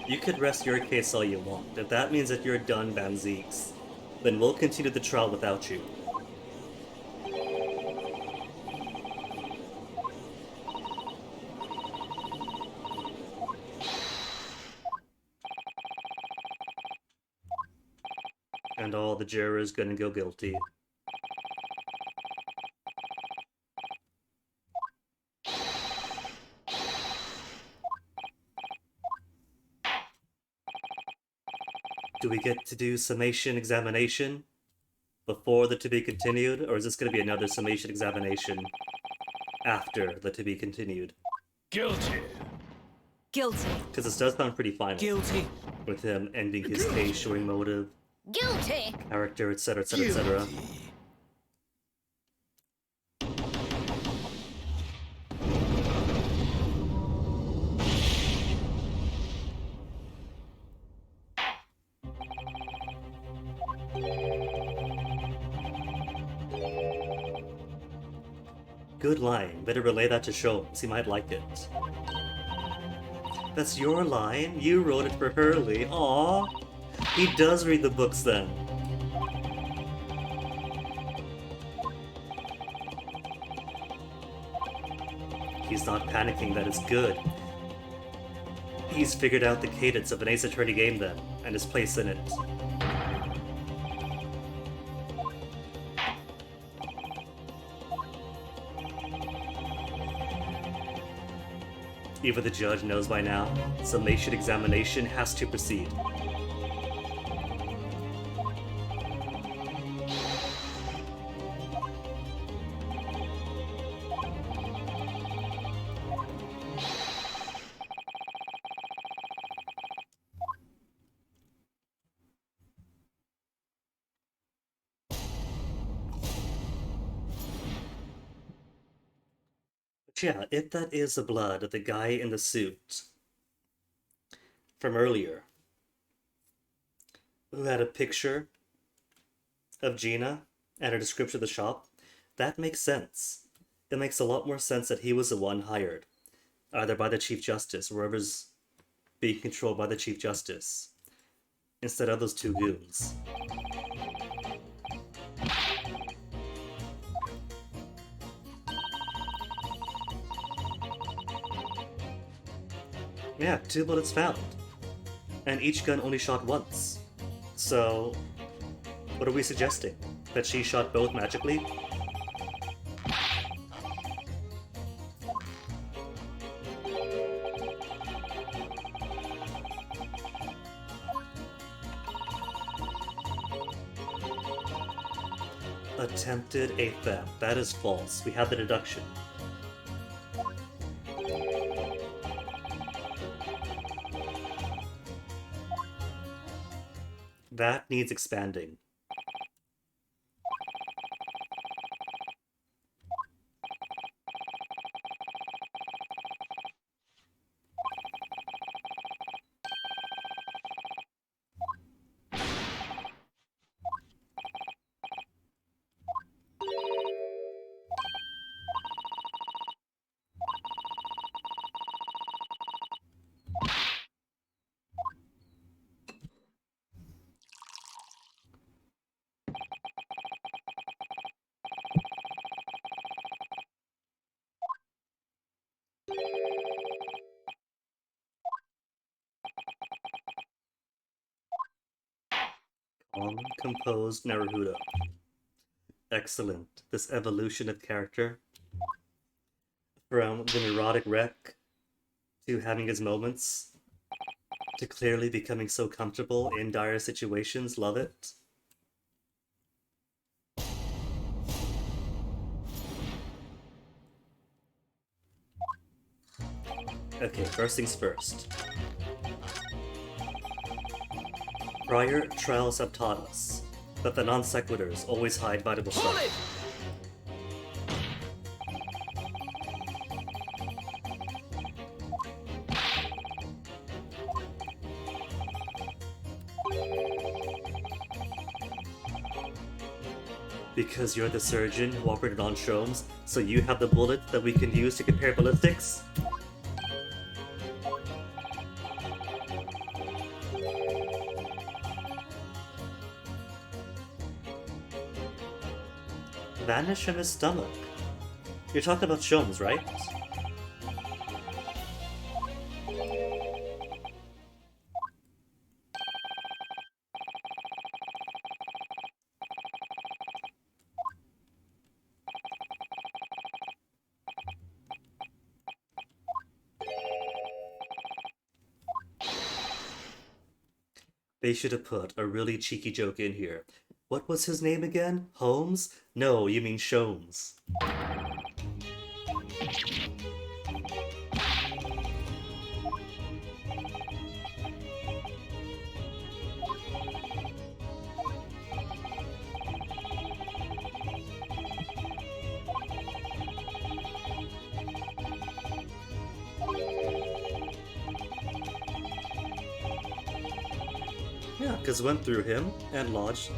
You could rest your case all you want. If that means that you're done, Van Zeeks, then we'll continue the trial without you. And all the jurors gonna go guilty. Do we get to do summation examination before the to be continued, or is this going to be another summation examination after the to be continued? Guilty. Guilty. Because this does sound pretty final. Guilty. With him ending his case, showing motive, Guilty. character, etc., etc., etc. Good line. Better relay that to Sholmes. He might like it. That's your line? You wrote it for Hurley. Aww. He does read the books then. He's not panicking, that is good. He's figured out the cadence of an Ace Attorney game then, and his place in it. Even the judge knows by now, summation examination has to proceed. Yeah, if that is the blood of the guy in the suit from earlier, who had a picture of Gina and a description of the shop, that makes sense. It makes a lot more sense that he was the one hired, either by the Chief Justice, wherever's being controlled by the Chief Justice, instead of those two goons. Yeah, 2 bullets found. And each gun only shot once. So, what are we suggesting? That she shot both magically? Attempted a theft. That is false. We have the deduction. That needs expanding. Calm, composed Naruhodo. Excellent. This evolution of character from the neurotic wreck to having his moments to clearly becoming so comfortable in dire situations. Love it. Okay, first things first. Prior trials have taught us that the non sequiturs always hide valuable Hold stuff. it! Because you're the surgeon who operated on Shomes, so you have the bullet that we can use to compare ballistics? Vanish from his stomach. You're talking about Shomes, right? They should have put a really cheeky joke in here. What was his name again? Holmes? No, you mean Shomes. Yeah, because went through him and lodged.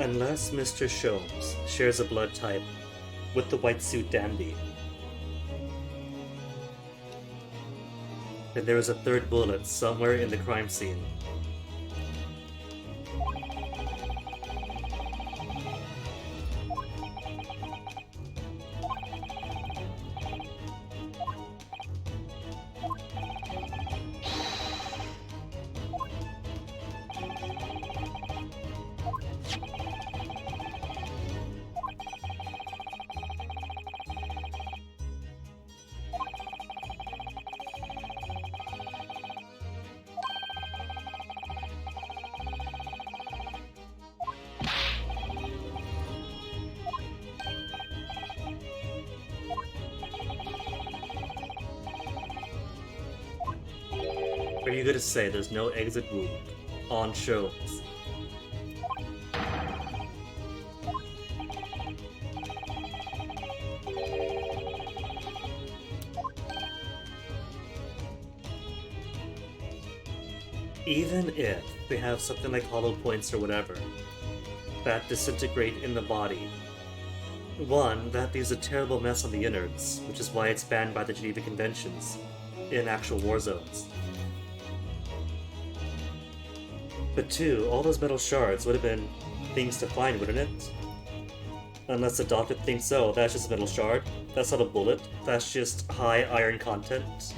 Unless Mr. Shomes shares a blood type with the white suit dandy, then there is a third bullet somewhere in the crime scene. Are you gonna say there's no exit wound on Shomes? Even if they have something like hollow points or whatever that disintegrate in the body, one, that leaves a terrible mess on the innards, which is why it's banned by the Geneva Conventions in actual war zones. But two, all those metal shards would have been things to find, wouldn't it? Unless the doctor thinks so. That's just a metal shard. That's not a bullet. That's just high iron content.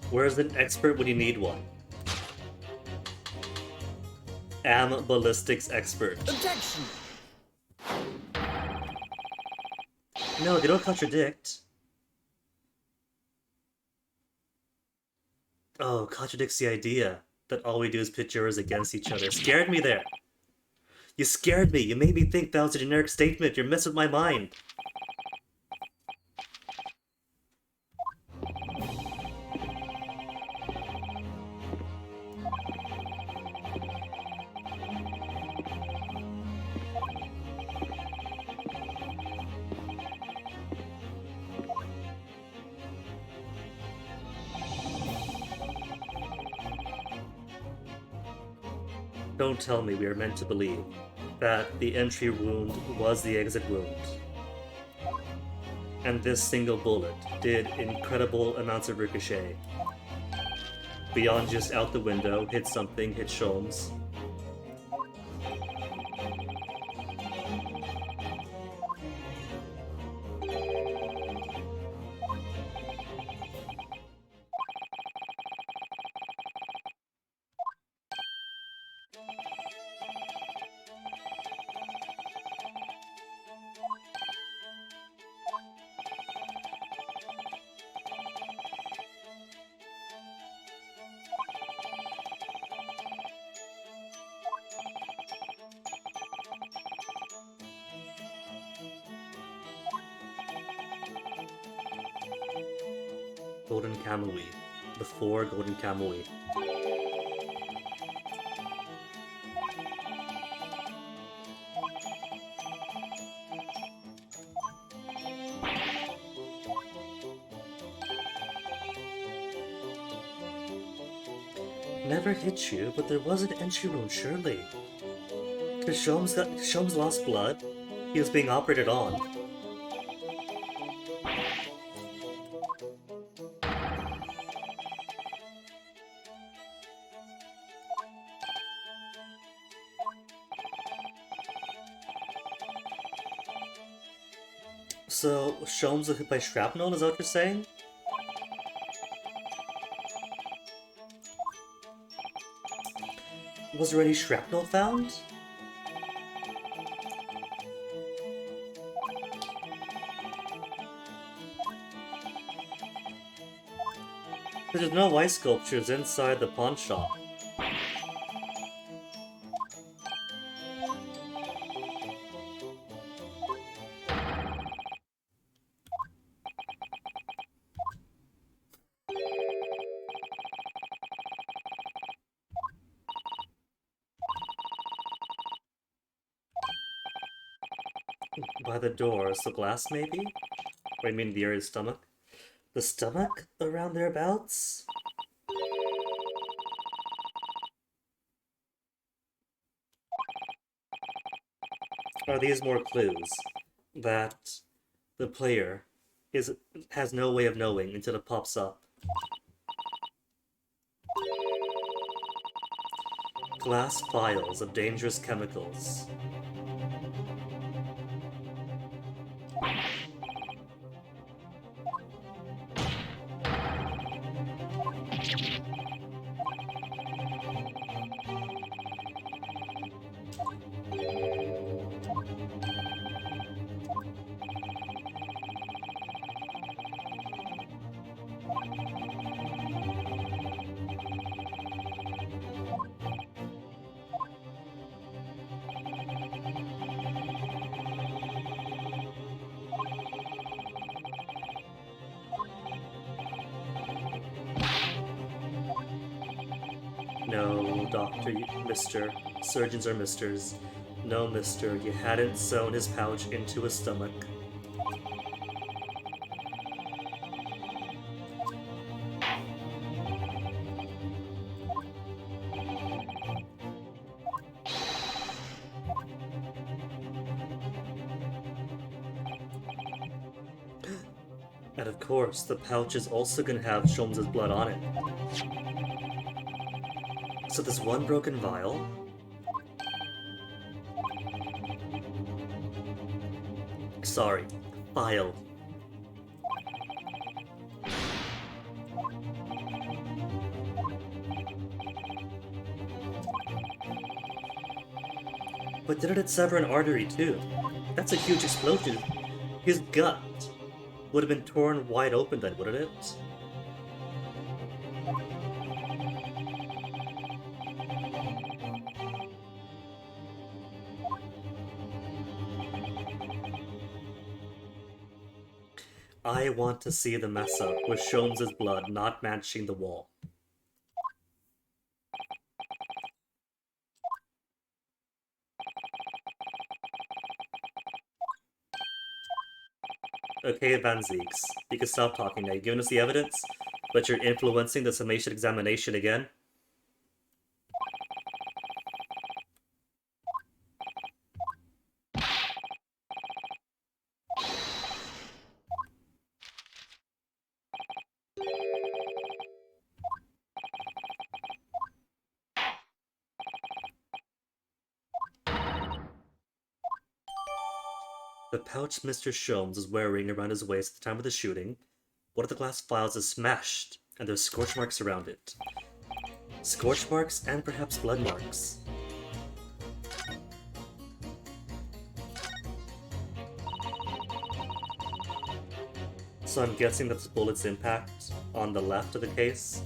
Where's an expert when you need one? Am ballistics expert. Objection! No, they don't contradict. Oh, contradicts the idea that all we do is pit jurors against each other. Scared me there. You scared me. You made me think that was a generic statement. You're messing with my mind. Don't tell me we are meant to believe that the entry wound was the exit wound. And this single bullet did incredible amounts of ricochet. Beyond just out the window, hit something, hit Sholmes. Golden Camelweed. The 4 Golden Camelweed. Never hit you, but there was an entry wound, surely. Because Sholmes lost blood. He was being operated on. So, Sholmes was hit by shrapnel, is that what you're saying? Was there any shrapnel found? There's no ice sculptures inside the pawn shop. By the door, so glass maybe? Or you mean the area of the stomach? The stomach around thereabouts? Are these more clues that the player has no way of knowing until it pops up? Glass vials of dangerous chemicals. No, doctor, mister. Surgeons are misters. No, mister, you hadn't sewn his pouch into his stomach. And of course, the pouch is also gonna have Sholmes' blood on it. So there's one broken vial. Sorry, vial. But didn't it sever an artery too? That's a huge explosion. His gut would have been torn wide open then, wouldn't it? I want to see the mess up with Sholmes' blood not matching the wall. Okay, Van Zeeks, you can stop talking now. You've given us the evidence, but you're influencing the summation examination again? The pouch Mr. Sholmes is wearing around his waist at the time of the shooting, one of the glass vials is smashed, and there's scorch marks around it. Scorch marks and perhaps blood marks. So I'm guessing that's the bullet's impact on the left of the case.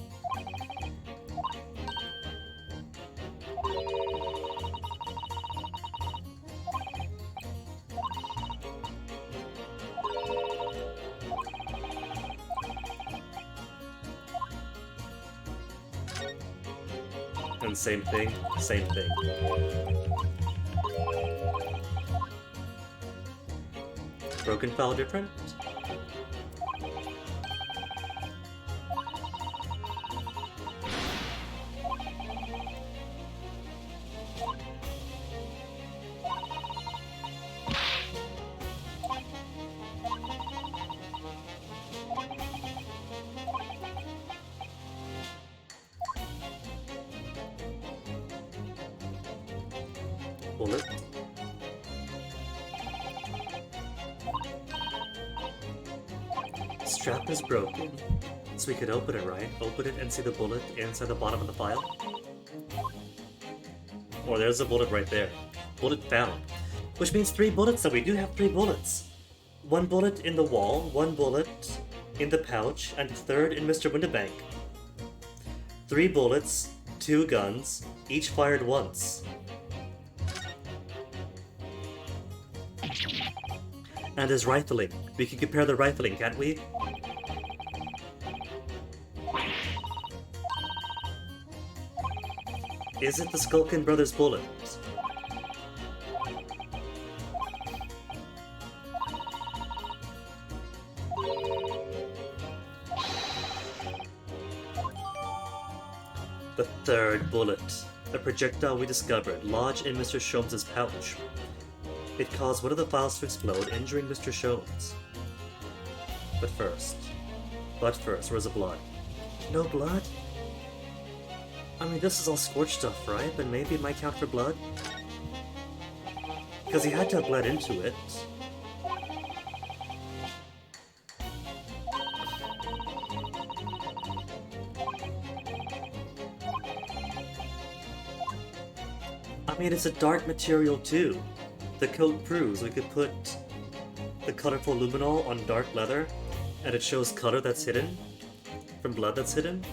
And same thing, same thing. Broken file different? Bullet. Strap is broken, so we could open it, right? Open it and see the bullet inside the bottom of the file. Oh, there's a bullet right there. Bullet found. Which means 3 bullets, so we do have 3 bullets. 1 bullet in the wall, 1 bullet in the pouch, and 3rd in Mr. Windibank. 3 bullets, 2 guns, each fired once. And there's rifling. We can compare the rifling, can't we? Is it the Skulkin brothers' bullet? The 3rd bullet. A projectile we discovered, lodged in Mr. Sholmes' pouch. It caused one of the files to explode, injuring Mr. Sholmes. But first, where's the blood? No blood? I mean, this is all scorched stuff, right? But maybe it might count for blood? Because he had to have bled into it. I mean, it's a dark material too. The coat proves we could put the colorful luminol on dark leather, and it shows color that's hidden from blood that's hidden.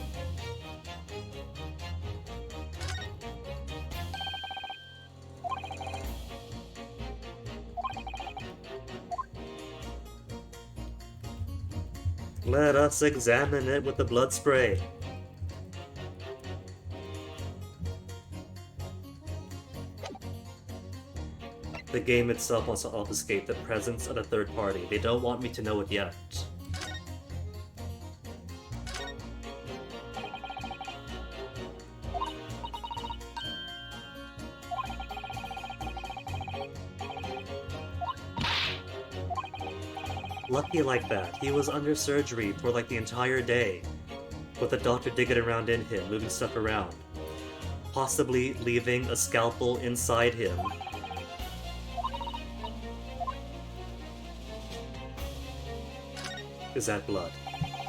Let us examine it with the blood spray. The game itself wants to obfuscate the presence of a third party. They don't want me to know it yet. Lucky like that. He was under surgery for like the entire day, with the doctor digging around in him, moving stuff around, possibly leaving a scalpel inside him. Is that blood?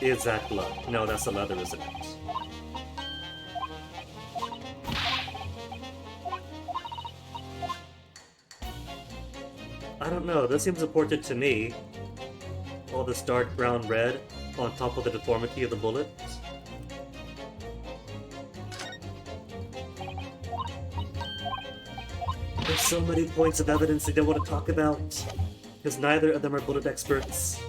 Is that blood? No, that's the leather, isn't it? I don't know, this seems important to me. All this dark brown red on top of the deformity of the bullet. There's so many points of evidence they don't want to talk about, because neither of them are bullet experts.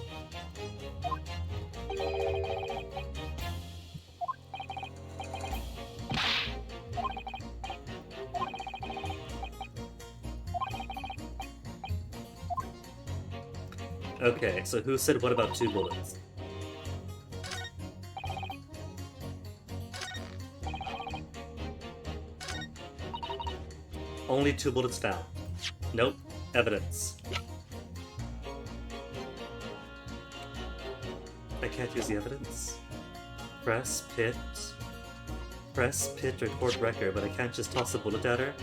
Okay, so who said what about 2 bullets? Only 2 bullets found. Nope. Evidence. I can't use the evidence. Press, pit, record record, but I can't just toss a bullet at her.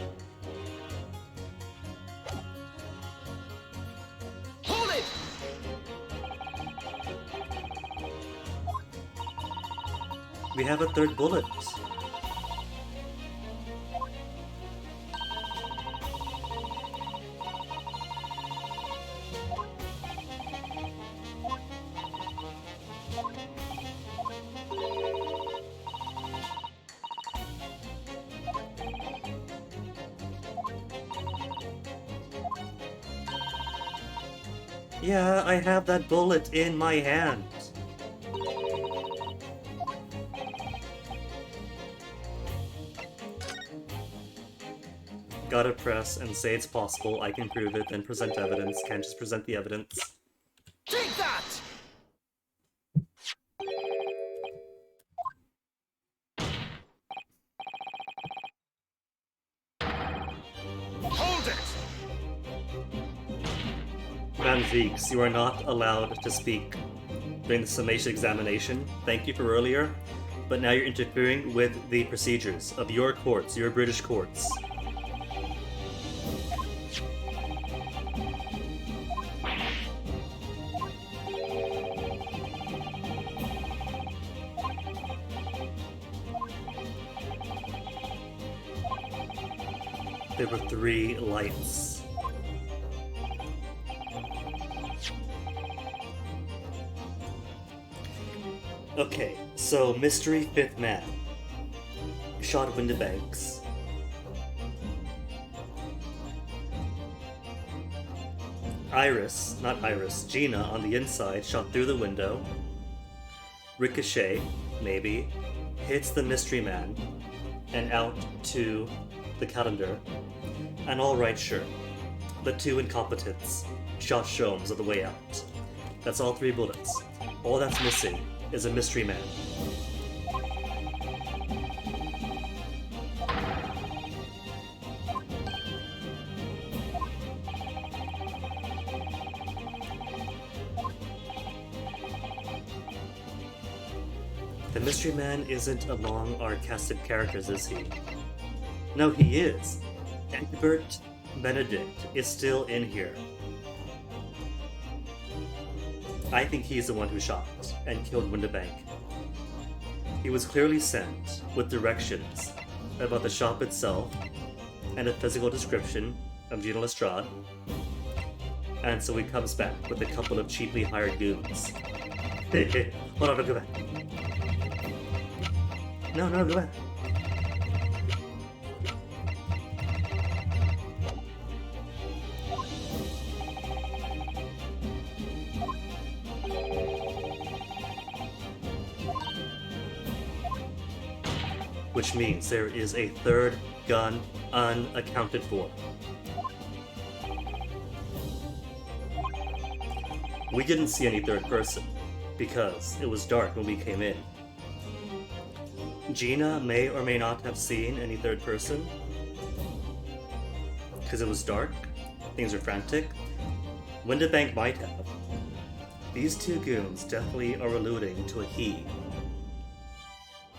Hold it! We have a 3rd bullet. Yeah, I have that bullet in my hand. Gotta press and say it's possible, I can prove it, then present evidence, can't just present the evidence. Take that! Hold it! Van Veeks, you are not allowed to speak during the summation examination. Thank you for earlier, but now you're interfering with the procedures of your courts, your British courts. There were 3 lights. Okay, so mystery 5th man shot Windibanks. Gina on the inside shot through the window. Ricochet, maybe, hits the mystery man and out to the calendar. And alright, sure. The 2 incompetents shot Sholmes on the way out. That's all 3 bullets. All that's missing is a mystery man. The mystery man isn't among our cast of characters, is he? No, he is. Egbert Benedict is still in here. I think he's the one who shot and killed Windibank. He was clearly sent with directions about the shop itself and a physical description of Gina Lestrade, and so he comes back with a couple of cheaply hired goons. Hold on, go back. No, go back. Which means there is a 3rd gun unaccounted for. We didn't see any 3rd person, because it was dark when we came in. Gina may or may not have seen any 3rd person, because it was dark, things were frantic. Windibank might have. These two goons definitely are alluding to a he,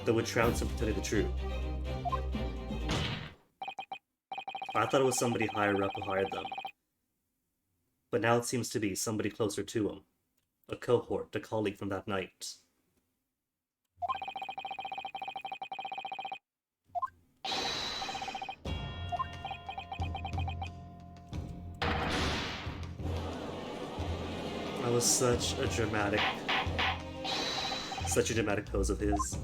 though would trounce him for telling the truth. I thought it was somebody higher up who hired them, but now it seems to be somebody closer to him, a cohort, a colleague from that night. That was such a dramatic pose of his.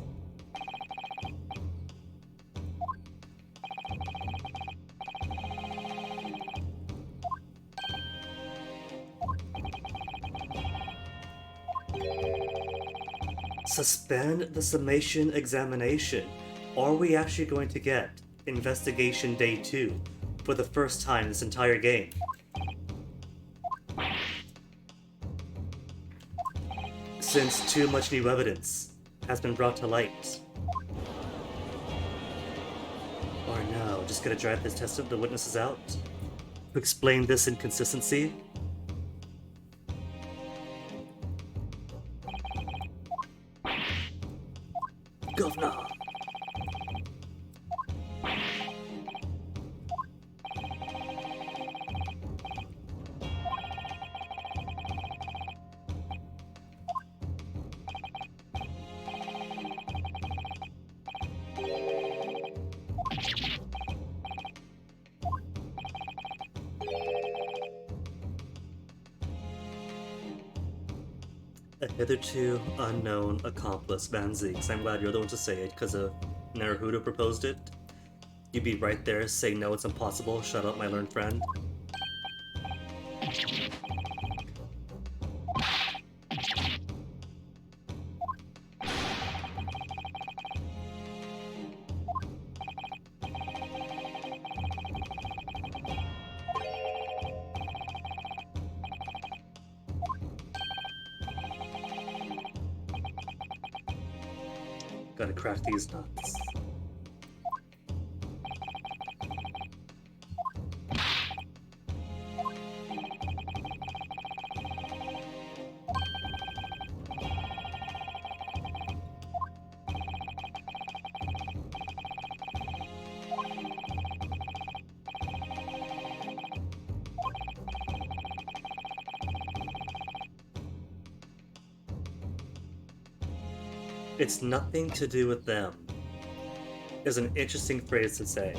Suspend the summation examination. Are we actually going to get Investigation Day 2 for the first time in this entire game? Since too much new evidence has been brought to light. Or no, just gonna drive this test of the witnesses out? To explain this inconsistency? Governor! A hitherto unknown accomplice, Banzix. I'm glad you're the one to say it, because Naruhodo proposed it. You'd be right there saying, no, it's impossible, shut up, my learned friend. Gotta crack these nuts. It's nothing to do with them is an interesting phrase to say.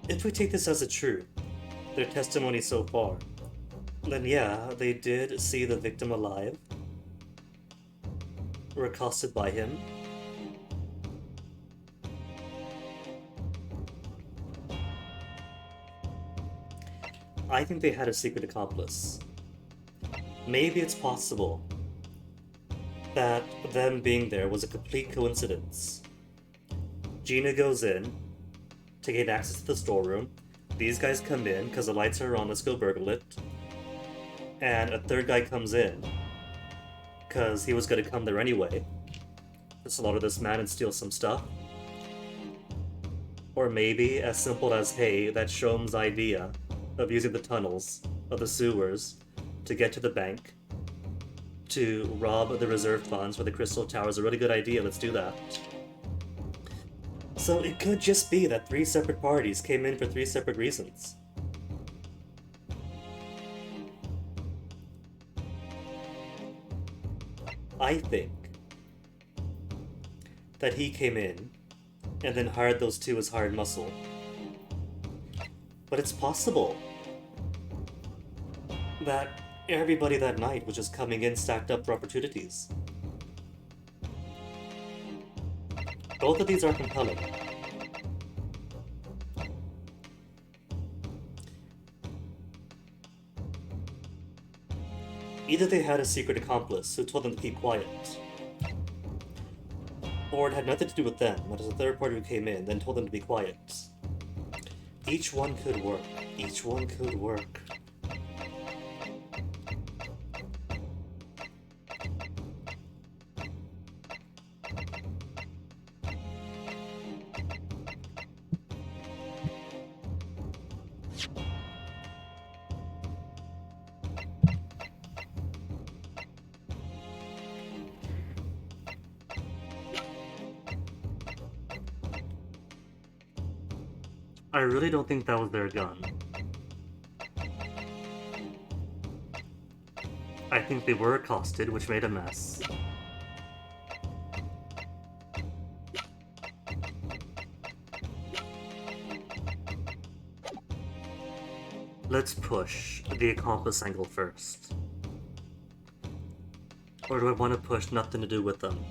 If we take this as a truth, their testimony so far, then yeah, they did see the victim alive, were accosted by him. I think they had a secret accomplice. Maybe it's possible that them being there was a complete coincidence. Gina goes in to gain access to the storeroom. These guys come in because the lights are on, let's go burgle it. And a third guy comes in because he was going to come there anyway to slaughter this man and steal some stuff. Or maybe as simple as, hey, that's Shom's idea of using the tunnels of the sewers to get to the bank, to rob the reserve funds for the Crystal Tower is a really good idea, let's do that. So it could just be that 3 separate parties came in for 3 separate reasons. I think that he came in and then hired those 2 as hired muscle. But it's possible that everybody that night was just coming in stacked up for opportunities. Both of these are compelling. Either they had a secret accomplice who told them to keep quiet, or it had nothing to do with them, but it was a third party who came in, then told them to be quiet. Each one could work. Each one could work. I really don't think that was their gun. I think they were accosted, which made a mess. Let's push the accomplice angle first. Or do I want to push nothing to do with them?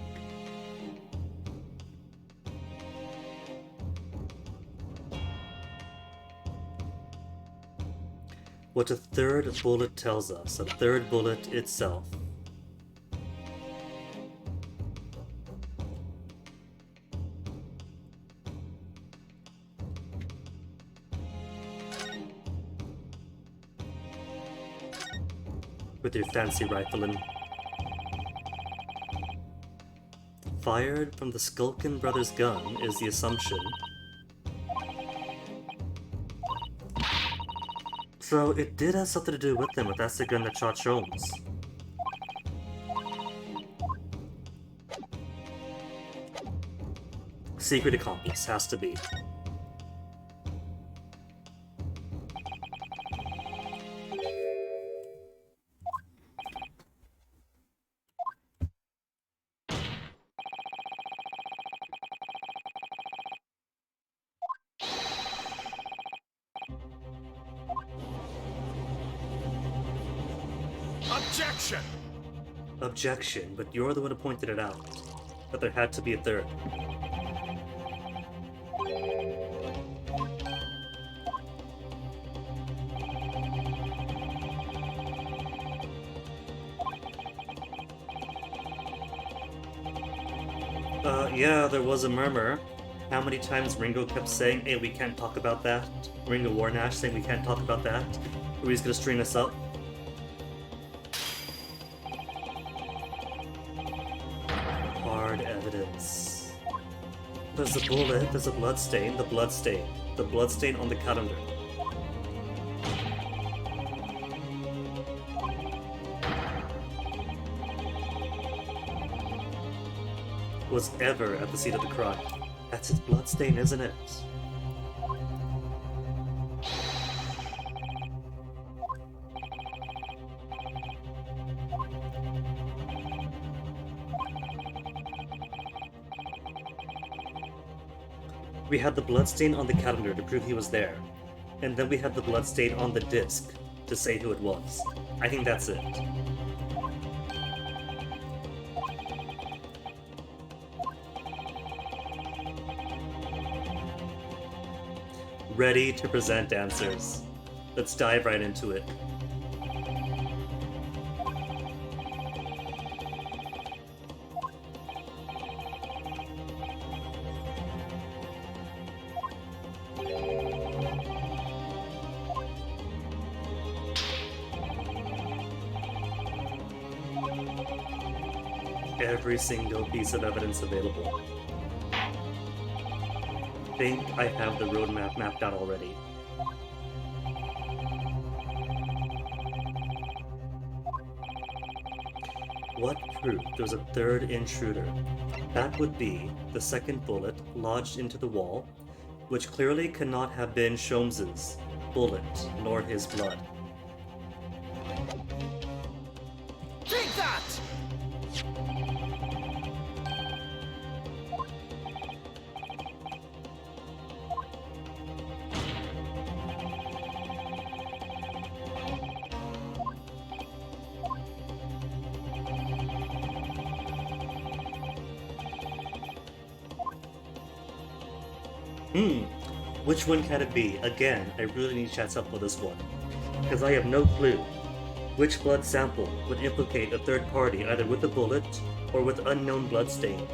What a third bullet tells us, a third bullet itself. With your fancy rifling. Fired from the Skulkin brothers' gun is the assumption. So it did have something to do with them, if that's the gun that shot Sholmes. Secret accomplice has to be. Objection! Objection, but you're the one who pointed it out. That there had to be a third. Yeah, there was a murmur. How many times Ringo kept saying, hey, we can't talk about that? Ringo Warnash saying we can't talk about that? Or he's gonna string us up? Hard evidence. There's a bullet, there's a bloodstain, the bloodstain. The bloodstain on the calendar. Was ever at the scene of the crime. That's his bloodstain, isn't it? We had the bloodstain on the calendar to prove he was there. And then we had the bloodstain on the disc to say who it was. I think that's it. Ready to present answers. Let's dive right into it. Every single piece of evidence available. I think I have the roadmap mapped out already. What proof there's a third intruder? That would be the second bullet lodged into the wall, which clearly cannot have been Sholmes's bullet, nor his blood. Take that! Which one can it be? Again, I really need chat's help with this one. Because I have no clue. Which blood sample would implicate a third party either with a bullet or with unknown bloodstain?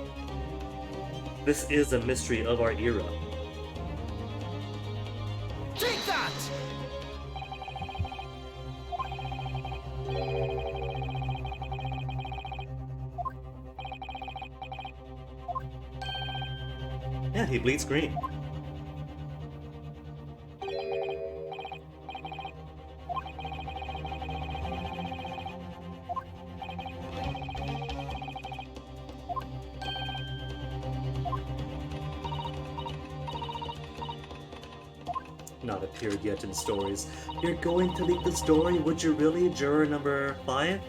This is a mystery of our era. Take that! Yeah, he bleeds green. not appeared yet in stories. You're going to leak the story? Would you really, juror number 5?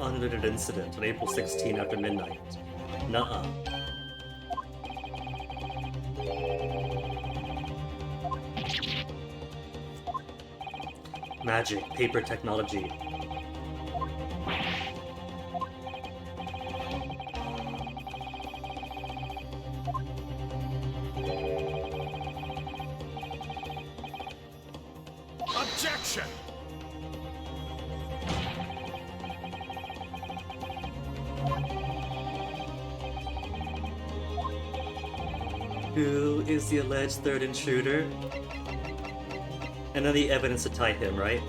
Unrelated incident on April 16 after midnight. Nuh-uh. Magic, paper technology. Objection! Who is the alleged third intruder? And then the evidence to tie him, right?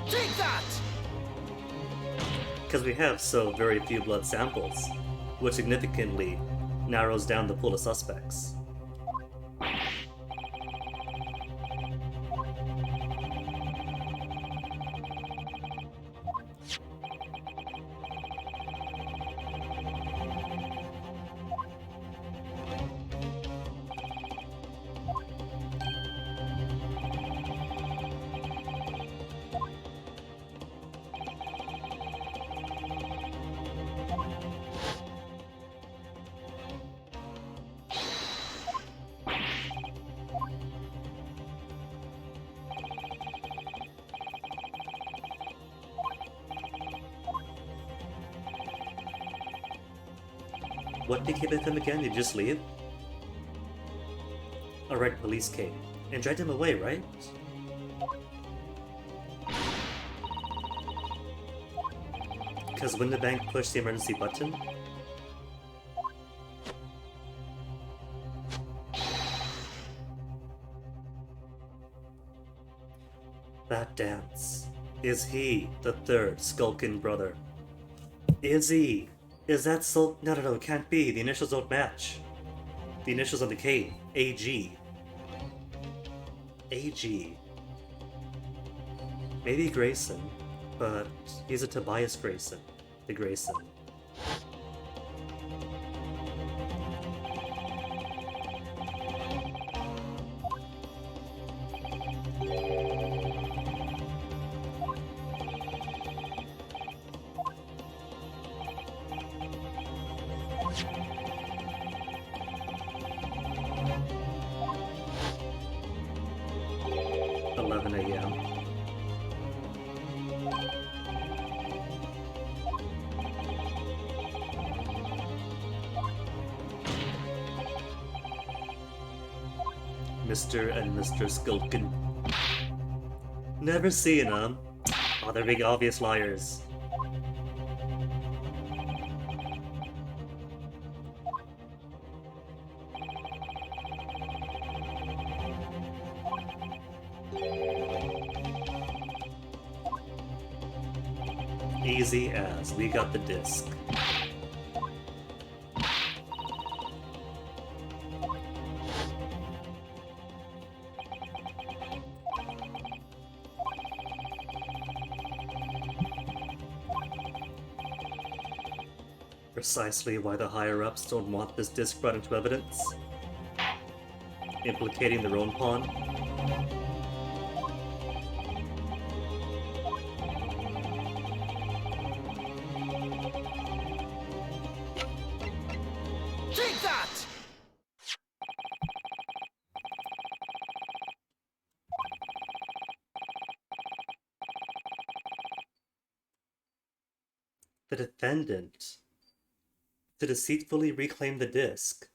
Take that! Because we have so very few blood samples, which significantly narrows down the pool of suspects. What became of him again? Did he just leave? Alright, police came and dragged him away, right? Because when the bank pushed the emergency button? That dance. Is he the third skulking brother? Is he? Is that so? No, it can't be. The initials don't match. The initials on the K. AG. AG. Maybe Grayson, but he's a Tobias Grayson. The Grayson. Mr. and Mr. Skulkin. Never seen them. Oh, they're big obvious liars. Easy as. We got the disc. Precisely why the higher-ups don't want this disc brought into evidence. Implicating their own pawn. Take that! The defendant to deceitfully reclaim the disc.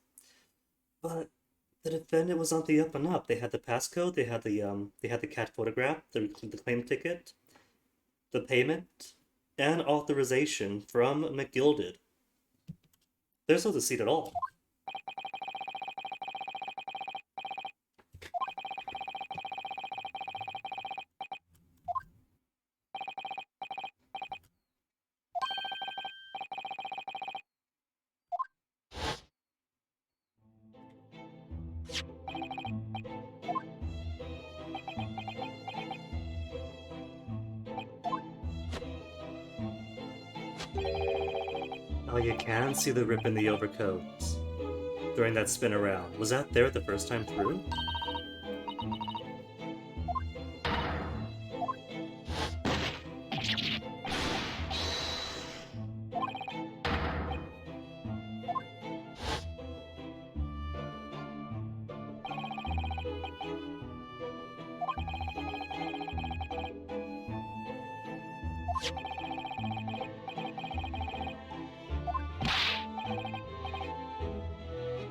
But The defendant was on the up and up. They had the passcode, they had the cat photograph, the claim ticket, the payment, and authorization from McGilded. There's no deceit at all. Oh, you can see the rip in the overcoat during that spin around. Was that there the first time through?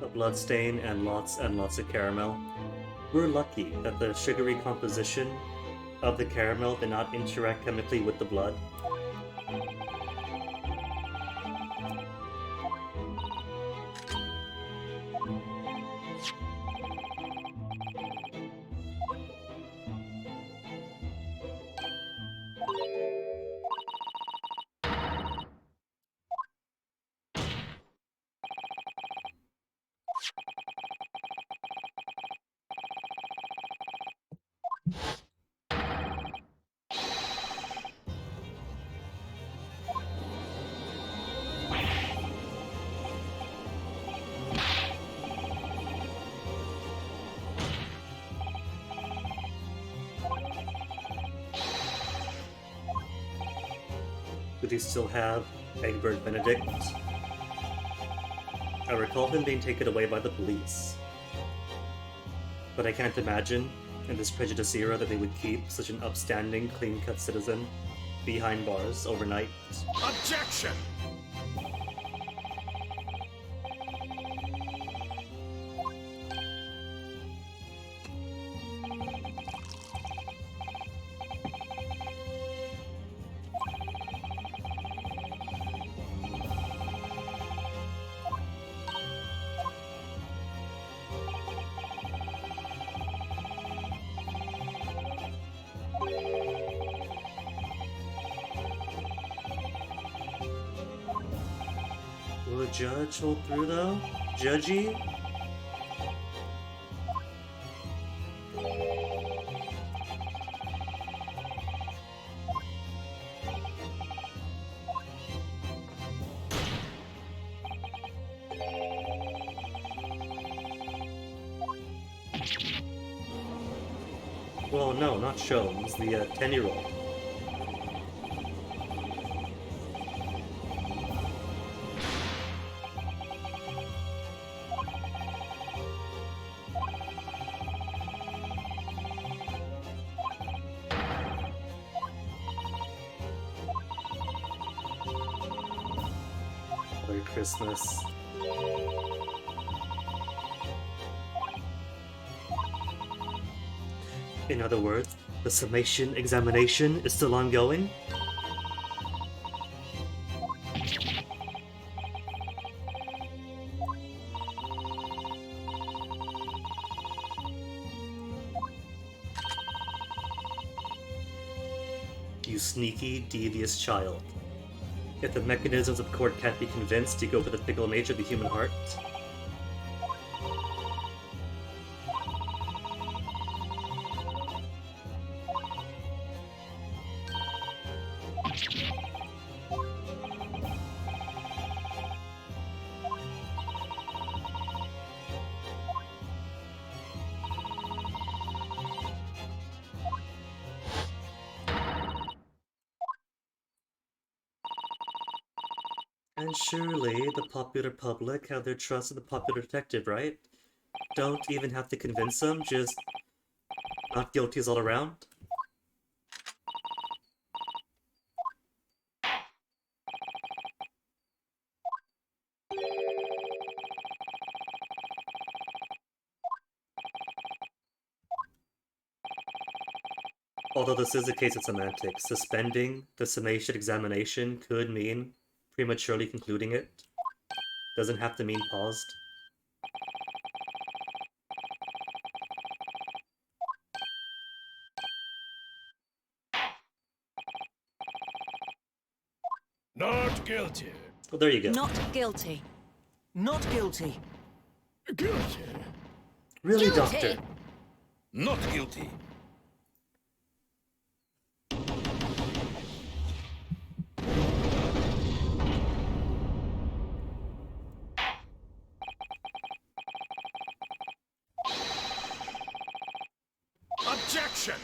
A bloodstain and lots of caramel. We're lucky that the sugary composition of the caramel did not interact chemically with the blood. Do they still have Egbert Benedict? I recall him being taken away by the police. But I can't imagine, in this prejudice era, that they would keep such an upstanding, clean-cut citizen behind bars overnight. Objection! Will the judge hold through, though? Judgy? Well, no, not Sholmes, the 10-year-old. Merry Christmas. In other words, the summation examination is still ongoing? You sneaky, devious child. If the mechanisms of court can't be convinced, you go for the fickle nature of the human heart. And surely the popular public have their trust in the popular detective, right? Don't even have to convince them, just not guilties all around? Although this is a case of semantics, suspending the summation examination could mean prematurely concluding it. Doesn't have to mean paused. Not guilty. Well, there you go. Not guilty. Not guilty. Guilty. Really, Guilty. Doctor? Not guilty. Objection!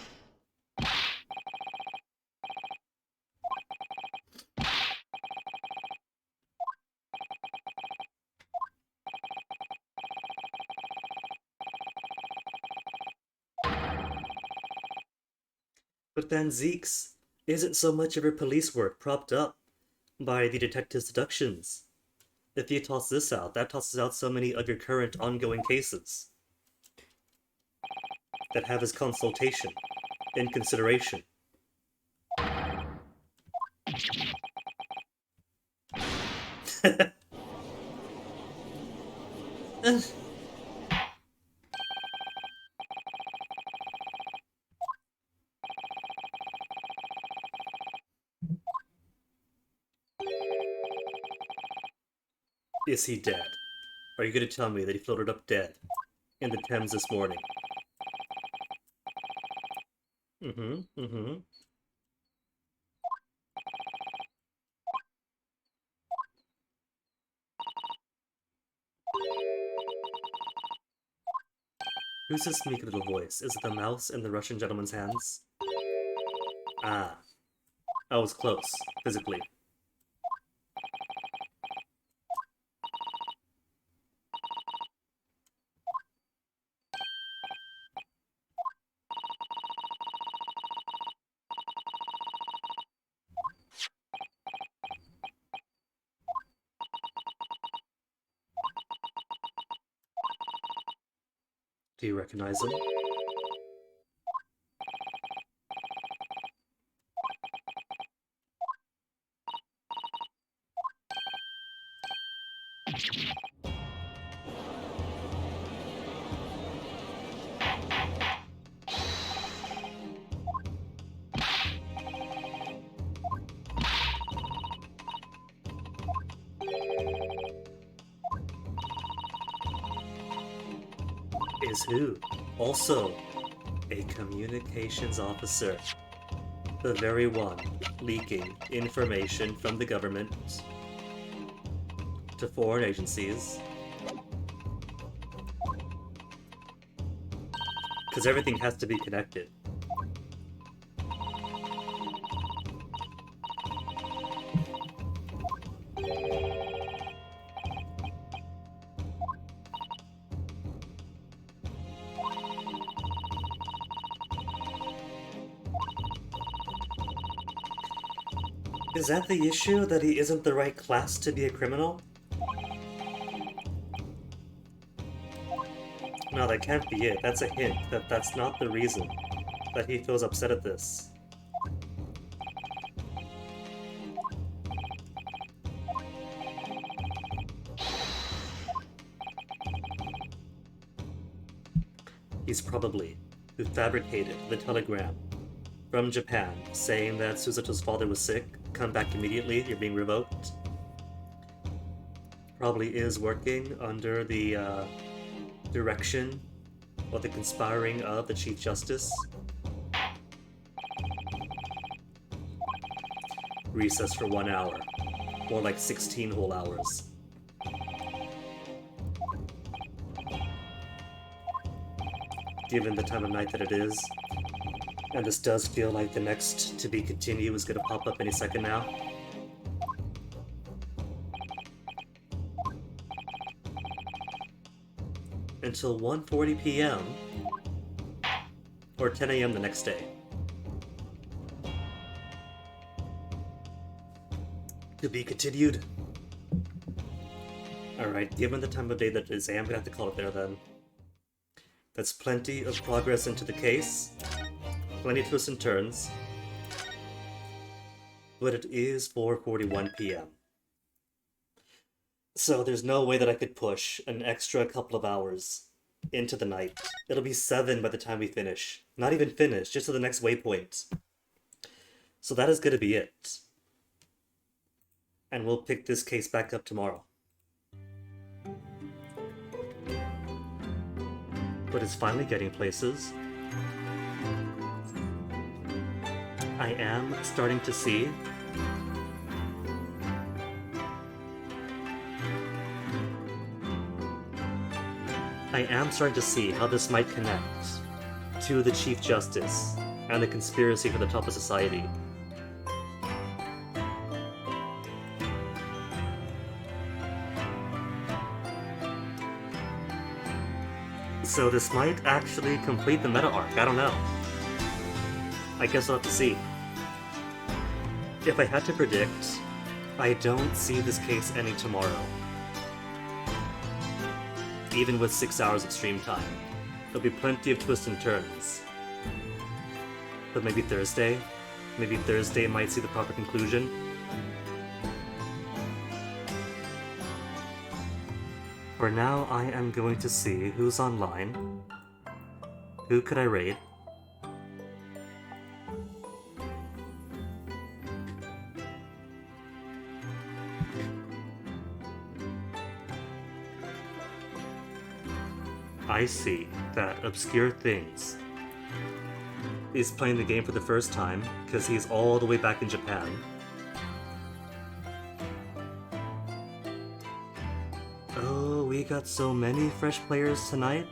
But then Zeke's isn't so much of her police work propped up by the detective's deductions. If you toss this out, that tosses out so many of your current ongoing cases that have his consultation in consideration. Is he dead? Are you going to tell me that he floated up dead in the Thames this morning? Mm-hmm. Who's this meek little voice? Is it the mouse in the Russian gentleman's hands? Ah. I was close, physically. Do you recognize him? Is who? Also, a communications officer. The very one leaking information from the government to foreign agencies. Because everything has to be connected. Is that the issue? That he isn't the right class to be a criminal? No, that can't be it. That's a hint that that's not the reason that he feels upset at this. He's probably who fabricated the telegram from Japan saying that Suzato's father was sick. Come back immediately, you're being revoked. Probably is working under the direction or the conspiring of the Chief Justice. Recess for 1 hour. More like 16 whole hours. Given the time of night that it is. And this does feel like the next to be continue is going to pop up any second now. Until 1:40 p.m. or 10 a.m. the next day. To be continued. Alright, given the time of day that it is, I'm going to have to call it there then. That's plenty of progress into the case. Plenty of twists and turns. But it is 4:41 p.m. So there's no way that I could push an extra couple of hours into the night. It'll be 7 by the time we finish. Not even finish, just to the next waypoint. So that is gonna be it. And we'll pick this case back up tomorrow. But it's finally getting places. I am starting to see how this might connect to the Chief Justice and the conspiracy for the top of society. So this might actually complete the meta arc, I don't know. I guess I'll have to see. If I had to predict, I don't see this case ending tomorrow. Even with 6 hours of stream time. There'll be plenty of twists and turns. But maybe Thursday? Maybe Thursday might see the proper conclusion? For now, I am going to see who's online. Who could I raid? I see that Obscure Things is playing the game for the first time because he's all the way back in Japan. Oh, we got so many fresh players tonight.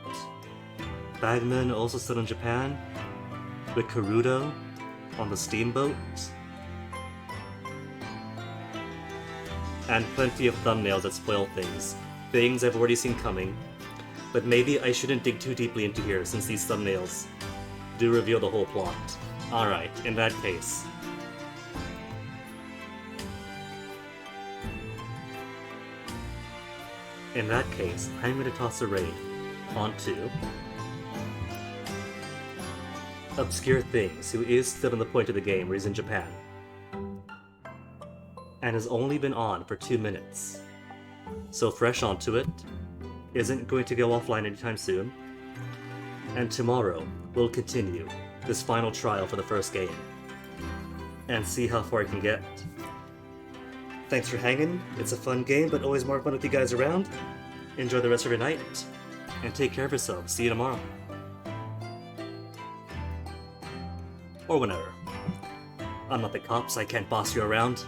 Bagman also still in Japan, with Karudo on the steamboat. And plenty of thumbnails that spoil things. Things I've already seen coming. But maybe I shouldn't dig too deeply into here since these thumbnails do reveal the whole plot. Alright, in that case. In that case, I'm going to toss a raid onto Obscure Things, who is still in the point of the game where he's in Japan. And has only been on for 2 minutes. So fresh onto it, isn't going to go offline anytime soon. And tomorrow, we'll continue this final trial for the first game. And see how far I can get. Thanks for hanging. It's a fun game, but always more fun with you guys around. Enjoy the rest of your night, and take care of yourselves. See you tomorrow. Or whenever. I'm not the cops, I can't boss you around.